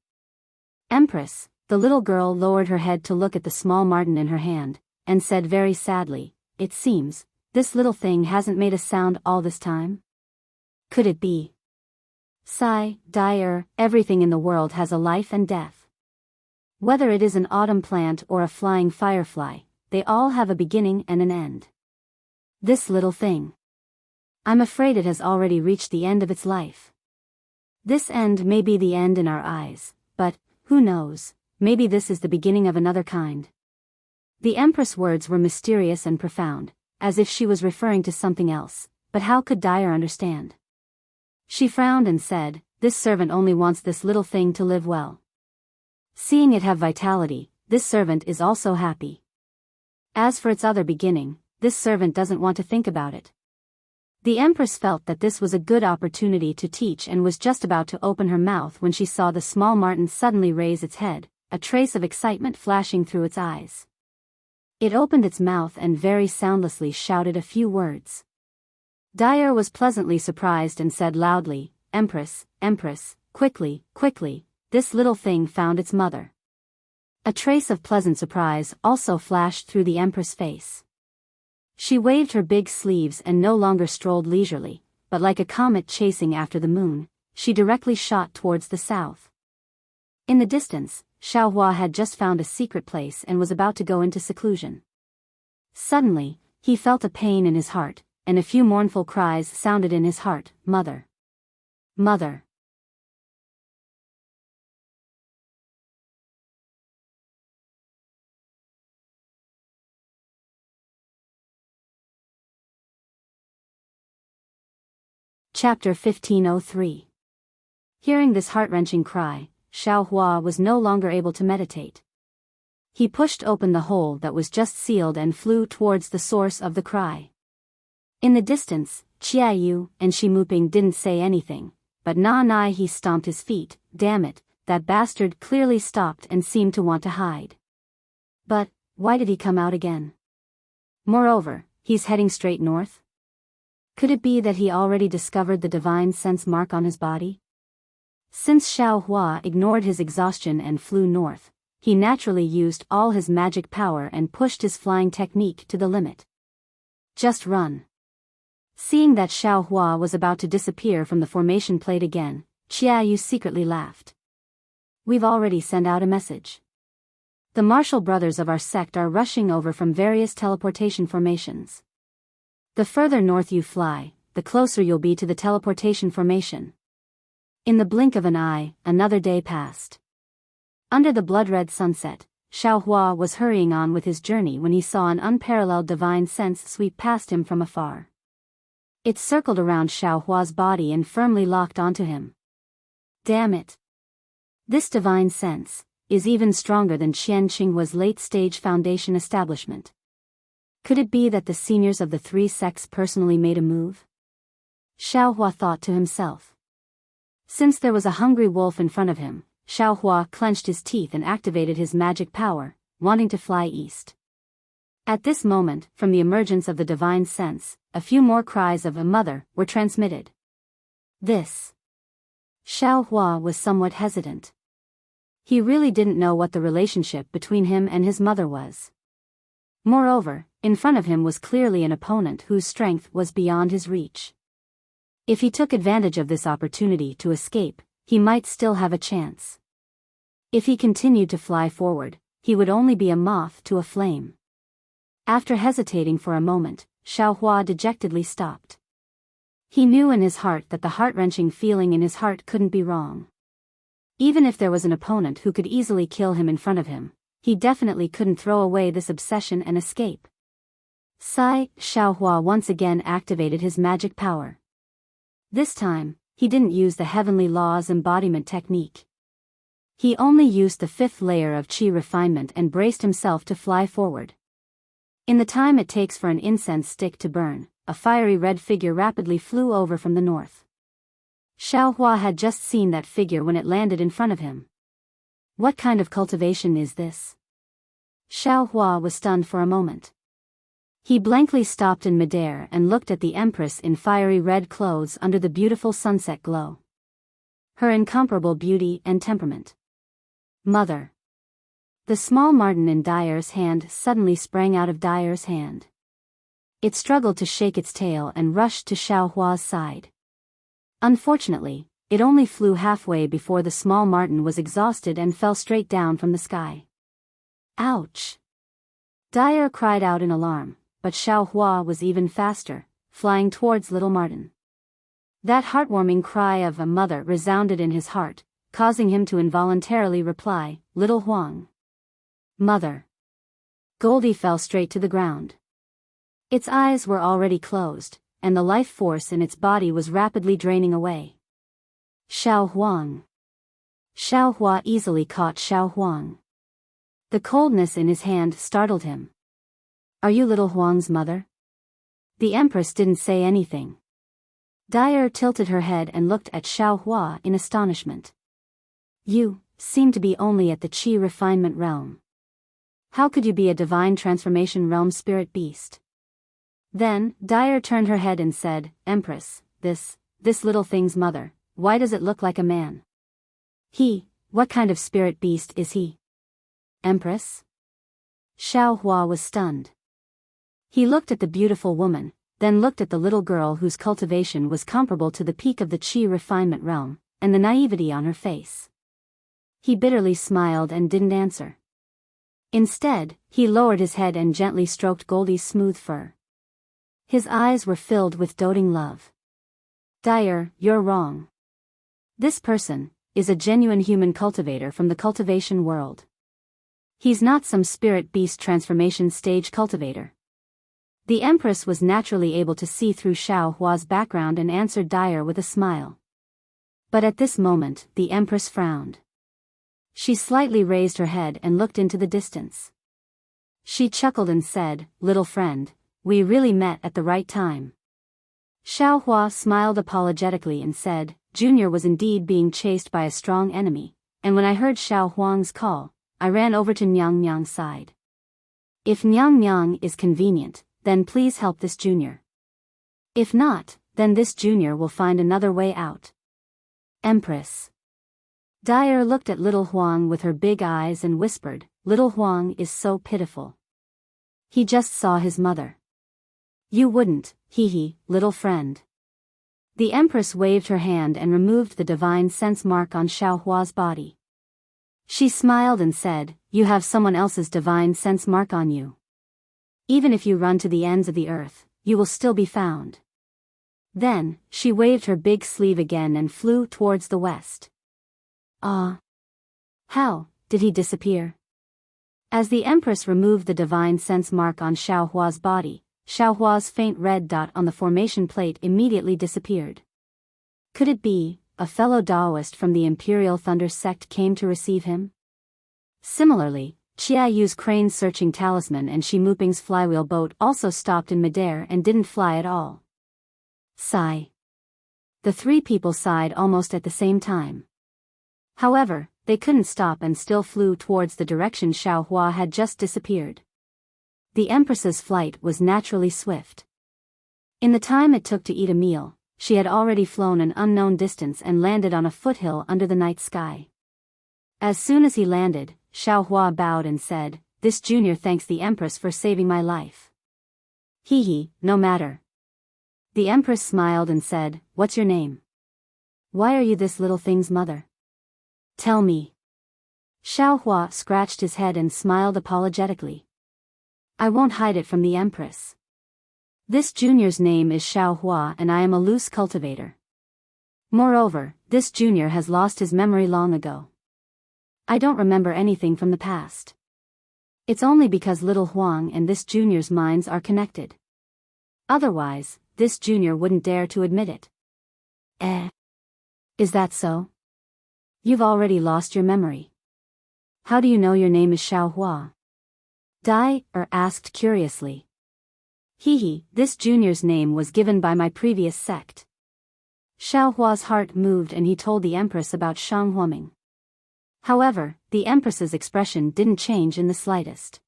Empress, the little girl lowered her head to look at the small marten in her hand, and said very sadly, "It seems, this little thing hasn't made a sound all this time? Could it be? Sigh, dire, everything in the world has a life and death. Whether it is an autumn plant or a flying firefly, they all have a beginning and an end. This little thing. I'm afraid it has already reached the end of its life. This end may be the end in our eyes, but, who knows, maybe this is the beginning of another kind." The Empress' words were mysterious and profound, as if she was referring to something else, but how could Dyer understand? She frowned and said, "This servant only wants this little thing to live well. Seeing it have vitality, this servant is also happy. As for its other beginning, this servant doesn't want to think about it. The Empress felt that this was a good opportunity to teach and was just about to open her mouth when she saw the small marten suddenly raise its head, a trace of excitement flashing through its eyes. It opened its mouth and very soundlessly shouted a few words. Dyer was pleasantly surprised and said loudly, "Empress, Empress, quickly, quickly, this little thing found its mother." A trace of pleasant surprise also flashed through the Empress' face. She waved her big sleeves and no longer strolled leisurely, but like a comet chasing after the moon, she directly shot towards the south. In the distance, Xiaohua had just found a secret place and was about to go into seclusion. Suddenly, he felt a pain in his heart, and a few mournful cries sounded in his heart, "Mother! Mother!" Chapter 1503. Hearing this heart-wrenching cry, Xiaohua was no longer able to meditate. He pushed open the hole that was just sealed and flew towards the source of the cry. In the distance, Qiayu and Shimuping didn't say anything, but Na he stomped his feet. "Damn it, that bastard clearly stopped and seemed to want to hide. But, why did he come out again? Moreover, he's heading straight north? Could it be that he already discovered the divine sense mark on his body?" Since Xiaohua ignored his exhaustion and flew north, he naturally used all his magic power and pushed his flying technique to the limit. "Just run." Seeing that Xiaohua was about to disappear from the formation plate again, Qiayu secretly laughed. "We've already sent out a message. The martial brothers of our sect are rushing over from various teleportation formations. The further north you fly, the closer you'll be to the teleportation formation." In the blink of an eye, another day passed. Under the blood-red sunset, Xiaohua was hurrying on with his journey when he saw an unparalleled divine sense sweep past him from afar. It circled around Xiaohua's body and firmly locked onto him. Damn it! This divine sense is even stronger than Qian Qinghua's late-stage foundation establishment. Could it be that the seniors of the three sects personally made a move? Xiaohua thought to himself. Since there was a hungry wolf in front of him, Xiaohua clenched his teeth and activated his magic power, wanting to fly east. At this moment, from the emergence of the divine sense, a few more cries of "a mother" were transmitted. This. Xiaohua was somewhat hesitant. He really didn't know what the relationship between him and his mother was. Moreover, in front of him was clearly an opponent whose strength was beyond his reach. If he took advantage of this opportunity to escape, he might still have a chance. If he continued to fly forward, he would only be a moth to a flame. After hesitating for a moment, Xiaohua dejectedly stopped. He knew in his heart that the heart-wrenching feeling in his heart couldn't be wrong. Even if there was an opponent who could easily kill him in front of him, he definitely couldn't throw away this obsession and escape. Xiaohua once again activated his magic power. This time, he didn't use the Heavenly Law's embodiment technique. He only used the fifth layer of qi refinement and braced himself to fly forward. In the time it takes for an incense stick to burn, a fiery red figure rapidly flew over from the north. Xiaohua had just seen that figure when it landed in front of him. What kind of cultivation is this? Xiaohua was stunned for a moment. He blankly stopped in midair and looked at the Empress in fiery red clothes under the beautiful sunset glow. Her incomparable beauty and temperament. Mother. The small marten in Dyer's hand suddenly sprang out of Dyer's hand. It struggled to shake its tail and rushed to Xiaohua's side. Unfortunately, it only flew halfway before the small marten was exhausted and fell straight down from the sky. Ouch! Dyer cried out in alarm, but Xiaohua was even faster, flying towards little marten. That heartwarming cry of a mother resounded in his heart, causing him to involuntarily reply, "Little Huang. Mother." Goldie fell straight to the ground. Its eyes were already closed, and the life force in its body was rapidly draining away. Xiao Huang. Xiaohua easily caught Xiao Huang. The coldness in his hand startled him. "Are you little Huang's mother?" The Empress didn't say anything. Dyer tilted her head and looked at Xiaohua in astonishment. You seem to be only at the Qi refinement realm. How could you be a divine transformation realm spirit beast? Then, Dyer turned her head and said, Empress, this little thing's mother, why does it look like a man? What kind of spirit beast is he? Empress? Xiaohua was stunned. He looked at the beautiful woman, then looked at the little girl whose cultivation was comparable to the peak of the Qi refinement realm, and the naivety on her face. He bitterly smiled and didn't answer. Instead, he lowered his head and gently stroked Goldie's smooth fur. His eyes were filled with doting love. Dyer, you're wrong. This person is a genuine human cultivator from the cultivation world. He's not some spirit beast transformation stage cultivator. The Empress was naturally able to see through Xiaohua's background and answered Dyer with a smile. But at this moment, the Empress frowned. She slightly raised her head and looked into the distance. She chuckled and said, Little friend, we really met at the right time. Xiaohua smiled apologetically and said, Junior was indeed being chased by a strong enemy, and when I heard Xiao Huang's call, I ran over to Nyang Nyang's side. If Nyang Nyang is convenient, then please help this junior. If not, then this junior will find another way out. Empress. Dyer looked at little Huang with her big eyes and whispered, Little Huang is so pitiful. He just saw his mother. You wouldn't, little friend. The Empress waved her hand and removed the divine sense mark on Xiaohua's body. She smiled and said, You have someone else's divine sense mark on you. Even if you run to the ends of the earth, you will still be found. Then, she waved her big sleeve again and flew towards the west. Ah! How did he disappear? As the Empress removed the divine sense mark on Xiaohua's body, Xiaohua's faint red dot on the formation plate immediately disappeared. Could it be a fellow Taoist from the Imperial Thunder sect came to receive him? Similarly, Chia Yu's crane searching talisman and Shi Muping's flywheel boat also stopped in midair and didn't fly at all. Sigh. The three people sighed almost at the same time. However, they couldn't stop and still flew towards the direction Xiaohua had just disappeared. The Empress's flight was naturally swift. In the time it took to eat a meal, she had already flown an unknown distance and landed on a foothill under the night sky. As soon as he landed, Xiaohua bowed and said, This junior thanks the Empress for saving my life. No matter. The Empress smiled and said, What's your name? Why are you this little thing's mother? Tell me. Xiaohua scratched his head and smiled apologetically. I won't hide it from the Empress. This junior's name is Xiaohua and I am a loose cultivator. Moreover, this junior has lost his memory long ago. I don't remember anything from the past. It's only because little Huang and this junior's minds are connected. Otherwise, this junior wouldn't dare to admit it. Is that so? You've already lost your memory. How do you know your name is Xiaohua? Dyer asked curiously. This junior's name was given by my previous sect. Xiaohua's heart moved and he told the Empress about Shang Huaming. However, the Empress's expression didn't change in the slightest.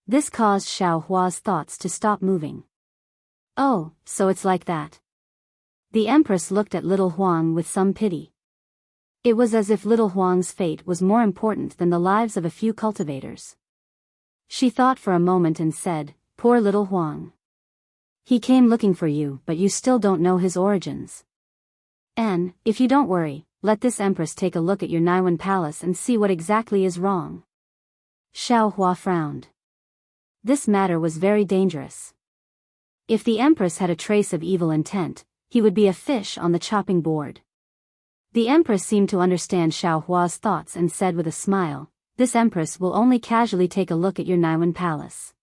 This caused Xiaohua's thoughts to stop moving. Oh, so it's like that. The Empress looked at little Huang with some pity. It was as if little Huang's fate was more important than the lives of a few cultivators. She thought for a moment and said, Poor little Huang. He came looking for you, but you still don't know his origins. And, if you don't worry, let this Empress take a look at your Naiwan palace and see what exactly is wrong. Xiaohua frowned. This matter was very dangerous. If the Empress had a trace of evil intent, he would be a fish on the chopping board. The Empress seemed to understand Xiaohua's thoughts and said with a smile, This Empress will only casually take a look at your Naiwan palace.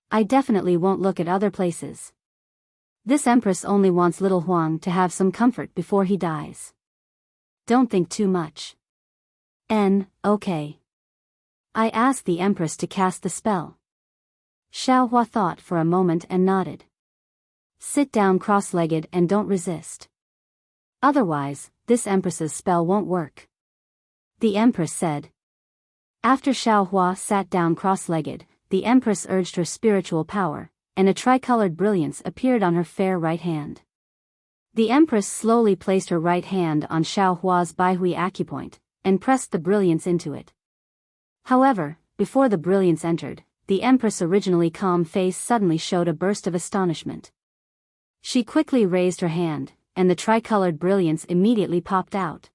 I definitely won't look at other places. This Empress only wants little Huang to have some comfort before he dies. Don't think too much. Okay. I asked the Empress to cast the spell. Xiaohua thought for a moment and nodded. Sit down cross-legged and don't resist. Otherwise, this empress's spell won't work. The empress said. After Xiaohua sat down cross-legged, the empress urged her spiritual power, and a tricolored brilliance appeared on her fair right hand. The empress slowly placed her right hand on Xiaohua's Baihui acupoint, and pressed the brilliance into it. However, before the brilliance entered, the empress' originally calm face suddenly showed a burst of astonishment. She quickly raised her hand, and the tricolored brilliance immediately popped out.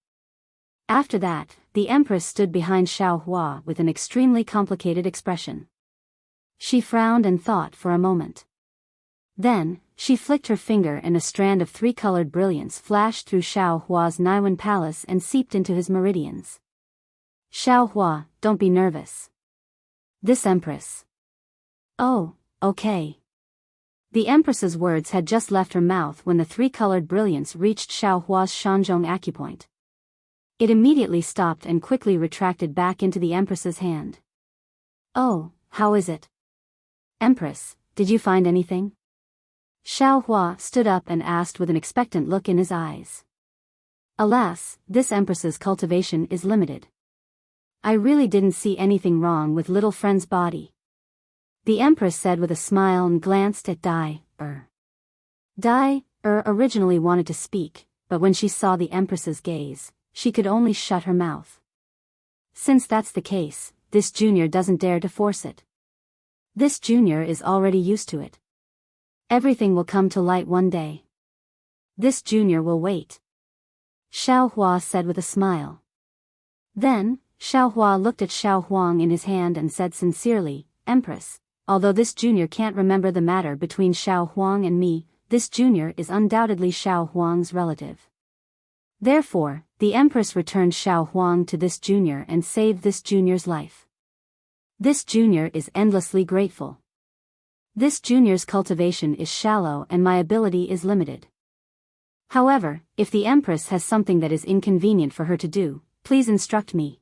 After that, the empress stood behind Xiaohua with an extremely complicated expression. She frowned and thought for a moment. Then, she flicked her finger and a strand of three-colored brilliance flashed through Xiaohua's Naiwan palace and seeped into his meridians. Xiaohua, don't be nervous. This empress. Oh, okay. The empress's words had just left her mouth when the three-colored brilliance reached Xiaohua's Shanzhong acupoint. It immediately stopped and quickly retracted back into the empress's hand. Oh, how is it? Empress, did you find anything? Xiaohua stood up and asked with an expectant look in his eyes. Alas, this empress's cultivation is limited. I really didn't see anything wrong with little friend's body. The empress said with a smile and glanced at Dai. Dai originally wanted to speak, but when she saw the empress's gaze, she could only shut her mouth. Since that's the case, this junior doesn't dare to force it. This junior is already used to it. Everything will come to light one day. This junior will wait. Xiaohua said with a smile. Then, Xiaohua looked at Xiaohuang in his hand and said sincerely, Empress, although this junior can't remember the matter between Xiaohuang and me, this junior is undoubtedly Xiaohuang's relative. Therefore, the Empress returned Xiaohuang to this junior and saved this junior's life. This junior is endlessly grateful. This junior's cultivation is shallow and my ability is limited. However, if the Empress has something that is inconvenient for her to do, please instruct me.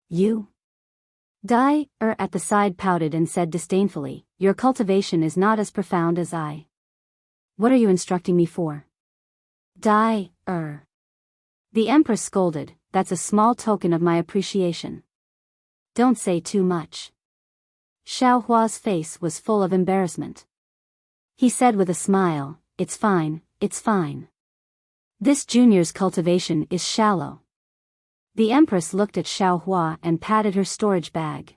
You? Dai, at the side pouted and said disdainfully, your cultivation is not as profound as I. What are you instructing me for? Dai, The Empress scolded, that's a small token of my appreciation. Don't say too much. Xiaohua's face was full of embarrassment. He said with a smile, it's fine, it's fine. This junior's cultivation is shallow. The Empress looked at Xiaohua and patted her storage bag.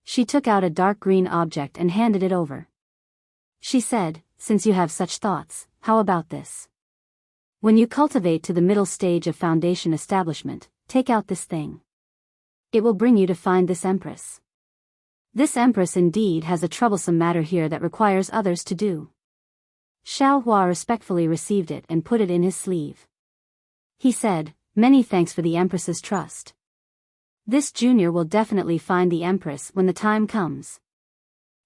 She took out a dark green object and handed it over. She said, since you have such thoughts, how about this? When you cultivate to the middle stage of foundation establishment, take out this thing. It will bring you to find this Empress. This Empress indeed has a troublesome matter here that requires others to do. Xiaohua respectfully received it and put it in his sleeve. He said, many thanks for the Empress's trust. This junior will definitely find the Empress when the time comes.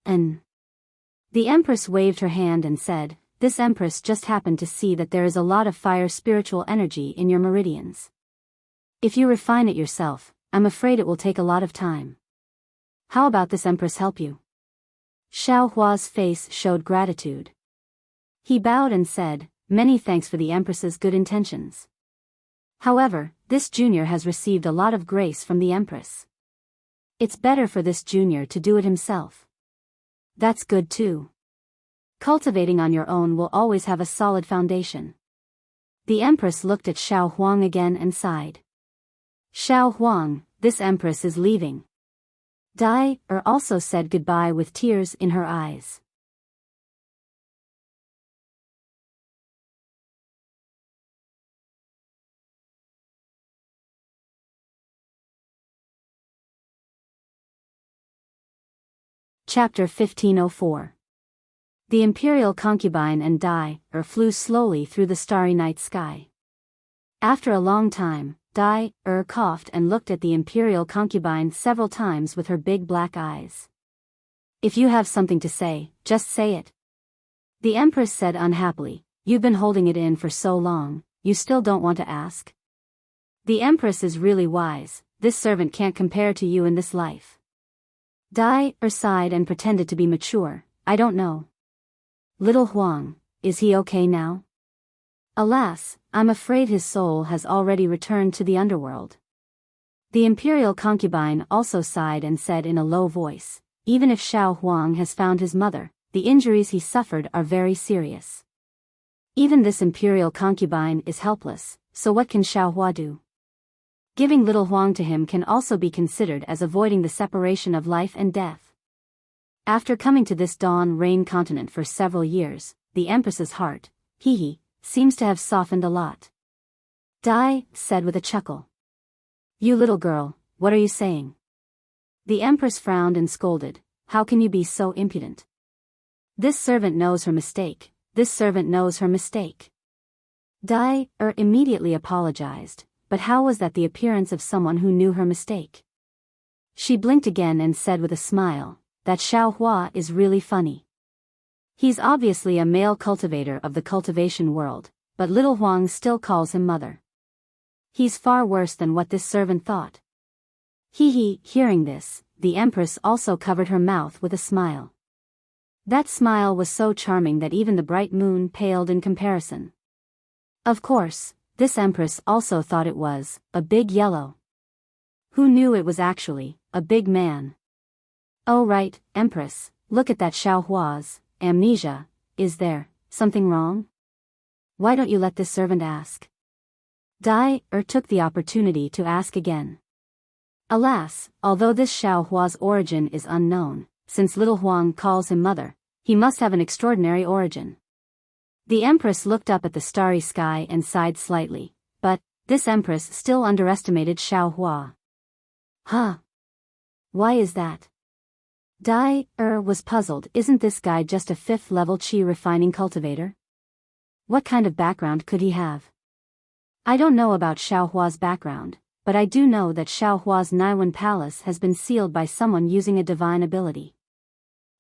The Empress waved her hand and said, this Empress just happened to see that there is a lot of fire spiritual energy in your meridians. If you refine it yourself, I'm afraid it will take a lot of time. How about this Empress help you? Xiaohua's face showed gratitude. He bowed and said, many thanks for the Empress's good intentions. However, this junior has received a lot of grace from the Empress. It's better for this junior to do it himself. That's good too. Cultivating on your own will always have a solid foundation. The Empress looked at Xiaohuang again and sighed. Xiaohuang, this Empress is leaving. Dai also said goodbye with tears in her eyes. Chapter 1504. The imperial concubine and Dai flew slowly through the starry night sky. After a long time, Dai coughed and looked at the imperial concubine several times with her big black eyes. If you have something to say, just say it. The Empress said unhappily, you've been holding it in for so long, you still don't want to ask? The Empress is really wise, this servant can't compare to you in this life. Dai sighed and pretended to be mature, I don't know. Little Huang, is he okay now? Alas, I'm afraid his soul has already returned to the underworld. The imperial concubine also sighed and said in a low voice, even if Xiao Huang has found his mother, the injuries he suffered are very serious. Even this imperial concubine is helpless, so what can Xiao Hua do? Giving little Huang to him can also be considered as avoiding the separation of life and death. After coming to this Dawn Rain continent for several years, the Empress's heart, seems to have softened a lot. Dai said with a chuckle. You little girl, what are you saying? The Empress frowned and scolded, how can you be so impudent? This servant knows her mistake, this servant knows her mistake. Dai immediately apologized, but how was that the appearance of someone who knew her mistake? She blinked again and said with a smile, that Xiao Hua is really funny. He's obviously a male cultivator of the cultivation world, but little Huang still calls him mother. He's far worse than what this servant thought. Hearing this, the Empress also covered her mouth with a smile. That smile was so charming that even the bright moon paled in comparison. Of course, this Empress also thought it was a big yellow. Who knew it was actually a big man? Oh right, Empress, look at that Xiao Hua's amnesia, is there something wrong? Why don't you let this servant ask? Dai took the opportunity to ask again. Alas, although this Xiao Hua's origin is unknown, since little Huang calls him mother, he must have an extraordinary origin. The Empress looked up at the starry sky and sighed slightly, but this Empress still underestimated Xiao Hua. Huh? Why is that? Dai was puzzled. Isn't this guy just a 5th level qi refining cultivator? What kind of background could he have? I don't know about Xiao Hua's background, but I do know that Xiao Hua's Naiwan palace has been sealed by someone using a divine ability.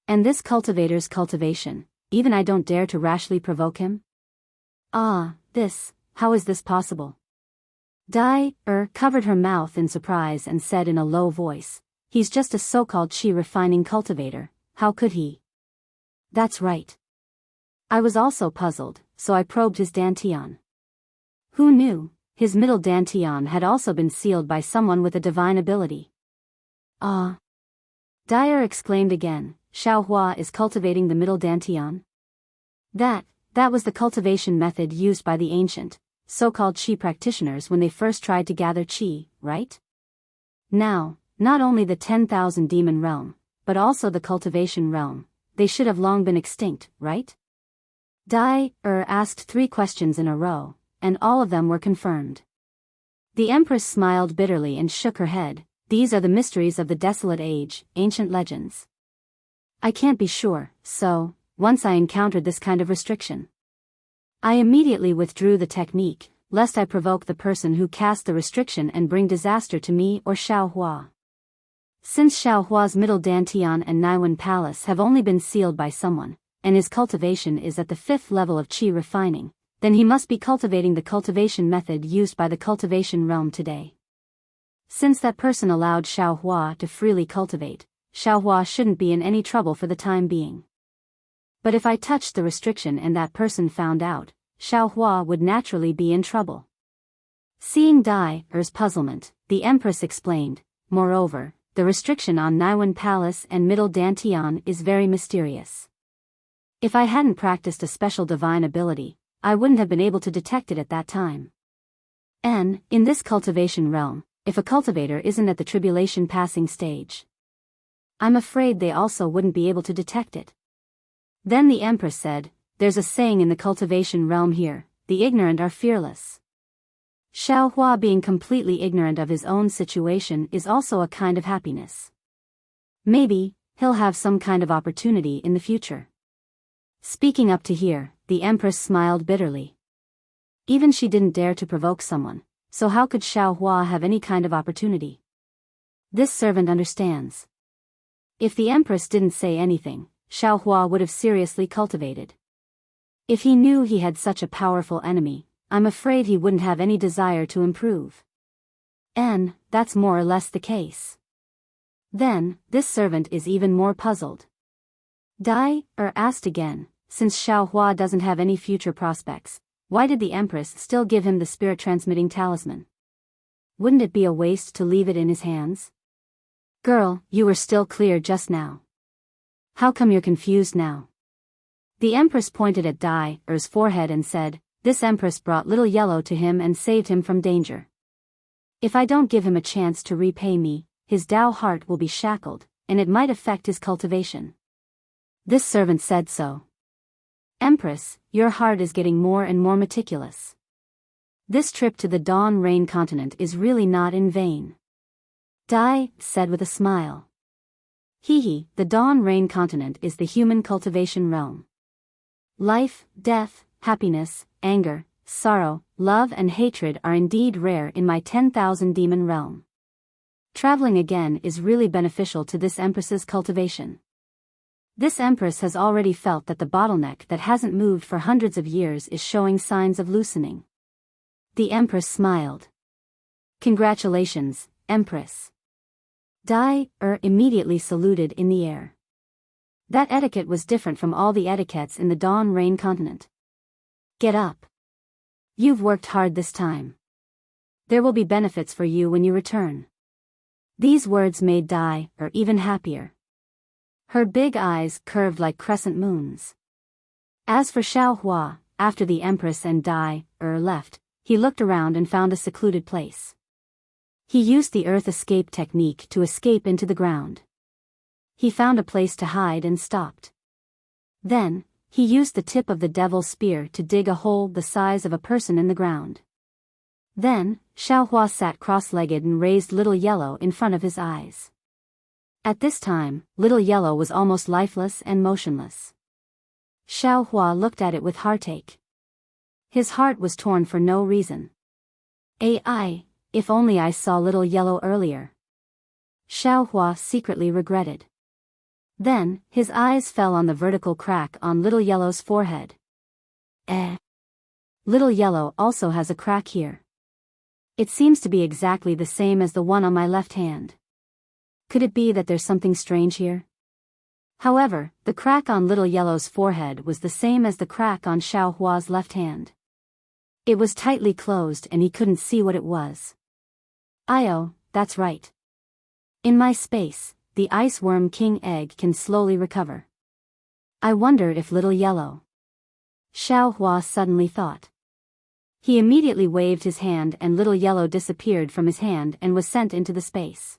And this cultivator's cultivation, even I don't dare to rashly provoke him? How is this possible? Dai covered her mouth in surprise and said in a low voice, he's just a so-called qi refining cultivator, how could he? That's right. I was also puzzled, so I probed his dantian. Who knew, his middle dantian had also been sealed by someone with a divine ability. Dai exclaimed again, Xiao Hua is cultivating the middle dantian? That was the cultivation method used by the ancient, so-called qi practitioners when they first tried to gather qi, right? Now, not only the 10,000 demon realm, but also the cultivation realm, they should have long been extinct, right? Dai asked 3 questions in a row, and all of them were confirmed. The Empress smiled bitterly and shook her head, these are the mysteries of the desolate age, ancient legends. I can't be sure, so, once I encountered this kind of restriction, I immediately withdrew the technique, lest I provoke the person who cast the restriction and bring disaster to me or Xiao Hua. Since Xiao Hua's middle dantian and Naiwan palace have only been sealed by someone, and his cultivation is at the 5th level of qi refining, then he must be cultivating the cultivation method used by the cultivation realm today. Since that person allowed Xiao Hua to freely cultivate, Xiao Hua shouldn't be in any trouble for the time being. But if I touched the restriction and that person found out, Xiao Hua would naturally be in trouble. Seeing Dai's puzzlement, the Empress explained, moreover, the restriction on Naiwan Palace and Middle Dantian is very mysterious. If I hadn't practiced a special divine ability, I wouldn't have been able to detect it at that time. And, in this cultivation realm, if a cultivator isn't at the tribulation passing stage, I'm afraid they also wouldn't be able to detect it. Then the Empress said, there's a saying in the cultivation realm here, the ignorant are fearless. Xiao Hua being completely ignorant of his own situation is also a kind of happiness. Maybe, he'll have some kind of opportunity in the future. Speaking up to here, the Empress smiled bitterly. Even she didn't dare to provoke someone, so how could Xiao Hua have any kind of opportunity? This servant understands. If the Empress didn't say anything, Xiao Hua would have seriously cultivated. If he knew he had such a powerful enemy, I'm afraid he wouldn't have any desire to improve. And that's more or less the case. Then, this servant is even more puzzled. Dai asked again, since Xiaohua doesn't have any future prospects, why did the Empress still give him the spirit-transmitting talisman? Wouldn't it be a waste to leave it in his hands? Girl, you were still clear just now. How come you're confused now? The Empress pointed at Dai Er's forehead and said, this Empress brought little Yellow to him and saved him from danger. If I don't give him a chance to repay me, his Tao heart will be shackled, and it might affect his cultivation. This servant said so. Empress, your heart is getting more and more meticulous. This trip to the Dawn Rain continent is really not in vain. Dai said with a smile. Hee, the Dawn Rain continent is the human cultivation realm. Life, death, happiness, anger, sorrow, love and hatred are indeed rare in my 10,000 demon realm. Traveling again is really beneficial to this Empress's cultivation. This Empress has already felt that the bottleneck that hasn't moved for hundreds of years is showing signs of loosening. The Empress smiled. Congratulations, Empress. Dai immediately saluted in the air. That etiquette was different from all the etiquettes in the Dawn Rain continent. Get up. You've worked hard this time. There will be benefits for you when you return. These words made Dai even happier. Her big eyes curved like crescent moons. As for Xiaohua, after the Empress and Dai left, he looked around and found a secluded place. He used the earth escape technique to escape into the ground. He found a place to hide and stopped. Then, he used the tip of the devil's spear to dig a hole the size of a person in the ground. Then, Xiaohua sat cross-legged and raised Little Yellow in front of his eyes. At this time, Little Yellow was almost lifeless and motionless. Xiaohua looked at it with heartache. His heart was torn for no reason. If only I saw Little Yellow earlier. Xiaohua secretly regretted. Then, his eyes fell on the vertical crack on Little Yellow's forehead. Little Yellow also has a crack here. It seems to be exactly the same as the one on my left hand. Could it be that there's something strange here? However, the crack on Little Yellow's forehead was the same as the crack on Xiaohua's left hand. It was tightly closed and he couldn't see what it was. That's right. In my space, the Ice Worm King egg can slowly recover. I wonder if Little Yellow... Xiaohua suddenly thought. He immediately waved his hand and Little Yellow disappeared from his hand and was sent into the space.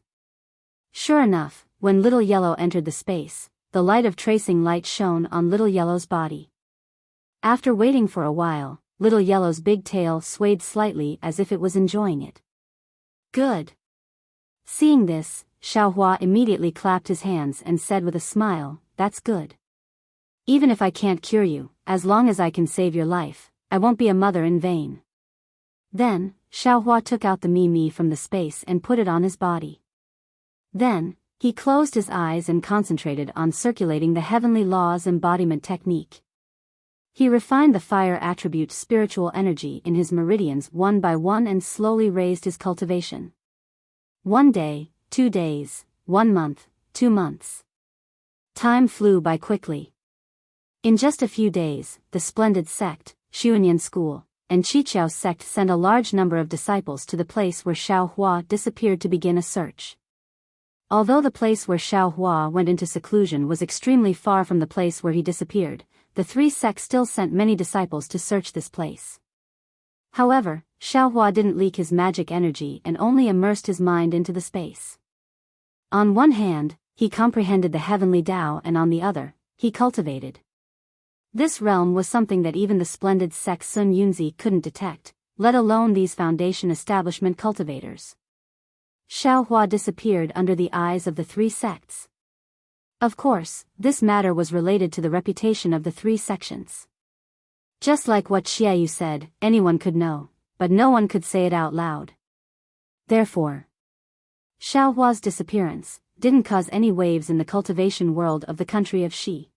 Sure enough, when Little Yellow entered the space, the light of tracing light shone on Little Yellow's body. After waiting for a while, Little Yellow's big tail swayed slightly as if it was enjoying it. Good. Seeing this, Xiaohua immediately clapped his hands and said with a smile, that's good. Even if I can't cure you, as long as I can save your life, I won't be a mother in vain. Then, Xiaohua took out the Mi from the space and put it on his body. Then, he closed his eyes and concentrated on circulating the heavenly laws embodiment technique. He refined the fire attribute's spiritual energy in his meridians one by one and slowly raised his cultivation. 1 day, 2 days, 1 month, 2 months. Time flew by quickly. In just a few days, the splendid sect, Xuanyan school, and Qiqiao sect sent a large number of disciples to the place where Xiaohua disappeared to begin a search. Although the place where Xiaohua went into seclusion was extremely far from the place where he disappeared, the 3 sects still sent many disciples to search this place. However, Xiaohua didn't leak his magic energy and only immersed his mind into the space. On one hand, he comprehended the heavenly Tao and on the other, he cultivated. This realm was something that even the splendid sect Sun Yunzi couldn't detect, let alone these foundation establishment cultivators. Xiaohua disappeared under the eyes of the 3 sects. Of course, this matter was related to the reputation of the 3 sections. Just like what Xiaoyu said, anyone could know, but no one could say it out loud. Therefore, Xiaohua's disappearance didn't cause any waves in the cultivation world of the country of Xi.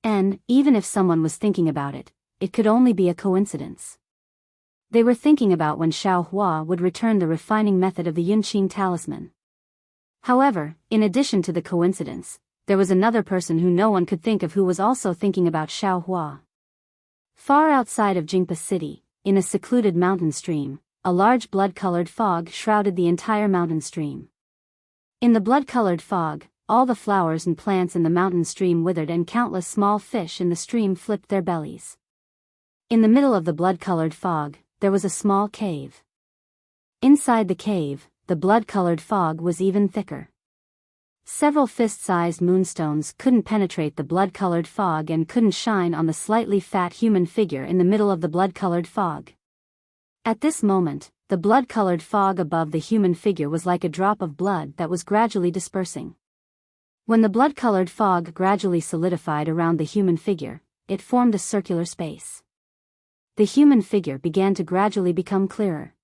And, even if someone was thinking about it, it could only be a coincidence. They were thinking about when Xiaohua would return the refining method of the Yunqing talisman. However, in addition to the coincidence, there was another person who no one could think of who was also thinking about Xiaohua. Far outside of Jingpa City, in a secluded mountain stream, a large blood-colored fog shrouded the entire mountain stream. In the blood-colored fog, all the flowers and plants in the mountain stream withered and countless small fish in the stream flipped their bellies. In the middle of the blood-colored fog, there was a small cave. Inside the cave, the blood-colored fog was even thicker. Several fist-sized moonstones couldn't penetrate the blood-colored fog and couldn't shine on the slightly fat human figure in the middle of the blood-colored fog. At this moment, the blood-colored fog above the human figure was like a drop of blood that was gradually dispersing. When the blood-colored fog gradually solidified around the human figure, it formed a circular space. The human figure began to gradually become clearer.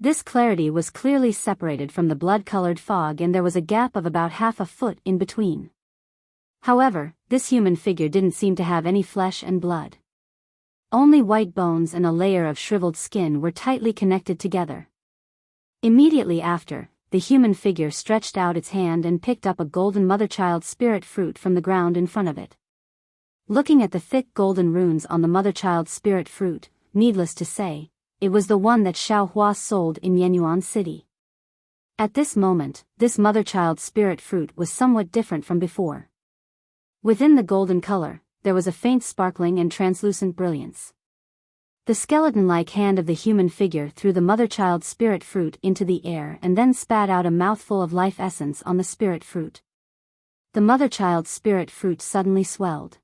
This clarity was clearly separated from the blood-colored fog and there was a gap of about half a foot in between. However, this human figure didn't seem to have any flesh and blood. Only white bones and a layer of shriveled skin were tightly connected together. Immediately after, the human figure stretched out its hand and picked up a golden mother-child spirit fruit from the ground in front of it. Looking at the thick golden runes on the mother-child spirit fruit, needless to say, it was the one that Xiaohua sold in Yenyuan City. At this moment, this mother-child spirit fruit was somewhat different from before. Within the golden color, there was a faint sparkling and translucent brilliance. The skeleton-like hand of the human figure threw the mother-child spirit fruit into the air and then spat out a mouthful of life essence on the spirit fruit. The mother-child spirit fruit suddenly swelled.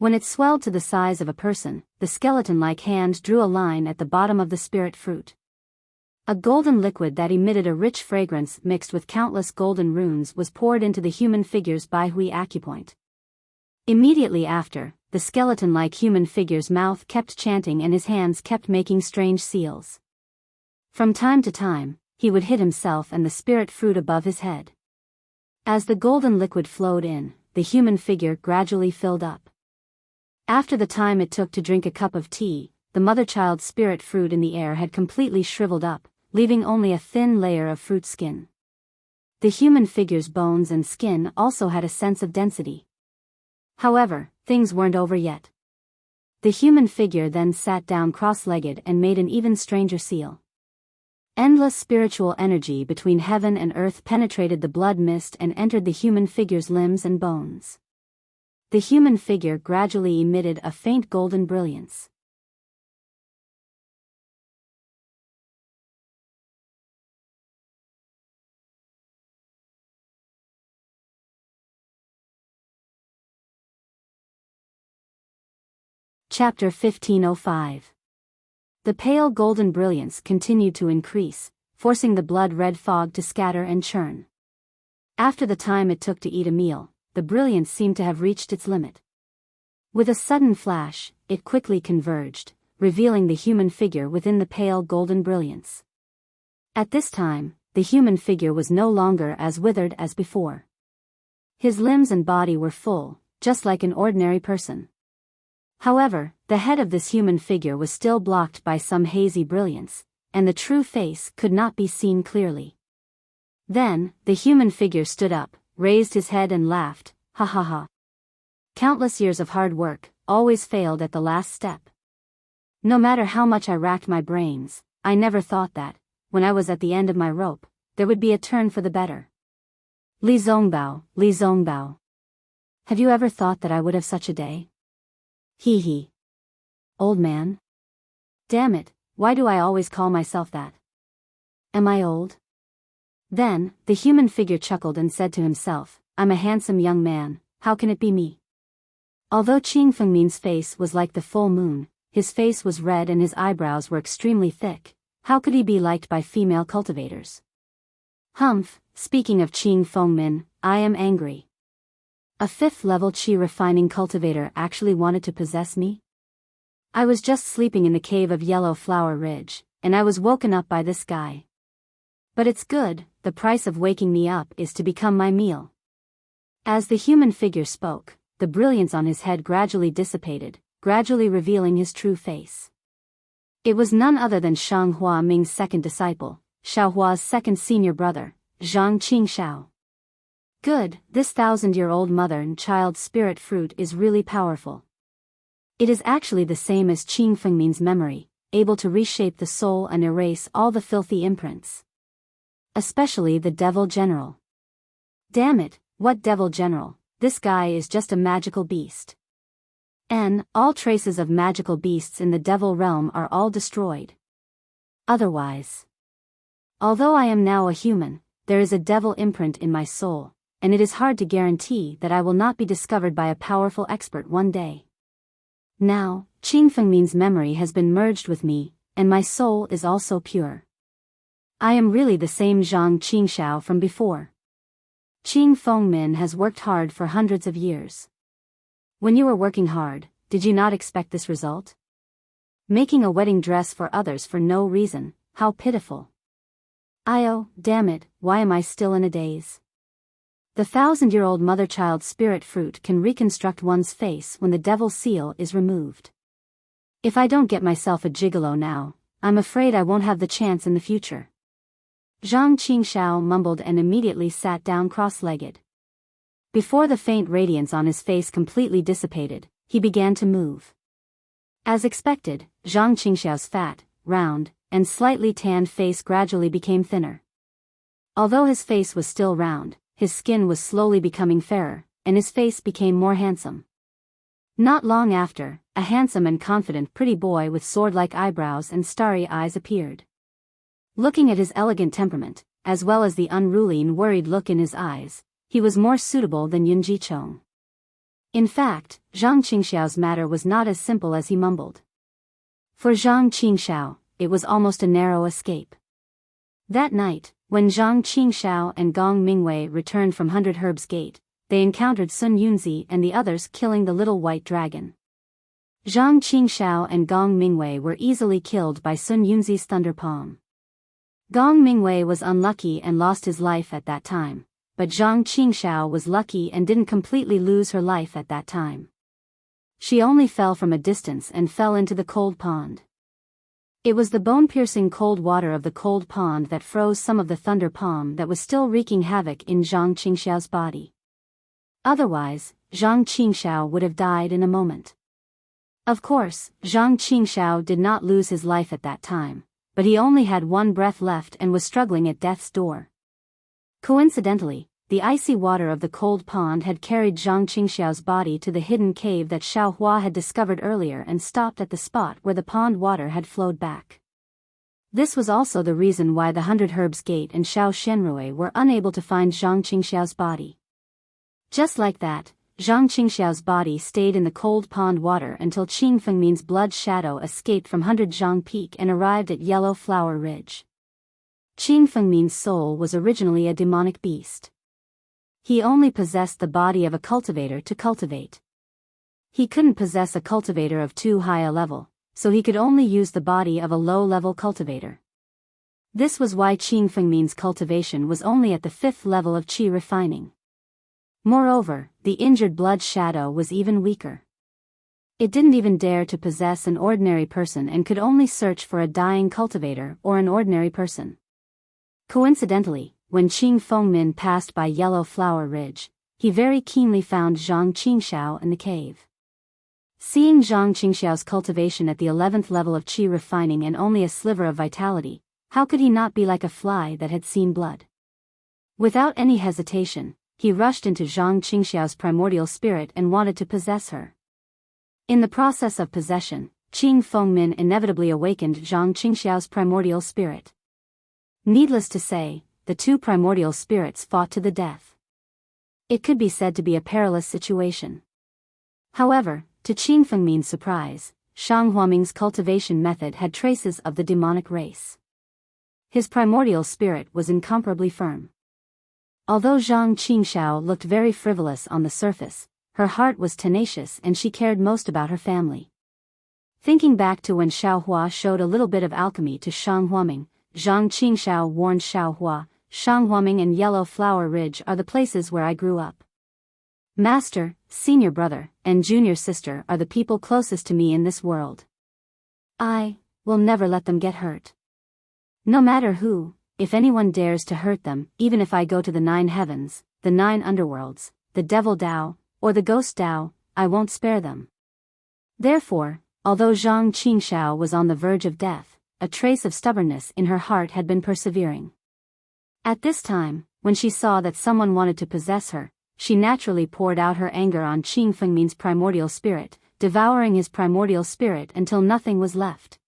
When it swelled to the size of a person, the skeleton-like hand drew a line at the bottom of the spirit fruit. A golden liquid that emitted a rich fragrance mixed with countless golden runes was poured into the human figure's Baihui acupoint. Immediately after, the skeleton-like human figure's mouth kept chanting and his hands kept making strange seals. From time to time, he would hit himself and the spirit fruit above his head. As the golden liquid flowed in, the human figure gradually filled up. After the time it took to drink a cup of tea, the mother-child spirit fruit in the air had completely shriveled up, leaving only a thin layer of fruit skin. The human figure's bones and skin also had a sense of density. However, things weren't over yet. The human figure then sat down cross-legged and made an even stranger seal. Endless spiritual energy between heaven and earth penetrated the blood mist and entered the human figure's limbs and bones. The human figure gradually emitted a faint golden brilliance. Chapter 1505. The pale golden brilliance continued to increase, forcing the blood-red fog to scatter and churn. After the time it took to eat a meal, the brilliance seemed to have reached its limit. With a sudden flash, it quickly converged, revealing the human figure within the pale golden brilliance. At this time, the human figure was no longer as withered as before. His limbs and body were full, just like an ordinary person. However, the head of this human figure was still blocked by some hazy brilliance, and the true face could not be seen clearly. Then, the human figure stood up, raised his head and laughed, ha ha ha. Countless years of hard work always failed at the last step. No matter how much I racked my brains, I never thought that, when I was at the end of my rope, there would be a turn for the better. Li Zongbao, Li Zongbao. Have you ever thought that I would have such a day? Hee hee. Old man? Damn it, why do I always call myself that? Am I old? Then, the human figure chuckled and said to himself, I'm a handsome young man, how can it be me? Although Qing Fengmin's face was like the full moon, his face was red and his eyebrows were extremely thick, how could he be liked by female cultivators? Humph, speaking of Qing Fengmin, I am angry. A 5th-level Qi refining cultivator actually wanted to possess me? I was just sleeping in the cave of Yellow Flower Ridge, and I was woken up by this guy. But it's good, the price of waking me up is to become my meal. As the human figure spoke, the brilliance on his head gradually dissipated, gradually revealing his true face. It was none other than Shang Hua Ming's second disciple, Xiaohua's second senior brother, Zhang Qingshao. Good, this 1,000-year-old mother and child spirit fruit is really powerful. It is actually the same as Qing Fengmin's memory, able to reshape the soul and erase all the filthy imprints. Especially the Devil General. Damn it, what Devil General, this guy is just a magical beast. All traces of magical beasts in the devil realm are all destroyed. Otherwise. Although I am now a human, there is a devil imprint in my soul, and it is hard to guarantee that I will not be discovered by a powerful expert one day. Now, Qing Fengmin's memory has been merged with me, and my soul is also pure. I am really the same Zhang Qingxiao from before. Qing Fengmin has worked hard for hundreds of years. When you were working hard, did you not expect this result? Making a wedding dress for others for no reason, how pitiful. Oh, damn it, why am I still in a daze? The 1,000-year-old mother-child spirit fruit can reconstruct one's face when the devil seal is removed. If I don't get myself a gigolo now, I'm afraid I won't have the chance in the future. Zhang Qingxiao mumbled and immediately sat down cross-legged. Before the faint radiance on his face completely dissipated, he began to move. As expected, Zhang Qingxiao's fat, round, and slightly tanned face gradually became thinner. Although his face was still round, his skin was slowly becoming fairer, and his face became more handsome. Not long after, a handsome and confident pretty boy with sword-like eyebrows and starry eyes appeared. Looking at his elegant temperament, as well as the unruly and worried look in his eyes, he was more suitable than Yun Jichong. In fact, Zhang Qingxiao's matter was not as simple as he mumbled. For Zhang Qingxiao, it was almost a narrow escape. That night, when Zhang Qingxiao and Gong Mingwei returned from 100 Herbs Gate, they encountered Sun Yunzi and the others killing the little white dragon. Zhang Qingxiao and Gong Mingwei were easily killed by Sun Yunzi's thunder palm. Gong Mingwei was unlucky and lost his life at that time, but Zhang Qingxiao was lucky and didn't completely lose her life at that time. She only fell from a distance and fell into the cold pond. It was the bone-piercing cold water of the cold pond that froze some of the thunder palm that was still wreaking havoc in Zhang Qingxiao's body. Otherwise, Zhang Qingxiao would have died in a moment. Of course, Zhang Qingxiao did not lose his life at that time, but he only had one breath left and was struggling at death's door. Coincidentally, the icy water of the cold pond had carried Zhang Qingxiao's body to the hidden cave that Xiao Hua had discovered earlier and stopped at the spot where the pond water had flowed back. This was also the reason why the 100 Herbs Gate and Xiao Shenrui were unable to find Zhang Qingxiao's body. Just like that, Zhang Qingxiao's body stayed in the cold pond water until Qing Fengmin's blood shadow escaped from 100 Zhang Peak and arrived at Yellow Flower Ridge. Qing Fengmin's soul was originally a demonic beast. He only possessed the body of a cultivator to cultivate. He couldn't possess a cultivator of too high a level, so he could only use the body of a low-level cultivator. This was why Qing Fengmin's cultivation was only at the 5th level of qi refining. Moreover, the injured blood shadow was even weaker. It didn't even dare to possess an ordinary person and could only search for a dying cultivator or an ordinary person. Coincidentally, when Qing Fengmin passed by Yellow Flower Ridge, he very keenly found Zhang Qingxiao in the cave. Seeing Zhang Qingxiao's cultivation at the 11th level of qi refining and only a sliver of vitality, how could he not be like a fly that had seen blood? Without any hesitation, he rushed into Zhang Qingxiao's primordial spirit and wanted to possess her. In the process of possession, Qing Fengmin inevitably awakened Zhang Qingxiao's primordial spirit. Needless to say, the two primordial spirits fought to the death. It could be said to be a perilous situation. However, to Qing Fengmin's surprise, Shang Huaming's cultivation method had traces of the demonic race. His primordial spirit was incomparably firm. Although Zhang Qingxiao looked very frivolous on the surface, her heart was tenacious and she cared most about her family. Thinking back to when Xiao Hua showed a little bit of alchemy to Shang Huaming, Zhang Qingxiao warned Xiao Hua, Shang Huaming and Yellow Flower Ridge are the places where I grew up. Master, senior brother, and junior sister are the people closest to me in this world. I will never let them get hurt. No matter who, if anyone dares to hurt them, even if I go to the 9 heavens, the 9 underworlds, the devil Dao, or the ghost Dao, I won't spare them. Therefore, although Zhang Qingxiao was on the verge of death, a trace of stubbornness in her heart had been persevering. At this time, when she saw that someone wanted to possess her, she naturally poured out her anger on Qing Fengmin's primordial spirit, devouring his primordial spirit until nothing was left.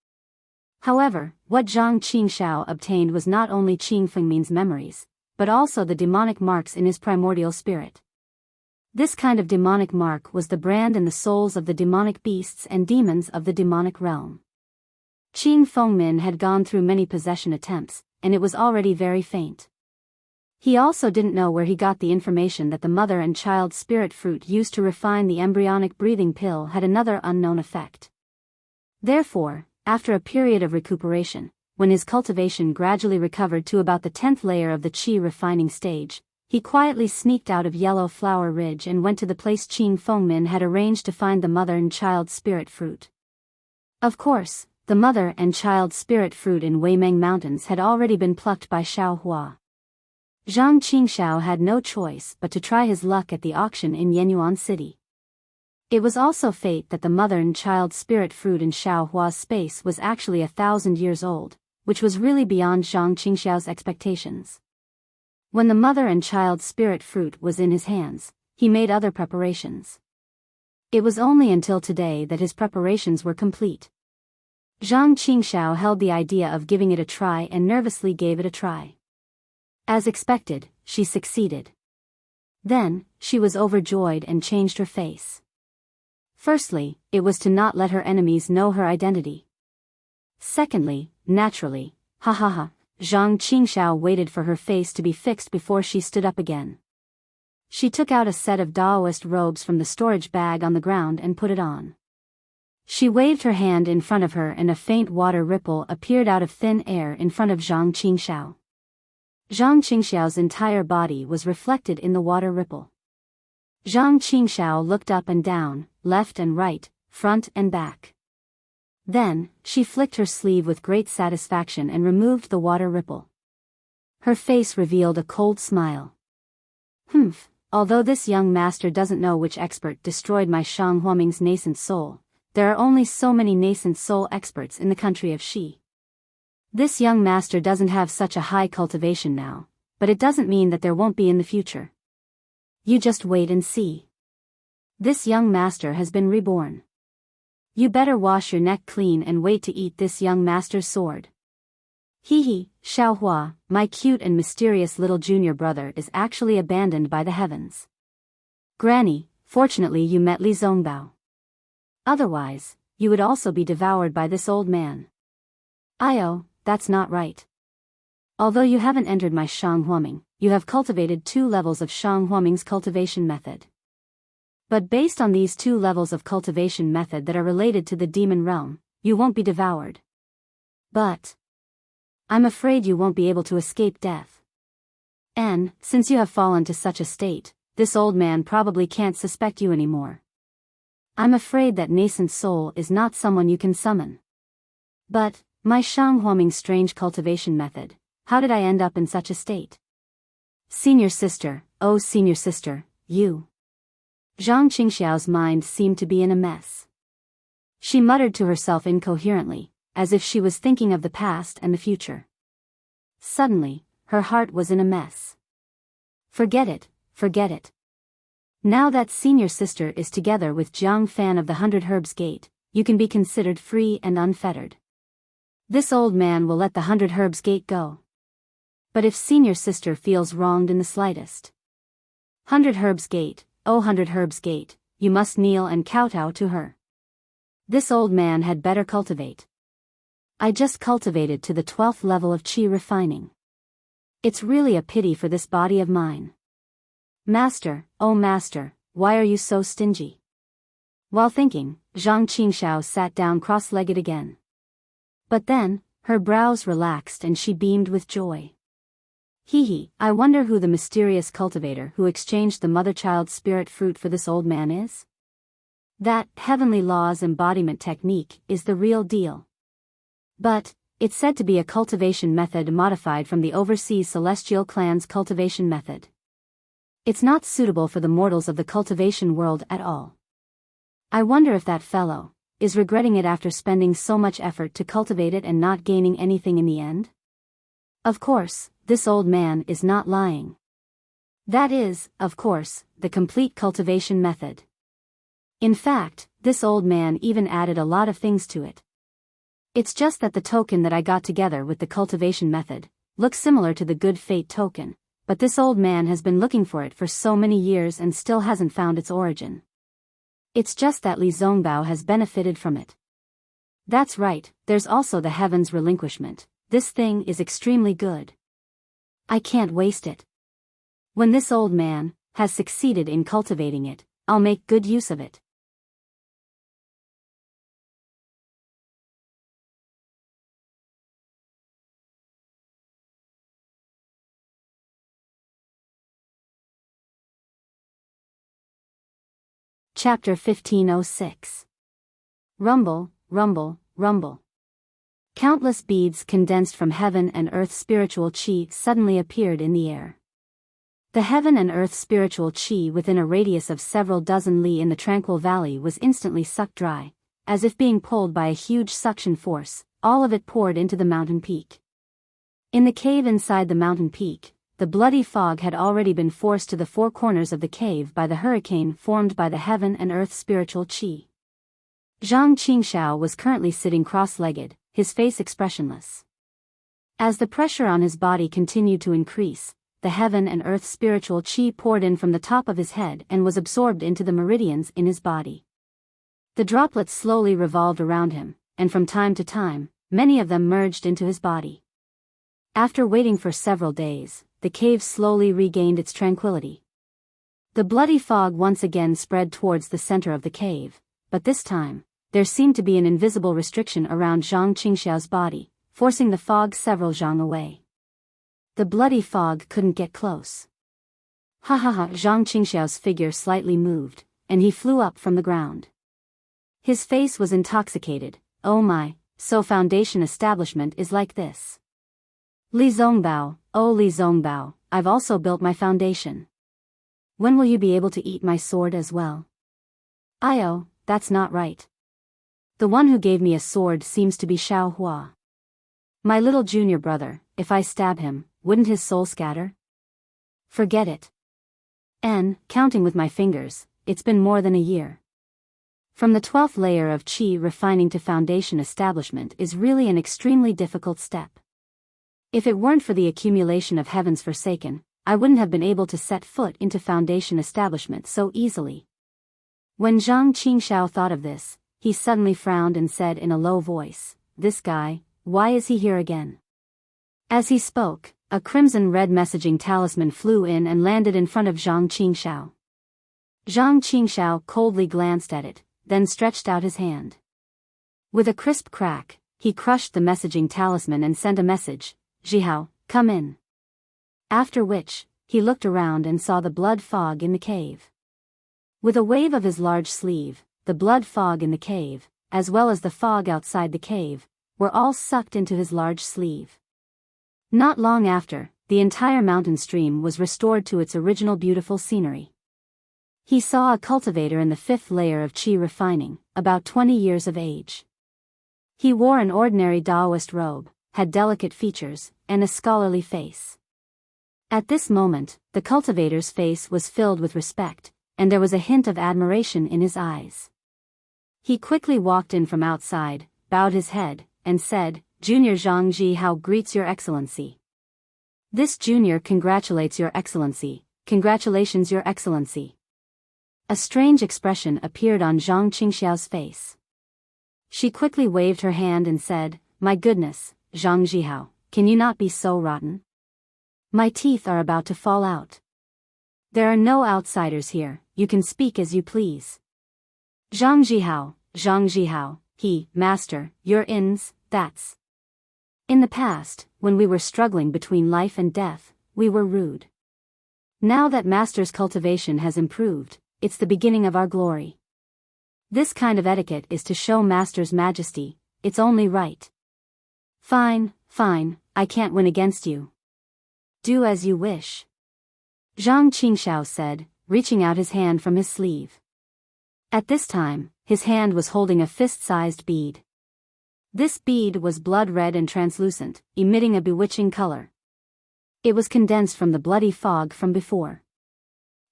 However, what Zhang Qingxiao obtained was not only Qing Fengmin's memories, but also the demonic marks in his primordial spirit. This kind of demonic mark was the brand in the souls of the demonic beasts and demons of the demonic realm. Qing Fengmin had gone through many possession attempts, and it was already very faint. He also didn't know where he got the information that the mother and child spirit fruit used to refine the embryonic breathing pill had another unknown effect. Therefore, after a period of recuperation, when his cultivation gradually recovered to about the 10th layer of the qi refining stage, he quietly sneaked out of Yellow Flower Ridge and went to the place Qing Fengmin had arranged to find the mother and child spirit fruit. Of course, the mother and child spirit fruit in Weimeng Mountains had already been plucked by Xiao Hua. Zhang Qingxiao had no choice but to try his luck at the auction in Yenyuan City. It was also fate that the mother and child spirit fruit in Xiao Hua's space was actually 1,000 years old, which was really beyond Zhang Qingxiao's expectations. When the mother and child spirit fruit was in his hands, he made other preparations. It was only until today that his preparations were complete. Zhang Qingxiao held the idea of giving it a try and nervously gave it a try. As expected, she succeeded. Then, she was overjoyed and changed her face. Firstly, it was to not let her enemies know her identity. Secondly, naturally, Zhang Qingxiao waited for her face to be fixed before she stood up again. She took out a set of Daoist robes from the storage bag on the ground and put it on. She waved her hand in front of her and a faint water ripple appeared out of thin air in front of Zhang Qingxiao. Zhang Qingxiao's entire body was reflected in the water ripple. Zhang Qingxiao looked up and down, left and right, front and back. Then, she flicked her sleeve with great satisfaction and removed the water ripple. Her face revealed a cold smile. Although this young master doesn't know which expert destroyed my Shang Huaming's nascent soul, there are only so many nascent soul experts in the country of Xi. This young master doesn't have such a high cultivation now, but it doesn't mean that there won't be in the future. You just wait and see. This young master has been reborn. You better wash your neck clean and wait to eat this young master's sword. Xiao Hua, my cute and mysterious little junior brother is actually abandoned by the heavens. Granny, fortunately you met Li Zongbao. Otherwise, you would also be devoured by this old man. That's not right. Although you haven't entered my Shang Huaming, you have cultivated 2 levels of Shang Huaming's cultivation method. But based on these 2 levels of cultivation method that are related to the demon realm, you won't be devoured. But I'm afraid you won't be able to escape death. And, since you have fallen to such a state, this old man probably can't suspect you anymore. I'm afraid that nascent soul is not someone you can summon. But, my Shang Huaming's strange cultivation method, how did I end up in such a state? Senior sister, oh senior sister, you. Zhang Qingxiao's mind seemed to be in a mess. She muttered to herself incoherently, as if she was thinking of the past and the future. Suddenly, her heart was in a mess. Forget it, forget it. Now that senior sister is together with Jiang Fan of the 100 Herbs Gate, you can be considered free and unfettered. This old man will let the 100 Herbs Gate go. But if senior sister feels wronged in the slightest, 100 Herbs Gate, oh 100 Herbs Gate, you must kneel and kowtow to her. This old man had better cultivate. I just cultivated to the 12th level of qi refining. It's really a pity for this body of mine. Master, oh master, why are you so stingy? While thinking, Zhang Qingxiao sat down cross-legged again. But then, her brows relaxed and she beamed with joy. I wonder who the mysterious cultivator who exchanged the mother-child spirit fruit for this old man is? That heavenly laws embodiment technique is the real deal. But, it's said to be a cultivation method modified from the overseas celestial clan's cultivation method. It's not suitable for the mortals of the cultivation world at all. I wonder if that fellow is regretting it after spending so much effort to cultivate it and not gaining anything in the end? Of course, this old man is not lying. That is, of course, the complete cultivation method. In fact, this old man even added a lot of things to it. It's just that the token that I got together with the cultivation method looks similar to the good fate token, but this old man has been looking for it for so many years and still hasn't found its origin. It's just that Li Zongbao has benefited from it. That's right, there's also the heaven's relinquishment. This thing is extremely good. I can't waste it. When this old man has succeeded in cultivating it, I'll make good use of it. Chapter 1506. Rumble, rumble, rumble. Countless beads condensed from heaven and earth spiritual chi suddenly appeared in the air. The heaven and earth spiritual chi within a radius of several dozen li in the tranquil valley was instantly sucked dry, as if being pulled by a huge suction force. All of it poured into the mountain peak. In the cave inside the mountain peak, the bloody fog had already been forced to the four corners of the cave by the hurricane formed by the heaven and earth spiritual chi. Zhang Qingxiao was currently sitting cross-legged, his face expressionless. As the pressure on his body continued to increase, the heaven and earth spiritual chi poured in from the top of his head and was absorbed into the meridians in his body. The droplets slowly revolved around him, and from time to time, many of them merged into his body. After waiting for several days, the cave slowly regained its tranquility. The bloody fog once again spread towards the center of the cave, but this time, there seemed to be an invisible restriction around Zhang Qingxiao's body, forcing the fog several zhang away. The bloody fog couldn't get close. Ha ha ha! Zhang Qingxiao's figure slightly moved, and he flew up from the ground. His face was intoxicated. Oh my, so foundation establishment is like this. Li Zongbao, oh Li Zongbao, I've also built my foundation. When will you be able to eat my sword as well? Io, that's not right. The one who gave me a sword seems to be Xiao Hua. My little junior brother, if I stab him, wouldn't his soul scatter? Forget it. Counting with my fingers, it's been more than a year. From the 12th layer of Qi refining to foundation establishment is really an extremely difficult step. If it weren't for the accumulation of heavens forsaken, I wouldn't have been able to set foot into foundation establishment so easily. When Zhang Qingxiao thought of this, he suddenly frowned and said in a low voice, "This guy, why is he here again?" As he spoke, a crimson-red messaging talisman flew in and landed in front of Zhang Qingxiao. Zhang Qingxiao coldly glanced at it, then stretched out his hand. With a crisp crack, he crushed the messaging talisman and sent a message, "Zhihao, come in." After which, he looked around and saw the blood fog in the cave. With a wave of his large sleeve, the blood fog in the cave, as well as the fog outside the cave, were all sucked into his large sleeve. Not long after, the entire mountain stream was restored to its original beautiful scenery. He saw a cultivator in the 5th layer of Qi refining, about 20 years of age. He wore an ordinary Taoist robe, had delicate features, and a scholarly face. At this moment, the cultivator's face was filled with respect, and there was a hint of admiration in his eyes. He quickly walked in from outside, bowed his head, and said, "Junior Zhang Zhihao greets your excellency." "This junior congratulates your excellency. Congratulations your excellency." A strange expression appeared on Zhang Qingxiao's face. She quickly waved her hand and said, "My goodness, Zhang Zhihao, can you not be so rotten? My teeth are about to fall out. There are no outsiders here, you can speak as you please." Zhang Zhihao, master, you're ins, that's. In the past, when we were struggling between life and death, we were rude. Now that master's cultivation has improved, it's the beginning of our glory. This kind of etiquette is to show master's majesty, it's only right. Fine, I can't win against you. Do as you wish. Zhang Qingxiao said, reaching out his hand from his sleeve. At this time, his hand was holding a fist-sized bead. This bead was blood-red and translucent, emitting a bewitching color. It was condensed from the bloody fog from before.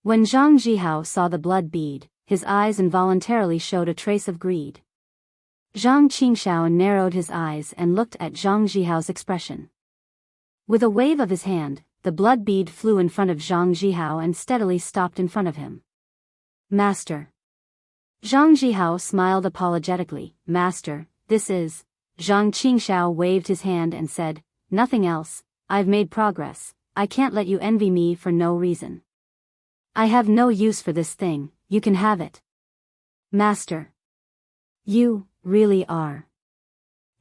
When Zhang Zhihao saw the blood bead, his eyes involuntarily showed a trace of greed. Zhang Qingxiao narrowed his eyes and looked at Zhang Zhihao's expression. With a wave of his hand, the blood bead flew in front of Zhang Zhihao and steadily stopped in front of him. Master. Zhang Zhihao smiled apologetically. Master, this is... Zhang Qingxiao waved his hand and said, nothing else, I've made progress, I can't let you envy me for no reason. I have no use for this thing, you can have it. Master. You, really are.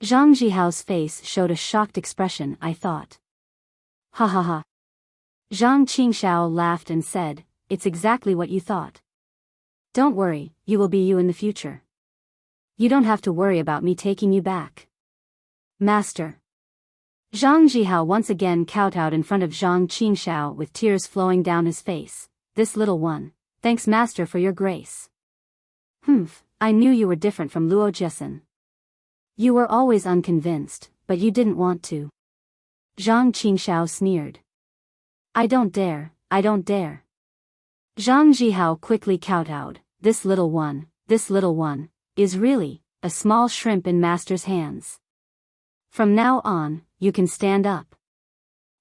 Zhang Zhihao's face showed a shocked expression, I thought. Ha ha ha. Zhang Qingxiao laughed and said, it's exactly what you thought. Don't worry, you will be you in the future. You don't have to worry about me taking you back. Master. Zhang Zhihao once again kowtowed in front of Zhang Qingxiao with tears flowing down his face. This little one, thanks Master for your grace. Humph, I knew you were different from Luo Jiesun. You were always unconvinced, but you didn't want to. Zhang Qingxiao sneered. I don't dare, I don't dare. Zhang Zhihao quickly kowtowed, this little one, is really, a small shrimp in Master's hands. From now on, you can stand up.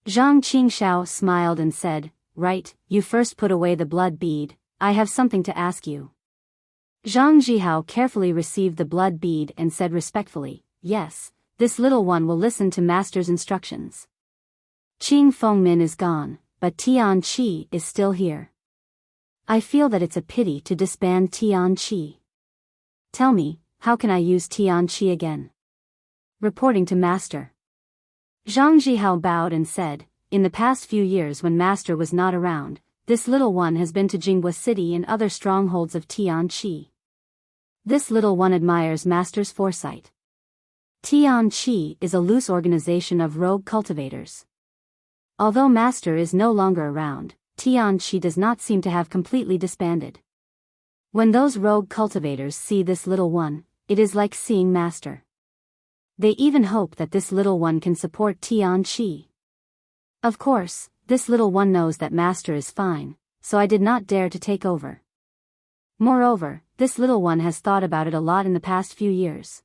Zhang Qingxiao smiled and said, right, you first put away the blood bead, I have something to ask you. Zhang Zhihao carefully received the blood bead and said respectfully, yes, this little one will listen to Master's instructions. Qing Fengmin is gone, but Tian Qi is still here. I feel that it's a pity to disband Tian Qi. Tell me, how can I use Tian Qi again? Reporting to Master. Zhang Zhihao bowed and said, in the past few years when Master was not around, this little one has been to Jinghua City and other strongholds of Tian Qi. This little one admires Master's foresight. Tian Qi is a loose organization of rogue cultivators. Although Master is no longer around, Tian Qi does not seem to have completely disbanded. When those rogue cultivators see this little one, it is like seeing Master. They even hope that this little one can support Tian Qi. Of course, this little one knows that Master is fine, so I did not dare to take over. Moreover, this little one has thought about it a lot in the past few years.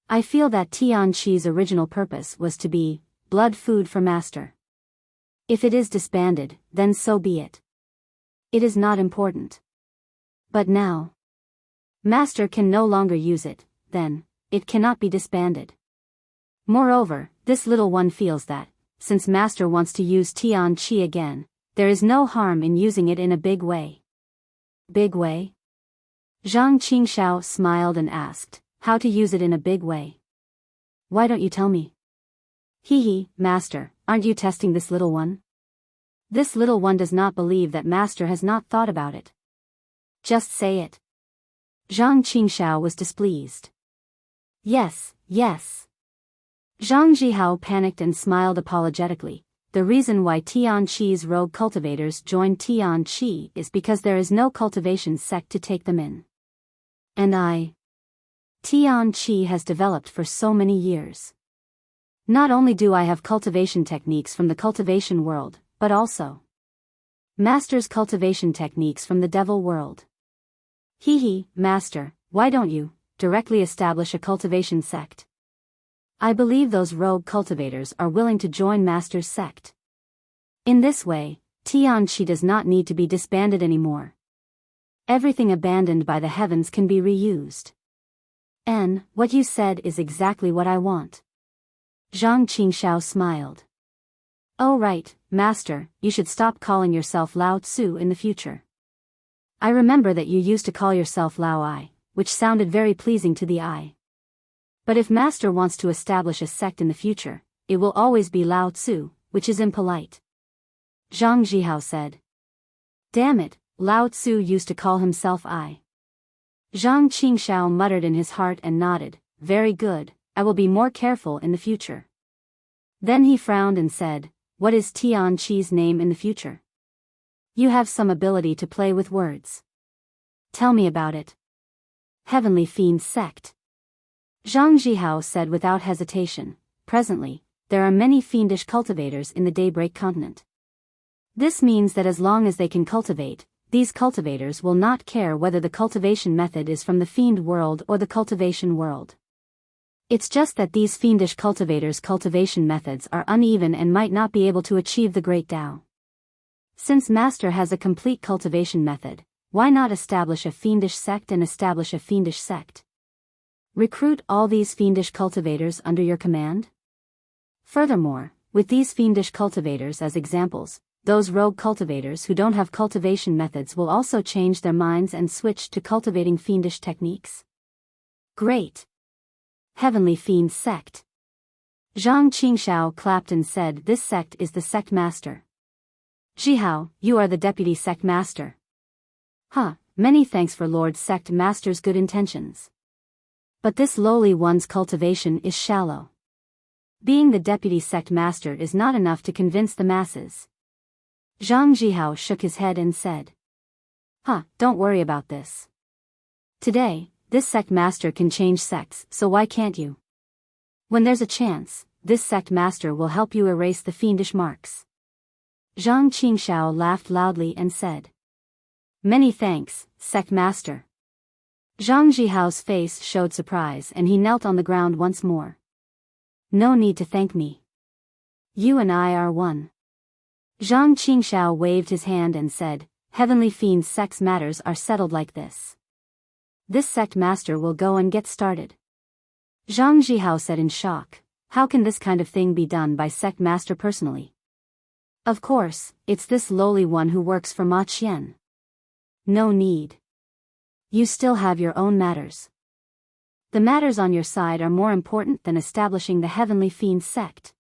I feel that Tian Qi's original purpose was to be blood food for Master. If it is disbanded, then so be it. It is not important. But now, Master can no longer use it, then, it cannot be disbanded. Moreover, this little one feels that, since Master wants to use Tian Qi again, there is no harm in using it in a big way. Big way? Zhang Qingxiao smiled and asked, how to use it in a big way? Why don't you tell me? Hee, Master, aren't you testing this little one? This little one does not believe that Master has not thought about it. Just say it. Zhang Qingxiao was displeased. Yes. Zhang Zhihao panicked and smiled apologetically. The reason why Tian Qi's rogue cultivators joined Tian Qi is because there is no cultivation sect to take them in. And Tian Qi has developed for so many years. Not only do I have cultivation techniques from the cultivation world, but also Master's cultivation techniques from the devil world. Hee, Master, why don't you directly establish a cultivation sect? I believe those rogue cultivators are willing to join Master's sect. In this way, Tian Qi does not need to be disbanded anymore. Everything abandoned by the heavens can be reused. And what you said is exactly what I want. Zhang Qingxiao smiled. Oh right, Master, you should stop calling yourself Lao Tzu in the future. I remember that you used to call yourself Lao Ai, which sounded very pleasing to the eye. But if Master wants to establish a sect in the future, it will always be Lao Tzu, which is impolite. Zhang Zhihao said. Damn it, Lao Tzu used to call himself I. Zhang Qingxiao muttered in his heart and nodded, very good, I will be more careful in the future. Then he frowned and said, what is Tian Qi's name in the future? You have some ability to play with words. Tell me about it. Heavenly Fiend Sect. Zhang Jihao said without hesitation. Presently, there are many fiendish cultivators in the Daybreak continent. This means that as long as they can cultivate, these cultivators will not care whether the cultivation method is from the fiend world or the cultivation world. It's just that these fiendish cultivators' cultivation methods are uneven and might not be able to achieve the Great Tao. Since Master has a complete cultivation method, why not establish a fiendish sect and establish a fiendish sect? Recruit all these fiendish cultivators under your command? Furthermore, with these fiendish cultivators as examples, those rogue cultivators who don't have cultivation methods will also change their minds and switch to cultivating fiendish techniques. Great! Heavenly Fiend Sect. Zhang Qingshao clapped and said, "This sect is the sect master." Jihao, you are the deputy sect master. Many thanks for Lord Sect Master's good intentions. But this lowly one's cultivation is shallow. Being the deputy sect master is not enough to convince the masses. Zhang Jihao shook his head and said, Don't worry about this. Today, this sect master can change sects, so why can't you? When there's a chance, this sect master will help you erase the fiendish marks. Zhang Qingshao laughed loudly and said, Many thanks, sect master. Zhang Jihao's face showed surprise and he knelt on the ground once more. No need to thank me. You and I are one. Zhang Qingshao waved his hand and said, Heavenly Fiend's sect's matters are settled like this. This sect master will go and get started. Zhang Jihao said in shock, how can this kind of thing be done by sect master personally? Of course, it's this lowly one who works for Ma Qian. No need. You still have your own matters. The matters on your side are more important than establishing the Heavenly Fiend sect.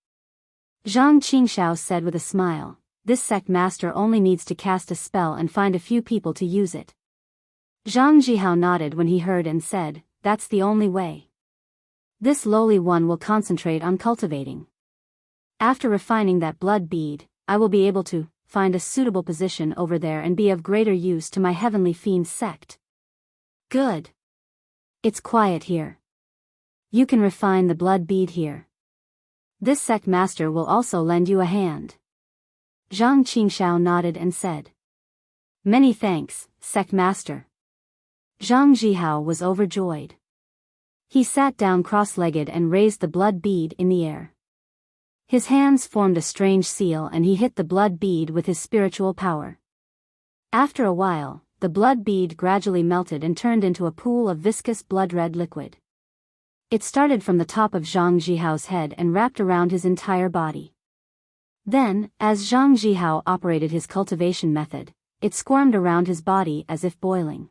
Zhang Qingshao said with a smile, this sect master only needs to cast a spell and find a few people to use it. Zhang Jihao nodded when he heard and said, that's the only way. This lowly one will concentrate on cultivating. After refining that blood bead, I will be able to find a suitable position over there and be of greater use to my Heavenly Fiend sect. Good. It's quiet here. You can refine the blood bead here. This sect master will also lend you a hand. Zhang Qingshao nodded and said, Many thanks, sect master. Zhang Jihao was overjoyed. He sat down cross-legged and raised the blood bead in the air. His hands formed a strange seal and he hit the blood bead with his spiritual power. After a while, the blood bead gradually melted and turned into a pool of viscous blood-red liquid. It started from the top of Zhang Jihao's head and wrapped around his entire body. Then, as Zhang Jihao operated his cultivation method, it squirmed around his body as if boiling.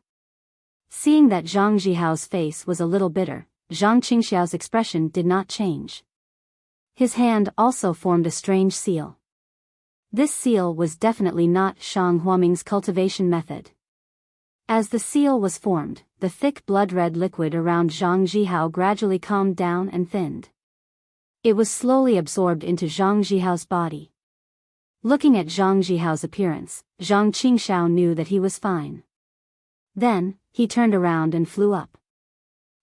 Seeing that Zhang Jihao's face was a little bitter, Zhang Qingxiao's expression did not change. His hand also formed a strange seal. This seal was definitely not Shang Huaming's cultivation method. As the seal was formed, the thick blood-red liquid around Zhang Jihao gradually calmed down and thinned. It was slowly absorbed into Zhang Jihao's body. Looking at Zhang Jihao's appearance, Zhang Qingxiao knew that he was fine. Then, he turned around and flew up.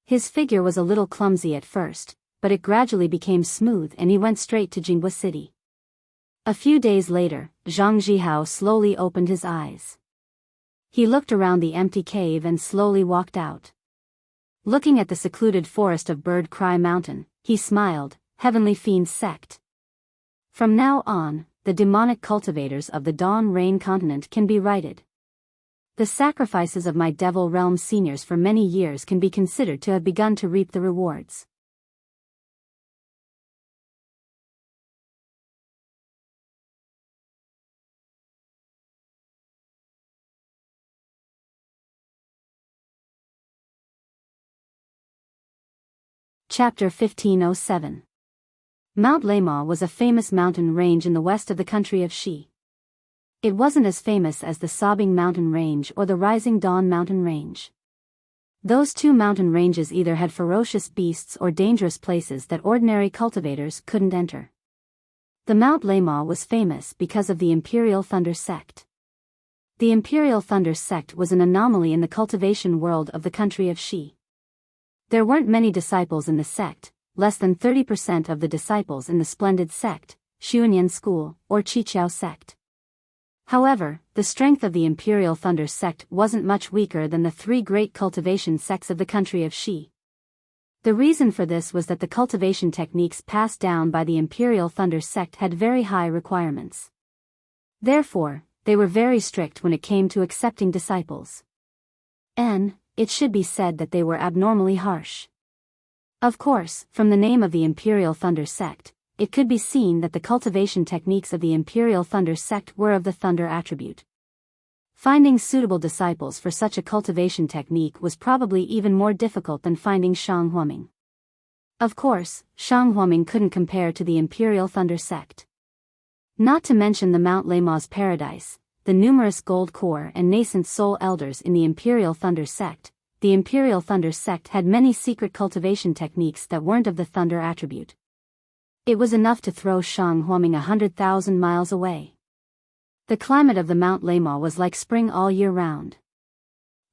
His figure was a little clumsy at first, but it gradually became smooth and he went straight to Jinghua City. A few days later, Zhang Jihao slowly opened his eyes. He looked around the empty cave and slowly walked out. Looking at the secluded forest of Bird Cry Mountain, he smiled, Heavenly Fiend sect. From now on, the demonic cultivators of the Dawn Rain continent can be righted. The sacrifices of my Devil Realm seniors for many years can be considered to have begun to reap the rewards. Chapter 1507. Mount Lema was a famous mountain range in the west of the country of Shi. It wasn't as famous as the Sobbing Mountain Range or the Rising Dawn Mountain Range. Those two mountain ranges either had ferocious beasts or dangerous places that ordinary cultivators couldn't enter. The Mount Lema was famous because of the Imperial Thunder sect. The Imperial Thunder sect was an anomaly in the cultivation world of the country of Shi. There weren't many disciples in the sect, less than 30% of the disciples in the splendid sect, Xuanyan school, or Qiqiao sect. However, the strength of the Imperial Thunder sect wasn't much weaker than the three great cultivation sects of the country of Shi. The reason for this was that the cultivation techniques passed down by the Imperial Thunder sect had very high requirements. Therefore, they were very strict when it came to accepting disciples. It should be said that they were abnormally harsh. Of course, from the name of the Imperial Thunder sect, it could be seen that the cultivation techniques of the Imperial Thunder sect were of the thunder attribute. Finding suitable disciples for such a cultivation technique was probably even more difficult than finding Shang Huaming. Of course, Shang Huaming couldn't compare to the Imperial Thunder sect. Not to mention the Mount Lama's paradise, the numerous gold core and nascent soul elders in the Imperial Thunder sect. The Imperial Thunder sect had many secret cultivation techniques that weren't of the thunder attribute. It was enough to throw Shang Huaming 100,000 miles away. The climate of the Mount Lama was like spring all year round.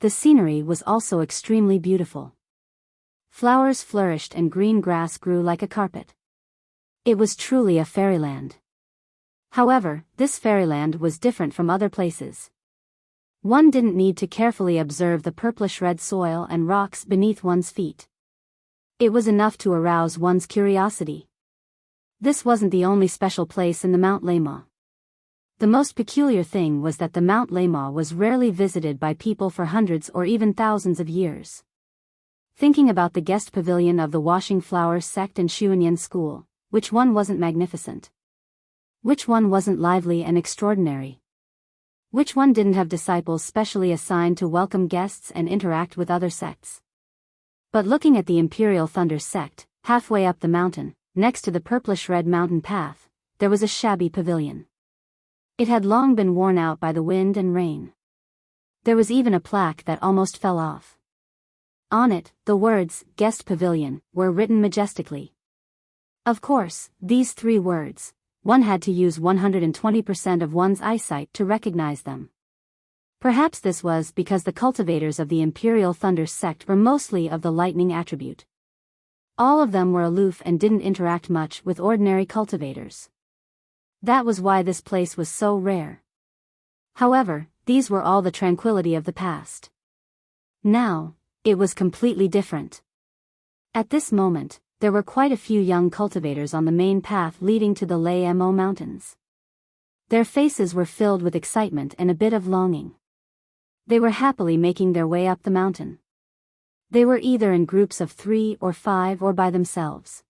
The scenery was also extremely beautiful. Flowers flourished and green grass grew like a carpet. It was truly a fairyland. However, this fairyland was different from other places. One didn't need to carefully observe the purplish-red soil and rocks beneath one's feet. It was enough to arouse one's curiosity. This wasn't the only special place in the Mount Lama. The most peculiar thing was that the Mount Lama was rarely visited by people for hundreds or even thousands of years. Thinking about the guest pavilion of the Washing Flowers sect and Xuanyan school, which one wasn't magnificent? Which one wasn't lively and extraordinary? Which one didn't have disciples specially assigned to welcome guests and interact with other sects? But looking at the Imperial Thunder sect, halfway up the mountain, next to the purplish-red mountain path, there was a shabby pavilion. It had long been worn out by the wind and rain. There was even a plaque that almost fell off. On it, the words, "Guest Pavilion," were written majestically. Of course, these three words, one had to use 120% of one's eyesight to recognize them. Perhaps this was because the cultivators of the Imperial Thunder sect were mostly of the lightning attribute. All of them were aloof and didn't interact much with ordinary cultivators. That was why this place was so rare. However, these were all the tranquility of the past. Now, it was completely different. At this moment, there were quite a few young cultivators on the main path leading to the Lamo Mountains. Their faces were filled with excitement and a bit of longing. They were happily making their way up the mountain. They were either in groups of 3 or 5 or by themselves.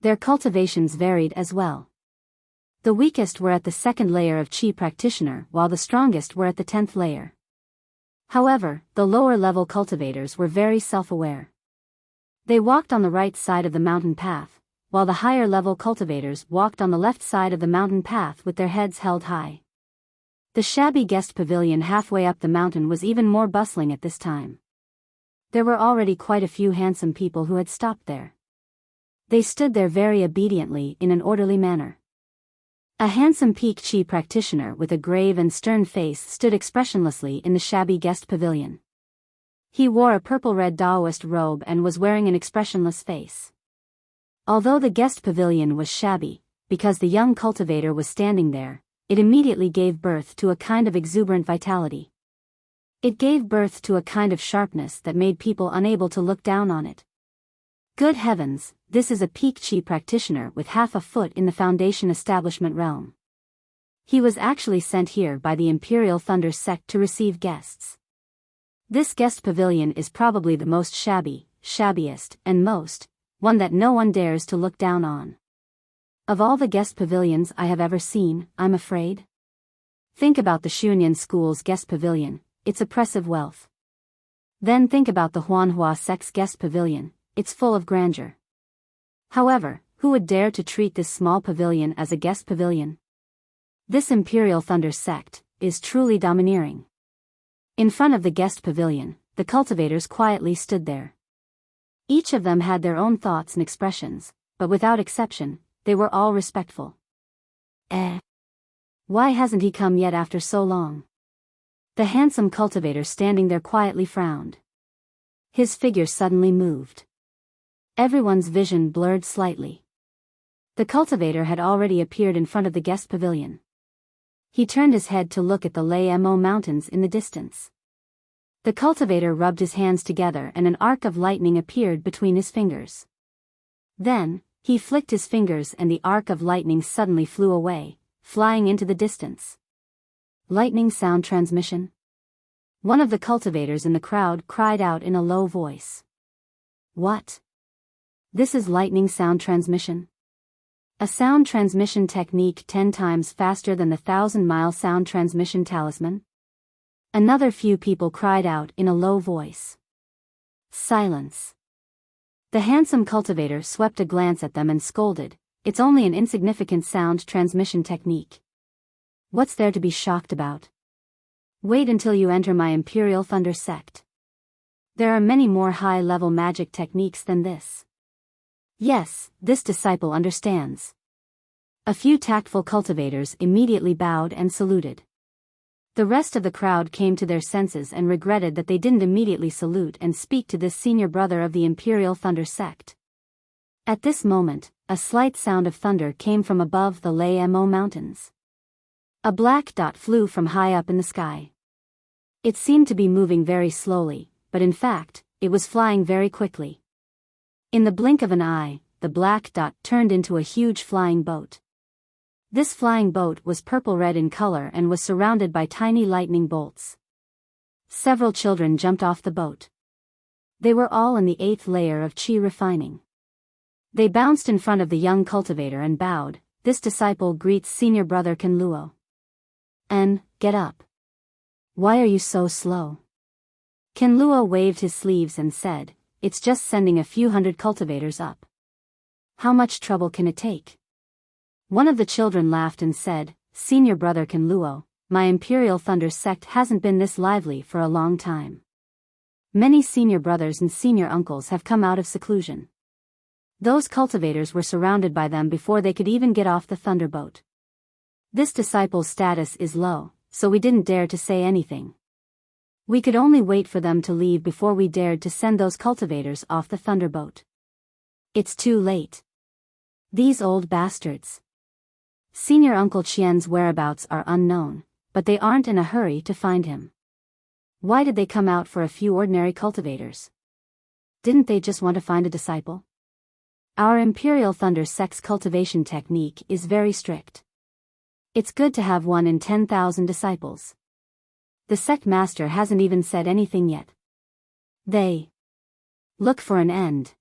Their cultivations varied as well. The weakest were at the second layer of Qi practitioner while the strongest were at the 10th layer. However, the lower level cultivators were very self-aware. They walked on the right side of the mountain path, while the higher level cultivators walked on the left side of the mountain path with their heads held high. The shabby guest pavilion halfway up the mountain was even more bustling at this time. There were already quite a few handsome people who had stopped there. They stood there very obediently in an orderly manner. A handsome peak Qi practitioner with a grave and stern face stood expressionlessly in the shabby guest pavilion. He wore a purple-red Taoist robe and was wearing an expressionless face. Although the guest pavilion was shabby, because the young cultivator was standing there, it immediately gave birth to a kind of exuberant vitality. It gave birth to a kind of sharpness that made people unable to look down on it. Good heavens, this is a peak Qi practitioner with half a foot in the foundation establishment realm. He was actually sent here by the Imperial Thunder sect to receive guests. This guest pavilion is probably the most shabbiest, and one that no one dares to look down on. Of all the guest pavilions I have ever seen, I'm afraid. Think about the Xuanyan school's guest pavilion, its oppressive wealth. Then think about the Huanhua sect's guest pavilion, it's full of grandeur. However, who would dare to treat this small pavilion as a guest pavilion? This Imperial Thunder sect is truly domineering. In front of the guest pavilion, the cultivators quietly stood there. Each of them had their own thoughts and expressions, but without exception, they were all respectful. Why hasn't he come yet after so long? The handsome cultivator standing there quietly frowned. His figure suddenly moved. Everyone's vision blurred slightly. The cultivator had already appeared in front of the guest pavilion. He turned his head to look at the Mo mountains in the distance. The cultivator rubbed his hands together and an arc of lightning appeared between his fingers. Then, he flicked his fingers and the arc of lightning suddenly flew away, flying into the distance. Lightning sound transmission? One of the cultivators in the crowd cried out in a low voice. What? This is lightning sound transmission? A sound transmission technique 10 times faster than the 1,000-mile sound transmission talisman? Another few people cried out in a low voice. Silence. The handsome cultivator swept a glance at them and scolded, "It's only an insignificant sound transmission technique. What's there to be shocked about? Wait until you enter my Imperial Thunder sect. There are many more high-level magic techniques than this." Yes, this disciple understands. A few tactful cultivators immediately bowed and saluted. The rest of the crowd came to their senses and regretted that they didn't immediately salute and speak to this senior brother of the Imperial Thunder sect. At this moment, a slight sound of thunder came from above the Mo mountains. A black dot flew from high up in the sky. It seemed to be moving very slowly, but in fact, it was flying very quickly. In the blink of an eye, the black dot turned into a huge flying boat. This flying boat was purple-red in color and was surrounded by tiny lightning bolts. Several children jumped off the boat. They were all in the 8th layer of chi refining. They bounced in front of the young cultivator and bowed. "This disciple greets senior brother Kenluo." "And, get up. Why are you so slow?" Kenluo waved his sleeves and said, "It's just sending a few hundred cultivators up. How much trouble can it take?" One of the children laughed and said, "Senior brother Kenluo, my Imperial Thunder sect hasn't been this lively for a long time. Many senior brothers and senior uncles have come out of seclusion. Those cultivators were surrounded by them before they could even get off the thunderboat. This disciple's status is low, so we didn't dare to say anything. We could only wait for them to leave before we dared to send those cultivators off the thunderboat. It's too late. These old bastards. Senior Uncle Qian's whereabouts are unknown, but they aren't in a hurry to find him. Why did they come out for a few ordinary cultivators? Didn't they just want to find a disciple? Our Imperial Thunder sect's cultivation technique is very strict. It's good to have 1 in 10,000 disciples. The sect master hasn't even said anything yet. They look for an end."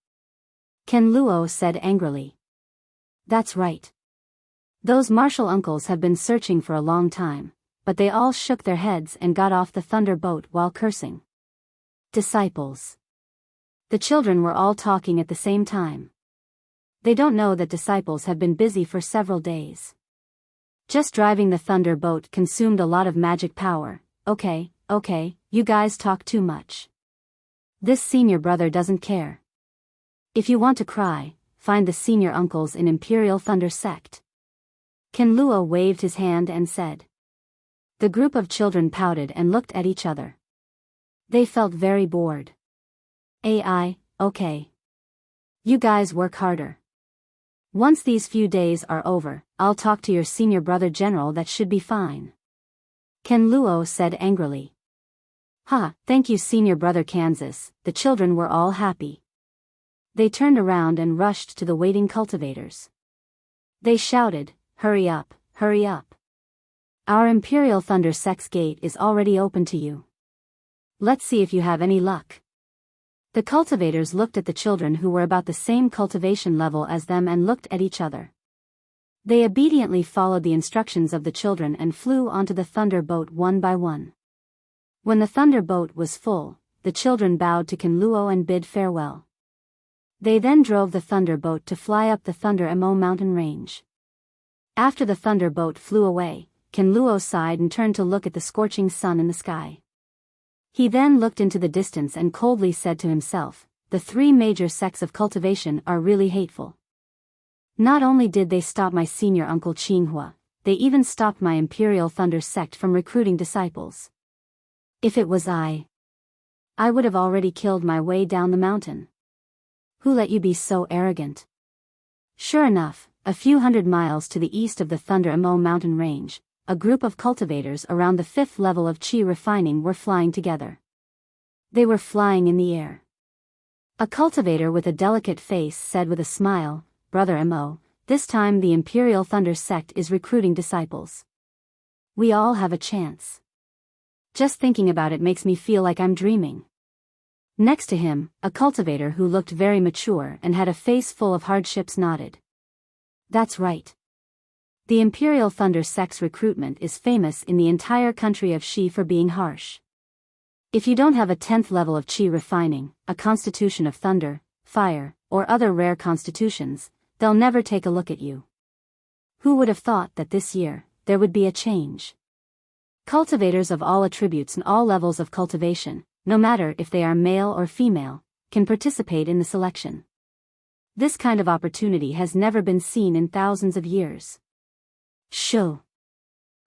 Kenluo said angrily. "That's right. Those martial uncles have been searching for a long time, but they all shook their heads and got off the thunder boat while cursing. Disciples." The children were all talking at the same time. They don't know that disciples have been busy for several days. Just driving the thunder boat consumed a lot of magic power. Okay, you guys talk too much. This senior brother doesn't care. If you want to cry, find the senior uncles in Imperial Thunder sect. Kenluo waved his hand and said. The group of children pouted and looked at each other. They felt very bored. Okay. You guys work harder. Once these few days are over, I'll talk to your senior brother general. That should be fine. Kenluo said angrily. Thank you senior brother Kansas. The children were all happy. They turned around and rushed to the waiting cultivators. They shouted, hurry up. Our Imperial Thunder Sect's gate is already open to you. Let's see if you have any luck. The cultivators looked at the children who were about the same cultivation level as them and looked at each other. They obediently followed the instructions of the children and flew onto the thunder boat one by one. When the thunder boat was full, the children bowed to Kenluo and bid farewell. They then drove the thunder boat to fly up the Thunder Mo mountain range. After the thunder boat flew away, Kenluo sighed and turned to look at the scorching sun in the sky. He then looked into the distance and coldly said to himself, the three major sects of cultivation are really hateful. Not only did they stop my senior uncle Qinghua, they even stopped my Imperial Thunder sect from recruiting disciples. If it was I would have already killed my way down the mountain. Who let you be so arrogant? Sure enough, a few hundred miles to the east of the Thunder Emo mountain range, a group of cultivators around the 5th level of chi refining were flying together. They were flying in the air. A cultivator with a delicate face said with a smile, "Brother Emo, this time the Imperial Thunder sect is recruiting disciples. We all have a chance. Just thinking about it makes me feel like I'm dreaming." Next to him, a cultivator who looked very mature and had a face full of hardships nodded. That's right. The Imperial Thunder sect's recruitment is famous in the entire country of Shi for being harsh. If you don't have a 10th level of chi refining, a constitution of thunder, fire, or other rare constitutions, they'll never take a look at you. Who would have thought that this year, there would be a change? Cultivators of all attributes and all levels of cultivation, no matter if they are male or female, can participate in the selection. This kind of opportunity has never been seen in thousands of years. Shoo!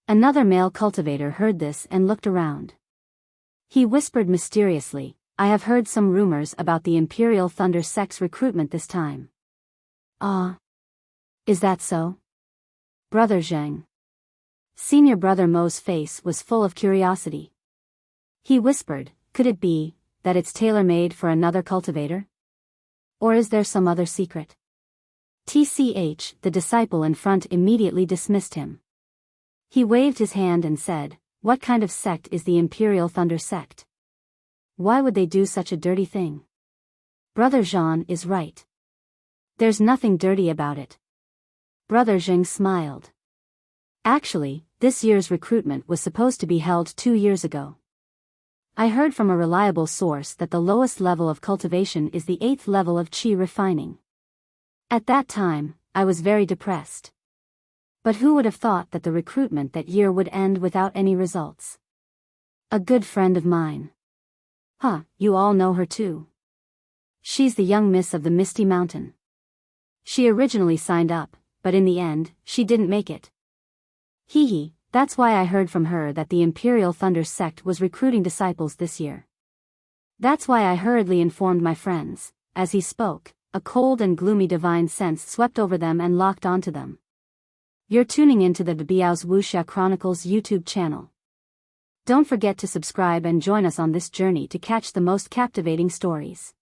Another male cultivator heard this and looked around. He whispered mysteriously, "I have heard some rumors about the Imperial Thunder sect's recruitment this time." Ah. Is that so? Brother Zheng. Senior Brother Mo's face was full of curiosity. He whispered, "Could it be that it's tailor-made for another cultivator? Or is there some other secret?" TCH, the disciple in front immediately dismissed him. He waved his hand and said, "What kind of sect is the Imperial Thunder sect? Why would they do such a dirty thing?" Brother Zhang is right. There's nothing dirty about it. Brother Zheng smiled. Actually, this year's recruitment was supposed to be held 2 years ago. I heard from a reliable source that the lowest level of cultivation is the 8th level of chi refining. At that time, I was very depressed. But who would have thought that the recruitment that year would end without any results? A good friend of mine. Huh, you all know her too. She's the young miss of the Misty Mountain. She originally signed up, but in the end, she didn't make it. Hee hee. That's why I heard from her that the Imperial Thunder sect was recruiting disciples this year. That's why I hurriedly informed my friends." As he spoke, a cold and gloomy divine sense swept over them and locked onto them. You're tuning into the Biyao's Wuxia Chronicles YouTube channel. Don't forget to subscribe and join us on this journey to catch the most captivating stories.